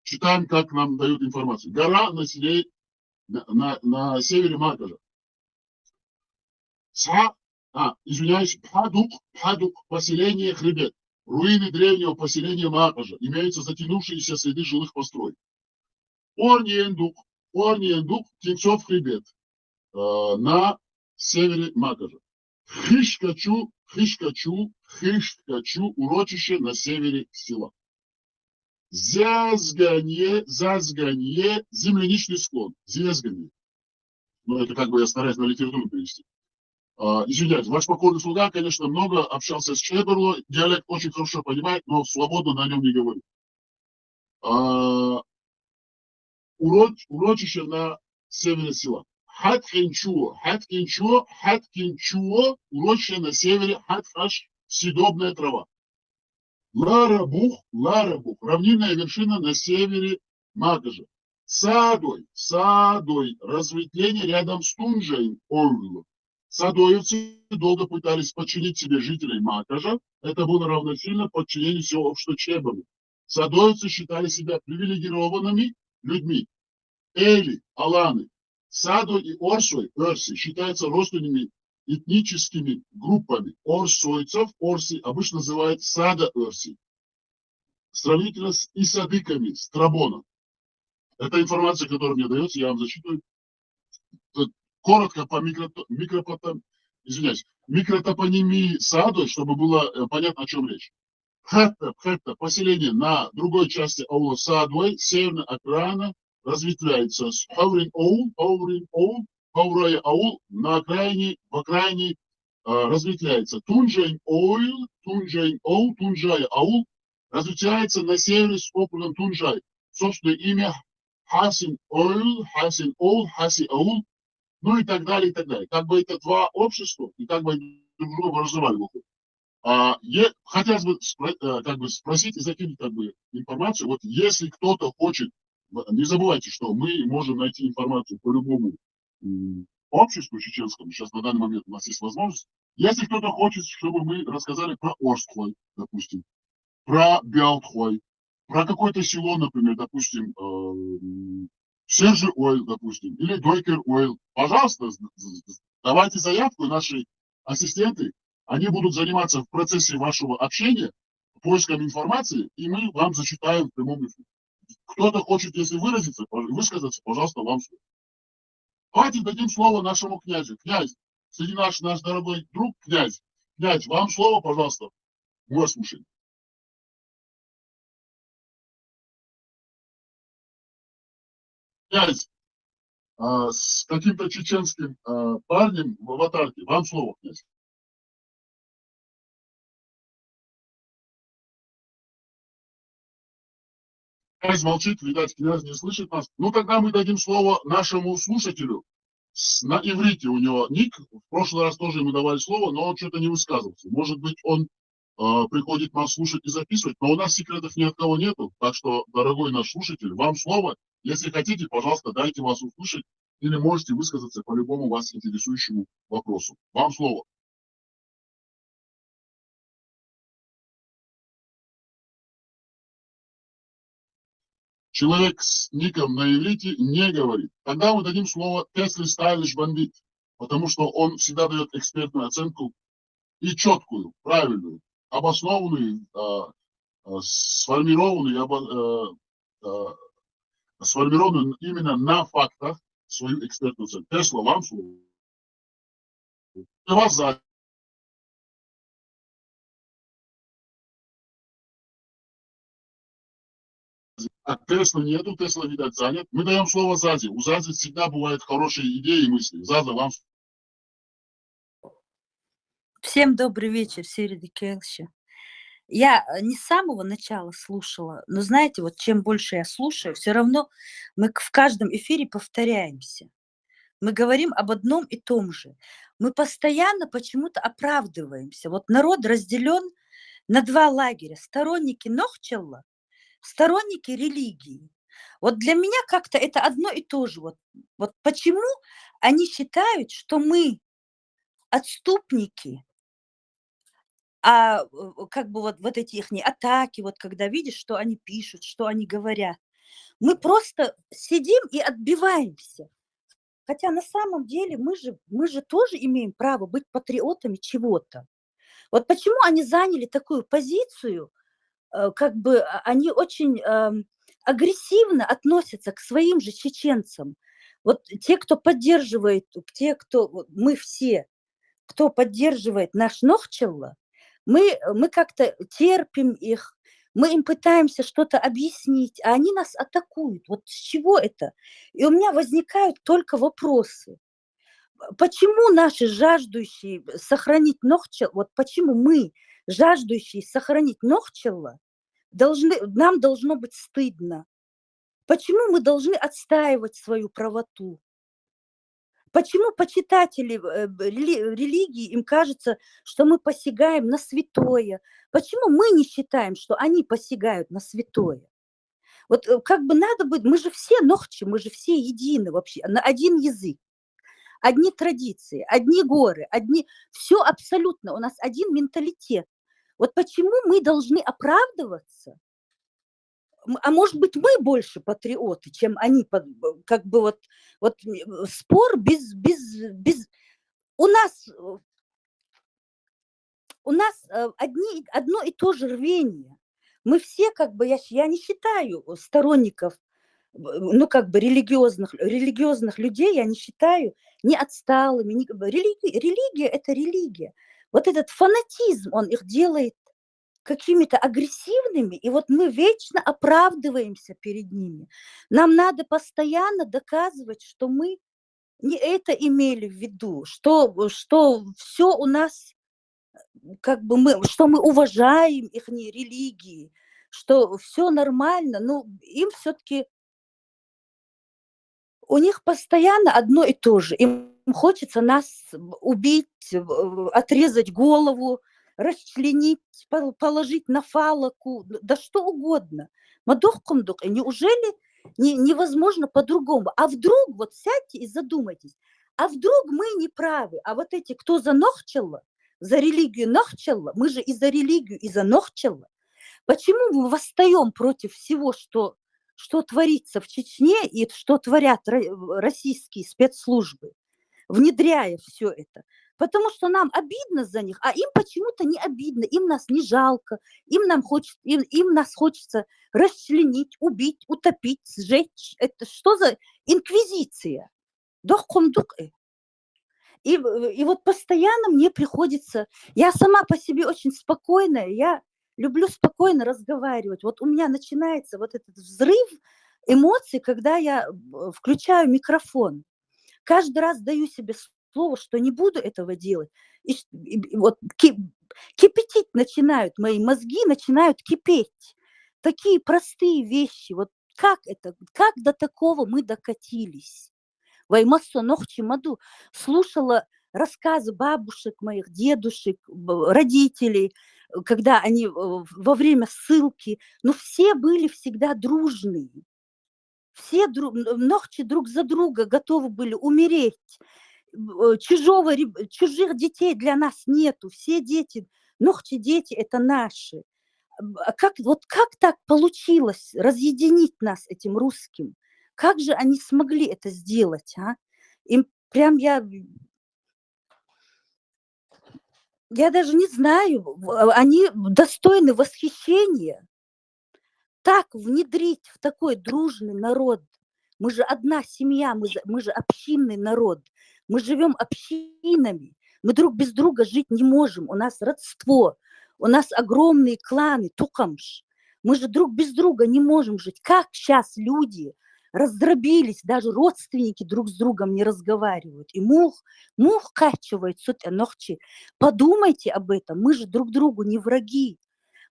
Читаем, как нам дают информацию. Гора на севере Макажа. Извиняюсь, Пхадук, поселение Хребет. Руины древнего поселения Макажа. Имеются затянувшиеся следы жилых построек. Орниендук, Птенцов Хребет. На севере Макажа. Хишкачу, урочище на севере села. Зязганье, земляничный склон. Зязганье. Ну, это как бы я стараюсь на литературу перевести. Извиняюсь, ваш покорный слуга, конечно, много общался с Чеберло, диалект очень хорошо понимает, но свободно на нем не говорит. Урочище на севере села. Хаткинчуо, урочище на севере, Хатхаш, съедобная трава. Ларабух, равнинная вершина на севере Макажа. Садой, разветвление рядом с Тунджей, Орлу. Садоевцы долго пытались подчинить себе жителей Макажа. Это было равносильно подчинению всего общества Чебелу. Садоевцы считали себя привилегированными людьми. Эли, Аланы, Садо и Орси считаются родственными этническими группами орсойцев. Орси обычно называют Сада-Орси. Сравнительно с исадыками, Страбона. Это информация, которая мне дается, я вам зачитываю. Коротко по микротопонимии Садо, чтобы было понятно, о чем речь. Хетта, поселение на другой части аула Садой, северная окраина, разветвляется с Хаврин аул, на окраине, в окраине разветвляется Тунджай аул, разветвляется на севере с округом Тунджай. Собственное имя Хаси аул, ну и так далее, и так далее. Как бы это два общества, и как бы друг друга разрывали выходит. Хотелось бы спросить и закинуть информацию. Вот если кто-то хочет, не забывайте, что мы можем найти информацию по любому обществу чеченскому. Сейчас на данный момент у нас есть возможность. Если кто-то хочет, чтобы мы рассказали про Орстхой, допустим, про Бялтхой, про какое-то село, например, допустим, Сержи Ойл, допустим, или Дойкер Ойл, пожалуйста, давайте заявку, наши ассистенты, они будут заниматься в процессе вашего общения поиском информации, и мы вам зачитаем в прямом эфире. Кто-то хочет, если высказаться, пожалуйста, вам слово. Давайте дадим слово нашему князю. Князь, среди наш дорогой друг, князь. Князь, вам слово, пожалуйста. Мы вас слушаем. Князь, с каким-то чеченским парнем в аватарке. Вам слово, князь. Князь молчит, видать, князь не слышит нас. Ну, тогда мы дадим слово нашему слушателю. На иврите у него ник. В прошлый раз тоже ему давали слово, но он что-то не высказывался. Может быть, он приходит нас слушать и записывать, но у нас секретов ни от кого нету. Так что, дорогой наш слушатель, вам слово. Если хотите, пожалуйста, дайте вас услышать или можете высказаться по любому вас интересующему вопросу. Вам слово. Человек с ником на иврите не говорит. Тогда мы дадим слово Тесли Стайлиш Бандит, потому что он всегда дает экспертную оценку и четкую, правильную, обоснованную, сформированную именно на фактах свою экспертную оценку. Тесла, вам слово. Вас за. А Тесла нету, Тесла, видать, занят. Мы даем слово Зазе. У Зази всегда бывают хорошие идеи и мысли. Заза, вам. Всем добрый вечер, Сирида Келща. Я не с самого начала слушала, но знаете, вот чем больше я слушаю, все равно мы в каждом эфире повторяемся. Мы говорим об одном и том же. Мы постоянно почему-то оправдываемся. Вот народ разделен на два лагеря. Сторонники Нохчелла, сторонники религии. Вот для меня как-то это одно и то же. Вот почему они считают, что мы отступники, а как бы вот эти их атаки, вот когда видишь, что они пишут, что они говорят. Мы просто сидим и отбиваемся. Хотя на самом деле мы же тоже имеем право быть патриотами чего-то. Вот почему они заняли такую позицию, как бы они очень агрессивно относятся к своим же чеченцам. Вот те, кто поддерживает, мы все, кто поддерживает наш Нохчелло, мы как-то терпим их, мы им пытаемся что-то объяснить, а они нас атакуют. Вот с чего это? И у меня возникают только вопросы. Почему наши жаждущие сохранить Нохчелло, вот почему мы, жаждущие сохранить Нохчелло, нам должно быть стыдно? Почему мы должны отстаивать свою правоту? Почему почитатели религии, им кажется, что мы посягаем на святое? Почему мы не считаем, что они посягают на святое? Вот как бы надо быть, мы же все нохчи, мы же все едины вообще, на один язык, одни традиции, одни горы, все абсолютно, у нас один менталитет. Вот почему мы должны оправдываться? А может быть, мы больше патриоты, чем они, как бы вот спор без... У нас одно и то же рвение. Мы все, как бы, я не считаю сторонников, ну, как бы, религиозных людей, я не считаю ни отсталыми. Религия – это религия. Вот этот фанатизм, он их делает какими-то агрессивными, и вот мы вечно оправдываемся перед ними. Нам надо постоянно доказывать, что мы не это имели в виду, что все у нас, как бы что мы уважаем их религии, что все нормально, но им все-таки, у них постоянно одно и то же. Им хочется нас убить, отрезать голову, расчленить, положить на фалаку, да что угодно. Мадохкумдук, неужели невозможно по-другому? А вдруг, вот сядьте и задумайтесь, а вдруг мы не правы? А вот эти, кто за Нохчелло, за религию Нохчелло, мы же и за религию, и за Нохчелло. Почему мы восстаем против всего, что творится в Чечне и что творят российские спецслужбы, внедряя все это? Потому что нам обидно за них, а им почему-то не обидно, им нас не жалко, им нас хочется расчленить, убить, утопить, сжечь. Это что за инквизиция? И вот постоянно мне приходится... Я сама по себе очень спокойная, я люблю спокойно разговаривать. Вот у меня начинается вот этот взрыв эмоций, когда я включаю микрофон. Каждый раз даю себе слово, что не буду этого делать. И вот кипятить начинают мои мозги, начинают кипеть. Такие простые вещи. Вот как до такого мы докатились? Ваймассо нохчи маду. Слушала рассказы бабушек моих, дедушек, родителей, когда они во время ссылки, но все были всегда дружные. Все нохчи друг за друга готовы были умереть. Чужих детей для нас нету. Все дети, нохчи дети, это наши. Как так получилось разъединить нас этим русским? Как же они смогли это сделать, а? Им прям я даже не знаю, они достойны восхищения. Так внедрить в такой дружный народ. Мы же одна семья, мы же общинный народ. Мы живем общинами. Мы друг без друга жить не можем. У нас родство, у нас огромные кланы, тукамш. Мы же друг без друга не можем жить. Как сейчас люди раздробились, даже родственники друг с другом не разговаривают. И мух качивает суть нохчи. Подумайте об этом. Мы же друг другу не враги.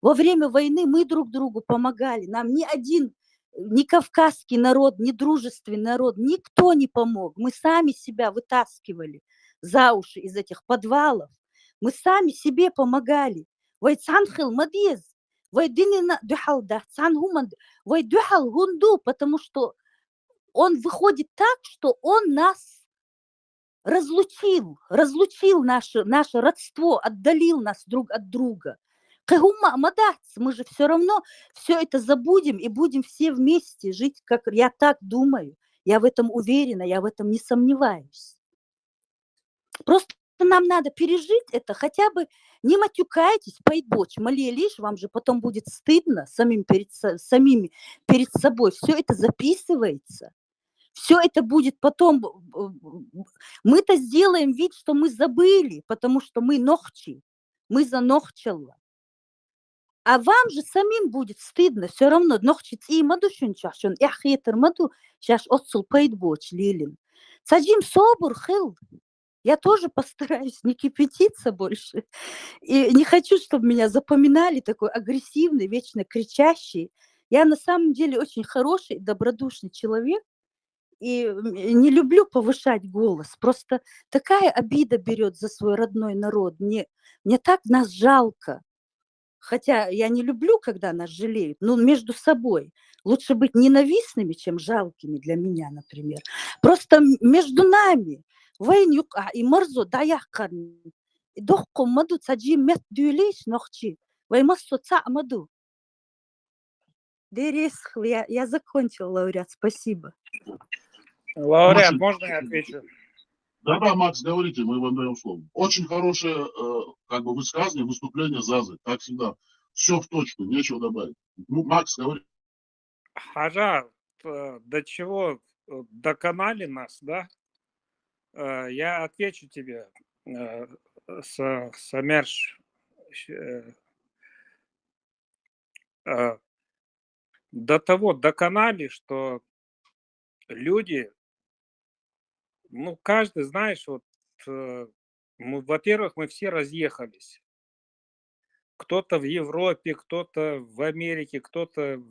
Во время войны мы друг другу помогали. Нам ни кавказский народ, ни дружественный народ, никто не помог. Мы сами себя вытаскивали за уши из этих подвалов. Мы сами себе помогали. Потому что он выходит так, что он нас разлучил наше родство, отдалил нас друг от друга. Мы же все равно все это забудем и будем все вместе жить, как я так думаю. Я в этом уверена, я в этом не сомневаюсь. Просто нам надо пережить это, хотя бы не матюкайтесь, пайдбоч, молилишь, вам же потом будет стыдно самим перед собой. Все это записывается. Все это будет потом. Мы-то сделаем вид, что мы забыли, потому что мы нохчи. Мы занохчало. А вам же самим будет стыдно все равно. Нохчить и маду шунчашун, яхетер маду, сейчас отсул пайдбоч лилин. Саджим собор хил. Я тоже постараюсь не кипятиться больше. И не хочу, чтобы меня запоминали такой агрессивный, вечно кричащий. Я на самом деле очень хороший, добродушный человек. И не люблю повышать голос. Просто такая обида берет за свой родной народ. Мне так нас жалко. Хотя я не люблю, когда нас жалеют. Но между собой. Лучше быть ненавистными, чем жалкими для меня, например. Просто между нами. وين يقع يمرزو دا يحقن دخو مدو تجي مت دوليش نخشي ويمسو تسع مدو Дересхл, я закончил, лауреат, спасибо. Лауреат, Очень- можно я отвечу? Да, Макс, говорите, мы вам даем слово. Очень хорошее высказывание, выступление Зазы, как всегда. Все в точку, нечего добавить. Ну, Макс, говори. Хажа, до чего доконали нас, да? Я отвечу тебе, Самерш. До того доконали, что люди, ну, каждый, знаешь, вот, во-первых, мы все разъехались. Кто-то в Европе, кто-то в Америке, кто-то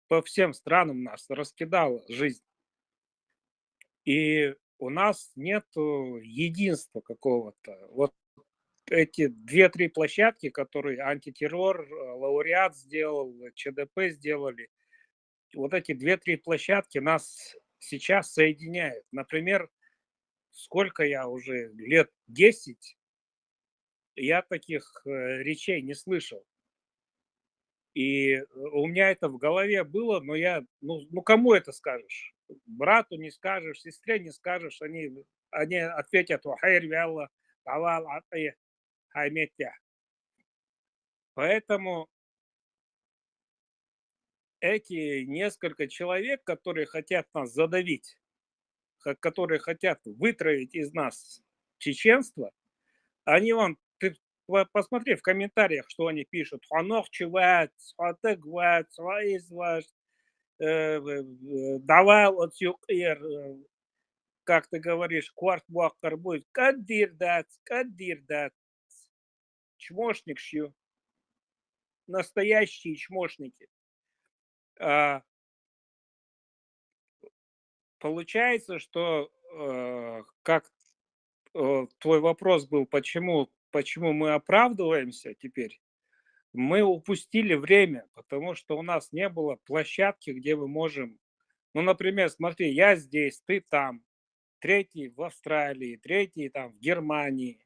по всем странам нас раскидала жизнь. И у нас нету единства какого-то. Вот эти 2-3 площадки, которые антитеррор, лауреат сделал, ЧДП сделали, вот эти 2-3 площадки нас сейчас соединяют. Например, сколько я уже, лет 10, я таких речей не слышал. И у меня это в голове было, но я, ну кому это скажешь? Брату не скажешь, сестре не скажешь, они ответят: «Вахайр вялла, тавал аты, хаймеття». Поэтому эти несколько человек, которые хотят нас задавить, которые хотят вытравить из нас чеченство, они вам, ты посмотри в комментариях, что они пишут. Ханох чуват, хатыгват, сваизват, давал от юкир, как ты говоришь, кварт вакар будет. Кадирдат. Чмошник шью. Настоящие чмошники. Получается, что как твой вопрос был, почему мы оправдываемся теперь, мы упустили время, потому что у нас не было площадки, где мы можем, ну, например, смотри, я здесь, ты там, третий в Австралии, третий там в Германии.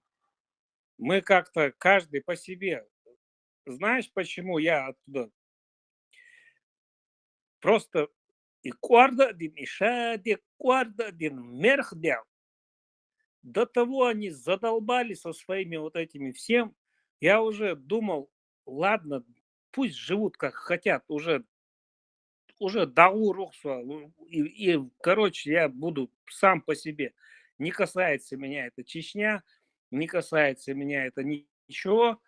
Мы как-то каждый по себе. Знаешь, почему я оттуда? Просто и кварда один, и шади кварда один, мерхдел. До того они задолбали со своими вот этими всем. Я уже думал, ладно, пусть живут как хотят, уже дау рухсу. И, короче, я буду сам по себе. Не касается меня это Чечня, не касается меня это ничего.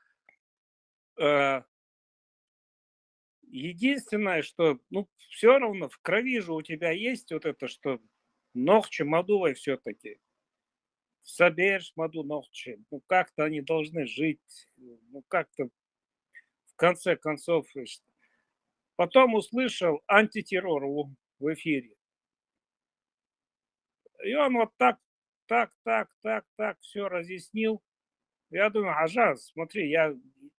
Единственное, что, ну, все равно в крови же у тебя есть вот это, что нохче мадувай все-таки. Соберешь маду нохче. Ну, как-то они должны жить. Ну, как-то в конце концов. Потом услышал антитеррор в эфире. И он вот так все разъяснил. Я думаю, Ажа, смотри,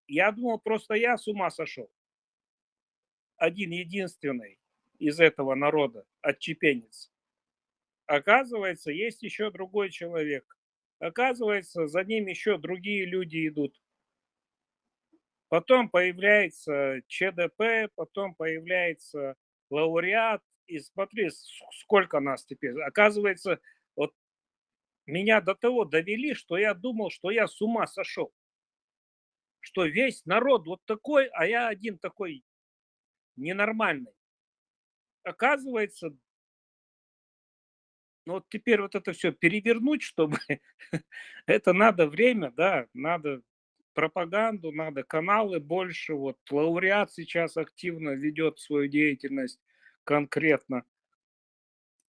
я думал, просто я с ума сошел. Один единственный из этого народа, отчепенец. Оказывается, есть еще другой человек. Оказывается, за ним еще другие люди идут. Потом появляется ЧДП, потом появляется лауреат. И смотри, сколько нас теперь. Оказывается, вот меня до того довели, что я думал, что я с ума сошел. Что весь народ вот такой, а я один такой ненормальный. Оказывается, ну вот теперь вот это все перевернуть, чтобы это надо время, да, надо пропаганду, надо каналы больше. Вот лауреат сейчас активно ведет свою деятельность конкретно.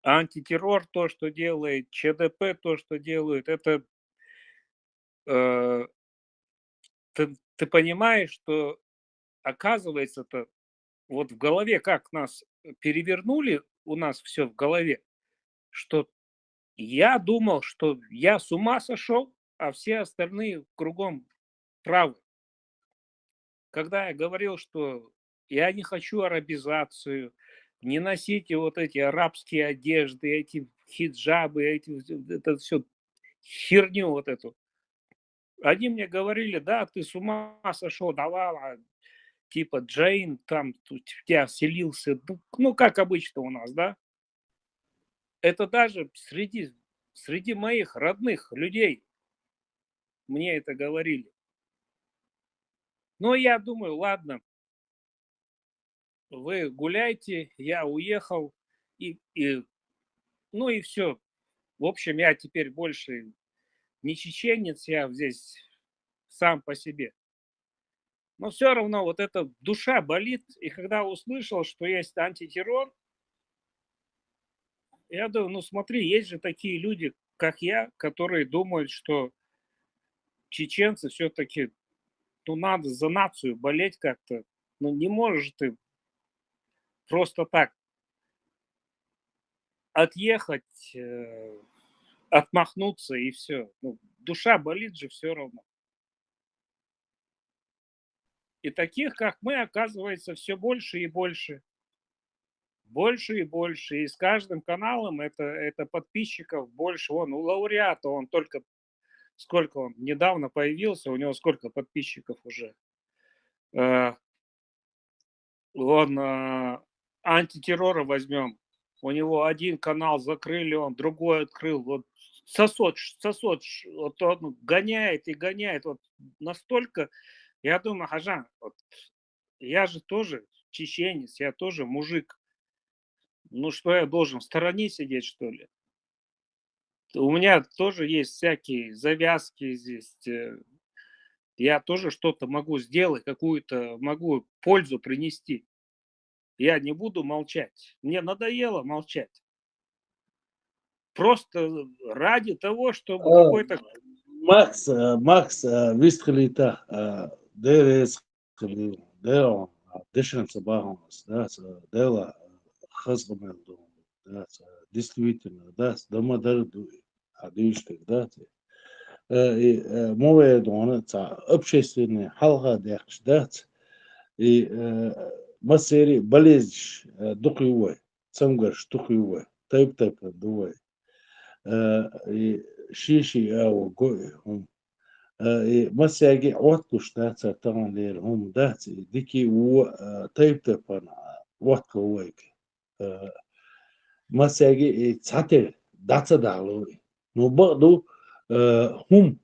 Антитеррор то, что делает, ЧДП то, что делают, это э, ты понимаешь, что оказывается-то вот в голове, как нас перевернули, у нас все в голове, что я думал, что я с ума сошел, а все остальные кругом правы. Когда я говорил, что я не хочу арабизацию, не носите вот эти арабские одежды, эти хиджабы, это все херню вот эту. Они мне говорили, да, ты с ума сошел, давай, типа Джейн там тут в тебя селился, ну как обычно у нас, да. Это даже среди моих родных людей мне это говорили. Но я думаю, ладно, вы гуляйте, я уехал, ну и все. В общем, я теперь больше не чеченец, я здесь сам по себе. Но все равно вот эта душа болит, и когда услышал, что есть антитеррор, я думаю, ну смотри, есть же такие люди, как я, которые думают, что чеченцы все-таки, ну надо за нацию болеть как-то. Ну не можешь ты просто так отъехать, отмахнуться и все. Ну, душа болит же все равно. И таких, как мы, оказывается, все больше и больше. Больше и больше. И с каждым каналом это подписчиков больше. У лауреата, он только сколько он недавно появился, у него сколько подписчиков уже. Вон антитеррора возьмем. У него один канал закрыли, он другой открыл. Вот сосот, вот он гоняет и гоняет. Вот настолько, я думаю, Хажан, вот, я же тоже чеченец, я тоже мужик. Ну что я должен в стороне сидеть, что ли? У меня тоже есть всякие завязки здесь. Я тоже что-то могу сделать, какую-то могу пользу принести. Я не буду молчать. Мне надоело молчать. Просто ради того, чтобы какой-то... Макс, вистрелита, дерес, дерон, дешен собахонс, да, дела, хазгумелду, да, действительно, да, дома дарду, адюштик, да, мове дона, общественные халга дехш, да, и масери болезнь духовой, самгаш духовой, тайп дувай. И шиши ау гой هم и масяги откуш да цартан лер هم да дики у тайп тапан отка уйк масяги цатер даца дало но баду هم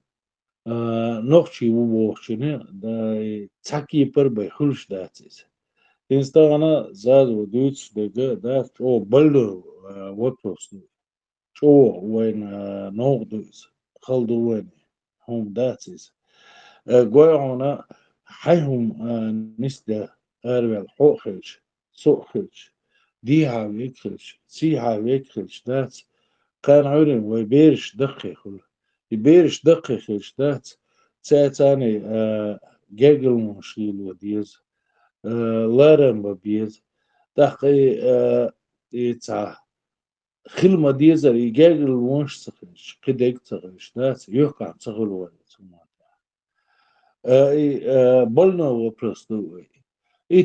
нохчи у вохчине да цаки пербе хулш дацис инстагана зазу дуц да о балду вопрос شو وين نوغدوز خلدو وين هم داتيز قويعونا حيهم نسدا أربع حوخيج سوخيج ديها ويكخيج سيها ويكخيج دات كان عورين ويبيرش دقيقل يبيرش دقيقيج دات تاتاني جاجل مشيل وديز لارن ببيز دقي يتعا خلما ديزر يجاجل الونش سخنش قديك تغش ناس يوقع تغل ولا سمعت بلنا وبرستو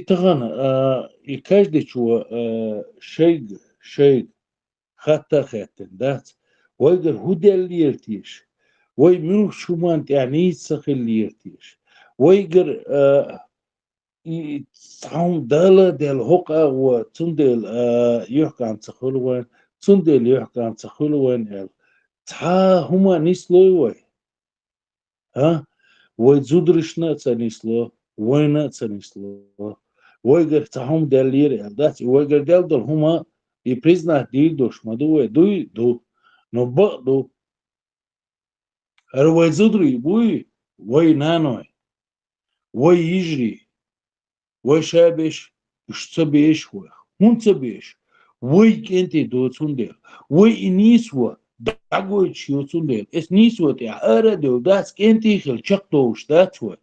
تغنى يكاجدي شو شيء حتى خاتن دات ويقر هدى اللي يرتيش وي منو شو مانت يعني سخل اللي يرتيش ويقر تعاون دالة دل هقا وتندل يحكى عن تخلوين تندل يحكى عن تخلوين تا هما نسلوي ها وزودرشنا تنسلو وينا تنسلو ويقر تعاون دالير دات ويقر دل هما يبرزنا ديدوش مدوه دو نبقدو أروي زودري بوي وي نانوي وي يجري وي شابش اشتبيش هون تبيش وي كنتي دو تندل وي نيسوا دعوي تشيو تندل اس نيسوا تيا ارا دو داس كنتي خل شقتوش داتوا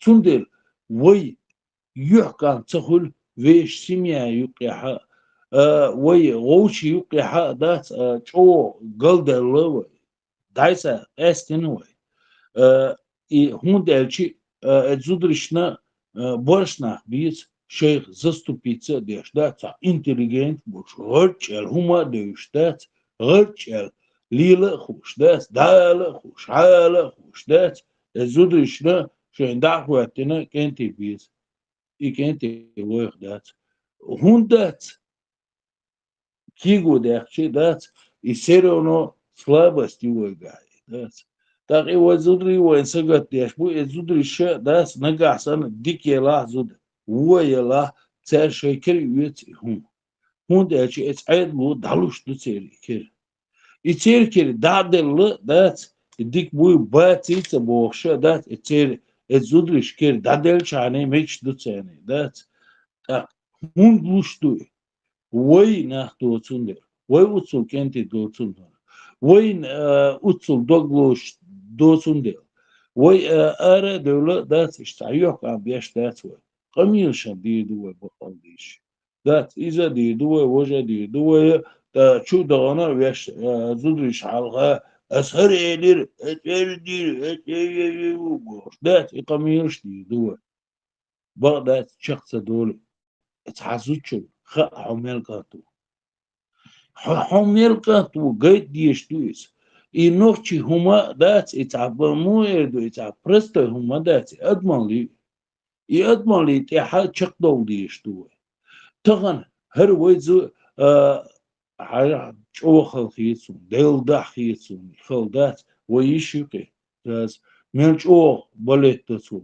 تندل وي يحكم تخل ويش سميا يقيحا وي غوشي يقيحا دات جو قلدر لوي دايسا استنوي هون دلچي زودرشنا боршнах биц шейх заступиться дешдаца интеллигент буш гырчел хума дешдац гырчел лила хушдац дала хушала хушдац зудышна шенда хуатина кенти биц и кенти лоихдац хундац кигу дехчи дац и сероно слабости угай дац так и вот зудри вон сагат деш бу зудри ше дас нагасан дикела зуд уела цер шекер үет хун деш эц айд бу далуш ду церкер и церкер дадел дас дик бу бациц бохша дас цер зудри шкер дадел чане меч ду цене дас так хун лушту وي ناخدو تسندر وي وصل كنتي دو تسندر وين وصل دوغلوش دو تسندر وي ارى دولة دات اشتعيوك عم بيش دات وي قميل شديد وي بقلديش دات إذا دي دوي وجه دي دوي شو دغنا ويش زودريش حلقة أسهر إيدير أتيردير دات قميلش دي دوي بق دات شخص دولي اتحسوتشو خا حميل قاتو حميل قاتو قيد ديشتويس اي نوخشي هما دات اتعبر مو اردو اتعبرستو هما دات ادمان لي تيحا تشقدو ديشتوي تغن هر ويزو شو خلقيتسون ديل داخيتسون خلدات ويشيقي داز ملش او بلت تسوي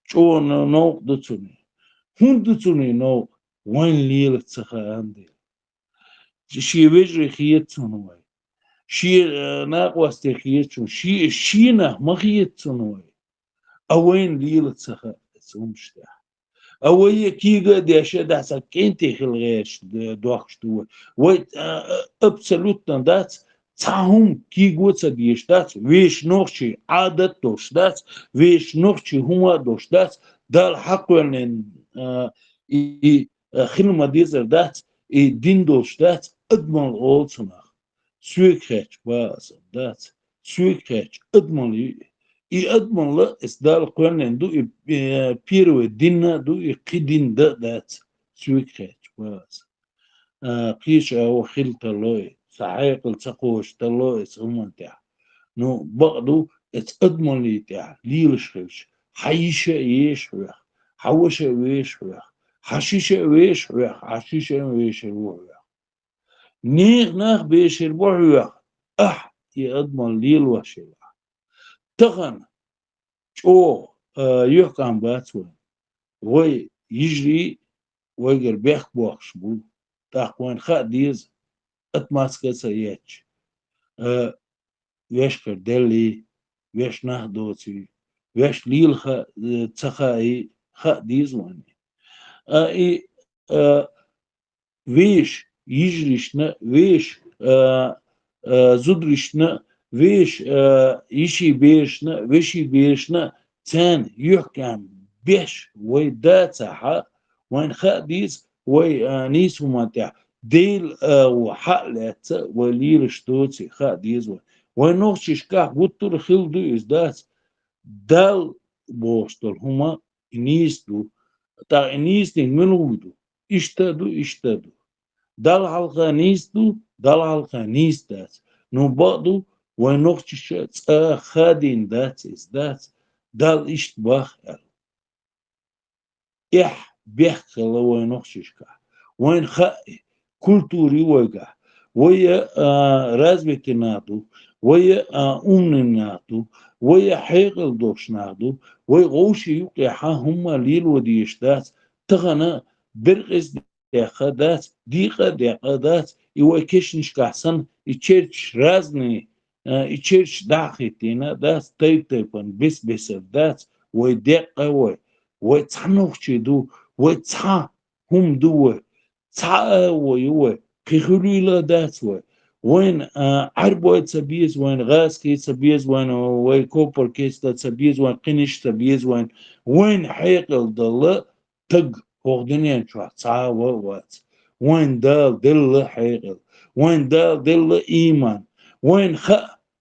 شو نوق دتسوني هندتوني نو وين ليل تسخى عندي شي وجري خيتون وي شي ناقوس تخيتون شينا ما خيتون وي اوين ليل تسخى سومشتا اوي كيغا ديشا داسا كنتي خلغيش دوخشتو وي ابسولوتنا دات تاهم كيغوتسا ديش دات ويش نوخشي عادت دوش دات ويش نوخشي هما دوش دات دال حقوين и خلما ديزر دات и ديندوش دات ادمال اولسناخ سويكريتش باس دات سويكريتش ادمال и ادمال لا اسدال قرنن دو بيرو دينا دو قدين دات سويكريتش باس قيش او خلت لوي صحيح التقوش تلوي سمنتع نو بقدو ادمال تاع ليلش حيشه يش حوشه ويش حشيشه ويش حشيشه ويش روح نيغ بيش الروح يضمن ليل وشيل تغن او يحكم باتون وي يجري ويقر بيخ بوخش بو تاقوين خاديز اتماسكا سياتش ويشكر دلي ويش نهدوتي ويش ليل تخاي خاديز واني اي ويش يجريشنا ويش زودريشنا ويش يشي بيشنا ويشي بيشنا تان يحكم بيش وي داتها وين خاديز وي نيس ومتاع ديل وحقلت وليل شتوتي خاديز وين نوخشي شكاح بوتر خلدو إز دات دال بوستر هما نيستو تا نيستين منودو اشتدو دال حلقة نيستات نو بعضو وين نوخشي خادين دات إز دات دال إشت باخ إح بيحكي لوين نخششكا وين كولتوري ويقع ويا رازبة نادو ويا نادو ويا حيقل دوش نادو ويا غوشي يقع هم ليل وديشتات تغنى برقس دقادات دقادات يوا كشنش كحسن يتشيرش رازني يتشيرش داخيتينا دات تيبن بس دات ويدقا ويتحنوخشي دو ويتحا هم دو تسعة ويوه كيخلولا داتوا وين عربو تسبيز وين غاز كي تسبيز وين كوبر كيس تسبيز وين قنش تسبيز وين حيقل ضل تق هوغدنيان شو تسعة وات وين دال دل حيقل وين دال دل إيمان وين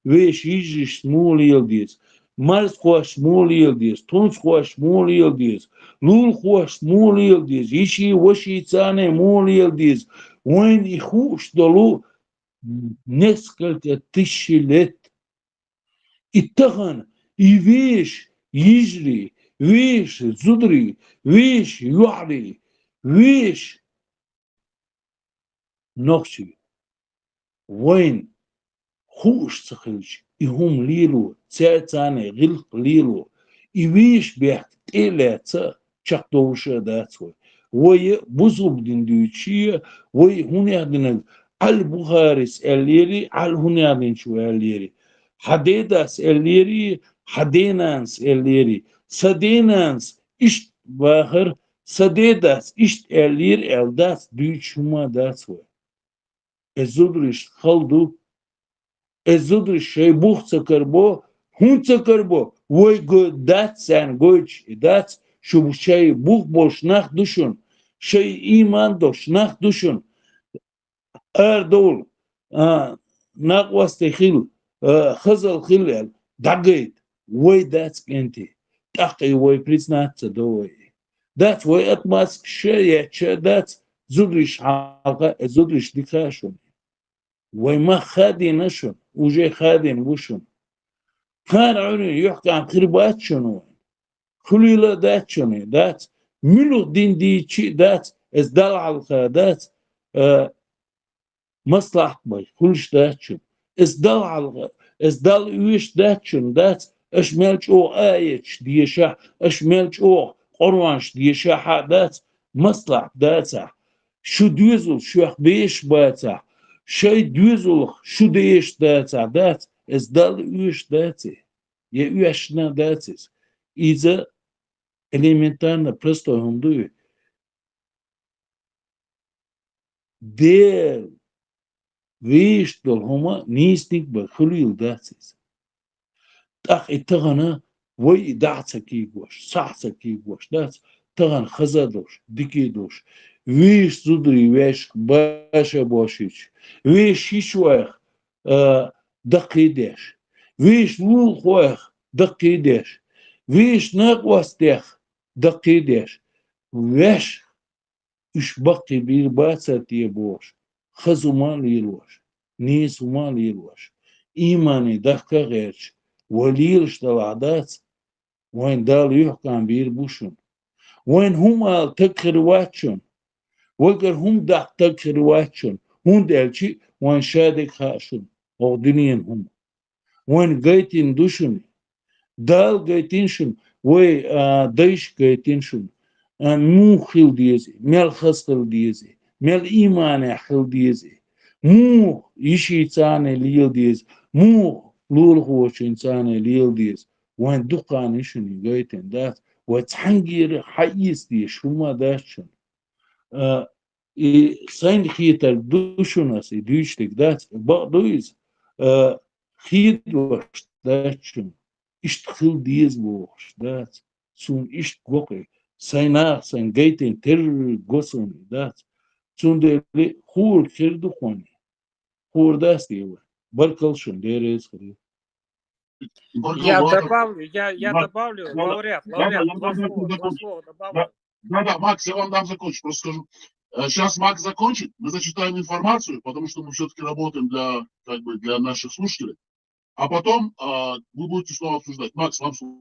ويش يجيش مول يلديز مارس خوش مول يلديز تونس خوش مول يلديز لول خوش مول يلديز يشي وشي تاني مول يلديز وين يخوش دلو несколько тысяч лет اتخن يفيش يجري ويش زدري ويش يعري ويش نقشي وين خوش تخلش يهم ليلو تاني غلق ليلو يويش بيحت إلاتا شاقدوشا داتوي وي بوزوب دين دوشيا وي هوني هدنا البخاريس الليري هوني هدين شو الليري حديداس الليري حدينانس الليري سدينانس إشت باخر سديداس إشت اللير الداس دوشما داتوي الزودريش خلدو الزودر شيء بوخ تكربو هون تكربو وي جو دات سان جوج دات شو شيء بوخ بوش نخ دوشون شيء إيمان دوش نخ دوشون أردول ناقواس تخيل خزل خيل دقيت وي دات كنتي تقي وي بريزنات تدوي دات وي أتماسك شيء دات زودريش حلقة زودريش ديكاشون وما خادي نشون وجي خادي نبوشون كان عوني يحكي عن خربات شنو خليلا دات شنو دات ملو دين دي شي دات از دال على الخادات مصلحة باي كلش دات شنو از دال على از دال ويش دات شنو دات اش مالش او آيش ديشا اش مالش او قروانش ديشا حادات مصلحة داتا شو دوزل شو بيش باتا شيء دوزل شو ديش داتا دات از دال ويش داتي يا ويشنا داتيس إذا элементарно просто هندوي دير ويش دول هما نيستيك بخليل داتيس تاخ اتغنا وي دعتكي gosh صحتكي gosh دات تغن خزادوش ديكيدوش ويش زودري ويش باشا باشيش ويش يشوخ دقيدش ويش لول خوخ دقيدش ويش ناقواستيخ دقيدش ويش إش بقي بير باساتي بوش خزوما ليلوش نيسوما ليلوش إيماني دقا غيرش وليلش دلعدات وين دال يحكم بير بوشون وين هما تكرواتشون وقر هم دق تكرواتشون هم دالشي وين شادك خاشون او دنيا هم وين قايتين دوشون دال قايتين شون وي دايش قايتين شون مو خيل ديزي مال خسل ديزي مال إيمان خيل ديزي مو يشي تاني ليل ديز مو لول خوش إنسان ليل ديز وين دقان إشون قايتين دات وتحنجير حيس دي شوما داشن سين خيتر دوشوناس دوشتك دات بعضويز خيت وش داشن اشتخل ديز بوش دات سون اشت قوقي سينا سين قايتين تر قصوني دات سون دي خور كردو خوني خور داس ديوه بركلشون ديريز خريب Я добавлю, я добавлю, лауреат, два слова добавлю. Да, Макс, я вам дам закончить, просто скажу. Сейчас Макс закончит, мы зачитаем информацию, потому что мы все-таки работаем для наших слушателей, а потом вы будете снова обсуждать. Макс, вам слово.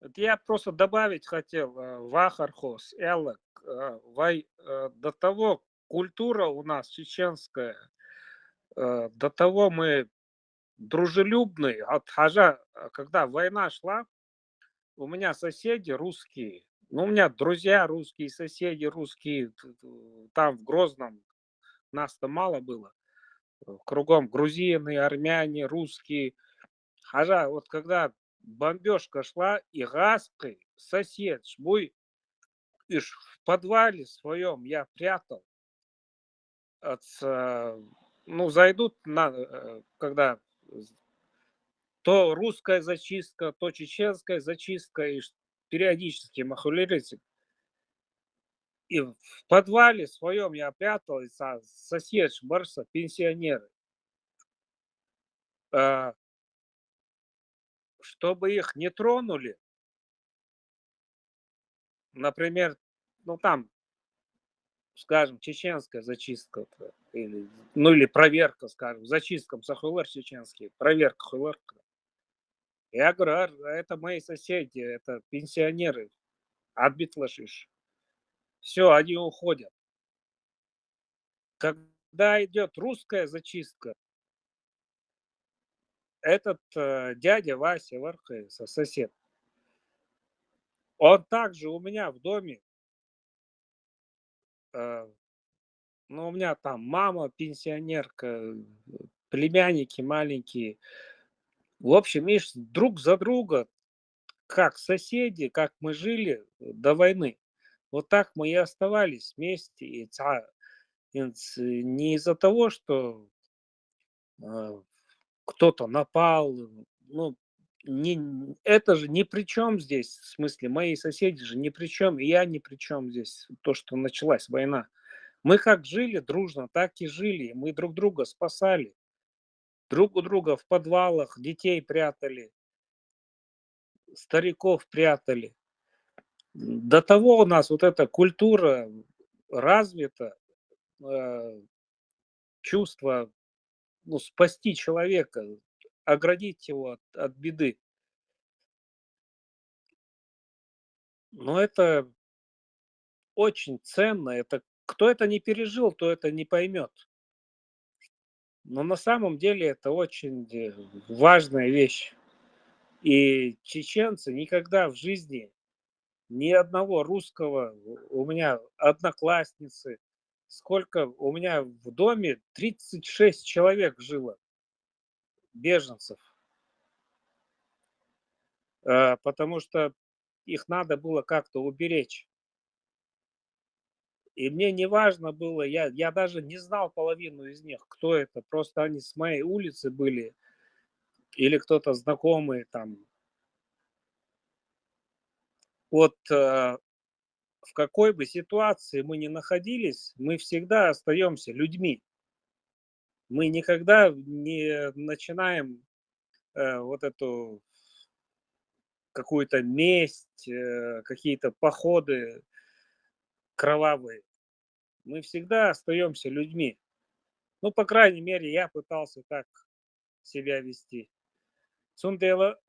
Это я просто добавить хотел, Вахархос, Элок, до того культура у нас чеченская, до того мы дружелюбные. От хажа, когда война шла, у меня соседи русские, ну, у меня друзья русские, соседи русские, там в Грозном нас-то мало было, кругом грузины, армяне, русские. Хажа, вот когда бомбежка шла, и Гаской сосед мой, ишь, в подвале своем я прятал. Ну, зайдут, когда то русская зачистка, то чеченская зачистка, и периодически махулерите. И в подвале своем я прятал, и сосед Барса, пенсионеры. Чтобы их не тронули, например, ну там, скажем, чеченская зачистка, или проверка, скажем, зачисткам сахулар чеченские, проверка хулар. Я говорю, это мои соседи, это пенсионеры, отбитлашиш. Все, они уходят. Когда идет русская зачистка, этот дядя Вася Вархай, сосед, он также у меня в доме, ну, у меня там мама пенсионерка, племянники маленькие. В общем, видишь, друг за друга, как соседи, как мы жили до войны. Вот так мы и оставались вместе. И не из-за того, что кто-то напал. Ну, это же ни при чем здесь. В смысле, мои соседи же ни при чем, и я ни при чем здесь. То, что началась война. Мы как жили дружно, так и жили. Мы друг друга спасали. Друг у друга в подвалах детей прятали, стариков прятали. До того у нас вот эта культура развита, чувство, ну, спасти человека, оградить его от беды. Но это очень ценно. Это, кто это не пережил, то это не поймет. Но на самом деле это очень важная вещь. И чеченцы никогда в жизни ни одного русского, у меня одноклассницы, сколько, у меня в доме 36 человек жило, беженцев, потому что их надо было как-то уберечь. И мне не важно было, я даже не знал половину из них, кто это, просто они с моей улицы были, или кто-то знакомый там. Вот в какой бы ситуации мы ни находились, мы всегда остаемся людьми. Мы никогда не начинаем вот эту какую-то месть, какие-то походы кровавые. Мы всегда остаемся людьми. Ну, по крайней мере, я пытался так себя вести. Цундела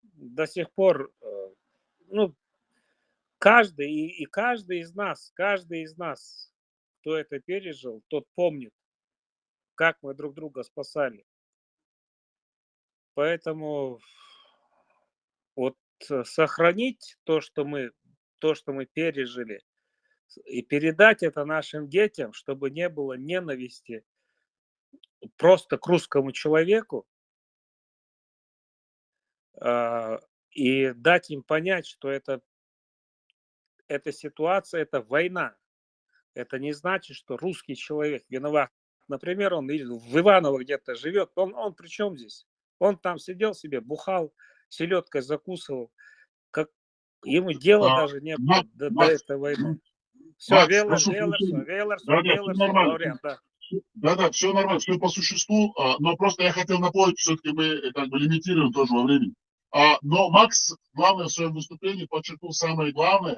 до сих пор, ну, каждый из нас, кто это пережил, тот помнит, как мы друг друга спасали. Поэтому вот сохранить то, что мы пережили, и передать это нашим детям, чтобы не было ненависти просто к русскому человеку, и дать им понять, что эта ситуация, это война. Это не значит, что русский человек виноват. Например, он в Иваново где-то живет, он при чем здесь? Он там сидел себе, бухал, селедкой закусывал. Как ему дела даже не было до этой войны. Все, Макс, Велер, прошу прощения. Да, все нормально. говорят, да. Да, все нормально, все по существу, но просто я хотел напомнить, все-таки мы как бы лимитируем тоже во времени. Но Макс, главное, в своем выступлении подчеркнул самое главное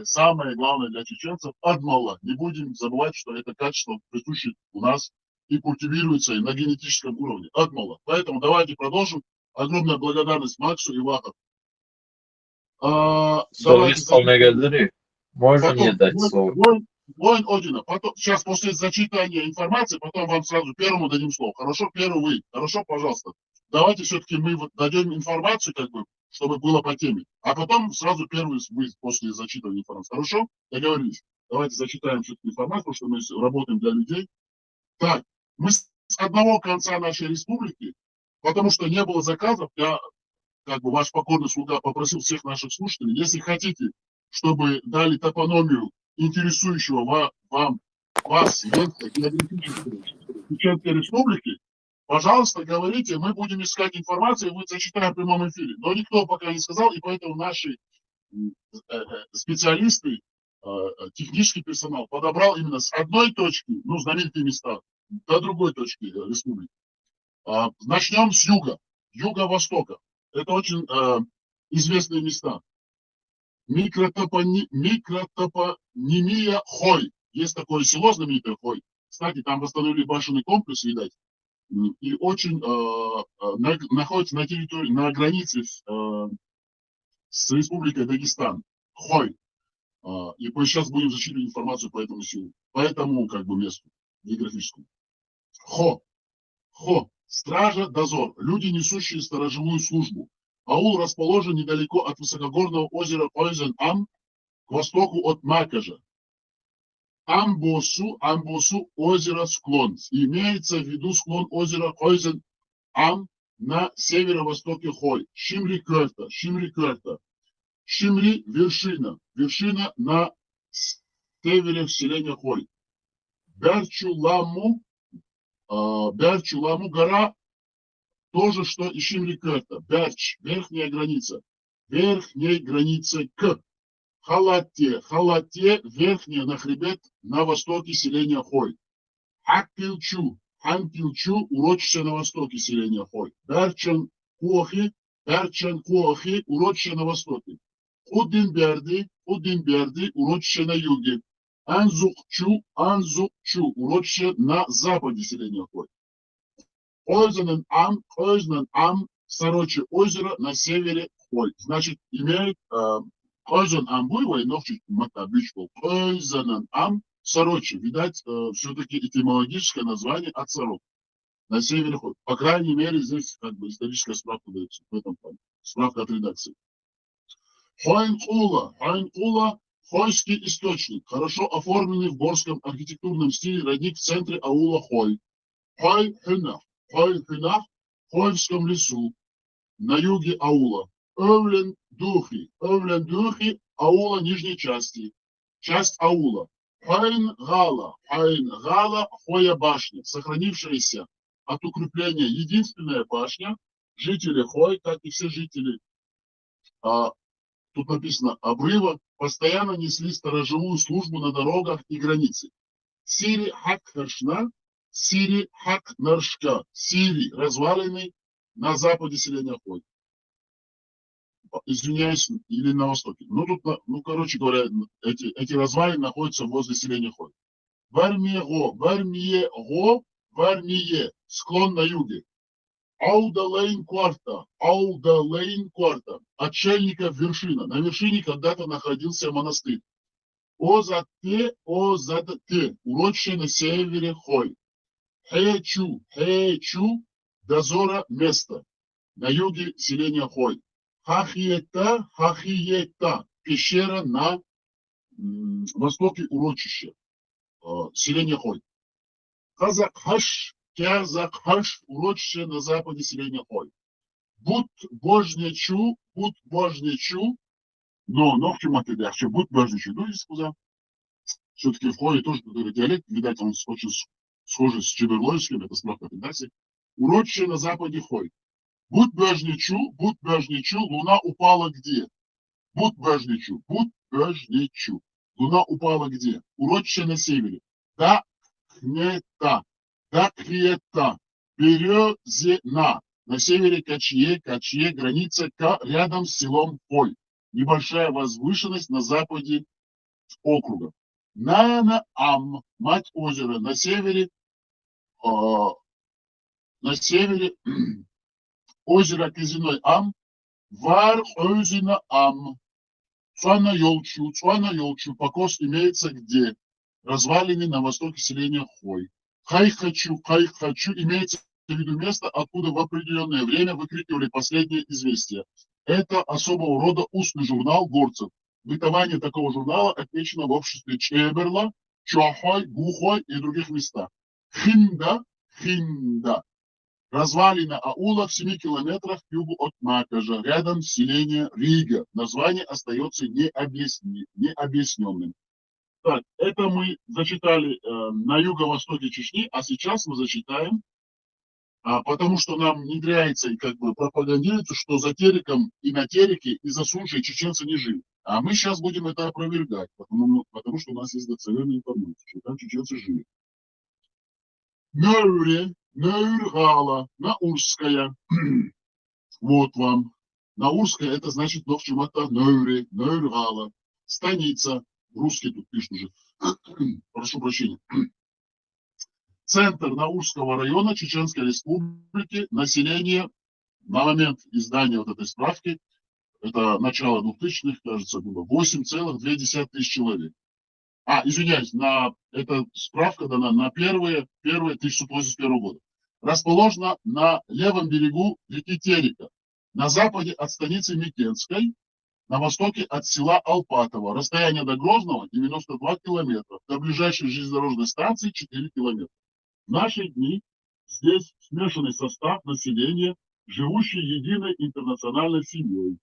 для чеченцев – адмала. Не будем забывать, что это качество присуще у нас и культивируется и на генетическом уровне. Адмала. Поэтому давайте продолжим. Огромная благодарность Максу и Вахову. Давайте Слово Мегадари. Можно мне потом дать слово? Воин Одина. Потом, сейчас после зачитания информации, потом вам сразу первому дадим слово. Хорошо, первый вы. Хорошо, пожалуйста. Давайте все-таки мы вот дадим информацию, как бы, чтобы было по теме. А потом сразу первый вы после зачитывания информации. Хорошо? Договорились. Давайте зачитаем все-таки информацию, потому что мы работаем для людей. Так, мы с одного конца нашей республики, потому что не было заказов, я, как бы, ваш покорный слуга попросил всех наших слушателей, если хотите, чтобы дали топономию интересующего вас места географического Чеченской республики, пожалуйста, говорите, мы будем искать информацию, мы зачитаем в прямом эфире. Но никто пока не сказал, и поэтому наши специалисты, технический персонал подобрал именно с одной точки, ну, знаменитые места, до другой точки республики. Начнем с юга, юго-востока. Это очень известные места. Микротопонимия Хой. Есть такое село знаменитое Хой. Кстати, там восстановили башенный комплекс, видать. И очень находится на территории, на границе с республикой Дагестан. Хой. И сейчас будем зачитывать информацию по этому селу. По этому, как бы, месту географическому. Хо. Стража, дозор. Люди, несущие сторожевую службу. Аул расположен недалеко от высокогорного озера Ойзен-Ам, к востоку от Макажа. Амбосу, озеро Склон. Имеется в виду склон озера Ойзен-Ам на северо-востоке Хой. Шимри-Кёрта. Шимри – вершина. Вершина на севере селения Хой. Берчуламу, гора, тоже, что и Шимри-Кёрта. Берч, верхняя граница. Верхней границы к. Халатте, верхняя на хребет на востоке селения Хой. Ханпилчу, урочище на востоке селения Хой. Берчан Куохи, урочище на востоке. Удинберди, урочище на юге. Анзукчу, урочище на западе селения Хой. Ойзен-Ам, сорочье озеро на севере Хой. Значит, имеет Ойзен-Ам, ногчик матабичку. Ойзен-Ам, сорочье. Видать, все-таки этимологическое название от сорок. На севере Хой. По крайней мере, здесь, как бы, историческая справка дается в этом плане. Справка от редакции. Хойн-Кула, хойский источник, хорошо оформленный в горском архитектурном стиле родник в центре аула Хой. Хой-Хюнах, в Хойском лесу, на юге аула. Овлен-Духи, аула нижней части, часть аула. Хойн-Гала, Хоя башня, сохранившаяся от укрепления единственная башня, жители Хой, как и все жители, тут написано обрыва, постоянно несли сторожевую службу на дорогах и границе. Сири Хакхаршна, Сири Хакнаршка, Сири, развалины на западе селения Хой. Извиняюсь, или на востоке. Ну, тут, короче говоря, эти развалины находятся возле селения Хой. Вармие, склон на юге. Аудалейн Кварта, отшельников вершина. На вершине когда-то находился монастырь. Озате, урочище на севере Хой. Хэчу, дозора место. На юге селения Хой. Хахиета, пещера на востоке урочища. Селения Хой. Казакхаш, урочище на западе селения Хой. Будбожничу, но ногти матедяхче, Будбожничу, ну, здесь сказал. Все-таки в Хое тоже какой-то диалект, видать, он очень схожий с чеберлойским, это справка редакции. Урочище на западе Хой. Будбожничу, луна упала где? Будбожничу, луна упала где? Урочище на севере. Дакхета, Березина. На севере Качье, граница рядом с селом Хой. Небольшая возвышенность на западе округа. Нанаам, мать озера, на севере озеро Казиной Ам, Вар Ойзена Ам, Цуана-Йолчу, покос имеется где? Развалины на востоке селения Хой. Хай-Хачу, имеется в виду место, откуда в определенное время выкрикивали последнее известие. Это особого рода устный журнал горцев. Бытование такого журнала отмечено в обществе Чеберла, Чохой, Гухой и других местах. Хинда. Развалина аула в 7 километрах к югу от Макажа, рядом с селением Рига. Название остается необъясненным. Так, это мы зачитали на юго-востоке Чечни, а сейчас мы зачитаем, потому что нам внедряется и как бы пропагандируется, что за Тереком и на Тереке из-за суши чеченцы не жили. А мы сейчас будем это опровергать, потому что у нас есть достоверная информация, что там чеченцы жили. Нöyr-Гала, Наурская. Вот вам. Наурская, это значит Новчумата, Нöyр-Гала. Станица. Русский тут пишут уже. Прошу прощения. Центр Наурского района Чеченской Республики. Население на момент издания вот этой справки, это начало 2000-х, кажется, было 8,2 тысяч человек. Извиняюсь, эта справка дана на первые 1181 года. Расположена на левом берегу реки Терека, на западе от станицы Микенской, на востоке от села Алпатово. Расстояние до Грозного 92 километра. До ближайшей железнодорожной станции 4 километра. В наши дни здесь смешанный состав населения, живущий единой интернациональной семьей.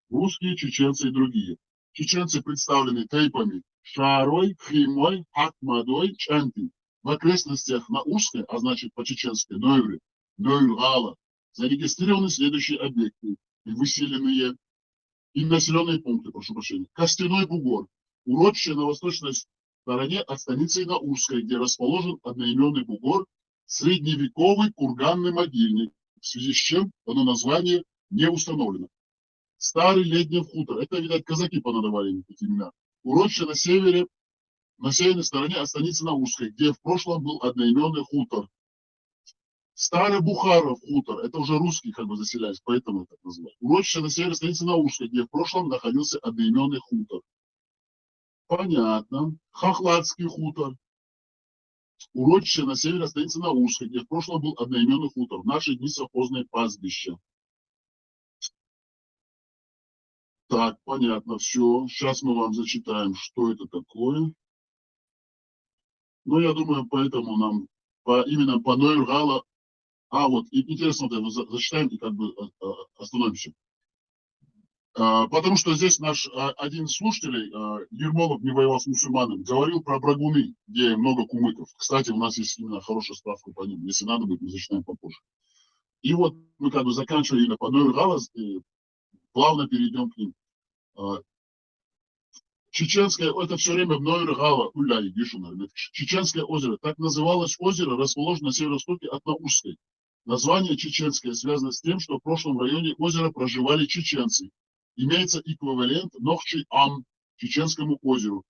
Русские, чеченцы и другие. Чеченцы представлены тейпами Шарой, Химой, Хакмадой, Чанти. В окрестностях Наурской, а значит по-чеченски Нöyр-Гала, зарегистрированы следующие объекты и выселенные и населенные пункты, прошу прощения. Костяной бугор, урочище на восточной стороне от станицы Наурской, где расположен одноименный бугор, средневековый курганный могильник, в связи с чем оно название не установлено. Старый Леднев хутор, это, видать, казаки понадавали им эти имена. Урочище на севере, на северной стороне от станицы Наурской, где в прошлом был одноименный хутор. Старый Бухаров хутор, это уже русские как бы заселялись, поэтому это называют. Урочище на севере станицы Наурской, где в прошлом находился одноименный хутор. Понятно. Хохладский хутор. Урочище на севере станицы Наурской, где в прошлом был одноименный хутор. В наши дни совхозное пастбище. Так, понятно, все. Сейчас мы вам зачитаем, что это такое. Ну, я думаю, поэтому нам именно по Нöyр-Гала. Вот, интересно, вот это зачитаем и как бы остановимся. Потому что здесь наш один из слушателей, Ермолов не воевал с мусульманами, говорил про Брагуны, где много кумыков. Кстати, у нас есть именно хорошая справка по ним. Если надо будет, мы зачитаем попозже. И вот мы как бы заканчивали именно по Нöyр-Гала, плавно перейдем к ним. Чеченское, это все время в Нöyр-Гала, Чеченское озеро. Так называлось озеро, расположено на северо-востоке от Наурской. Название чеченское связано с тем, что в прошлом районе озера проживали чеченцы. Имеется эквивалент Нохчи-Ам, чеченскому озеру.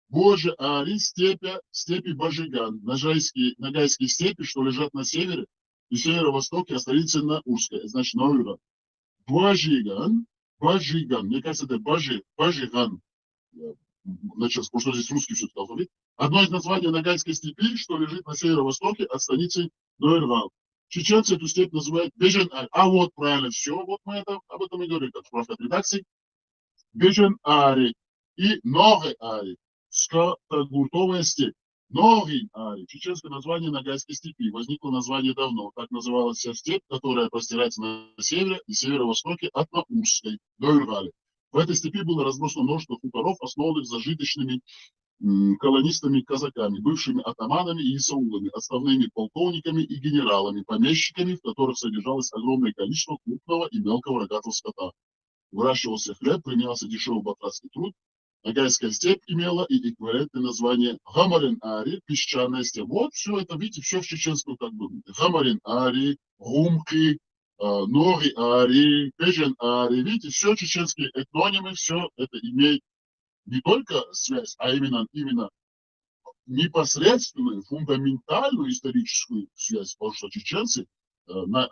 Боже Ари, степи Бажиган, Нагайские степи, что лежат на севере и северо-востоке, а столица Наурская, значит Нöyр. Бажиган, мне кажется, это Бажиган. Начал, потому что здесь русский все-таки алфавит. Одно из названий Нагайской степи, что лежит на северо-востоке от станицы Нöyр. Чеченцы эту степь называют Бежен-Ари. Вот правильно, все, вот мы об этом и говорим, как справка от редакции. Бежен-Ари и Ноге-Ари, скотогуртовая степь. Ноги-Ари, чеченское название Нагайской степи. Возникло название давно. Так называлась вся степь, которая простирается на севере и северо-востоке от Наурской, Нöyр-Гали. В этой степи было разбросано множество хуторов, основанных зажиточными колонистами-казаками, бывшими атаманами и исаулами, отставными полковниками и генералами, помещиками, в которых содержалось огромное количество крупного и мелкого рогатого скота. Выращивался хлеб, применялся дешевый батрацкий труд. Нагайская степь имела и эквивалентное название Гамарин-Ари, песчаная степь. Вот все это, видите, все в чеченском как бы. Гамарин-Ари, Гумки, Ноги-Ари, Бежен-Ари. Видите, все чеченские этнонимы, все это имеет не только связь, а именно непосредственную, фундаментальную историческую связь, потому что чеченцы во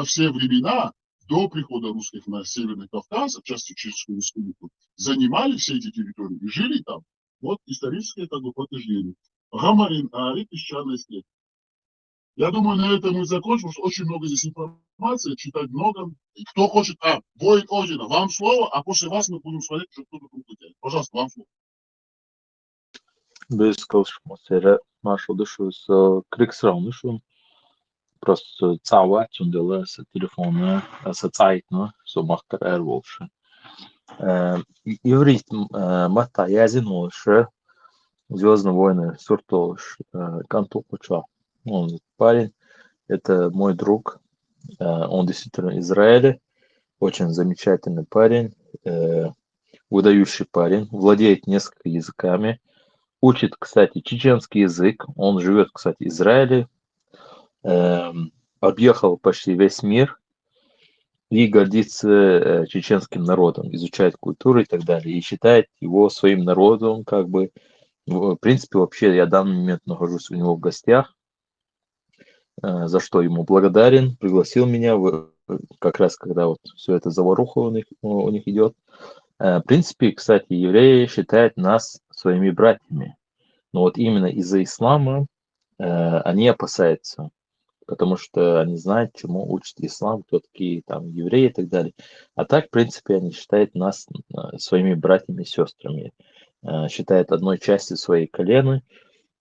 все времена до прихода русских на Северный Кавказ, в частности Чеченскую республику, занимали все эти территории и жили там. Вот историческое как бы подтверждение. Гамарин, Ари, песчаная степь. Я думаю, на этом мы закончим, потому что очень много здесь информации, читать много. И кто хочет, воин Одина, вам слово, а после вас мы будем смотреть, что кто-то будет. Пожалуйста, вам слово. Biz kavuşmasıyla marşrutuşuz krigsraunuşun. Просто цавать он делает с телефона, с цайтна, со махтар эрволши. Иврит мата язинолши, Звездные войны суртолш, Кантопуча. Он парень, это мой друг, он действительно из Израиля, очень замечательный парень, выдающий парень, владеет несколькими языками, учит, кстати, чеченский язык, он живет, кстати, в Израиле, объехал почти весь мир и гордится чеченским народом, изучает культуру и так далее, и считает его своим народом, как бы, в принципе, вообще я в данный момент нахожусь у него в гостях, за что ему благодарен, пригласил меня, как раз когда вот все это заваруха у них идет. В принципе, кстати, евреи считают нас своими братьями, но вот именно из-за ислама они опасаются, потому что они знают, чему учит ислам, кто такие там евреи и так далее. А так, в принципе, они считают нас своими братьями и сестрами, считают одной частью своей колены.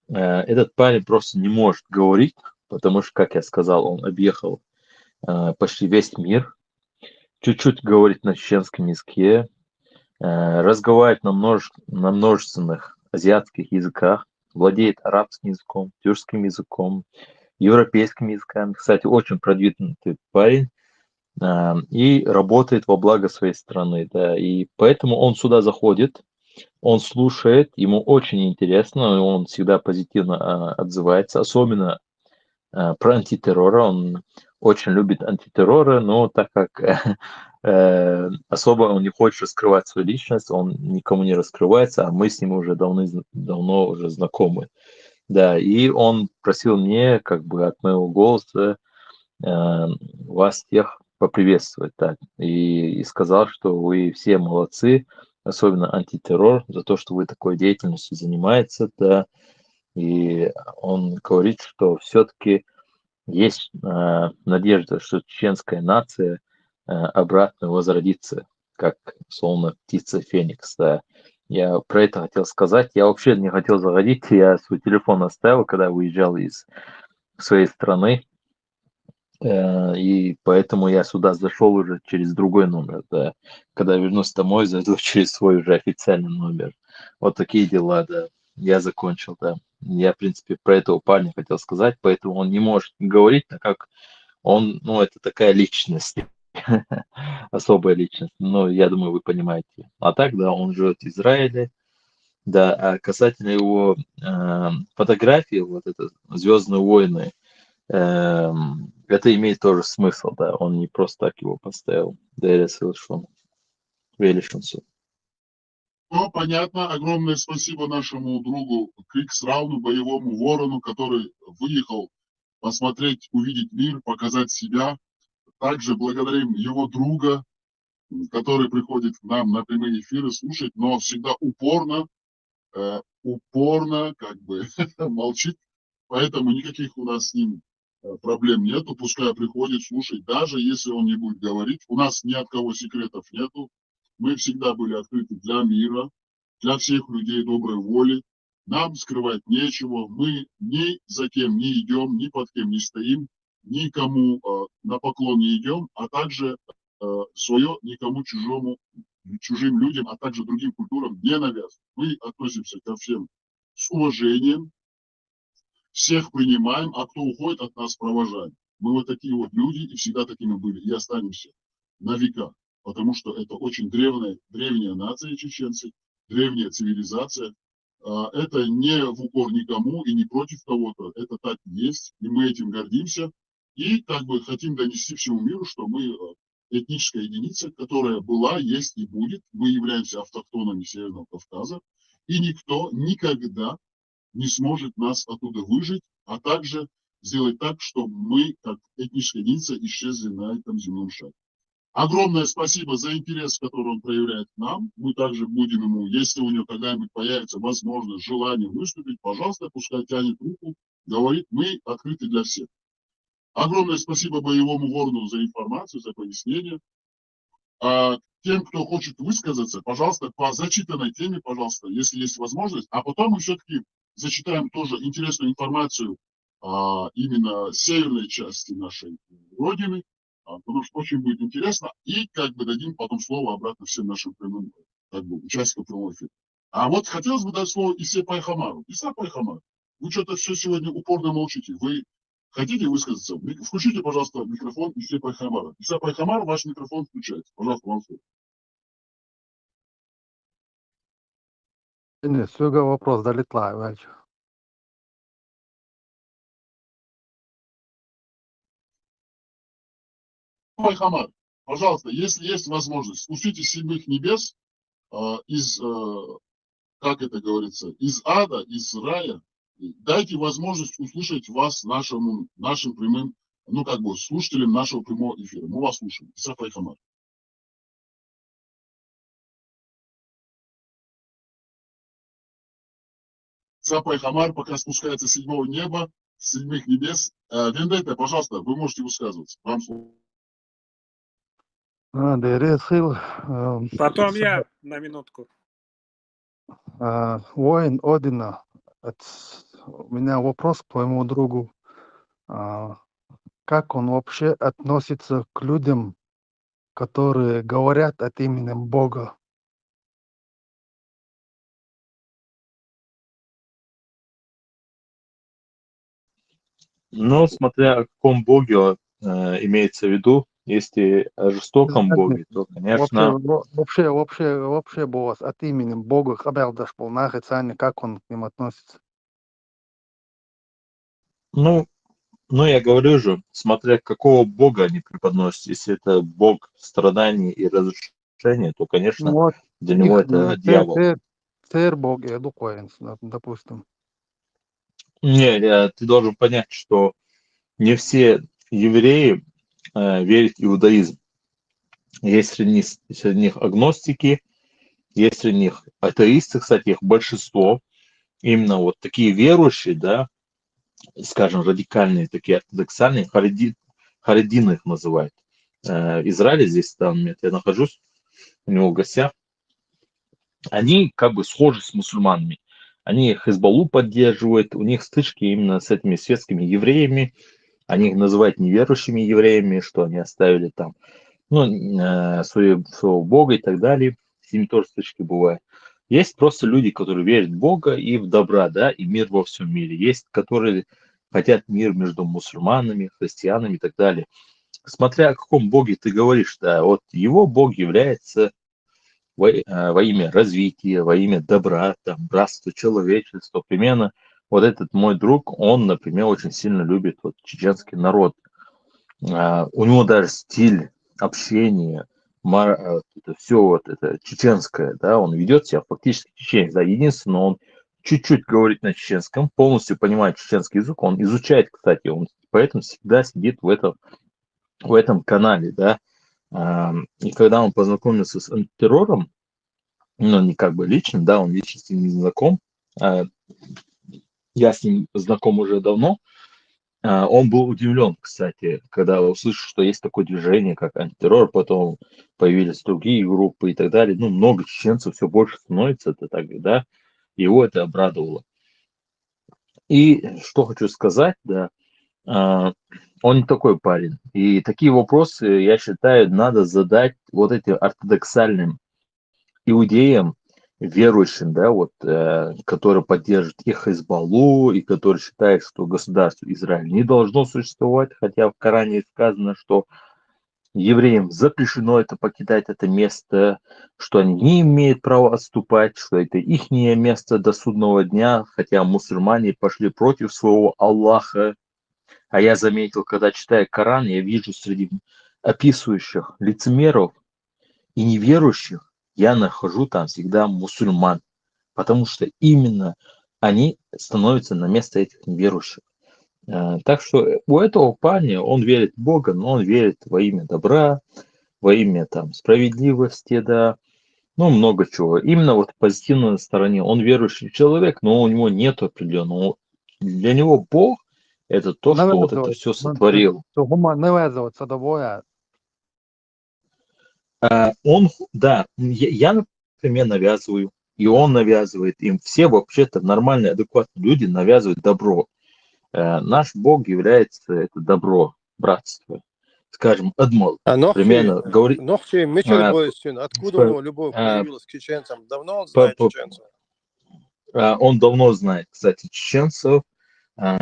Этот парень просто не может говорить, потому что, как я сказал, он объехал почти весь мир, чуть-чуть говорит на чеченском языке, разговаривает на множественных азиатских языках, владеет арабским языком, тюркским языком, европейским языками. Кстати, очень продвинутый парень и работает во благо своей страны. Да, и поэтому он сюда заходит, он слушает, ему очень интересно, он всегда позитивно отзывается, особенно про антитеррор. Он очень любит антитеррора, но так как особо он не хочет раскрывать свою личность, он никому не раскрывается, а мы с ним уже давно уже знакомы. Да, и он просил мне, как бы от моего голоса, вас всех поприветствовать, так, и сказал, что вы все молодцы, особенно антитеррор, за то, что вы такой деятельностью занимаетесь, да, и он говорит, что все-таки есть надежда, что чеченская нация обратно возродится, как словно птица Феникс, да. Я про это хотел сказать. Я вообще не хотел заходить, я свой телефон оставил, когда выезжал из своей страны, и поэтому я сюда зашел уже через другой номер, да. Когда вернусь домой, зайду через свой уже официальный номер. Вот такие дела, да. Я закончил, да. Я, в принципе, про этого парня хотел сказать, поэтому он не может говорить, так как он, ну, это такая личность, особая личность. Ну, я думаю, вы понимаете. А так, да, он живет в Израиле. Да, а касательно его фотографии, вот это «Звездные войны», это имеет тоже смысл, да, он не просто так его поставил. Ну, понятно. Огромное спасибо нашему другу Криксрауну, боевому ворону, который выехал посмотреть, увидеть мир, показать себя. Также благодарим его друга, который приходит к нам на прямые эфиры слушать, но всегда упорно как бы молчит. Поэтому никаких у нас с ним проблем нету. Пускай приходит слушать, даже если он не будет говорить. У нас ни от кого секретов нету. Мы всегда были открыты для мира, для всех людей доброй воли. Нам скрывать нечего. Мы ни за кем не идем, ни под кем не стоим, никому на поклон не идем, а также свое никому чужим людям, а также другим культурам не навязываем. Мы относимся ко всем с уважением, всех принимаем, а кто уходит от нас, провожаем. Мы вот такие вот люди, и всегда такими были, и останемся на века. Потому что это очень древняя нация чеченцы, древняя цивилизация. Это не в укор никому и не против кого-то. Это так и есть, и мы этим гордимся. И как бы хотим донести всему миру, что мы этническая единица, которая была, есть и будет. Мы являемся автохтонами Северного Кавказа. И никто никогда не сможет нас оттуда выжить, а также сделать так, чтобы мы, как этническая единица, исчезли на этом земном шаре. Огромное спасибо за интерес, который он проявляет к нам. Мы также будем ему, если у него когда-нибудь появится возможность, желание выступить, пожалуйста, пускай тянет руку, говорит, мы открыты для всех. Огромное спасибо боевому городу за информацию, за пояснение. А тем, кто хочет высказаться, пожалуйста, по зачитанной теме, пожалуйста, если есть возможность. А потом мы все-таки зачитаем тоже интересную информацию именно северной части нашей Родины, потому что очень будет интересно. И как бы дадим потом слово обратно всем нашим прямым участникам прямого эфира. А вот хотелось бы дать слово Исе Пайхамару. Иса Пайхамар, вы что-то все сегодня упорно молчите. Вы хотите высказаться? Включите, пожалуйста, микрофон Исе Пайхамара. Иса Пайхамар, ваш микрофон включается. Пожалуйста, вам слово. Нет, Сюга вопрос долетла, Вальч. Пайхамар, пожалуйста, если есть возможность, спуститесь с седьмых небес из, как это говорится, из ада, из рая. Дайте возможность услышать вас нашим прямым, слушателям нашего прямого эфира. Мы вас слушаем. Иса Пайхамар. Иса Пайхамар пока спускается с седьмого неба, с седьмых небес. Вендетта, пожалуйста, вы можете высказываться. Вам слово. Потом я на минутку. Воин Одина. У меня вопрос к твоему другу. Как он вообще относится к людям, которые говорят от имени Бога? Ну, смотря о каком боге имеется в виду, если о жестоком боге, то, конечно, Вообще, босс, от имени Бога хабердаш полнахицани, как он к ним относится? ну, я говорю же, смотря какого бога они преподносят. Если это бог страданий и разрушения, то, конечно, Вот для него их это дьявол. царь Бог, я думаю, допустим. Не, ты должен понять, что не все евреи верят в иудаизм. Есть среди них агностики, есть среди них атеисты, кстати, их большинство. Именно вот такие верующие, да, скажем, радикальные, такие ортодоксальные, харидины их называют. Израиль здесь, там я нахожусь, у него в гостях. Они как бы схожи с мусульманами. Они Хезболлу поддерживают, у них стычки именно с этими светскими евреями. Они их называют неверующими евреями, что они оставили там своего бога и так далее. С ними тоже стычки бывают. Есть просто люди, которые верят в Бога и в добра, да, и мир во всем мире. Есть, которые хотят мир между мусульманами, христианами и так далее. Смотря о каком Боге ты говоришь, да, вот его Бог является во имя развития, во имя добра, там, братства, человечества. Примерно вот этот мой друг, он, например, очень сильно любит вот чеченский народ. У него даже стиль общения, это все вот это чеченское, да, он ведет себя фактически чеченец, да, единственное, он чуть-чуть говорит на чеченском, полностью понимает чеченский язык, он изучает, кстати, он поэтому всегда сидит в этом канале, да, и когда он познакомился с антитеррором, не как бы лично, да, он лично с ним не знаком, я с ним знаком уже давно. Он был удивлен, кстати, когда услышал, что есть такое движение, как антитеррор, потом появились другие группы и так далее. Много чеченцев, все больше становится, это так, да, его это обрадовало. И что хочу сказать, да, он не такой парень. И такие вопросы, я считаю, надо задать вот этим ортодоксальным иудеям, верующим, да, вот, которые поддерживают и Хезболлу, и которые считают, что государство Израиль не должно существовать, хотя в Коране сказано, что евреям запрещено это покидать это место, что они не имеют права отступать, что это их место до судного дня, хотя мусульмане пошли против своего Аллаха. А я заметил, когда читаю Коран, я вижу среди описывающих лицемеров и неверующих, я нахожу там всегда мусульман, потому что именно они становятся на место этих неверующих. Так что у этого парня, он верит в Бога, но он верит во имя добра, во имя там справедливости, да, ну, много чего. Именно вот в позитивной стороне. Он верующий человек, но у него нет определенного. Для него Бог — это то, что вот это Навязывать. все сотворил. Навязываться довольно. Он, да, я, например, навязываю, и он навязывает им. Все вообще-то нормальные, адекватные люди навязывают добро. Наш Бог является это добро, братство. Скажем, Адмал, примерно говорит... Нохчи Мичел Бойсин, откуда у него любовь появилась к чеченцам? Давно он знает чеченцев? Он давно знает, кстати, чеченцев,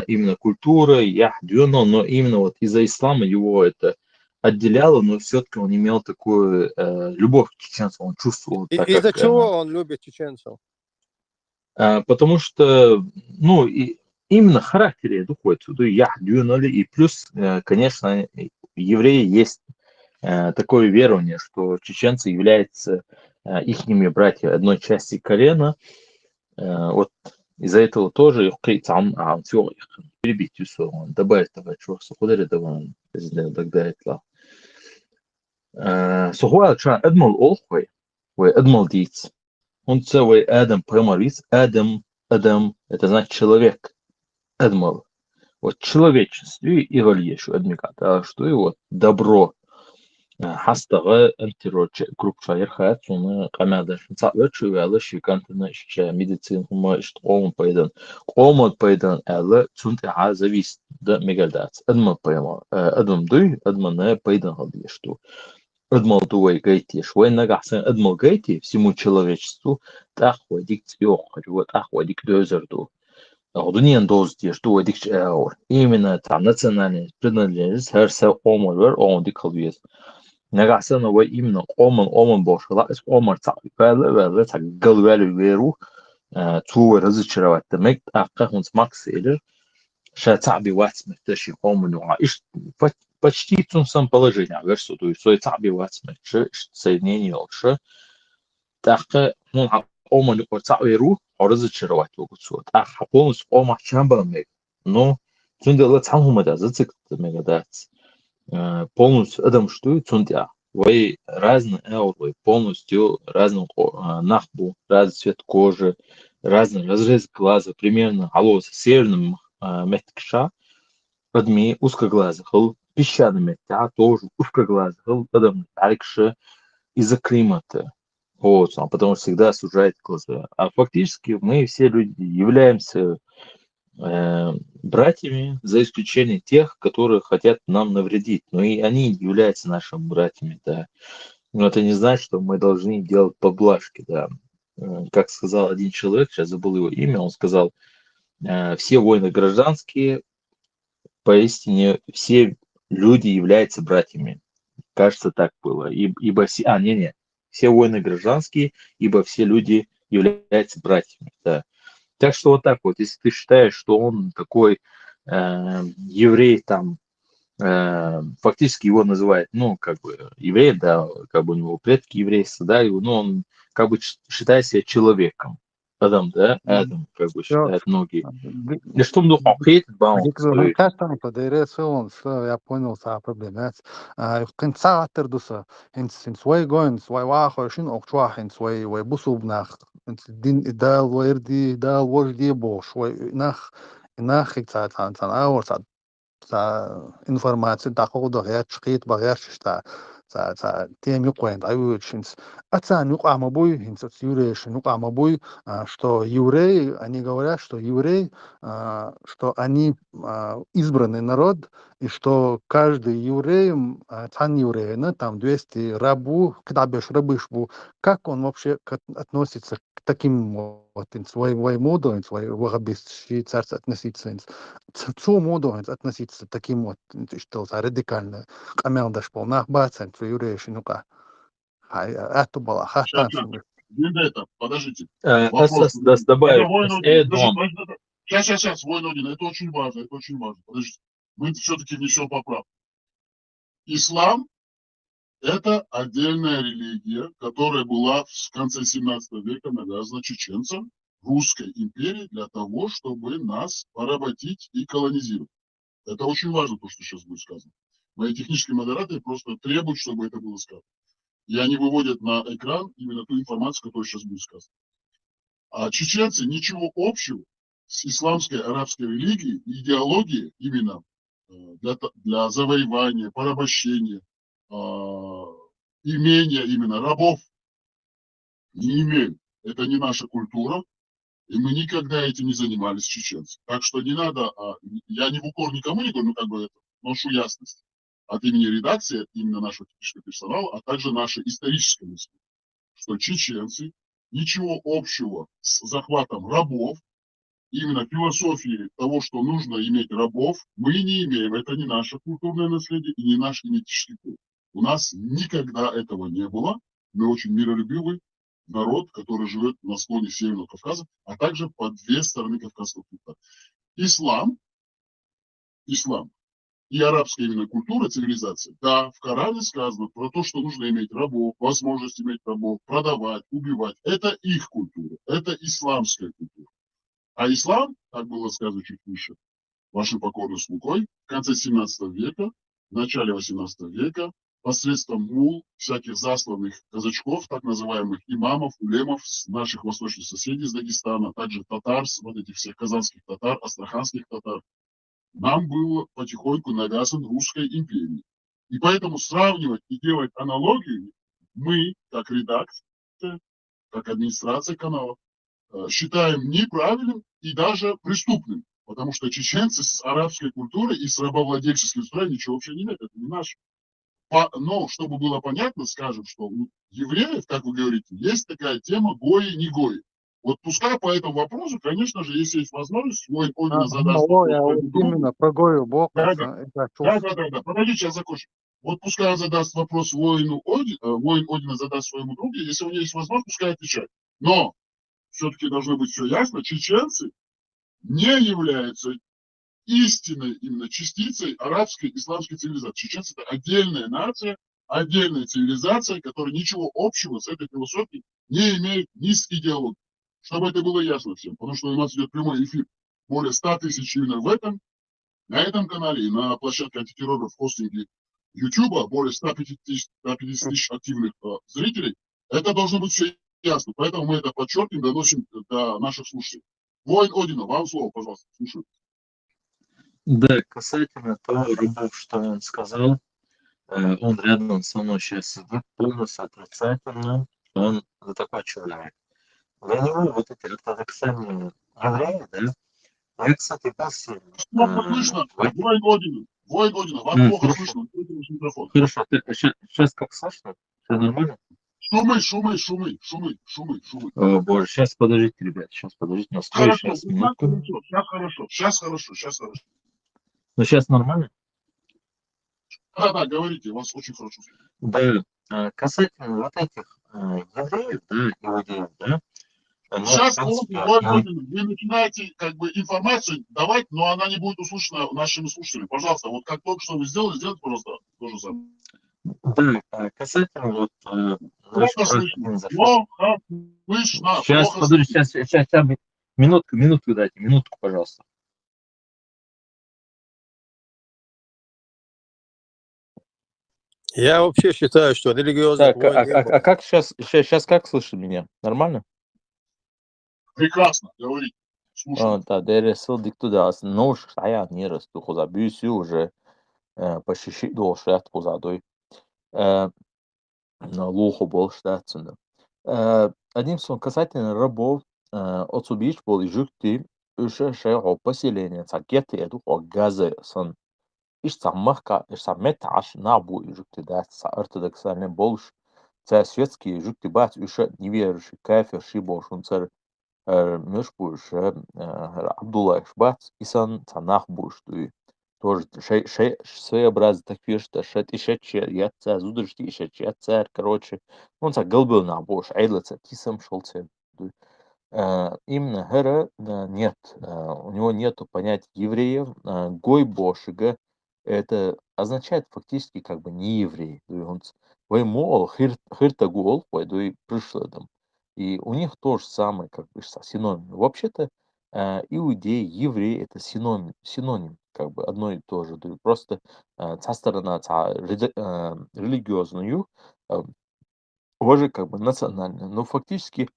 именно культура, яхдюно, но именно вот из-за ислама его это отделяло, но все-таки он имел такую любовь к чеченцам, он чувствовал. Из-за чего он любит чеченцев? Потому что, ну, именно в характере духодит, и плюс, конечно, евреи есть такое верование, что чеченцы являются ихними братьями одной части колена. Вот из-за этого тоже перебить добавить что суходаря даван тогда это сухуа ча адмал олхой вы адмал диц он целый Адам промовис Адам это значит человек адмал вот человечестве и рольешу адмиката что и вот добро хастага антироче группа ерхат соны камада сабычу вялы шикантына ища медицин хума иштqom пайдан әлі цунт завис да мегальдат адма пайма адам дуй адмана пайдан халди что адмал дуй гайти швой нагасан адмал гайти всему человечеству тахвадик цёх вот ахвадик дозерду Дүниен доз деш дуй дик именно там национальность принадлежность херса омор он дик халвиес Нагасана во именно оман бошла, es омар цаппеле, так галвели веру, цу разочаровать демек, акка хунс макс элер, ша цаби ватсмек, таши оману, иш почти в том самом положении, версу, то есть цаби ватсмек, соединение лша, такка хун оману цаверу, разочаровать его цу, так полностью омар чамбамек, но цундела цамхумада, зацик мегадац. Полностью Адам что цунтя. Вы разные вы полностью разный нахбу, разный цвет кожи, разный разрез глаза, примерно алло с северным меткша, подми узкоглазый, хл песчаный метя тоже узкоглазый, хл Адам аликша из-за климата. Вот, потому что всегда сужает глаза. А фактически мы все люди являемся братьями, за исключением тех, которые хотят нам навредить. Но и они являются нашими братьями, да. Но это не значит, что мы должны делать поблажки, да. Как сказал один человек, сейчас забыл его имя, он сказал, все войны гражданские, поистине все люди являются братьями. Кажется, так было. Ибо все... Все войны гражданские, ибо все люди являются братьями, да. Так что вот так вот, если ты считаешь, что он такой еврей, там, фактически его называют, ну, как бы, еврей, да, как бы у него предки еврейства, да, но он как бы считает себя человеком. Адам, да, Адам, как бы считают многие. И что он Каштан подойдет, я понял, проблема. Концертер дуса, свой гон, свой вахошин, окчуахин, свой бусубнах, дин дал войрди, дал вожди бош, свой нах хикцат сан аурсат информацию такого я чхит багершта тем юкоин аюшинс ацан юкамабуй инсоц юреш юкамабуй что евреи они говорят что евреи что они избранный народ и что каждый еврей цан еврей там 200 рабу когда беш рабышбу как он вообще относится к таким вот свой моду свой вагабистский царство относиться цу моду относиться таким вот что радикально камелдаш полнах бацан юрейшинука это была хатан. Подождите. Вопрос. Сейчас, войну один. Это очень важно, Подождите. Мы все-таки внесем поправку. Ислам – это отдельная религия, которая была в конце 17 века навязана чеченцам в Русской империи для того, чтобы нас поработить и колонизировать. Это очень важно, то, что сейчас будет сказано. Мои технические модераторы просто требуют, чтобы это было сказано. И они выводят на экран именно ту информацию, которая сейчас будет сказана. А чеченцы ничего общего с исламской арабской религией, идеологией именно для завоевания, порабощения, имения именно рабов не имеют. Это не наша культура, и мы никогда этим не занимались, чеченцы. Так что не надо, я не в укор никому не говорю, но как бы это, ношу ясность от имени редакции, от именно нашего технического персонала, а также нашей исторической мысли, что чеченцы ничего общего с захватом рабов, именно философии того, что нужно иметь рабов, мы не имеем. Это не наше культурное наследие и не наш генетический код. У нас никогда этого не было. Мы очень миролюбивый народ, который живет на склоне Северного Кавказа, а также по две стороны Кавказского хребта. Ислам и арабская именно культура, цивилизация, да, в Коране сказано про то, что нужно иметь рабов, возможность иметь рабов, продавать, убивать. Это их культура, это исламская культура. А ислам, как было сказано чуть выше, вашим покорным слугой, в конце 17 века, в начале 18 века, посредством мул, всяких засланных казачков, так называемых имамов, улемов, наших восточных соседей из Дагестана, а также татар, вот этих всех казанских татар, астраханских татар, нам было потихоньку навязан русской империей. И поэтому сравнивать и делать аналогию мы, как редакция, как администрация канала, считаем неправильным и даже преступным. Потому что чеченцы с арабской культурой и с рабовладельческим строем ничего вообще не имеют. Это не наше. Но, чтобы было понятно, скажем, что у евреев, как вы говорите, есть такая тема гои, не гои. Вот пускай по этому вопросу, конечно же, если есть возможность, свой Одина задаст вопрос своему другу. Именно про Гою Бог. Да. Это чувство. Подождите, сейчас закончу. Вот пускай он задаст вопрос воин Одина задаст своему другу, если у него есть возможность, пускай отвечает. Но все-таки должно быть все ясно, чеченцы не являются истинной именно частицей арабской исламской цивилизации. Чеченцы — это отдельная нация, отдельная цивилизация, которая ничего общего с этой философией не имеет ни с идеологией. Чтобы это было ясно всем, потому что у нас идет прямой эфир. Более 100 тысяч именно на этом канале и на площадке антитеррора в хостинге YouTube, более 150 тысяч активных зрителей. Это должно быть все ясно. Поэтому мы это подчеркиваем, доносим до наших слушателей. Воин Одина, вам слово, пожалуйста, слушаю. Да, касательно того, Рыбов, что он сказал, он рядом со мной сейчас сидит, полностью отрицательно, он за такой человек. Для него вот эти ортодоксальные евреи, да, я, кстати, был сильный. Плохо слышно, Воин Одина, вам плохо слышно, микрофон. Хорошо, сейчас как слышно? Все нормально? Шумы. О, боже, сейчас подождите, ребят, сейчас подождите, настрой, Хорошо, сейчас, минутку. сейчас хорошо. Ну, сейчас нормально? Да, говорите, вас очень хорошо слышно. Да, касательно вот этих евреев, да, иудеев, да, ну, Сейчас, в принципе, вы начинаете как бы информацию давать, но она не будет услышана нашими слушателями. Пожалуйста, вот как только что вы сделайте просто то же самое. Да, касательно вот Плохо слышно. Сейчас, подожди, сейчас, минутку дайте, минутку, пожалуйста. Я вообще считаю, что религиозных Так, войн не было. как сейчас как слышно меня? Нормально? Прекрасно, говорите. Слушаю. Да, дересил диктудас, ну, я не расту, хоза бюсю уже почти 6 лет позадой. Лухо был штатцем. Одним словом, касательно рабов, отсубич был и жукти, уже шео поселение, цакеты, эду газы, сон. Иш саммахка, иш самметаш, набу и жукти, да, ортодоксальный больш. Це светские жукти бать, уже неверующий, кафир, шибош, он царь. Меш будешь Абдулла Шбац, исан цанах будешь ты тоже своеобразно так видишь, что шет еще яца, зудрышти еще яца, короче, он так голбил на будешь, айдлаца, тисам шелце. Именно хэра нет, у него нету понятия евреев, гой бошига, это означает фактически как бы не еврей, он ваймол хиртагол, пойду и пришло там. И у них то же самое, как бы, синоним. Вообще-то, Иудей, еврей — это синоним, как бы одно и то же. То есть просто та сторона, религиозную, э, уже как бы национальную. Но фактически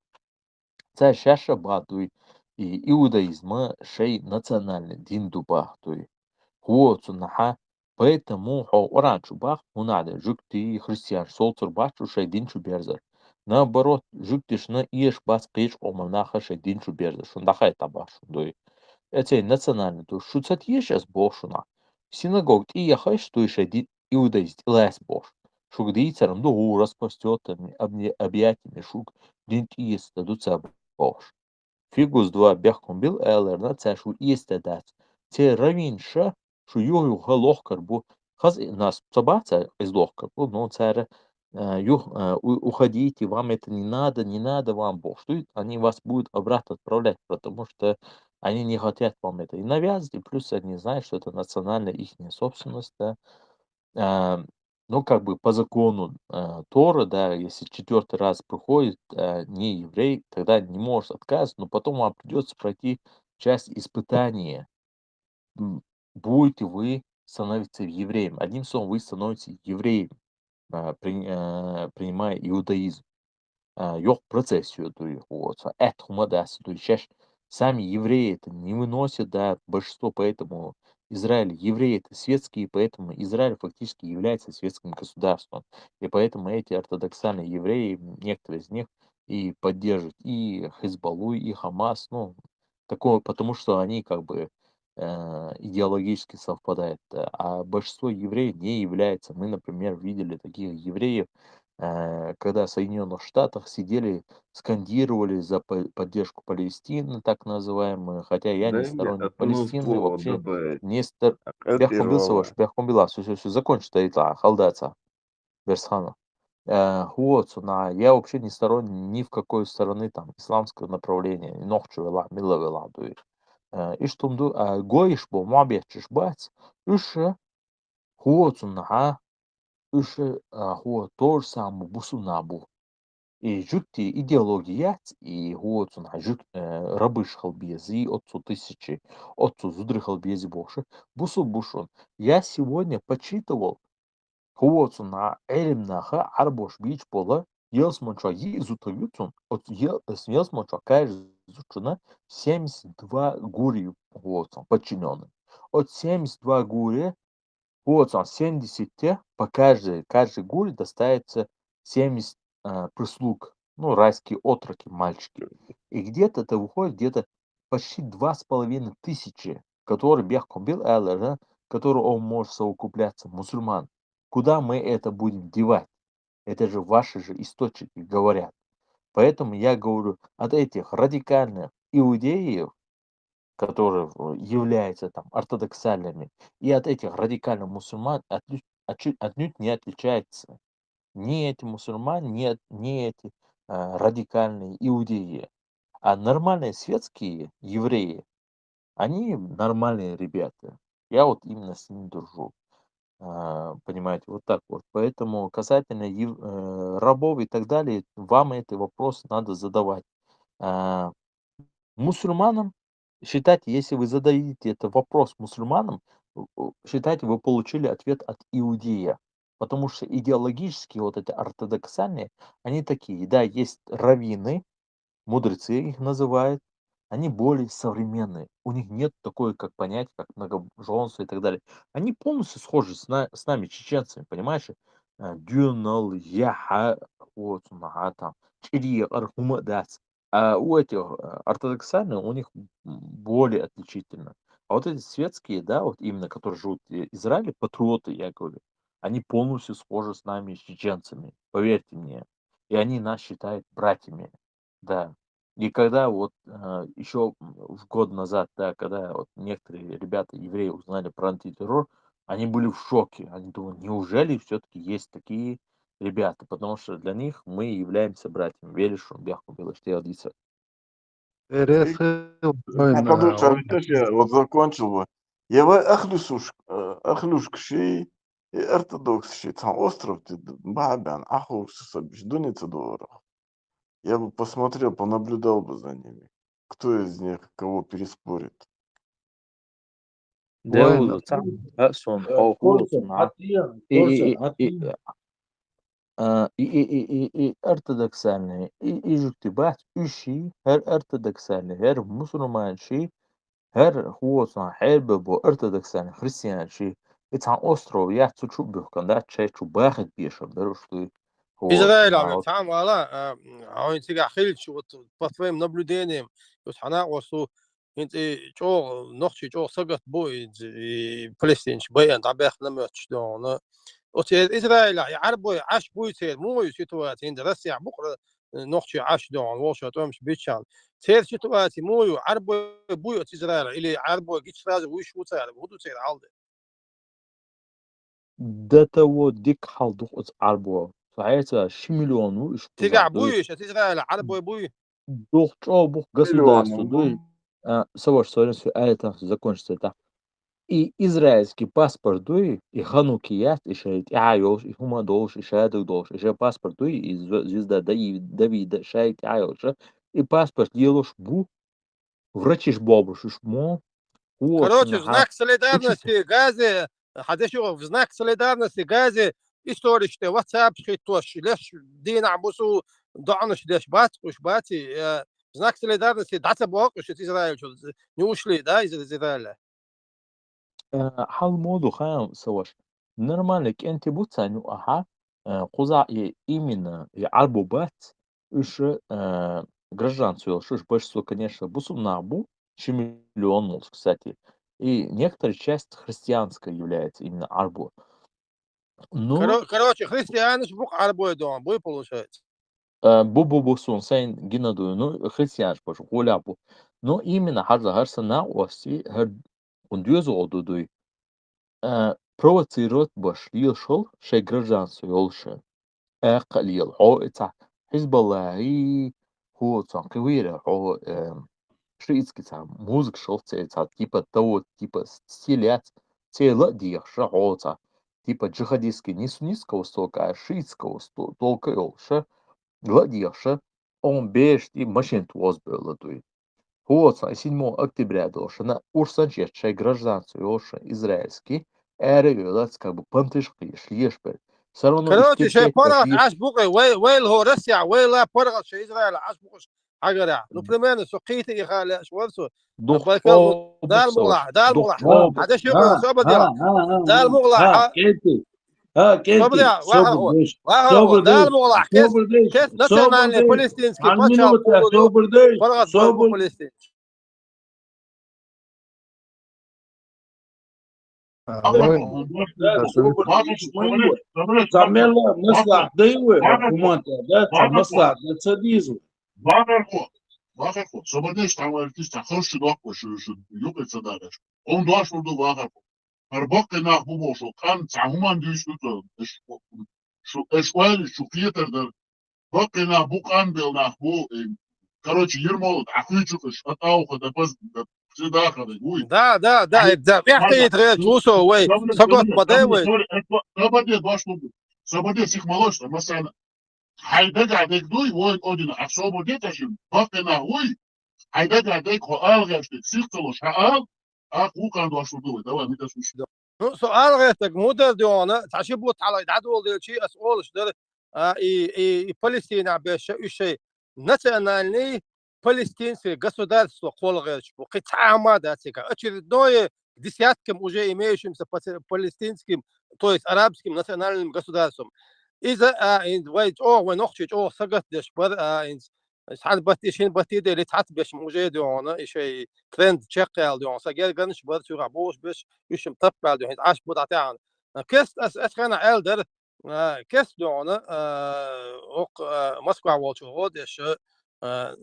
ця шаша батуй и иудаизма шей национальный дин дуба туй. Вот наха. Поэтому раньше бах надо жукти христиан солцер бачу шей дин берзер. Наоборот, жуктиш на иш бас киш оманаха шей дин берзер. Шундаха это баш. Это национальный. То шуцат ешес бошуна. Синагог и я хочу, что еще иудаист лес бош. Шук дийцером до распостетами объятиями шук дин иес дадутся бош. Фигус 2 бяхком бил элер на цешу истедат. Те равинша, шу юг лохкар бу. Хаз нас собаца из лохкар бу, но цара уходите, вам это не надо вам Бог. Что они вас будут обратно отправлять, потому что они не хотят вам это и навязывать, и плюс они знают, что это национальная их собственность, да. Ну, как бы по закону Торы, да, если 4-й раз приходит не еврей, тогда не может отказать, но потом вам придется пройти часть испытания. Будете вы становиться евреем. Одним словом, вы становитесь евреем, принимая иудаизм. Yok процессию вот, это хумадас, то есть сейчас сами евреи это не выносят, да, большинство, поэтому Израиль, евреи это светские, поэтому Израиль фактически является светским государством, и поэтому эти ортодоксальные евреи, некоторые из них и поддерживают и Хизбаллу, и Хамас, ну, такое, потому что они как бы идеологически совпадают, а большинство евреев не является. Мы, например, видели таких евреев, когда в Соединенных Штатах сидели, скандировали за поддержку Палестины, так называемую, хотя я не Дай мне сторонник одно Палестины, слово вообще добавить. не Бяхком бился ваш, Акапировала. бяхком била, все, закончи, стоит, халдаца, Берсхана. Вот, я вообще не сторонник ни в какой стороны там исламского направления, нохчу вела, мила вела, иштумду, гоиш бо мабетчиш бац, уше, вот, уше, вот, то же самое, бусунабу. И жутки идеологият, и вот он рабыш халбези, отцу тысячи, отцу зудры халбези боши, бусу бушон. Я сегодня почитывал, вот он элемнаха арбош бич пола, елсмонча зутаютун, от елсмонча кайж зучуна 72 гури, вот он, подчиненный. От 72 гури, вот он, 70 по каждой гуре достается 70 прислуг, ну, райские отроки, мальчики. И где-то это выходит где-то почти 2500, которые бил Эллер, которые он может совокупляться, мусульман. Куда мы это будем девать? Это же ваши же источники говорят. Поэтому я говорю, от этих радикальных иудеев, которые являются там ортодоксальными, и от этих радикальных мусульман отнюдь не отличается ни эти мусульмане, ни эти радикальные иудеи. А нормальные светские евреи, они нормальные ребята. Я вот именно с ними дружу. Понимаете, вот так вот. Поэтому касательно рабов и так далее, вам этот вопрос надо задавать. А, Мусульманам, считайте, если вы задаете этот вопрос мусульманам, считайте, вы получили ответ от иудея. Потому что идеологически вот эти ортодоксальные, они такие, да, есть раввины, мудрецы их называют, они более современные. У них нет такой, как понятие, как многоженство и так далее. Они полностью схожи с нами, чеченцами, понимаешь? Дюнал, яха, вот, там, чири, архума, дац. А у этих ортодоксальных, у них более отличительно. А вот эти светские, да, вот именно, которые живут в Израиле, патриоты, я говорю, они полностью схожи с нами, с чеченцами, поверьте мне. И они нас считают братьями, да. И когда вот еще в год назад, да, когда вот некоторые ребята, евреи, узнали про антитеррор, они были в шоке. Они думают, неужели все-таки есть такие ребята? Потому что для них мы являемся братьями. Веришь, он бяху белоштеодица. Эрес войн Подольше, я вот закончил бы. Я вы ахлюш кши и ортодокс ши. Там остров, бабян, аху, что дуница дорого. Я бы посмотрел, понаблюдал бы за ними. Кто из них кого переспорит? وين Deul tam son ho فرصة na حطيها i فرصة i حطيها i ortodoksальные i juctibat ushi her ortodoksальные her musulman shi her huosan her bebo ortodoksальный христиан shi it's an остров я цучу бюхкан да чай чу бахет бешем беру что Израиль, народ там, вала, они тебя хилчу, вот по твоим наблюдениям, вот она осу, что ночью, что сагат бой, палестинч, бой, табех на мёч, что, но вот Израиль, عربي عاش بوي مو سيتواتي عند روسيا بكره نوختي عاش دون وش تومش بيتشان تير سيتواتي مو عربي بوي إسرائيل اللي عربي جيت راز وش وصار ودو تير عالده ده تو ديك حال دوخ ات عربو ساعتها شي مليون وش تيجا بزع بوي إسرائيل عربي بوي دوخ чё бух государство дуй саваш сорен су это закончится так и израильский паспорт дуй и ханукият и шайт айош и хума долш и шайду долш и же паспорт дуй и звезда Давида шайт айош и паспорт делош бу врачиш бабушиш мо вот короче в на знак учите солидарности газе حدا شو в знак солидарности газе историч те WhatsApp шхитош леш دين عبوسو ضعنش داش بات وش باتي в знак солидарности дата бок وش إسرائيل شو نيوشلي да из Израиля حال موضوع خام سواش нормальный انت بوتسانيو اها قزع именно يعربوا бат уж гражданство шиш большинство конечно бусумнабу миллион мол, кстати и некоторая часть христианская является именно арбу но короче христиане бок عربي дом бой получается бу сон сайн гинадую ну христианш бош голябу но именно харса оси ундюзу одудуй провоцирует бош лилшол шей гражданство ёлше قليل هو تاع حزب الله هو تاع كويرة هو شريتسكي تاع موزك شوفت تاع تيبا تو تيبا стилят تيلا ديخش هو تاع типа джихадистский ниско востока, а шиитского толка ёлша, гладиёша, он беш и машин туоз было туй. Вот, 7 октября доша на урсанче чай гражданство ёлша израильский, ёлац как бы пантышки шлешпер. Все равно короче شيء اشتبكت فرق шлеш. عاش بقى ويل هو روسيا ويلا فرق شيء إسرائيل عاش بقى حجرة نفرمان سقيت يخال شو ورسو بالكل دار مغلع دار مغلع هذا شو صوب ديلا دار مغلع كنتي صوب كنتي ديلا صبر ديش واحد صبر دار ديش مغلع صبر ديش كيس صبر ناسيونال ديش فلسطينسكي عن باتشال منو بتاع قولوا صبر ديش فرقت صبر فلسطين وين صبر ديش وين تعمل مصلحة ديوة حكومات ده مصلحة تصديزه Вахархо, сободеш там артист, хороший доктор, что любит задачу. Он должен был вахархо. Арбак на хубо, что кан цахуман дюш тут, что эшвали, что фитер да. Бак на букан был на хубо. Короче, ермол, ахуйчуш, атауха, да пас, да всегда ходы. да يحكي يتغير توسو وي سقط بداوي Сободеш башло. Сободеш их молочь, مثلا حيدق عليك دوي وين أودينا أصوبه ديتاشين بقنا وي حيدق عليك هو ألغاش تسيقتلوش هقال أخو كان دواشو دوي دوا ميتاش مش سؤال غيرتك مودر ديونا تعشي بوت على يدعدول ديال شي اسئولش دير и Палестина بيش شيء национальный палестинский государство колгаш قطعة датика очередное десяткам уже имеющимся палестинским, то есть арабским национальным государством. إذا إن ويج ونخشج سقط دش بر إن ساعات بتيشين بتيدي اللي تعت بيش موجود يونا شيء ترند شقال يونا سجل جنش بر شو عبوش بيش يشم طبع يونا عاش بضع تاعنا كيس أس كنا ألدر كيس يونا موسكو واتشو هودش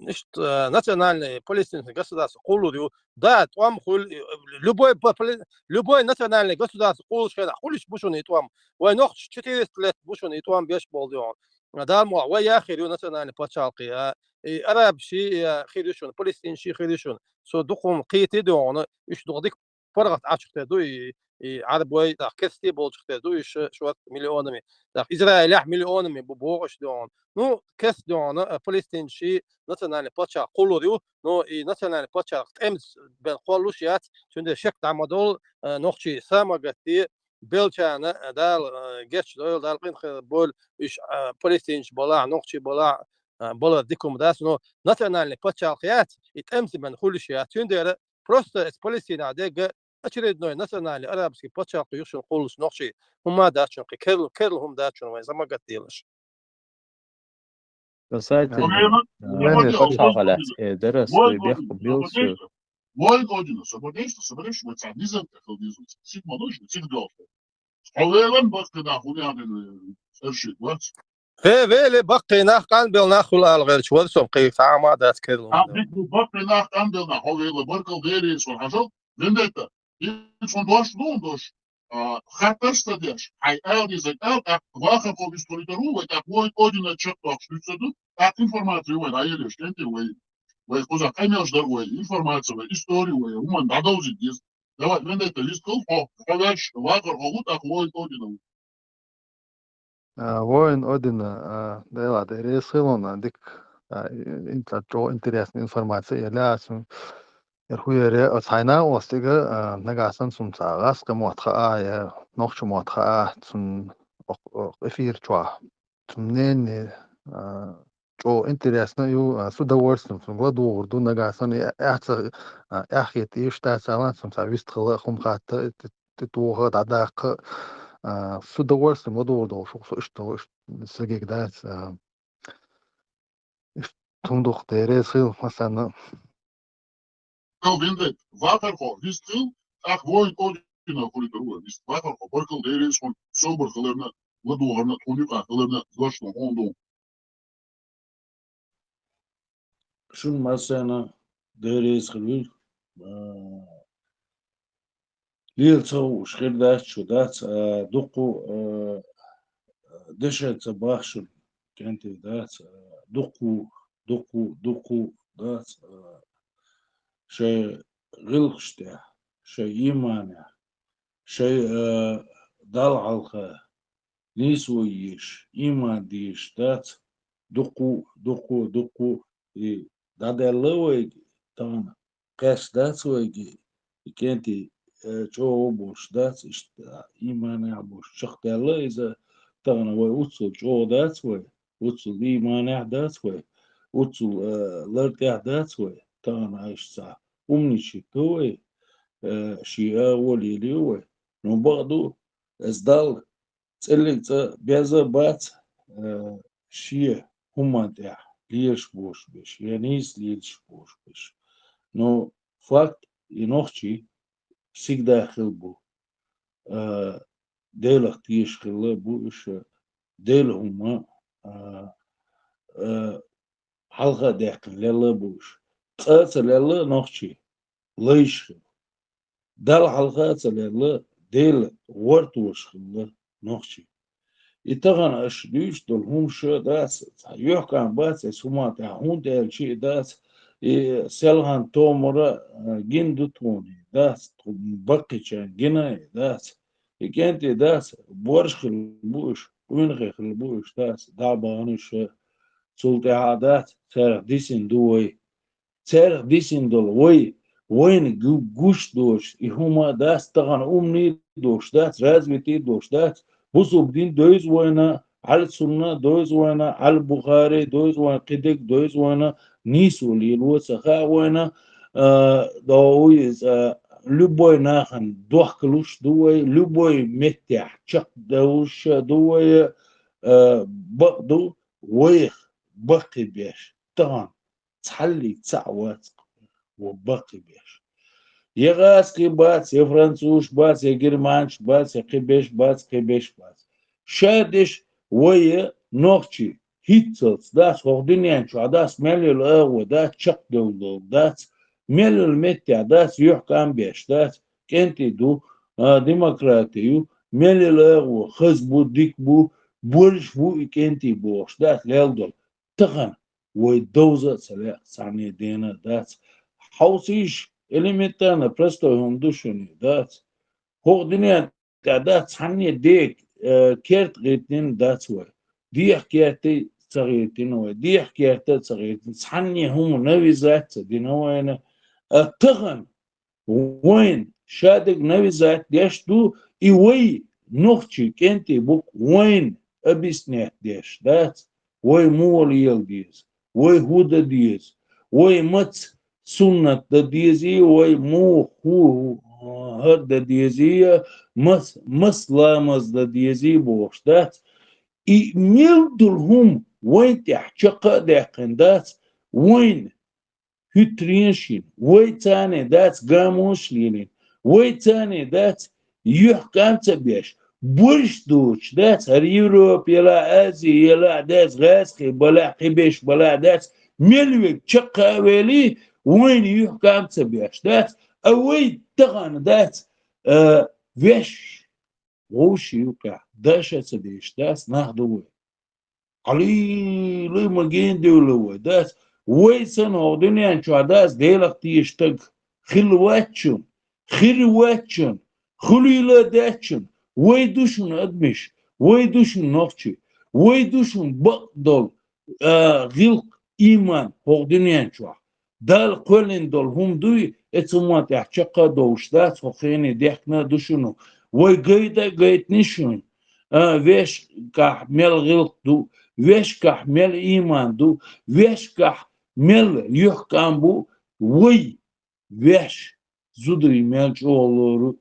نشت национальный палестинский государство قولوا да توام خل любой национальный государство قولش كذا قولش بوشون يتوام ونخش 4 لت بوشون يتوام بيش بولديون دار مو ويا خيرو национальный باتشالقي عرب شي خيرشون فلسطين شي خيرشون سو دقوم قيتي دون ايش دقديك فرغت عاشقته دوي عربوي داخ كستي بولشته دويش شوات مليونمي داخ إسرائيل مليونمي ببوغش دون نو كس دون فلسطين شي ناتشنال باتشا قولوريو نو ناتشنال باتشا تمس بين قولوشيات شنده شك تعمدول نوخشي سامغتي بلشانا دال جيتش دال قين بول إيش فلسطين بلا نوخشي بلا ديكم داس نو ناتشنال باتشا خيات يتمس بين قولوشيات شنده просто с Палестина дега очередной национальный арабский почерк юшин кулус ночи хума дачун керл хум дачун вай замагатилаш. Кстати, Понятно? يعني почал галять, дерес бех купился. Вой година, соберешь, вот садизм, как он сид молодежь, сид голф. Хавелен бахтена хулиан эршит, вот. Вели бакки нах кан бел нахул алгер швар сом кайф ама дат керл. Абик бахти нах кандел на хавеле баркал дери сон хажал. Вендета. Son doş londoş. Hatta stadyaş. Hay dizek vaha po istoritaru ve tak voy odina çaktak şütsüdü. Tak informaciju ve ayırış kenti ve koza kaynaşlar ve informaciju ve istori ve uman dadavzi diz. Давай, вендета искал, хаваш, вагар, хавут, так voy odina. Воин Одина, да, ресылона, дик, интро интересная информация, является Ярхуяре China ostiga nagasan zum sagas gemotha ja noch schon motha zum efir chwa zum ne jo интересно ю с удовольствием zum году урду нагасан яца яхет ишта сала zum service khla khum khata туга дадак с удовольствием году что сергей да тундух дересил масана Al vindet, water ho, vistil, ach voy odina kulituur, vist water ho, barkal deri is gewoon sober gelerna, ladoorna, tunika gelerna, goshno hondo. شون مثلا دریس خلول لیل تو شخیر داشت شدت دقو دشت باخشل كانت دات دقو دات شيء غلقشته شيء إيمانه شيء دال علقه نيسويش إيمان ديش دات دقو دادلوي تانا قاس دات ويجي كانتي جو بوش دات إيمان بوش شختلا إذا تانا ويوصل جو دات وي وصل إيمان دات وي وصل لرتع دات وي تانا عايش ساعة أمنيشي توي شيئا وليليوي نو بعضو أزدال تسألك بيزا بات شيء هما تاع ليش بوش بيش يانيس ليش بوش بيش نو فاكت ينوخشي سيك داخل بو ديلخ تيش خلا بوش ديل هما حلقة داخل لالا بوش قاتل لالا نوخشي ليش دال حلقات لالا ديل ورتوش خلا نوخشي يتغن أشديش دول هم شو داس يحكي عن بات سمات هون دال شيء داس سلهان تومرا جندو توني داس بقي كان جناي داس يكنت داس بورش خلبوش وين خلبوش داس دابانش سلطة عادات تاريخ ديسين دوي تاريخ ديسين دول وين جوش دوش هما داس تغن أمني دوش داس رازبتي دوش داس بوسوب دين دويز وانا على السنة دويز وانا على البخاري دويز وانا قدك دويز وانا نيسو ليلو سخاء وانا دويز لبوي ناخن دوح كلوش دوي لبوي متح شق دوش دوي بقدو ويخ بقي بيش طبعا تحلي تعوات وبقي بيش يغاسكي بات يا فرنسوش بات يا جرمانش بات يا قبيش بات قبيش بات شادش ويا نوخشي هيتلز داس وغدنيان شو داس ملي الأغوى داس شق دولو داس ملي المتع داس يحكم بيش داس كنتي دو ديمقراطيو ملي الأغوى خزبو ديكبو بورش بو كنتي بوش داس ليلدول تغن ويدوزة سلاح سعني دينا داس حوصيش Elementarna, prosto هم دوشوني دات Hogdine da tsanne dek kert gittin datswa. Diях kerti tsaritin wa diях kerti tsaritin tsanne hum navizat dinawena تغن وين شادق نوزات ديش دو إيوي نوخشي كنتي بوك وين أبيسنيح ديش دات وي مول يلديز وي هودا ديز وي مت سنة دا ديزي وي مو هو هر دا ديزي مسلامز دا ديزي بوش دات إي ميلدل هم وين تحشقا ديقن دات وين hütrinshin, way tane that's gamoslinin, way tane that's yuhkamta besh, bursh duch that's har Europe yala Asia yala that's gaski bala qibesh bala that's milwik chaqaweli wayn yuhkamta besh that's away tagan that's vesh وش يوقع داشة بيش that's نهضوه علي لي مجين دولوه that's ويسن هودنيان شو عداس ديلك تيشتغ خلواتشن خلواتشن خليلا داتشن ويدوشن أدمش ويدوشن نوفشي ويدوشن بقدل غلق إيمان هودنيان شو دال قولن دول هم دوي اتسمات يحشقا دوشتات وخيني ديحكنا دوشنو ويقيدا قيت نشون ويش كح مل غلق دو ويش كح مل إيمان دو ويش كح مل يحكم بو وي ويش زودري مل جولورو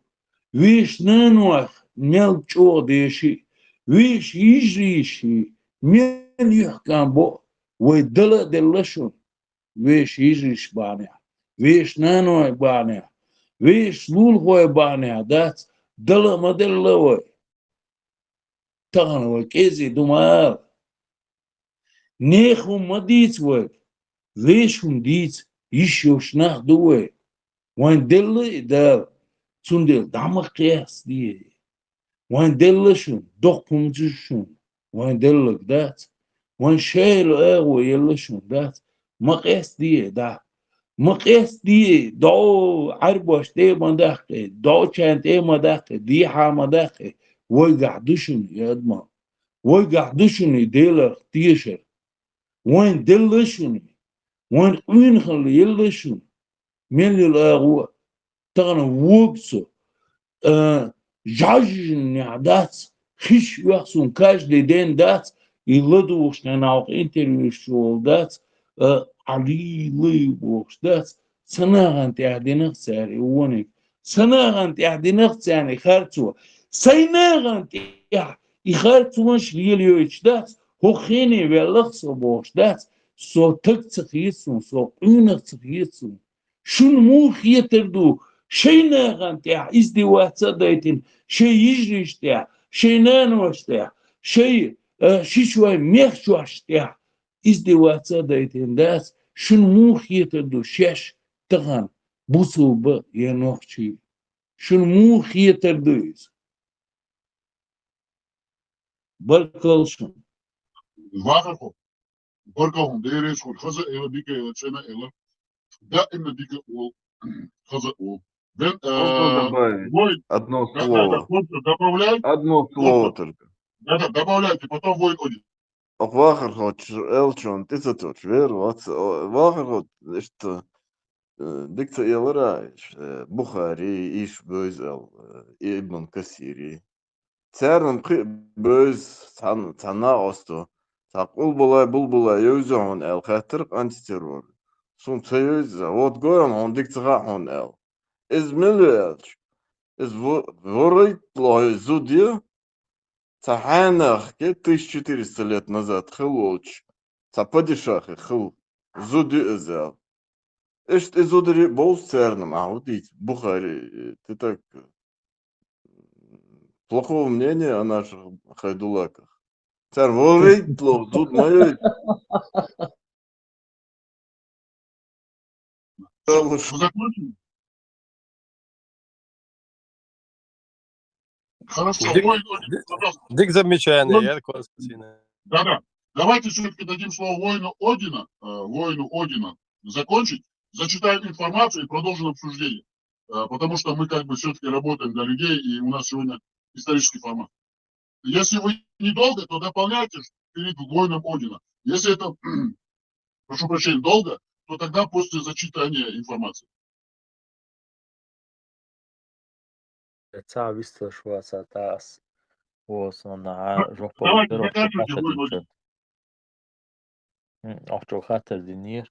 ويش نانوخ مل جو ديشي ويش يجريشي مل يحكم بو وي دلا دلشون ويش يجريش بانيا ويش نانوخ بانيا ويش لول هوي بانيا دات دلا ما دلا وي تغن وي كيزي دومال نيخو مديت وي ويشون ديت يشوش نخ دوي وين دل دل تندل دام قياس دي وين دلشون دقم جشون وين دلك دات وين شايل اغو يلشون دات مقياس دي دا مقياس دي دو عربوش دي مداخل دو چانت اي مداخل دي ها مداخل ويقعدشون يدما ويقعدشون ديلك تيشر وين دلشون وين قوين خلي يلشون من الأغوة تغنى وقصو جاجن نعدات خش يحسون كاش دين دات يلدو وشنا ناوق انتريو شول دات علي لي بوش دات سناغن تحدينك ساري وونيك سناغن تحدينك ساري خارتوا سيناغن يخارتوا مش ليليوش دات هو خيني بلغصو بوش دات سو تكتخ يسون سو قينك يسون شون موخ يتردو شي ناغن تاع ازدواج صدايتين شي يجريش تاع شي نانوش تاع شي شي شوي ميخشوش تاع ازدواج صدايتين داس شون موخ يتردو شاش تغن بوصوبة ينوخشي شون موخ يتردو بالكلشون واخر بركهم ديريش والخزق إلى بيك سنة إلى دائما بيك خزق بين Можно добавить войн. одно Да, слово? добавляй. Одно слово только. Да, добавляйте, потом войн один. Вахар хоч элчон тисаточ вер вахар хот işte dikta yıllara Bukhari iş bözel İbn Kasiri Царным бөз тана осто тaqul bulbulay özün el xatir antiterror sun teyz вот goyan on dikta on el izmilch iz vorit lo zudie Цаханах 1400 лет назад хылоч цападишах хыл зуди изел эшт изудри бол церным аудить Бухари ты так плохого мнения о наших хайдулаках. Царь ворит плохо, тут мое. Хорошо, Дик замечание, я такое спасибо. Да. Давайте все-таки дадим слово воину Одина закончить, зачитаем информацию и продолжим обсуждение. потому что мы как бы все-таки работаем для людей, и у нас сегодня исторический формат. Если вы недолго, то дополняйте перед воином Одина. Если это, прошу прощения, долго, то тогда после зачитания информации. Цаа вистер шваца таас на жопа Давайте, удер заканчивайте воин Один. очо хатер динир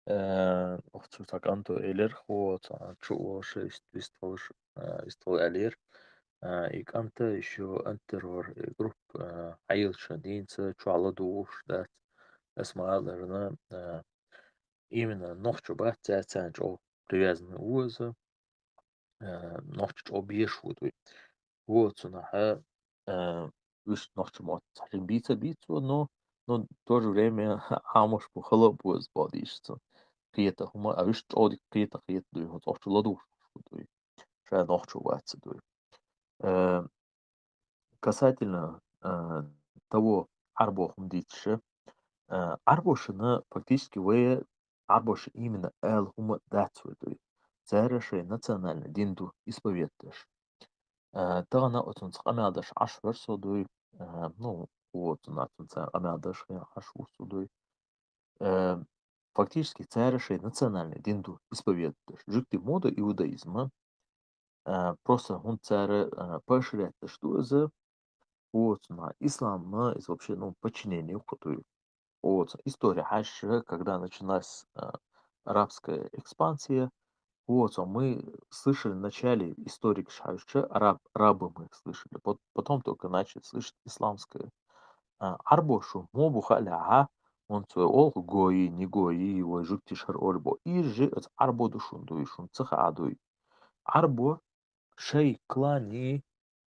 очо так анто элер хо чу шесть виствол элер ik анта еще антерор групп айл шадинца чуала душ да эсмаалерна именно ночью бат цаанч о привязаны узы ночью объешут вот на виш ночью мот биться но в то же время амош по холопу с бодишься قيتا هما أوش تعودي قيتا دوي هو تعرف لدوش دوي شايف نحشو باتس دوي касательно того арбохум дитше арбошина фактически вы арбош именно эл хума датсвы дуй цареши национальный динду исповедуешь тагана отунц амядаш аш версо дуй ну вот натунц амядаш аш усу дуй фактически цареши национальный динду исповедуешь жикты мода иудаизма просто он царе поощряет что за вот на ислам из вообще ну подчинение хутуй вот история хаши когда началась арабская экспансия вот мы слышали в начале истории хаши арабы мы слышали потом только начали слышать исламское арбошу мобу халя он свой ол гои не гои его жукти шар орбо и же арбо душун дуишун цеха адуй арбо شيء كلاني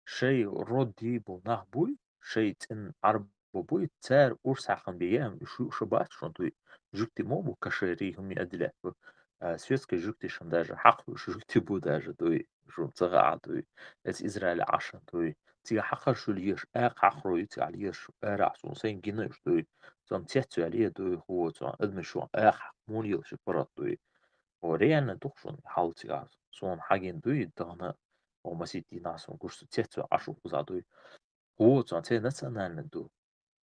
شيء ردي بنهبوي شيء تن عرب بوي تار урсахан беям шубат шонтуй жукти мобу кашери хуми адлят светской жукти шон даже хак жукти бу даже туй шон цага туй эс израиль ашан туй тига хака шульеш хакруй ти алиеш расун сен гинеш туй сам тетю алие туй хуо адмешон мунил шпарат туй وريان تخشون حالتي صون حاجين دوي دانا ومسيتي ناسون كورس تيتو ашу кузадуй вот он те национально ду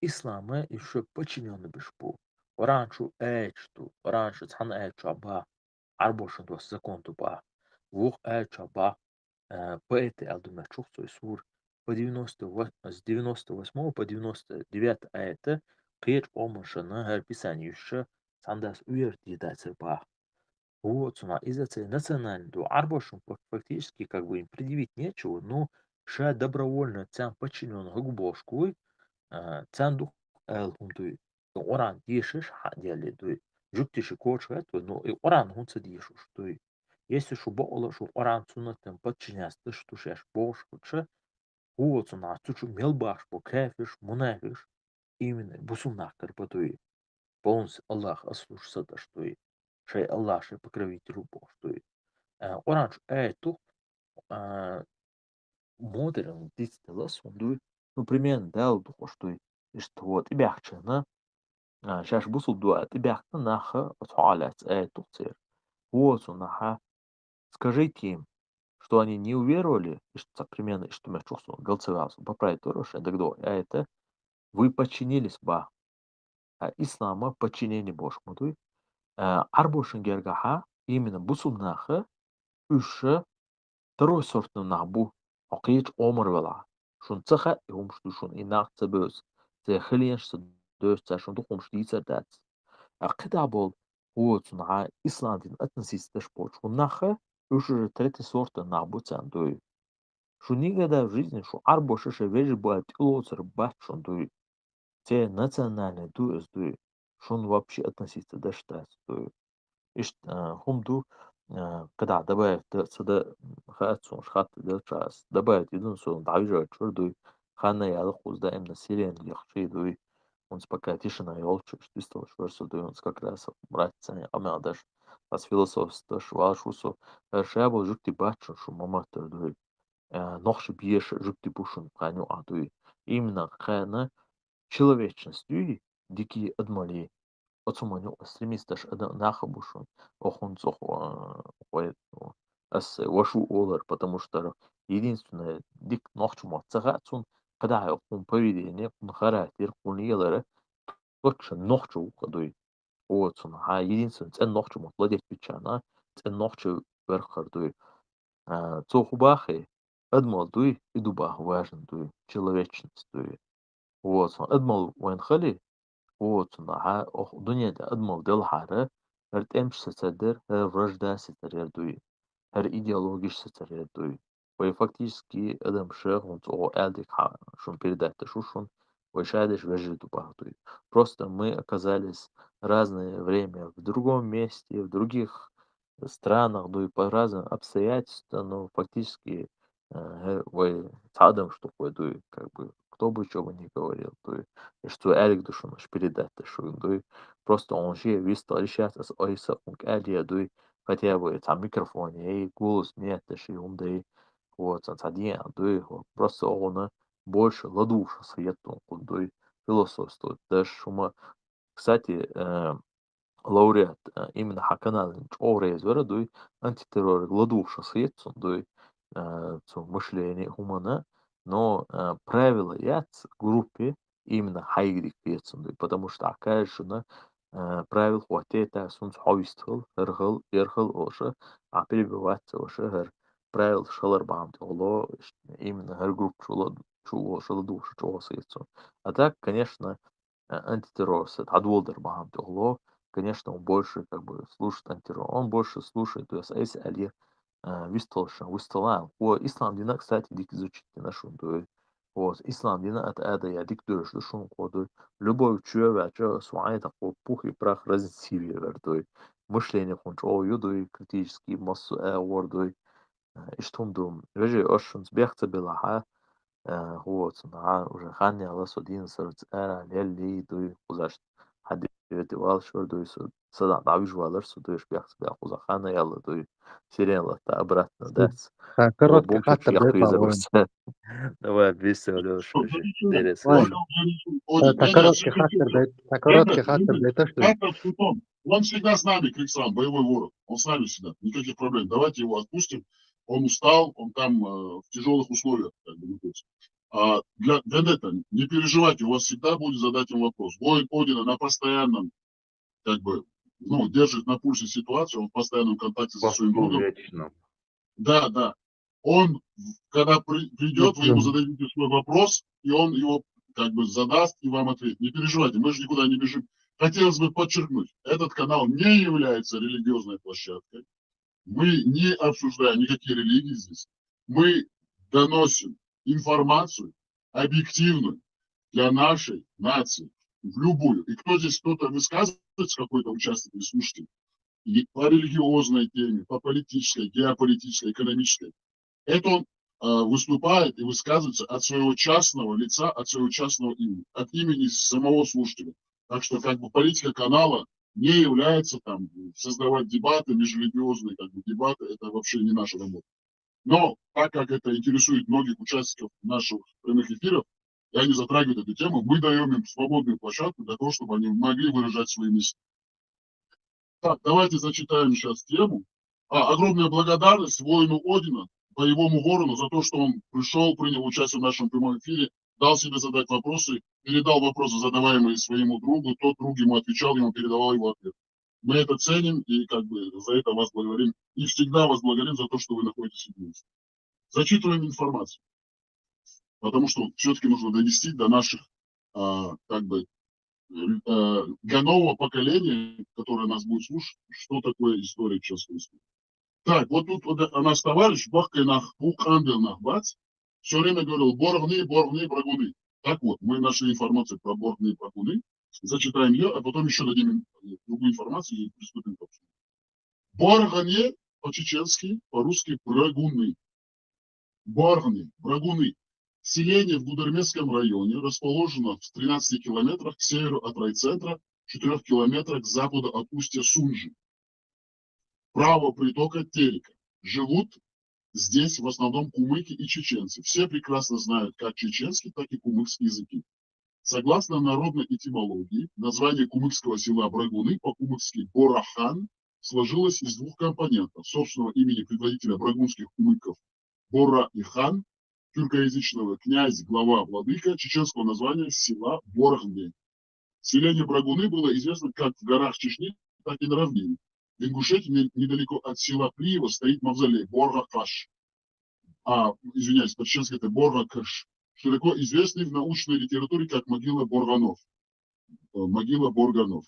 ислама еще подчиненный бишпу раньше эчту раньше цан эчаба арбошен до закон туба вух эчаба поэты алдуна чухсой сур по 98 с 98 по 99 это кир омашана her писание еще сандас уерти дацеба вот, из-за национального арбошу фактически как бы им предъявить нечего, но ша добровольно цям подчиненного губошку, цям дух элхунтуй, оран дешиш хадяли дуй, жуктиши коч это, но и оран хунца дешуш дуй. Если шубола шу оран сунатем подчиняться, что шеш бош куча, вот цучу мелбаш по кефиш, мунефиш, именно бусунах карпатуй. Полностью Аллах ослушался, что и шей Аллах, шей покровитель Бог, что и оранж эту модерн дистелас, он дуй, ну, примерно дал духу, что и что вот, и бяхчена, шаш бусул дуа, и бяхна наха, отхуалец эту цер. Вот он наха, скажите им, что они не уверовали, и что примерно, и что мы чувствуем, галцевался, поправить хорошее, тогда это вы подчинились ба, ислама подчинение Божьему, дуй. Арбошин гергаха именно бусумнаха үші второй сортный нахбу ақиет омыр вела. Шун цеха и умшту шун инақ цебөз. Зе хилиеншті дөз ця шун дұқымш дейцер дәц. Қида бол вот на Исландин относится шпот. Шун наха үші третий сортный нахбу цян дуй. Шун никогда в жизни шун арбоши ше вежи бывает илоцер бат шун дуй. Те национальный дуй дуй. Шун вообще относится до штат дуй. إيش هم دو كده دبايت صدا خات سون خات ده تراس دبايت يدون سون دعيجة تشردوي خانة يالخوز دائما نسيرين يخشي دوي он пока тишина и олчу, что из того шверсу дуй, он как раз братца амядаш, аз философство швашусо, шабо жукти бачу, шу маматер дуй, нохши бьеш жукти бушун ханю адуй, именно хана человечность дуй, дикие адмали, отсуманю стремисташ нахабушун охун цох вашу олар, потому что единственное, дик нохчу моцага, цун, когда я кун поведение, кун характер, кун елара, точно нохчу кадой. Вот, цун, единственное, цен нохчу моцладет печана, цен нохчу верхардуй. Цохубахи, адмал дуй, и дубах важен дуй, человечность дуй. Вот, адмал вайн хали, вот, дуньяда адмал дел хара, артемш сацадер, вражда сацадер дуй. Her ideologisch сацадер. И фактически Адам Шех, он о Элдик шун передать шушун, вышадиш вежиту пахтуй. Просто мы оказались разное время в другом месте, в других странах, ну и по разным обстоятельствам, но фактически вы Адам что такое, как бы кто бы что бы ни говорил, что Элик душу наш передать шун, просто он же вистал сейчас с ойса унк Элия, хотя бы там микрофоне, и голос нет, и умды, вот, один, просто он больше ладуша советом, философствует, даже шума, кстати, лауреат именно Хаканалин Чорез верадуй антитеррор ладуша советом, мышление humana, но правила яц группе именно хайгрик пьецом, потому что акажна правил хватает сунц хойстхл, эрхл оша, а перебиваться оша правил шаларбам, именно хер групп чуло шаладуша чуло советом. А так, конечно, антитеррор адволдер бам, конечно, он больше как бы слушает антитеррор, он больше слушает, то есть если Али выстолаем. Ислам дина, кстати, дик изучить нашу, вот, ислам дина это я дик дурш, душун коду, любой человек, суай такой пух и прах разницивер, мышление хунчо, юду критический массу вордой, и что он дум, вежи ошун сбехца белаха, вот, уже ханни Allah судин сарц эра лелли, кузаш, حد يتوال شور صدع ضعيف والر سودوش بيحس بيأخذ خانة يلا سيرين الله обратно дать. كررت Бомчу كخاطر чьях بيطلع визор وين давай вместе валёш дерес وين Нет, تكررت كخاطر بيتشتو Хатов Сутон, он всегда с нами, Криксан, боевой ворог. Он с нами всегда, никаких проблем. Давайте его отпустим. Он устал, он там в тяжелых условиях как бы, находится. Для Вендетта, не переживайте, у вас всегда будет задать им вопрос. Воин Одина на постоянном, как бы, держит на пульсе ситуацию, он в постоянном контакте со своим другом. Вечно. Да. Он, когда придет, вы ему зададите свой вопрос, и он его как бы задаст и вам ответит. Не переживайте, мы же никуда не бежим. Хотелось бы подчеркнуть, этот канал не является религиозной площадкой. Мы не обсуждаем никакие религии здесь. Мы доносим информацию объективную для нашей нации, в любую. И кто-то высказывается, какой-то участник или слушатель, и по религиозной теме, по политической, геополитической, экономической. Это он выступает и высказывается от своего частного лица, от своего частного имени, от имени самого слушателя. Так что как бы политика канала не является там создавать дебаты, межрелигиозные как бы, дебаты, это вообще не наша работа. Но так как это интересует многих участников наших прямых эфиров, и они затрагивают эту тему, мы даем им свободную площадку для того, чтобы они могли выражать свои мысли. Так, давайте зачитаем сейчас тему. Огромная благодарность воину Одина, боевому ворону, за то, что он пришел, принял участие в нашем прямом эфире, дал себе задать вопросы, передал вопросы, задаваемые своему другу, тот друг ему отвечал, ему передавал его ответ. Мы это ценим и как бы за это вас благодарим. И всегда вас благодарим за то, что вы находитесь вместе. Зачитываем информацию. Потому что все-таки нужно донести до наших как бы для нового поколения, которое нас будет слушать, что такое история чешской истории. Так, вот тут наш товарищ Бахкайнах Бухандернах Бац все время говорил боргны, брагуны. Так вот, мы нашли информацию про боргны и брагуны, зачитаем ее, а потом еще дадим другую информацию и приступим к обсуждению. Боргане по-чеченски, по-русски брагуны. Боргны, брагуны. Селение в Гудермесском районе расположено в 13 километрах к северу от райцентра, 4 километрах к западу от устья Сунжи. Право притока Терека. Живут здесь в основном кумыки и чеченцы. Все прекрасно знают как чеченский, так и кумыкский языки. Согласно народной этимологии, название кумыкского села Брагуны по-кумыкски Борахан сложилась из двух компонентов: собственного имени предводителя брагунских кумыков Бора и хан, тюркоязычного князь, глава, владыка, чеченского названия села Боргны. Селение Брагуны было известно как в горах Чечни, так и на равнине. В Ингушетии, недалеко от села Приева, стоит мавзолей Борга-Каш. Извиняюсь, по-чеченски это Борга-Каш, широко известный в научной литературе как могила Борганов. Могила Борганов.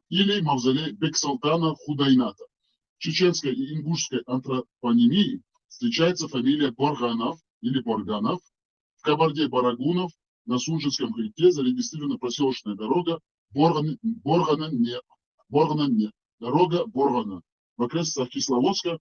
Или мавзолей Бексултана Худайната. В чеченской и ингушской антропонимии встречается фамилия Борганов или Борганов. В Кабарде-Барагунов на Сунжинском хребте зарегистрирована проселочная дорога Боргана-Не. Дорога Боргана. В окрестностях Кисловодска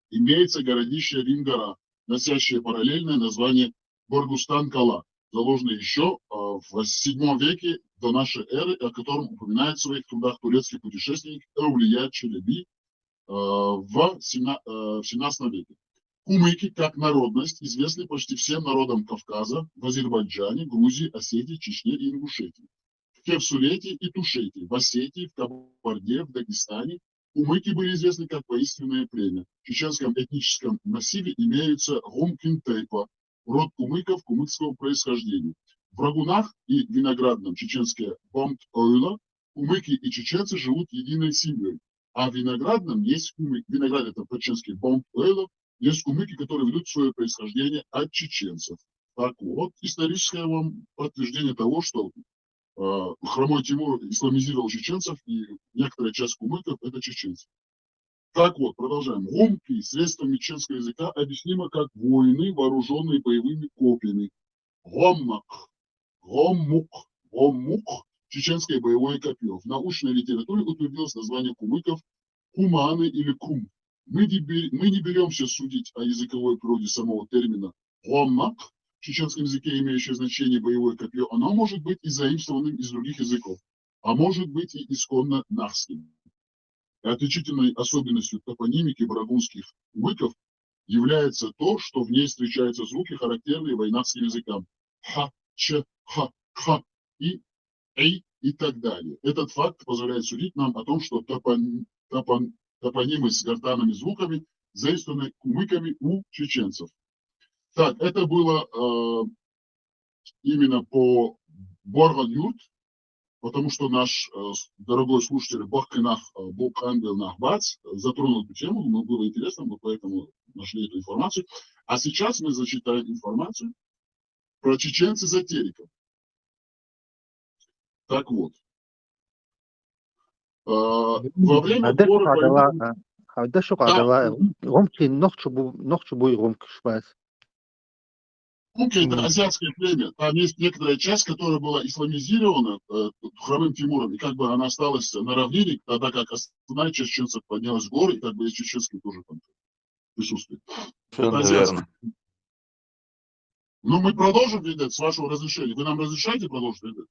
имеется городище Римгора, носящее параллельное название Боргустан-Кала, заложенное еще в 7 веке до нашей эры, о котором упоминает в своих трудах турецкий путешественник Эвлия Челеби в 17 веке. Кумыки как народность известны почти всем народам Кавказа, в Азербайджане, Грузии, Осетии, Чечне и Ингушетии. В Кевсулете и Тушете, в Осетии, в Кабарде, в Дагестане кумыки были известны как воинственное племя. В чеченском этническом массиве имеются Гумкин-Тейпа, род кумыков кумыкского происхождения. В Брагунах и Виноградном, чеченское Бомт-Ойла, кумыки и чеченцы живут единой семьей. А в Виноградном есть кумыки, Виноград это по-чеченски Бомт-Ойла, есть кумыки, которые ведут свое происхождение от чеченцев. Так вот, историческое вам подтверждение того, что Хромой Тимур исламизировал чеченцев, и некоторая часть кумыков это чеченцы. Так вот, продолжаем. Гумки средствами чеченского языка объяснимо как воины, вооруженные боевыми копьями. Гоммак, гоммук, чеченское боевое копье. В научной литературе утвердилось название кумыков куманы или кум. Мы не беремся судить о языковой природе самого термина гоммак, в чеченском языке имеющее значение боевое копье. Оно может быть и заимствованным из других языков, а может быть и исконно нахским. Отличительной особенностью топонимики брагунских кумыков является то, что в ней встречаются звуки, характерные войнахским языкам. Ха, ч, ха, ха и эй и так далее. Этот факт позволяет судить нам о том, что топонимы с гортанными звуками заимствованы кумыками у чеченцев. Так, это было именно по Борган-Юрт, потому что наш дорогой слушатель Бахкинах Бухангел Нахбац затронул эту тему, ему было интересно, мы поэтому нашли эту информацию. А сейчас мы зачитаем информацию про чеченцев-эзотериков. Так вот. Во время сбора боевых... Гумки это азиатское племя. Там есть некоторая часть, которая была исламизирована Хромым Тимуром, и как бы она осталась на равнине, тогда как основная часть чеченцев поднялась в горы, и как бы есть чеченские тоже там присутствует. Это азиатское. Ну, мы продолжим, видать, с вашего разрешения. Вы нам разрешаете продолжить, видать?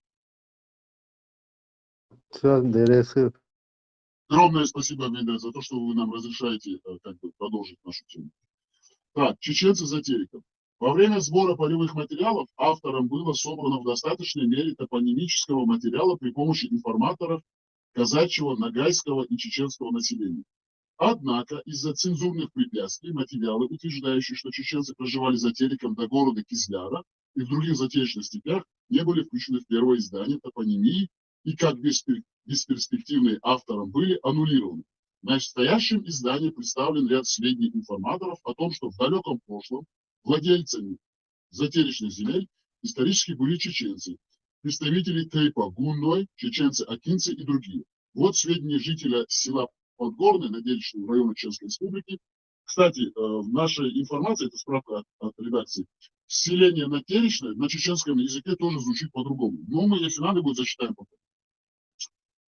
Огромное спасибо, Видать, за то, что вы нам разрешаете как бы продолжить нашу тему. Так, чеченцы-эзотериков. Во время сбора полевых материалов авторам было собрано в достаточной мере топонимического материала при помощи информаторов казачьего, нагайского и чеченского населения. Однако из-за цензурных препятствий материалы, утверждающие, что чеченцы проживали за Тереком до города Кизляра и в других затеречных степях, не были включены в первое издание топонимии и как бесперспективные авторам были аннулированы. В настоящем издании представлен ряд сведений информаторов о том, что в далеком прошлом владельцами затеречных земель исторически были чеченцы, представители Тейпа Гунной, чеченцы-акинцы и другие. Вот сведения жителя села Подгорное, Наделечного района Чеченской Республики. Кстати, в нашей информации, это справка от редакции, селение Наделечное на чеченском языке тоже звучит по-другому. Но мы, если надо будет, зачитаем потом.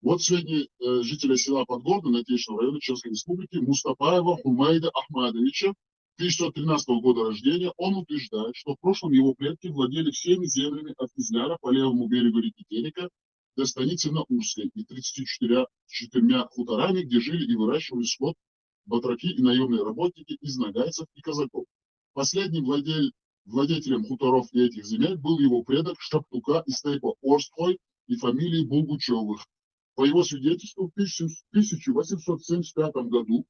Вот сведения жителя села Подгорное, Наделечного района Чеченской Республики Мустапаева Хумейда Ахмадовича, 1913 года рождения. Он утверждает, что в прошлом его предки владели всеми землями от Кизляра по левому берегу реки Терека до станицы Наурской и 34 хуторами, где жили и выращивали скот, батраки и наемные работники из нагайцев и казаков. Последним владетелем хуторов и этих земель был его предок Шаптука из Тейпа Орской и фамилии Булгучевых. По его свидетельству, в 1875 году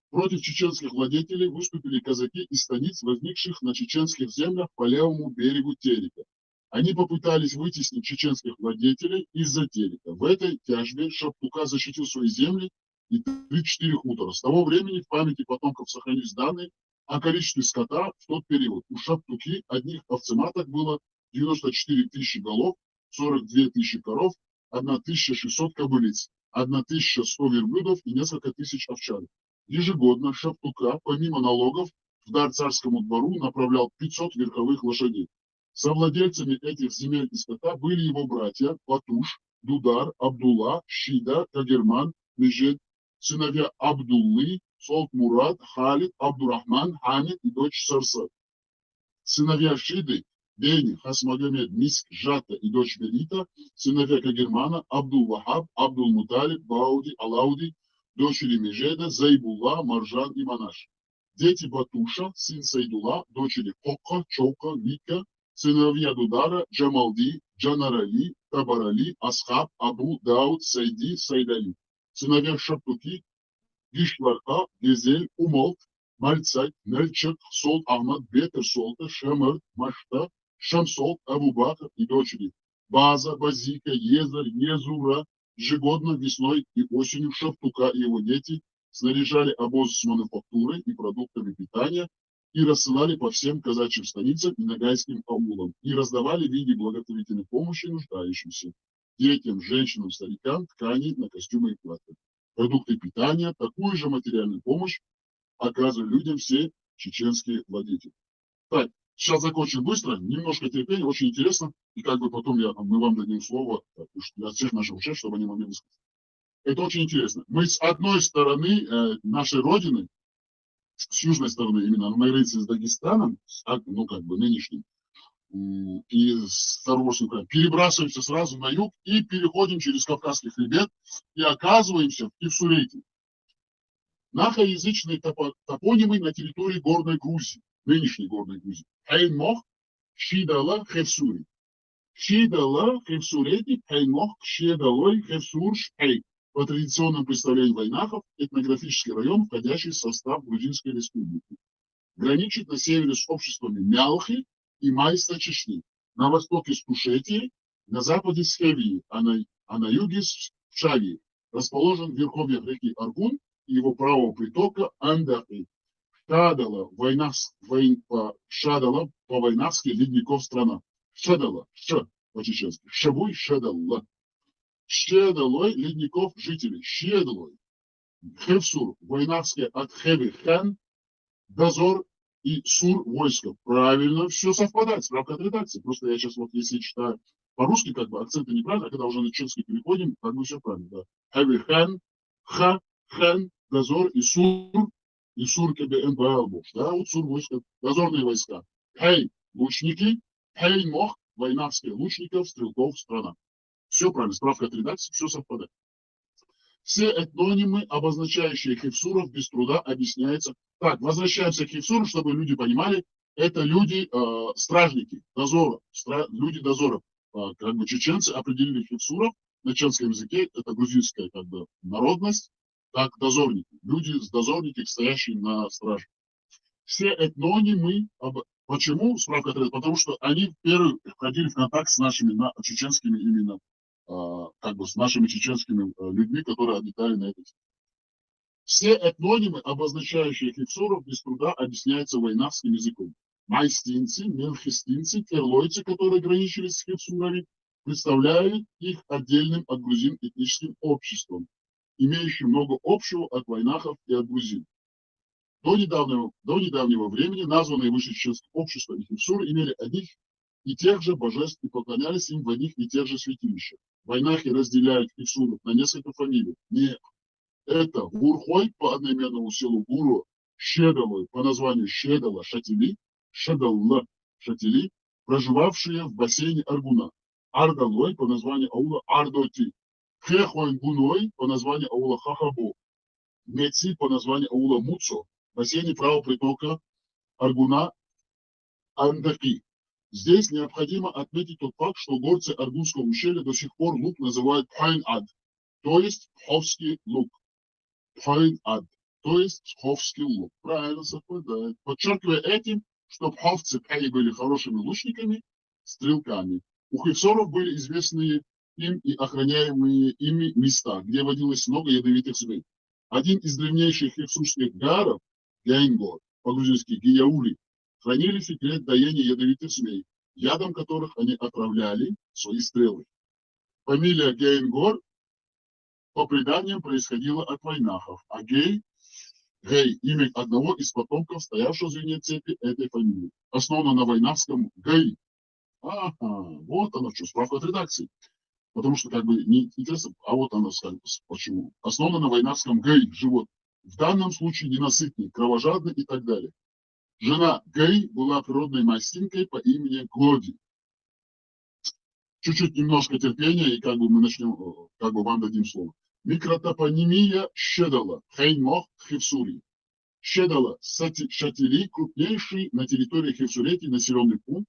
против чеченских владетелей выступили казаки из станиц, возникших на чеченских землях по левому берегу Терека. Они попытались вытеснить чеченских владетелей из-за Терека. В этой тяжбе Шаптука защитил свои земли и 3-4 хутора. С того времени в памяти потомков сохранились данные о количестве скота в тот период. У Шаптуки одних овцематок было 94 тысячи голов, 42 тысячи коров, 1600 кобылиц, 1100 верблюдов и несколько тысяч овчарок. Ежегодно Шаптука, помимо налогов, в дар царскому двору направлял 500 верховых лошадей. Совладельцами этих земель и скота были его братья Батуш, Дудар, Абдулла, Шида, Кагерман, Межед, сыновья Абдуллы, Солт Мурад, Халид, Абдурахман, Хамид и дочь Сарса. Сыновья Шиды, Бени, Хасмагомед, Миск, Жата и дочь Белита, сыновья Кагермана, Абдул-Вахаб, Абдул-Муталиб, Бауди, Алауди, дочери Межеда, Зайбулла, Маржан и Манаш. Дети Батуша, сын Сайдула, дочери Хокка, Чока, Вика, сыновья Дудара, Джамалди, Джанарали, Табарали, Асхаб, Абу, Дауд, Сайди, Сайдали. Сыновья Шаптуки, Гишларка, Гезель, Умолт, Мальцать, Нельчак, Солт Ахмад, Бетер Солта, Шамар, Машта, Шамсолт, Абу-Бакр и дочери База, Базика, Езар, Езура. Ежегодно весной и осенью Шаптука и его дети снаряжали обозы с мануфактурой и продуктами питания и рассылали по всем казачьим станицам и нагайским аулам и раздавали в виде благотворительной помощи нуждающимся детям, женщинам, старикам ткани на костюмы и платья. Продукты питания, такую же материальную помощь оказывали людям все чеченские владетели. Так, сейчас закончим быстро, немножко терпения, очень интересно, и как бы потом мы вам дадим слово для всех наших участников, чтобы они могли высказаться. Это очень интересно. Мы с одной стороны нашей родины, с южной стороны именно, на границе с Дагестаном, ну как бы нынешним, и с Старорусским краем, перебрасываемся сразу на юг и переходим через Кавказский хребет и оказываемся в Кивсурете. Нахоязычные топонимы на территории Горной Грузии, нынешней Горной Грузии. Хейнмох, Шидала, Хевсури. Шидала, Хевсурети, Хейнмох, Шедалой, Хевсур, Шхей. По традиционным представлениям войнахов, этнографический район, входящий в состав Грузинской республики. Граничит на севере с обществами Мялхи и Майста Чечни, на востоке с Тушетией, на западе с Хевией, а на юге с Чавией. Расположен в верховьях реки Аргун и его правого притока Андахи. Шадала по-войнавски ледников страна. Шадала, по-чеченски. Шабуй, Шадалла. Щедалой ледников жителей. Щедалой. Хевсур, войнавское от Хеви хан, дозор и сур войска. Правильно, все совпадает. Справка от редакции. Просто я сейчас вот если читаю по-русски, как бы акценты неправильно, а когда уже на чеченский переходим, как бы все правильно. Да. Хеви хан, хан, дозор и сур КБНБ. Да, вот сур войска, дозорные войска. Хей, лучники, хей, мох, войнавские лучников, стрелков, страна. Все правильно, справка от редакции, все совпадает. Все этнонимы, обозначающие хевсуров, без труда объясняется. Так, возвращаемся к хевсуру, чтобы люди понимали. Это люди, стражники, дозора, люди дозоров. Как бы чеченцы определили хевсуров на чеченском языке, это грузинская как бы народность, как дозорники. Люди с дозорники, стоящие на страже. Все этнонимы, почему, справка от редакции? Потому что они первые входили в контакт с нашими чеченскими именно как бы с нашими чеченскими людьми, которые обитали на этой земле. Все этнонимы, обозначающие хевсуров, без труда объясняются войнавским языком. Майстинцы, мелхистинцы, керлойцы, которые граничили с хевсурами, представляют их отдельным от грузин этническим обществом, имеющим много общего от войнахов и от грузин. До недавнего времени названные выше чеченские общества и хевсуры имели одних и тех же божеств и поклонялись им в одних и тех же святилищах. Войнахи разделяют хевсуров на несколько фамилий. Нет. Это Гурхой по одноименному селу Гуру, Щедалой по названию Щедала Шатили, Шедалла Шатили, проживавшие в бассейне Аргуна. Ардалой по названию аула Ардоти. Хехуангуной по названию аула Хахабо. Меци по названию аула Муцо, в бассейне правого притока Аргуна Андаки. Здесь необходимо отметить тот факт, что горцы Аргунского ущелья до сих пор луг называют Хайн-Ад, то есть Пховский лук. Пхойн ад, то есть Пховский лук. Правильно совпадает. Подчеркивая этим, что пховцы Пхаи были хорошими лучниками, стрелками. У хевсоров были известные им и охраняемые ими места, где водилось много ядовитых змей. Один из древнейших хевсурских гаров, Гейнгор, по-грузински Гияури, хранили секрет доения ядовитых змей, ядом которых они отравляли свои стрелы. Фамилия Гейнгор, по преданиям, происходила от вайнахов, а Гей, имя одного из потомков, стоявшего в звене цепи этой фамилии. Основано на вайнахском Гей. Ага, вот оно что, справка от редакции. Потому что как бы не интересно, а вот оно скажет, почему. Основано на вайнахском Гей, живот. В данном случае ненасытный, кровожадный и так далее. Жена Гей была природной мастинкой по имени Глоди. Чуть-чуть немножко терпения, и как бы мы начнем, как бы вам дадим слово. Микротопонимия Щедала, Хейнмох, Хевсури. Щедала, Шатили, крупнейший на территории Хевсурети населенный пункт,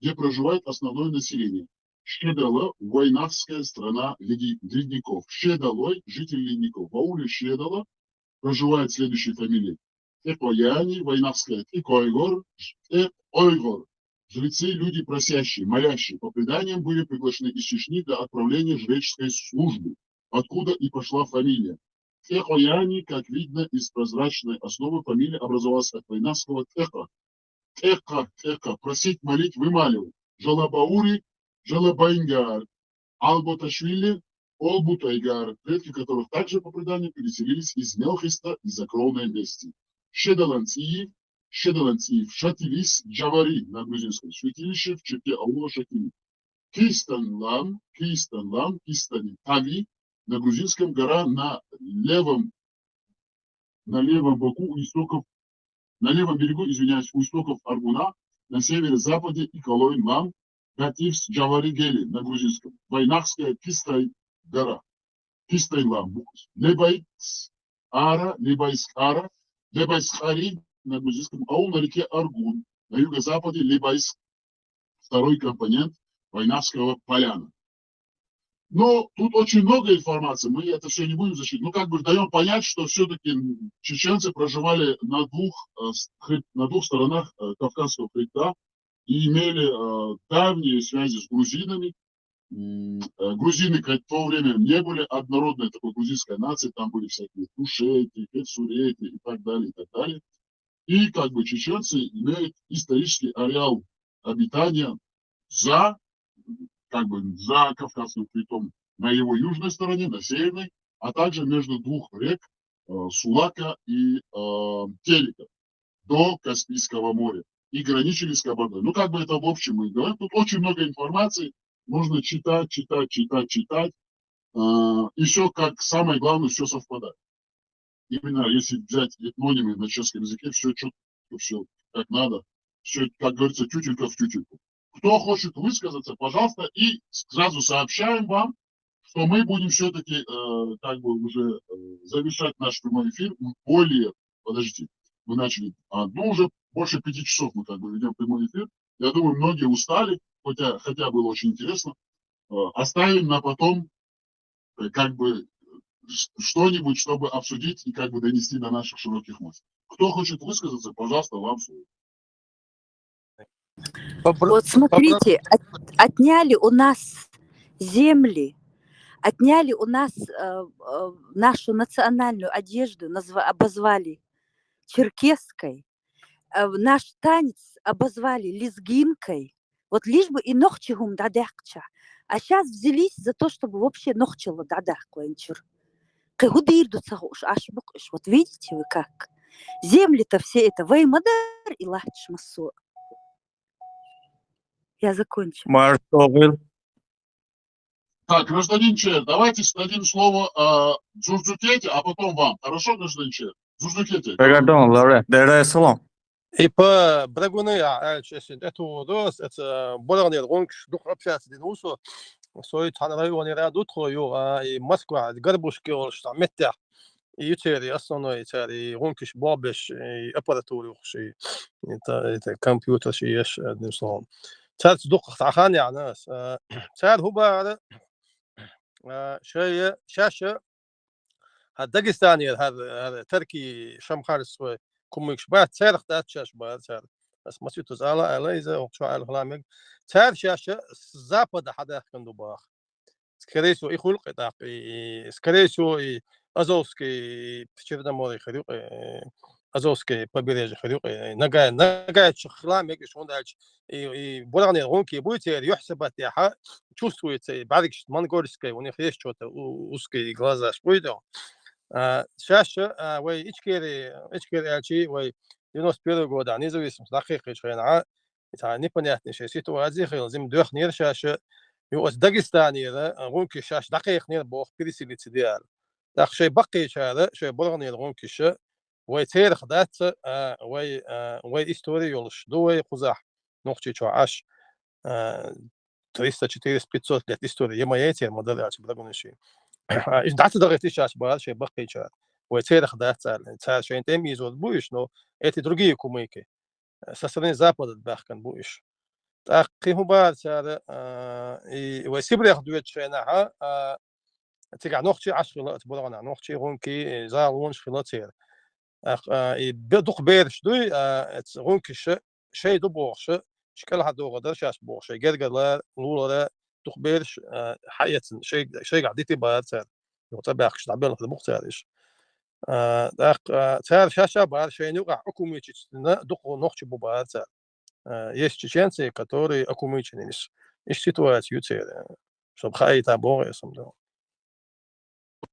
где проживает основное население. Щедала, войнахская страна ледников. Щедалой, житель ледников. В ауле Щедала проживает следующие фамилии. Экояни, войнахская, Экойгор, Ойгор. Жрецы, люди просящие, молящие, по преданиям были приглашены из Чечни для отправления жреческой службы, откуда и пошла фамилия. Техояни, как видно из прозрачной основы, фамилия образовалась от войнахского Теха. Теха, просить, молить, вымаливать. Жалабаури, Жалабайнгар, Алботашвили, Олбутайгар, предки которых также по преданию переселились из Мелхиста из-за кровной мести. Щедаланциев, Шатилис, Джавари на грузинском, святилище в черте аула Шатили. Кистанлам, Кистани, Тави, на грузинском гора на левом боку у истоков, на левом берегу, извиняюсь, у истоков Аргуна, на северо-западе и Калойн-Лам, Кативс, Джавари, Гели на грузинском. Вайнахская Кистай гора. Кистай-Лам, Лебайскара, Лебайскари на грузинском, аул на реке Аргун, на юго-западе Лебайск, второй компонент Войнахского поляна. Но тут очень много информации, мы это все не будем защитить. Ну, как бы даем понять, что все-таки чеченцы проживали на двух сторонах Кавказского хребта и имели давние связи с грузинами. Грузины в то время не были однородной такой грузинской нацией, там были всякие тушети, хевсурети и так далее, и так далее. И как бы чеченцы имеют исторический ареал обитания за Кавказским хребтом на его южной стороне, на северной, а также между двух рек Сулака и Телека до Каспийского моря. И граничили с Кабардой. Ну, как бы это в общем мы говорим. Тут очень много информации. Можно читать. И все, как самое главное, все совпадает. Именно если взять этнонимы на чешском языке, все четко, все как надо. Все, как говорится, тютелька в тютельку. Кто хочет высказаться, пожалуйста, и сразу сообщаем вам, что мы будем все-таки как бы уже завершать наш прямой эфир. Подождите, мы начали, уже больше 5 часов мы как бы ведем прямой эфир. Я думаю, многие устали, хотя было очень интересно. Оставим на потом как бы что-нибудь, чтобы обсудить и как бы донести до наших широких масс. Кто хочет высказаться, пожалуйста, вам слово. Вот смотрите, отняли у нас земли, отняли у нас нашу национальную одежду, обозвали черкесской, наш танец обозвали лезгинкой, вот лишь бы и нохчигум дадахча. А сейчас взялись за то, чтобы вообще нохчило дадахквенчур. Вот видите вы как? Земли-то все это веймадар и лачмасу. Я закончу. Так, гражданин Чер, давайте дадим слово Джурджукете, а потом вам. Хорошо, гражданин Чер? Джурджукете. И по брагуны, это дос, это более гонк, дух общаться динусу, свой танрайон и ряду твою, и Москва, горбушки, что метя, и ютери, основной ютери, гонкиш бабиш, и аппаратуру, это компьютер, что есть одним словом. Царь дух таханя нас, царь губа, شيء شاشة هالداغستاني هذا تركي شمخارس كوميكش بعد سارخ دات شاش بعد سار بس ما سيتو زالا عليزا وشو على هلامك سار شاشة زابد حدا كندو باخ سكريسو يخلق داقي سكريسو ازوسكي تشيرنا موري خريق ازوسكي побережье خريق نجا شخلامك شلون دالش بولغني غونكي بويتير يحسب تاعها чувствуется بعدك монгольское у них есть что-то узкие глаза шпойдо شاشة وي ичкери альчи وي 91 года независимость دقيقة شوية непонятная ситуация зим двух нер شاشة يوز داغستاني غونكي شاش دقيق نير بوخ بريسيليت ديال داخ شي بقي هذا شي بولغني غونكي ش وي تاريخ دات وي история يولش دوي قزاح نقطي شو عاش 300 400 500 лет истории يما ياتي موديل альчи بلاغون شي ايش دعت دغيتي شاش بهذا شي بقي شا وي تاريخ دات صار شي انت ميزود بويش نو эти другие кумыки со стороны запада бахкан буиш تأخيه بعد هذا وسيبريخ دوت شينها تيجع نوختي 10 خلات بلغنا نوختي غونكي زالونش خلاتير بدق بيرش دوي غونكي شيء دبوخش شكل هذا غدر شاش بوخش جرجلا لولا دق بيرش حياة شيء قعدتي بعد هذا يطبعش تعبان هذا مختارش تار شاشة بعد شيء نوقع حكومي تشتنا دق نوختي بعد есть чеченцы, которые окумыченились. И ситуацию чтобы хаить обои сам да.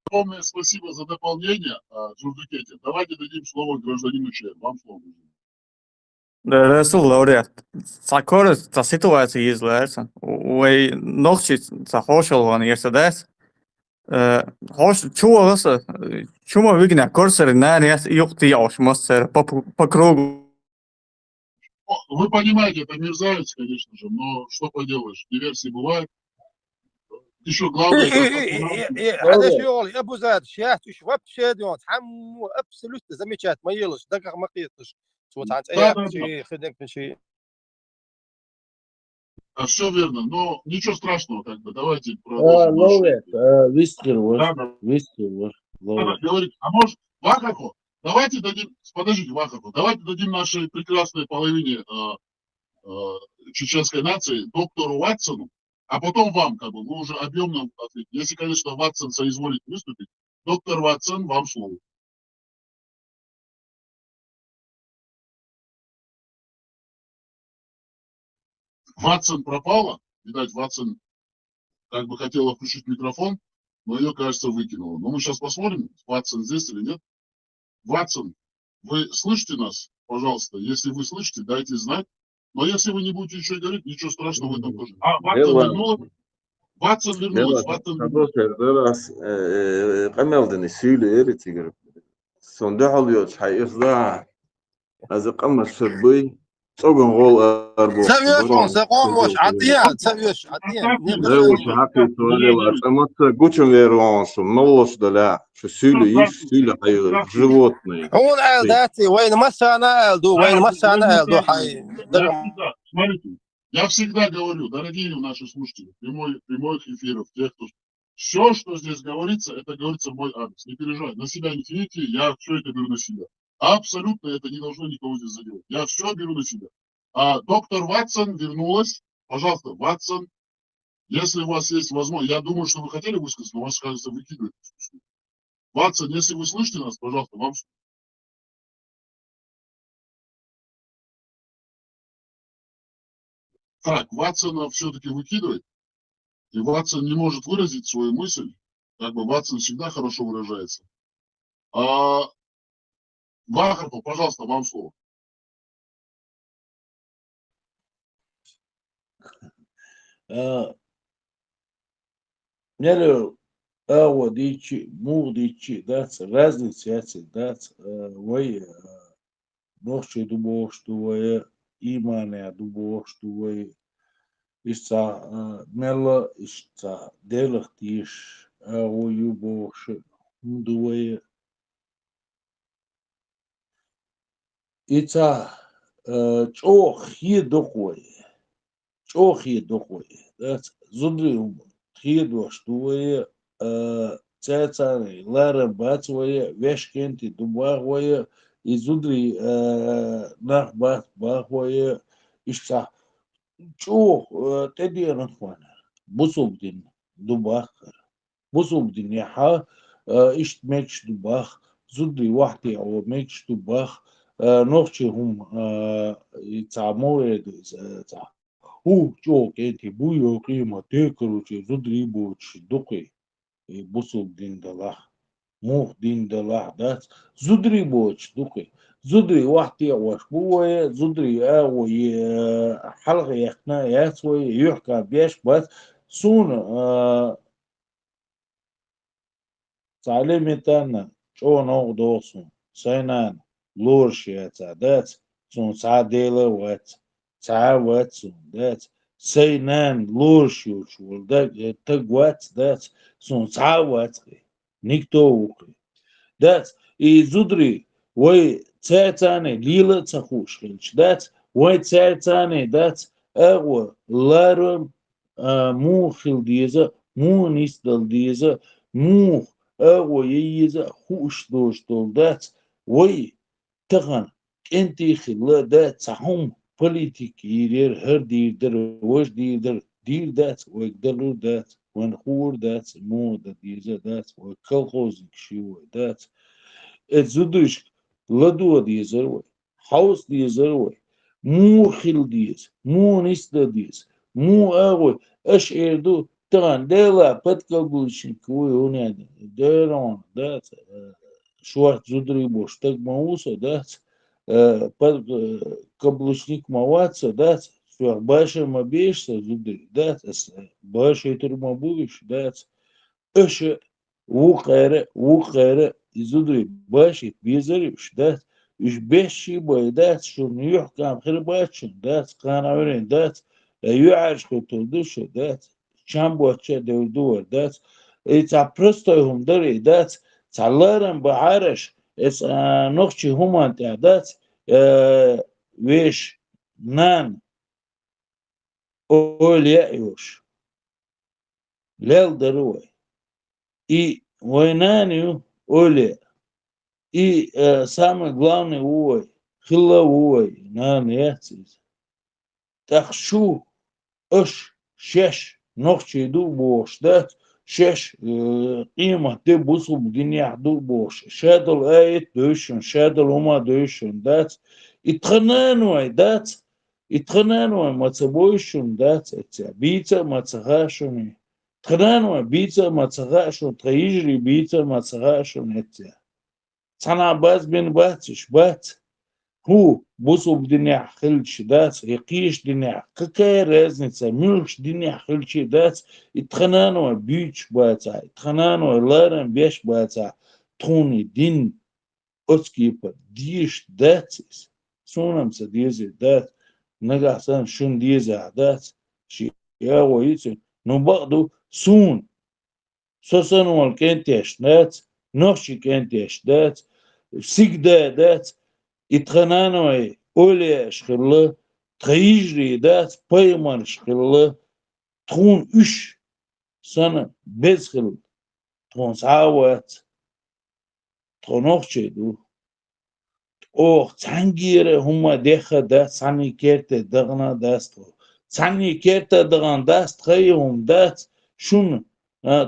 Огромное спасибо за дополнение, Джурдукете. Давайте дадим слово гражданину Че. Вам слово. Resul laureat. Sakor ta situācija izlēsa. Vai nošķis ta hošalvan iesādēs. Hoš čuvas, čuma vigna kursori nēries jukti jaušmas по кругу. Вы понимаете, это мерзавец, конечно же, но что поделаешь, диверсии бывают. Еще главное... هذا شغل يا ابو زاد شيات وش وب شادون حمو ابسولوت замечать ما يلش دقق ما قيتش شو تعال اي شيء خدك من شيء. Все верно, но ничего страшного, как бы, давайте продолжим. Говорит, а может, Вахахо? Давайте дадим, подождите, Вахахо, давайте дадим нашей прекрасной половине чеченской нации, доктору Ватсону, а потом вам, как бы, вы уже объемно ответите. Если, конечно, Ватсон соизволит выступить, доктор Ватсон, вам слово. Ватсон пропала, видать, Ватсон как бы хотела включить микрофон, но ее, кажется, выкинула. Но мы сейчас посмотрим, Ватсон здесь или нет. Ватсон, вы слышите нас? Пожалуйста, если вы слышите, дайте знать. Но если вы не будете ничего говорить, ничего страшного в этом тоже. Ватсон вернулась. Ватсон вернулась. Ватсон вернулась. قملدني سيلي إرتيجر. صندوق اليوت حيصدع. هذا قمة شربي. سوقن غول أربو. سويش سقومش عديان سويش عديان. زوج حقي سؤالي وأتمت قوتشم ويرونس مولش دلع شو سيلي إيش سيلي حي животные. هون عاداتي وين مسانا ألدو وين مسانا ألدو حي. Смотрите, я всегда говорю, дорогие наши слушатели, прямых эфиров, тех, кто... Все, что здесь говорится, это говорится в мой адрес. Не переживайте, на себя не тяните, я все это беру на себя. Абсолютно это не должно никого здесь задевать. Я все беру на себя. Доктор Ватсон вернулась. Пожалуйста, Ватсон, если у вас есть возможность, я думаю, что вы хотели высказаться, но вас, кажется, выкидывают. Ватсон, если вы слышите нас, пожалуйста, вам... Так, Ватсона все-таки выкидывает, и Ватсон не может выразить свою мысль. Как бы Ватсон всегда хорошо выражается. Вахарков, пожалуйста, вам слово. Нелю дичи, дичи, да, разные ситуации, да, вой, ночи думал, что вой, имане думал, что вой, иса мела, иса делахтиш, вою больше, думал. Ица чохи дохой, да, зудрил, хидо, что вой, تساني لارن بات ويا ويشكنتي دباغ ويا يزودري ناخ بات باغ ويا إشتا شو تدي نخوانا بصوب دين دباغ بصوب دين يحا إشت ميكش دباغ زودري واحدي أو ميكش دباغ نوخشي هم يتعمو هو جو كنتي بويو قيمة تكروشي زودري بوش دقي بصوب دين دلاه موخ دين دلاه دات زودري بوش دقي زودري واحدي أوش بويا زودري آوي حلقة يخنا ياسوي يحكى بيش بس سون تعليمتنا شو نوع دوسون سينان لورش ياتا دات سون سعديلا وات سعوات سون دات سينان لورش يوش ولدك تقوات دات سون سعوات نيكتو دات زودري وي تسعتاني ليلة تخوش خلش دات وي تسعتاني دات أغوى لارم مو خل ديزا مو نيستل ديزا مو أغوى ييزا خوش دوش دول دات وي تغن انتي خلا دات سحوم بوليتيك يرير هر ديردر وش ديردر دير دات ويقدروا دات ونخور دات مو دا ديزا دات وكالخوزك شيوه دات زودش لدو ديزر حوس ديزر مو خل ديز مو نسل ديز مو أغوي أش إردو تغن ديلا بتكال بلشن كوي هوني ديرون دات شوارت زودري بوش تك موسى دات بد كبلشنيك مواتسا دات شوار باشا ما بيشتا زودري دات باشا يتر ما بوش دات أش وقارة يزودري باشي بيزريش دات إش بيشي باي دات شو نيوح كام خير باشن دات كان عورين دات يعرش كتودوش دات شام بواتشا دور دات إتا برستوهم دري دات تعلارن بعرش إس نوخشي هما دات ويش نان أولياء يوش ليل دروي и войнанию оле и самый главный ой хила ой на нецис так шу اش شش نقشي دو بوش دات شش قيمة دي بوصل بدنيا دو بوش شادل آيت دوشن شادل هما دوشن دات اتخنانوا دات اتخنانوا ما تبوشن دات بيتا ما تخاشوني اتخنانوا بيتا ما تخاشون تغيجري بيتا ما تخاشون صنع باز بين باتش بات هو بوصل بدنيا خلش دات يقيش دنيا какая разница ملش دنيا خلش دات اتخنانوا بيش باتا اتخنانوا لارن بيش باتا توني دين اوتسكيبا ديش داتس سونم سديزي دات نجحسن شن ديزي دات شي يا ويتس نبغدو سون سوسن والكنتيش دات نوشي كنتيش دات سيجدا دات اتخنانوا أولي شخلا تغيجري دات بايمان شخلا تخون اش سنة بزخل تخون ساوات تخون اخشي دو اوه تنگيره هما دخه دات ساني كيرت دغنا داستو ساني كيرت دغن داست خيهم دات شون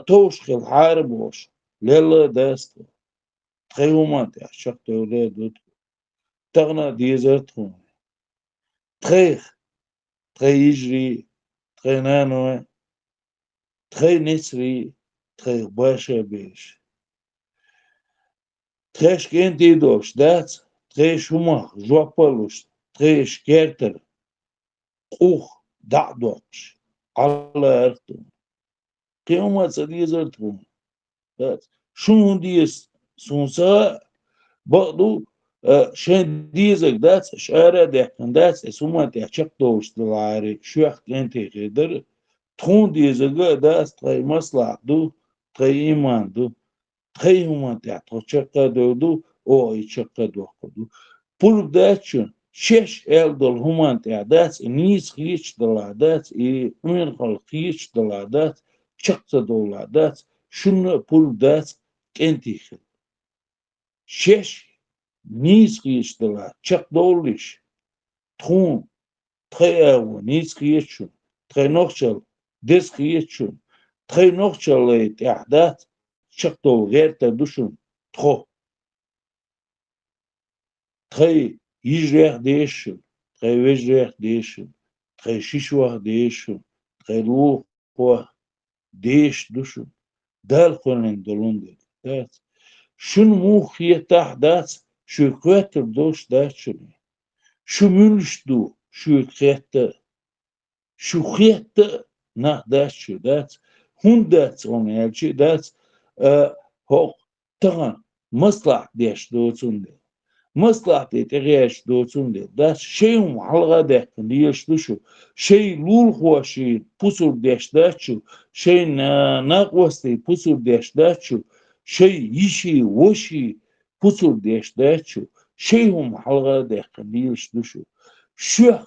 توش خل حاربوش ليلا داستو خيهما تحشق تولي دوت تغنا ديزرتهم تخيخ تخيجري تخينانو تخي نسري تخي باشا بيش تخيش كنتي دوش دات تخيش هما جوابلوش تخيش كيرتر قوخ دعدوش على ارتو كيوما تديزرتهم دات شون ديس سونسا بقدو شين ديزك دات شارع دهكن دات سوما تحشق دوش دلاري شوح كنتي غيدر تخون ديزك دات تخي مصلح دو تخي إيمان دو تخي هما تحشق دو او يشق دو بور داتشون شش دول هما دات نيس خيش دلادات امير خل خيش دلادات شق دولادات Şunu puldat kentihil. Şeş niz kıyıştılar. Çak doğruş. Tun thayavu niz kıyışın. Thaynokçal des kıyışın. Thaynokçal ahdat. Çak doğru gerte düşün. Tho. Thay yijreh değişin. Thay vejreh değişin. Thay şişvah değişin. Thay ruh değiş düşün. Dal konen dolundu. Evet. Şun muhiyet ahdat şu kvetter doş daçın. Şu mülşdu şu kvetter şu kvetter nah daçı dat hundat on elçi dat hok tagan maslah deş doçun. Maslah deş doçun dat şeyum halga de diyeş düşü. Şey lul hoşi pusur deş daçı. Şey naqvasti pusur deş daçı. Şey yişi voşi pusur deş daçı. Şeyum halga de diyeş düşü. Şu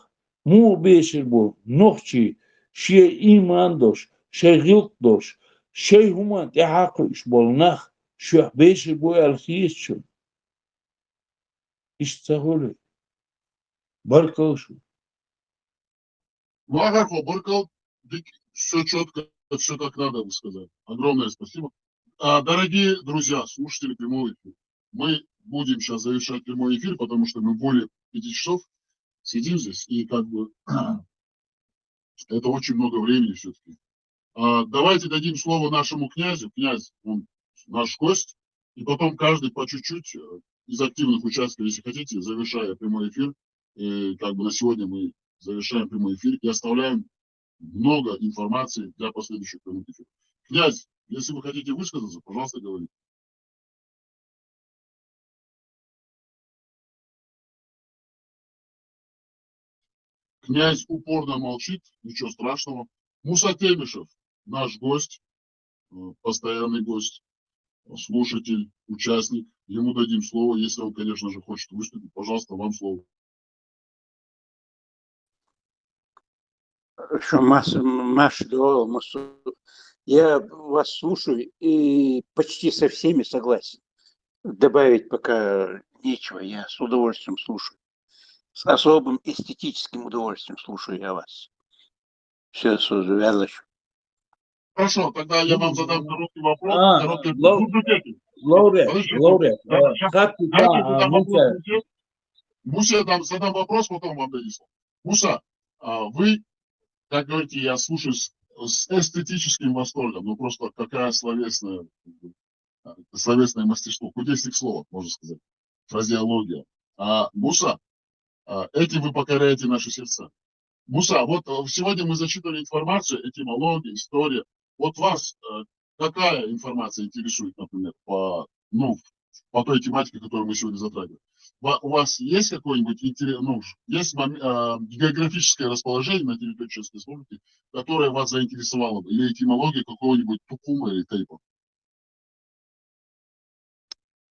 mu beşir bu nohçi şey iman doş şey gilk doş şey human tehakış bolnah şu beşir bu elhiyes İşte öyle. Баркал. Ну, Агарко, Баркал, все четко, все как надо бы сказать. Огромное спасибо. Дорогие друзья, слушатели прямого эфира, мы будем сейчас завершать прямой эфир, потому что мы более 5 часов сидим здесь, и как бы это очень много времени все-таки. Давайте дадим слово нашему князю. Князь, он наш гость, и потом каждый по чуть-чуть из активных участников, если хотите, завершая прямой эфир, и как бы на сегодня мы завершаем прямой эфир и оставляем много информации для последующих прямых эфиров. Князь, если вы хотите высказаться, пожалуйста, говорите. Князь упорно молчит, ничего страшного. Муса Темишев, наш гость, постоянный гость, слушатель, участник. Ему дадим слово, если он, конечно же, хочет выступить. Пожалуйста, вам слово. Я вас слушаю и почти со всеми согласен. Добавить пока нечего, я с удовольствием слушаю. С особым эстетическим удовольствием слушаю я вас. Все, Сузувязлыч. Хорошо, тогда я вам задам короткий вопрос. Муса, я задам вопрос, потом вам дадим слово. Муса, вы, как говорите, я слушаю с эстетическим восторгом, ну просто какая словесное мастерство, кудесник слова, можно сказать, фразеология. Муса, этим вы покоряете наши сердца. Муса, вот сегодня мы зачитывали информацию, этимология, история. Вот вас какая информация интересует, например, по той тематике, которую мы сегодня затрагиваем? У вас есть какой-нибудь есть географическое расположение на территории Чеченской Республики, которое вас заинтересовало бы? Или этимология какого-нибудь Тукума или Тейпа?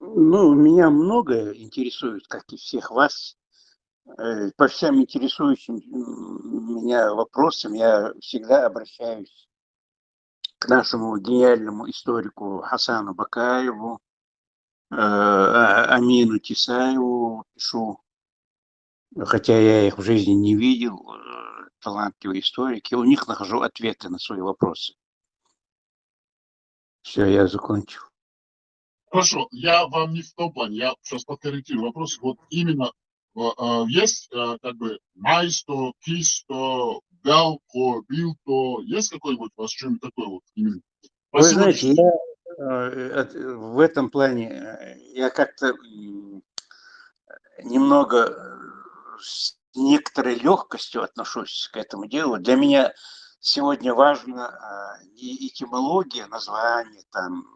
Меня многое интересует, как и всех вас. По всем интересующим меня вопросам я всегда обращаюсь к нашему гениальному историку Хасану Бакаеву, Амину Тисаеву пишу, хотя я их в жизни не видел, талантливые историки, у них нахожу ответы на свои вопросы. Все, я закончил. Хорошо, я вам не в том плане, я сейчас подкорректирую вопрос. Вот именно есть как бы майсто, кисто, галко, билто, есть какой-нибудь у вас что-нибудь такое вот именно? Вы знаете, я в этом плане я как-то немного с некоторой легкостью отношусь к этому делу. Для меня сегодня важно не этимология, название там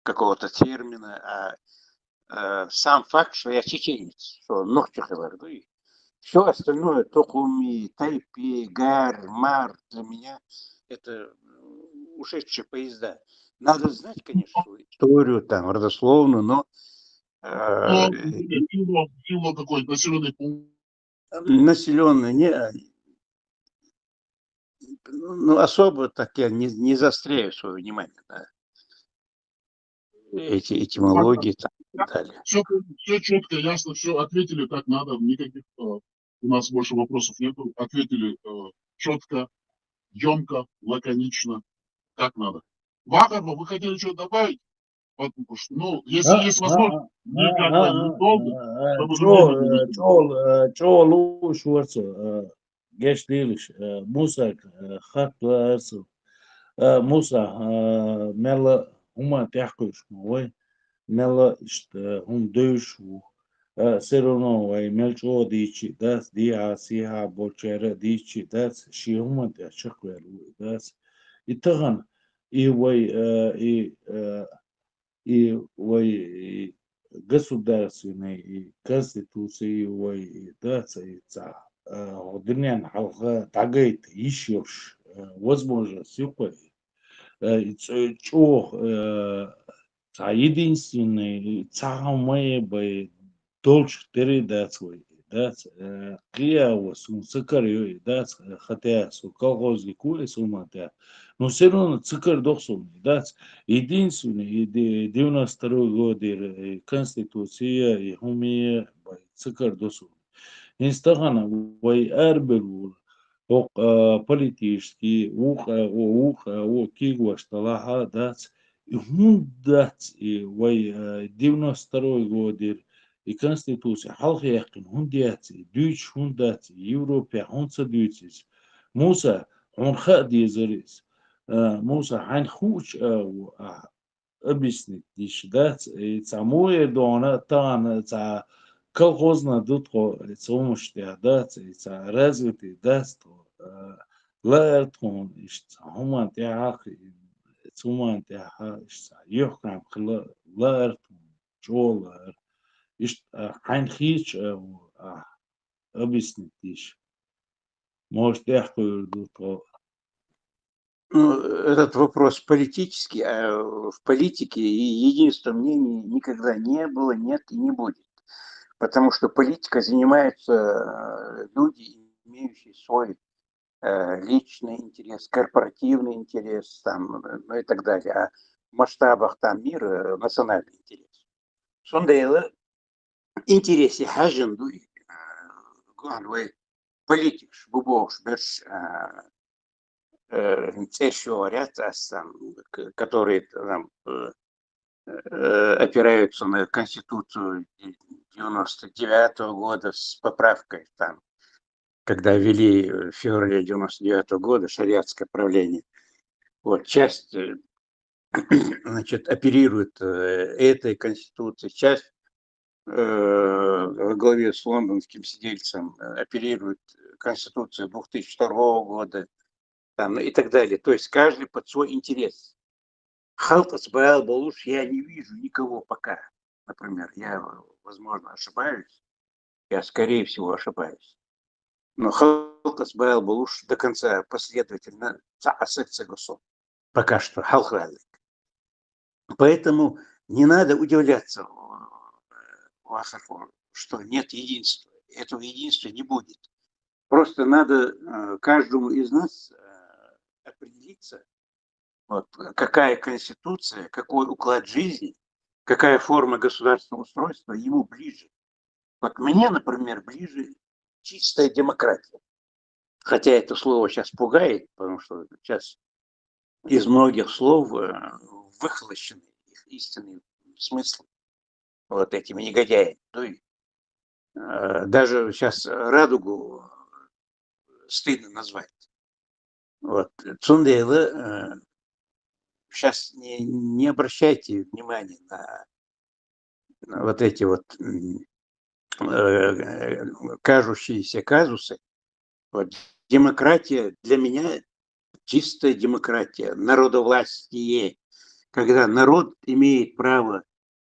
какого-то термина, а сам факт, что я чеченец, что Нохчахевар, и все остальное, Токуми, Тайпи, Гар, Мар, для меня это ушедшие поезда. Надо знать, конечно, историю, там, родословную, но... Село какой-то, населенный пункт. Населенный, ну, особо так я не заостряю свое внимание на эти этимологии там, и так далее. Все четко, ясно, все ответили как надо, никаких у нас больше вопросов нету, ответили четко, емко, лаконично, как надо. Вахарова, вы хотели что-то добавить? Ну, если есть возможность, недолго, чтобы другие люди... чол шварцо геш дилиш муса хат ларсо муса мела хума тяхкуш мой мела хум дөшу сероно вай мелчо дичи дас диа сиха болчера дичи дас шиума тяхкуэлу дас итаган и вай и вой государственной и конституции вой дацаица однян халха тагайт ищешь возможность юкой чо единственный самый бы дольше передачой дац криаво сум сакарю дац хотя су колхозный куле сумата но все равно цикар дохсум дац единственный 92 год конституция и хуми цикар досум инстагана вай арбегул политический о кигваш талаха дац и хундац и вай 92 год и конституция халх яқин хундиац дүйч хундац европа хунца дүйцис муса хунха дизерис муса хайн хуч объяснить диш дац и самое дона тан ца колхозна дутко цомуште дац и ца развитый дац лаэртон иш хуман тяах цуман тяах иш ёхкам хла лаэртон чолар иш хайн хич объяснить диш может яхкую дутко. Ну, этот вопрос политический, а в политике единства мнений никогда не было, нет и не будет. Потому что политика занимаются люди, имеющие свой личный интерес, корпоративный интерес там, ну и так далее. А в масштабах там мира национальный интерес. Сондайлы интересе хажинду главный политик, бубош, берш говорят, которые там, опираются на Конституцию 99 года с поправкой, там, когда ввели в феврале 99 года шариатское правление. Вот, часть значит, оперирует этой Конституцией, часть во главе с лондонским сидельцем оперирует Конституцию 2002 года, там, и так далее. То есть каждый под свой интерес. Халтас Баал Балуш я не вижу никого пока. Например, я, возможно, ошибаюсь. Я, скорее всего, ошибаюсь. Но Халтас Баал Балуш до конца последовательно пока что. Поэтому не надо удивляться, что нет единства. Этого единства не будет. Просто надо каждому из нас определиться, вот, какая конституция, какой уклад жизни, какая форма государственного устройства ему ближе. Вот мне, например, ближе чистая демократия. Хотя это слово сейчас пугает, потому что сейчас из многих слов выхолощены их истинный смысл вот этими негодяями. То есть, даже сейчас радугу стыдно назвать. Вот. Цундейлы, сейчас не обращайте внимания на вот эти вот кажущиеся казусы. Вот. Демократия для меня чистая демократия, народовластие, когда народ имеет право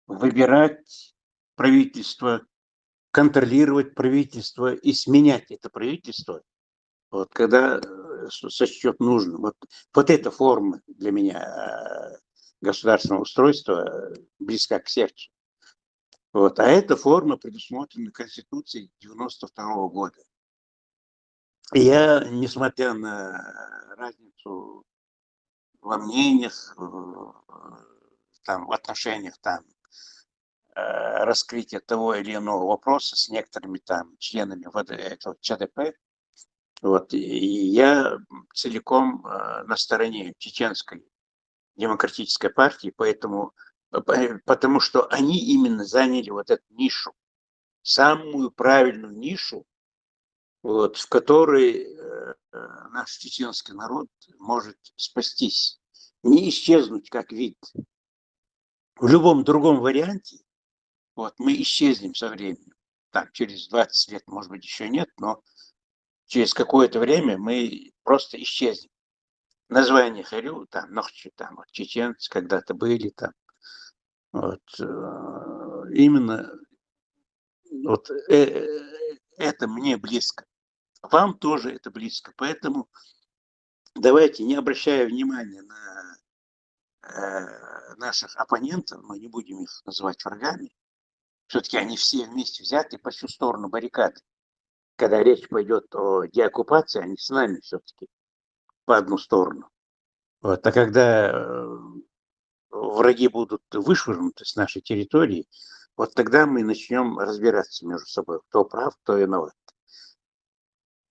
выбирать правительство, контролировать правительство и сменять это правительство, вот, когда сочтет нужным. Вот эта форма для меня государственного устройства близка к сердцу. Вот, а эта форма предусмотрена Конституцией 92 года. И я, несмотря на разницу во мнениях, там, в отношениях там, раскрытия того или иного вопроса с некоторыми там членами этого ЧДП, вот, и я целиком на стороне чеченской демократической партии, потому что они именно заняли вот эту нишу, самую правильную нишу, вот, в которой наш чеченский народ может спастись, не исчезнуть как вид. В любом другом варианте вот, мы исчезнем со временем. Так, через 20 лет, может быть, еще нет, но через какое-то время мы просто исчезнем. Название Харю, там, Нохчи, там, вот, чеченцы когда-то были там. Вот, именно вот, это мне близко. Вам тоже это близко. Поэтому давайте, не обращая внимания на наших оппонентов, мы не будем их называть врагами, все-таки они все вместе взяты по всю сторону баррикады. Когда речь пойдет о деоккупации, они с нами все-таки по одну сторону. Вот. А когда враги будут вышвырнуты с нашей территории, вот тогда мы начнем разбираться между собой, кто прав, кто виноват.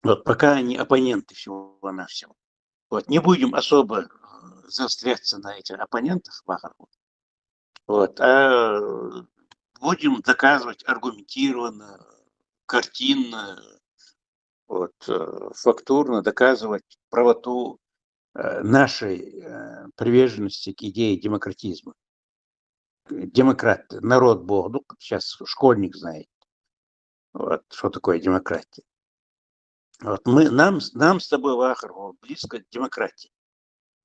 Вот пока они оппоненты всего-навсего. Вот. Не будем особо заостряться на этих оппонентах, вот, а будем доказывать аргументированно, картинно, вот, фактурно доказывать правоту нашей приверженности к идее демократизма. Демократ, народ Бог, ну, сейчас школьник знает, вот, что такое демократия. Вот, нам с тобой, Вахар, близко к демократии.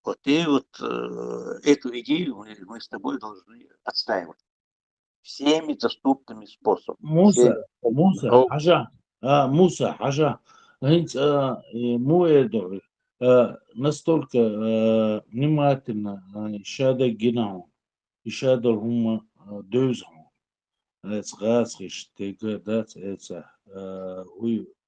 Вот, и вот эту идею мы с тобой должны отстаивать всеми доступными способами. Муса, Хажа, мой настолько внимательно шада гинау, шада хума дözху, غاسش تقدر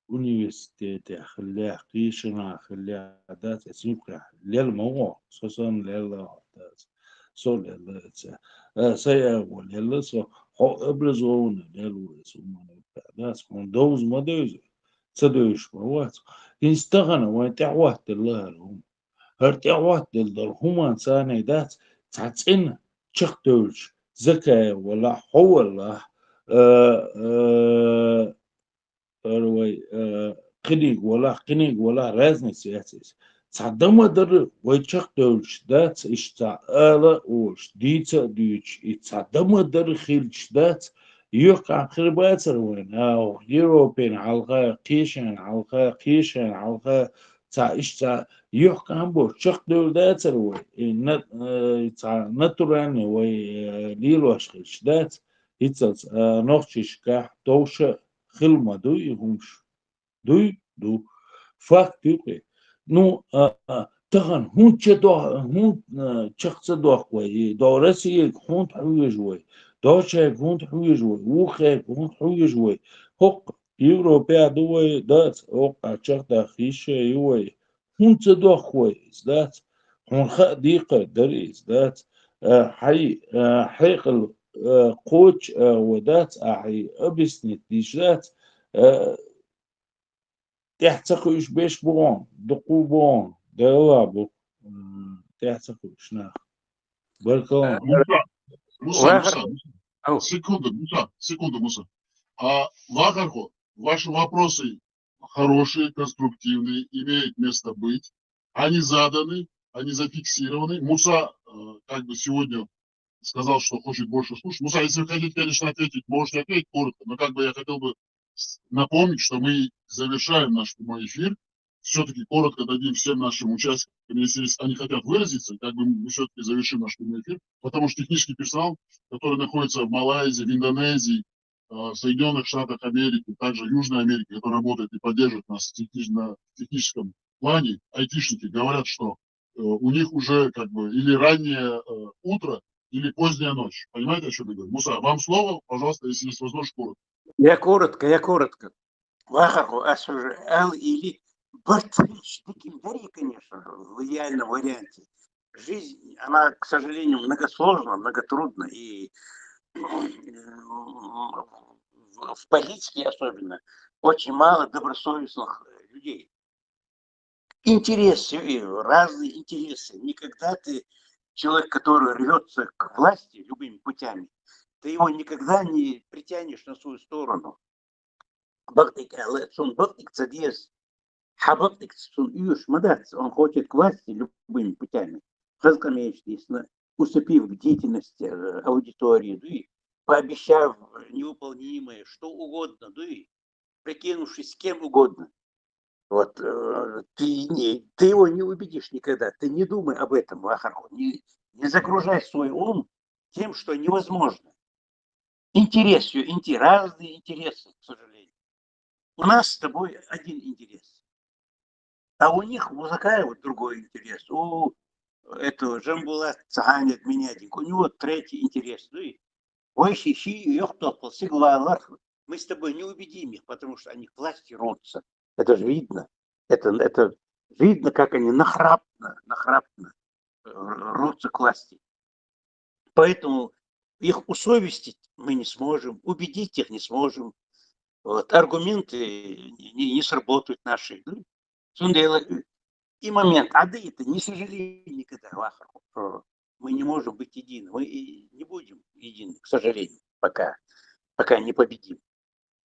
университете خلاه قيشنا خلاه دات اسمك للموضوع سوسن لله سول سيا ولا سو ابرزون للو اسمه داس من دوز ما دوز تدوش موات يستغنى وتعوات الله لهم هرتعوات للهم ساني دات تعتين تشختوش زكاة ولا حول قنيق ولا رازن سياسيس صدما در ويتشق دولش دات اشتا آلا اوش ديتا دوش صدما در خيلش دات يوقع خربات روين او يوروبين علغا قيشان علغا تا اشتا يوقع بو شق دول دات روين نتراني وي ليلوش خيلش دات يتسلس نوخشش كاح دوشة خلما دوي همش دو فاكتوكي نو تغن هون شخص دوخوي دورسي هون حويجوي دوشة هون حويجوي وخي هون حويجوي هوق يوروبيا دوي دات هوق شخص خيشة يوي هون تدوخوي ذات هون خا ديقة دريز ذات حي حيقل قوش ودات أحي أبسنت ديشات تحتقوش بيش بون دقو بون دلابو تحتقوش ناخ بالكلام Муса, секунду, Муса. Вахархо, ваши вопросы хорошие, конструктивные, имеют место быть. Они заданы, они зафиксированы. Муса как бы сегодня сказал, что хочет больше слушать. Муса, если вы хотите, конечно, ответить, можете ответить коротко, но как бы я хотел бы напомнить, что мы завершаем наш прямой эфир. Все-таки коротко дадим всем нашим участникам, если они хотят выразиться, как бы мы все-таки завершим наш прямой эфир, потому что технический персонал, который находится в Малайзии, в Индонезии, в Соединенных Штатах Америки, также Южной Америке, который работает и поддерживает нас на техническом плане, айтишники говорят, что у них уже как бы или раннее утро, или поздняя ночь. Понимаете, о чем я говорю? Муса, вам слово, пожалуйста, если есть возможность, коротко. Я коротко. Вахарху асужал или Бартович, таким дари, конечно, в идеальном варианте. Жизнь, она, к сожалению, многосложна, многотрудна, и в политике особенно очень мало добросовестных людей. Интересы, разные интересы. Никогда ты, человек, который рвется к власти любыми путями, ты его никогда не притянешь на свою сторону. Он хочет к власти любыми путями. Естественно, уступив к деятельности аудитории, да и пообещав невыполнимое, что угодно, да и прикинувшись с кем угодно. Вот, ты его не убедишь никогда. Ты не думай об этом, Вахарху. Не загружай свой ум тем, что невозможно. Разные интересы, к сожалению. У нас с тобой один интерес. А у них, у Закая, вот другой интерес. У этого Жамбула Цаганет Менядик, у него третий интерес. Ну и мы с тобой не убедим их, потому что они к власти рвутся. Это же видно. Это видно, как они нахрапно рвутся к власти. Поэтому их усовестить мы не сможем, убедить их не сможем. Вот, аргументы не сработают наши. И момент, а да это не сожалею никогда, Вахару, что мы не можем быть едины. Мы и не будем едины, к сожалению, пока не победим.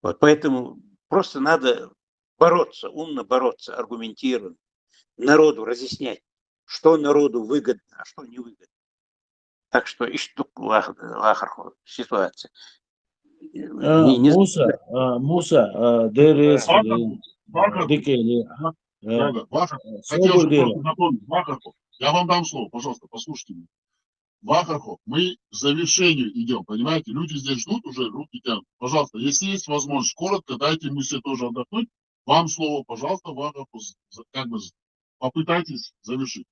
Вот, поэтому просто надо бороться, умно бороться, аргументированно, народу разъяснять, что народу выгодно, а что не выгодно. Так что и что Вахару ситуация. Муса, ДРС, Дикели. Вахархов, хотел же просто напомнить, Вахархов, я вам дам слово, пожалуйста, послушайте меня. Вахархов, мы к завершению идем, понимаете? Люди здесь ждут уже, руки тянут. Пожалуйста, если есть возможность, коротко дайте мы все тоже отдохнуть. Вам слово, пожалуйста, Вахархов, как бы попытайтесь завершить.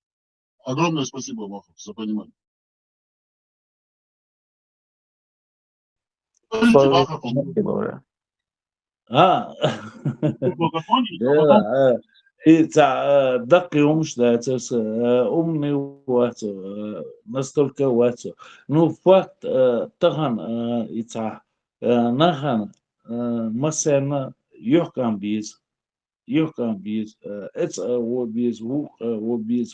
Огромное спасибо, Вахархов, за понимание. Говорите, Вахархов. Дакы умштается, умный ватso, настолько ватso. Ну, факт, тахан, ица, нахан, масена, йохкам биз, это вобиз,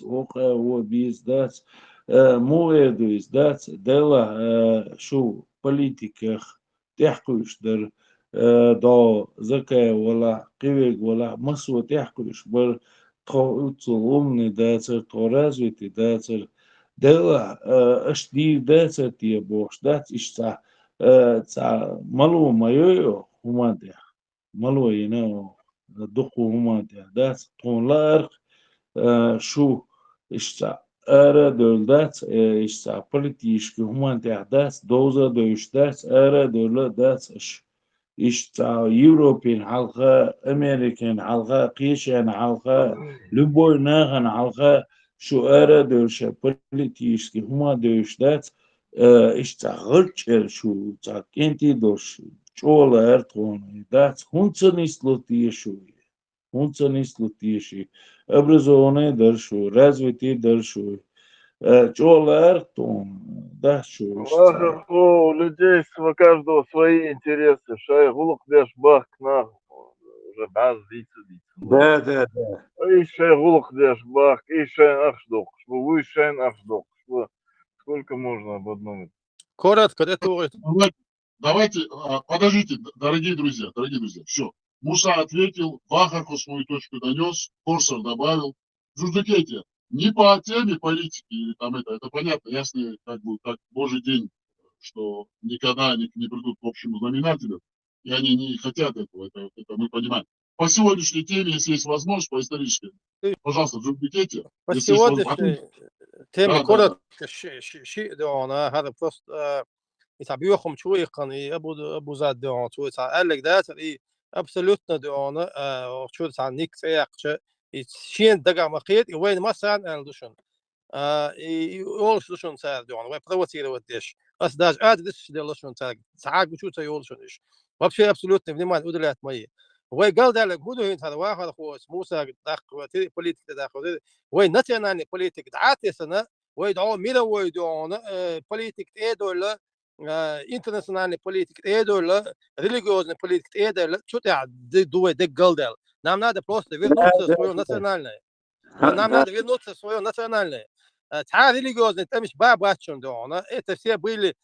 оха, вобиз, дать, муэдуиз, дать, дела, шу, политиках, тяхкуштер, до закая вала кивек вала масуот яхкулиш бар умный дацер то развитый дацер дела ашди дацер тия бош дац ишца ца малу майо хумаде малу ина духу хумаде дац тон ларк шу ишца ара дөлдац ишца политически хумаде дац доза дойш дац ара дөлда дац اشتا يوروبين حلقة أمريكان حلقة قيشان حلقة لبوي ناغن حلقة شو أرى دوشة بوليتيشكي هما دوش دات اشتا غرچر شو تا كنتي دوش چولا ارتون دات هونسا نسلو تيشي образованный درشو развитый درشو چولا ارتون да شو اشتا У людей у каждого свои интересы. Шай гулок деш бах на уже баз Да. И шай гулок деш бах, и шай ахшдок, что вы шай ахшдок, что сколько можно об одном. Коротко, это Давайте, подождите, дорогие друзья, все. Муса ответил, Вахархов свою точку донес, Корсар добавил. Жуждакете, не по теме политики, или там это понятно, ясно, как божий день, что никогда они не придут к общему знаменателю, и они не хотят этого, это мы понимаем. По сегодняшней теме, если есть возможность, по исторической, пожалуйста, Жуждакете. По сегодняшней теме коротко, هذا просто يتعبيوهم شوي قني أبو زاد دون شوي تعلق ده تري أبسلوتنا دون شو تعال نيك سياق شين دقع مقيت وين ما سان ألدوشن يولش دوشن سار دون وين بروتير وديش بس داج عاد دش دلشن تاج ساعات بشو تيولشن إيش ما بشي أبسلوتنا في ما نقول له مية وي قال ذلك بدو هذا واحد خوس موسى داخل بوليتيك داخل وي ناتيونال بوليتيك دعاتي سنة ويدعو ميلا ويدعون بوليتيك إيدولا internationale politiek eerder, religieuze politiek eerder, zo ja, dit doen we dit gelden. Nam na de proste weer nutzen voor nationale. Nam na de weer nutzen voor nationale. Ta religieuze het is бабачон doen. Это все были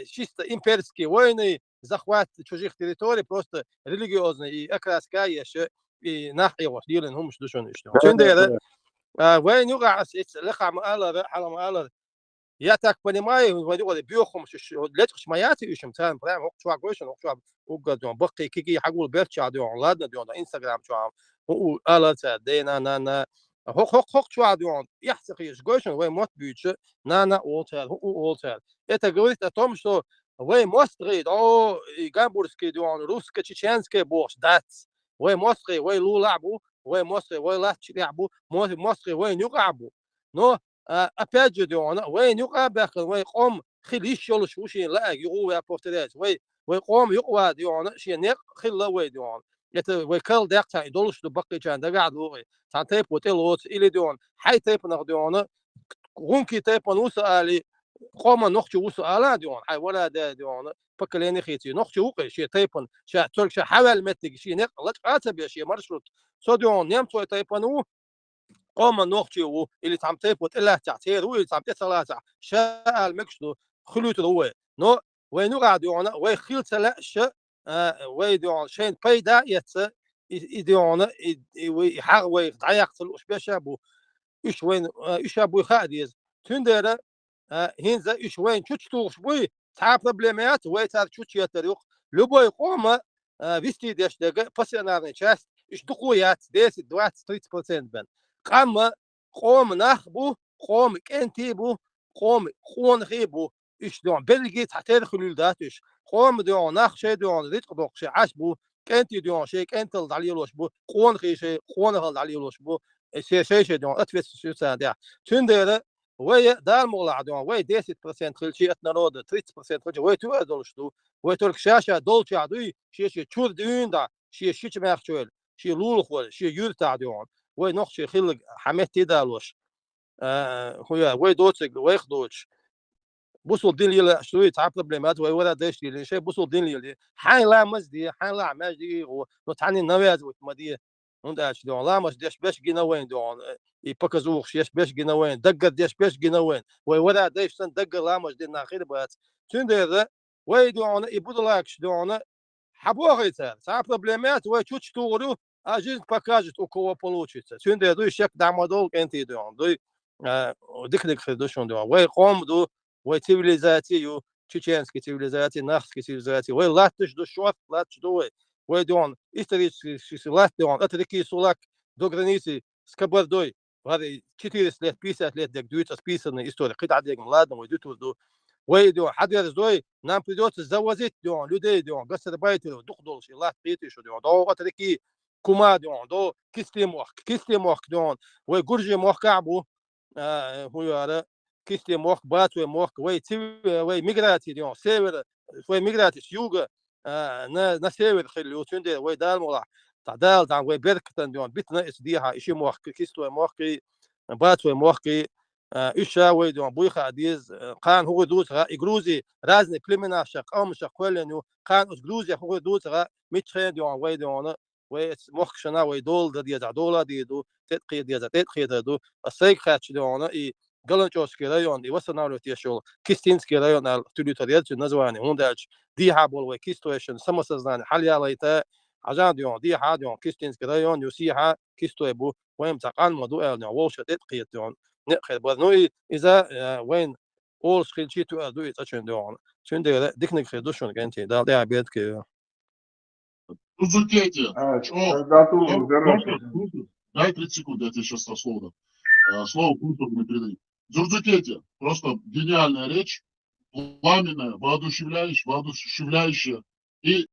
чисто имперские войны, захват чужих территорий, просто религиозные и окраска еще и нахи вот делен هم مش دوشون إيش. Çünkü وين يقع لقى مقالة على مقالة я так понимаю, вот биохом летش маятي ишем там прям хокчуа гошен хокчуа угадон бакки кики хагул берча дон ладно дон инстаграм чуам у алата дена на хокчуа дон яхсахиш гошен вы мот бюче на олтер у олтер. Это говорит о том, что вы мострит о гамбургский дон русско-чеченский борщ дац вы мострит вы лулабу вы мострит вы лачрябу мострит вы нюгабу но опять же ديونا وين يقع باخر وين قوم خليش يلا شو شيء لا يقوى بورتريت وين قوم يقوى ديونا شيء نق خلا وين ديونا يت ويكل داق تاع يدولش دبقي كان دا قاعد وغي تاع تيب وتلوت إلى ديون حي تيب نقديونا غونكي تيب نوسالي قوم نخشى وسألا ديون حي ولا دا ديونا بكليني خيتي نخشى وقي شيء تيبن شيء ترك شيء حوال متك شيء نق لا تقاتل شيء مرشوت صو ديون نيم توي تيبنو قوم نوختيو اللي تعمتيب وتلا تعتير وي تعمتي ثلاثة شاء المكشدو خلوت روي نو وين قاعد يونا وي خيل تلاش وي ديون شين بيدا يت يديون وي حق وي ضيقتل وش بشابو ايش وين ايش ابو خاديز تندر هينزا ايش وين تشتوش بوي تاع بروبليمات وي تاع تشوش يتريق لبوي قوم فيستي داش دقه باسيونارني تشاست ايش دقويات 10 20 30% بن قام قوم نخبو قوم كنتيبو قوم خون خيبو إيش دون بلجيت حتى يدخلوا ذاتش قوم دون نخ شيء دون ريت قدوق شيء عشبو كنتي دون شيء كنتل عليه بو قون خي شيء قون هل عليه بو شيء دون أتفس شو ساعة تندر ويا دار مولع دون ويا 10% خل شيء أتنرود 30% خل ويا تو أدولشتو ويا ترك شاشة دولش عدوي شيء تشور دون دا شيء ما يخشول شيء لول خول شيء يرتع دون وي نخشي خلق حماتي دالوش هو وي دوتسك وي خدوش بوصل دين لي شويه تاع بروبليمات وي ولا داش لي شي بوصل دين لي حين لا مزدي حين لا ماجدي وتعني نويات وتمدي ونداش دون لا مش داش باش جينا وين دون يبكزوخ شيش باش جينا وين دق داش باش جينا وين وي ولا داش سن دق لا مش دينا خير بات تندر وي دون يبودلاكش دون حبوغيتا تاع بروبليمات وي تشوش تورو а жизнь покажет, у кого получится. Сюда дуй шек дамадол кенти дуй, дуй дикник хедушон дуй. Вей ком ду, вей цивилизацию, чеченской цивилизации, нахской цивилизации. Вей латыш душот, латыш дуй. Вей дуй исторический лат дуй. Это такие сулак до границы с Кабардой. 400 лет, 50 лет, как дуется списанная история. Хоть один ладно, вей дуй ду. Вей дуй, хадер дуй, нам придется завозить дуй, людей дуй, гастарбайтеров, дух должен, лат притышу дуй. Да, это такие كوما دون دو كيستي موخ دون وي غورجي موخ كعبو هو يارا كيستي موخ باتوي موخ وي وي ميغراتي دون سيفر وي ميغراتي يوغا نا سيفر خليو تندي وي دال مولا تاع دال تاع وي بيركتن دون بيتنا اسديها اشي موخ كيستو موخ باتوي موخ إيشا وي دون بويخا ديز قان هو دوت إغروزي رازني كلمنا شق أو مش قولنيو قان إغروزي هو دوت ميتخي دون وي دون وي موخ شنا وي دول دي دولا دي دو تدقي دي تدقي دو السيك خاتش دون اي غلنچوسكي رايون دي وسنارو تيشول كيستينسكي رايون ال توليتاريات نزواني هونداج دي هابول وي كيستويشن سمسزنان حاليا ليتا عجان ديون دي ها ديون كيستينسكي رايون يوسيها كيستويبو وين تقان مدو ال وولش تدقي دون نخير بنوي اذا وين اول سكيلشي تو دو اتشن دون شندي ديكنيك خدوشون كانتي دا بيتك Узукете. Дай 30 секунд, я тебе сейчас слово дам. Слово Кунту мы передаем. Дзурдзукете. Просто гениальная речь, пламенная, воодушевляющая и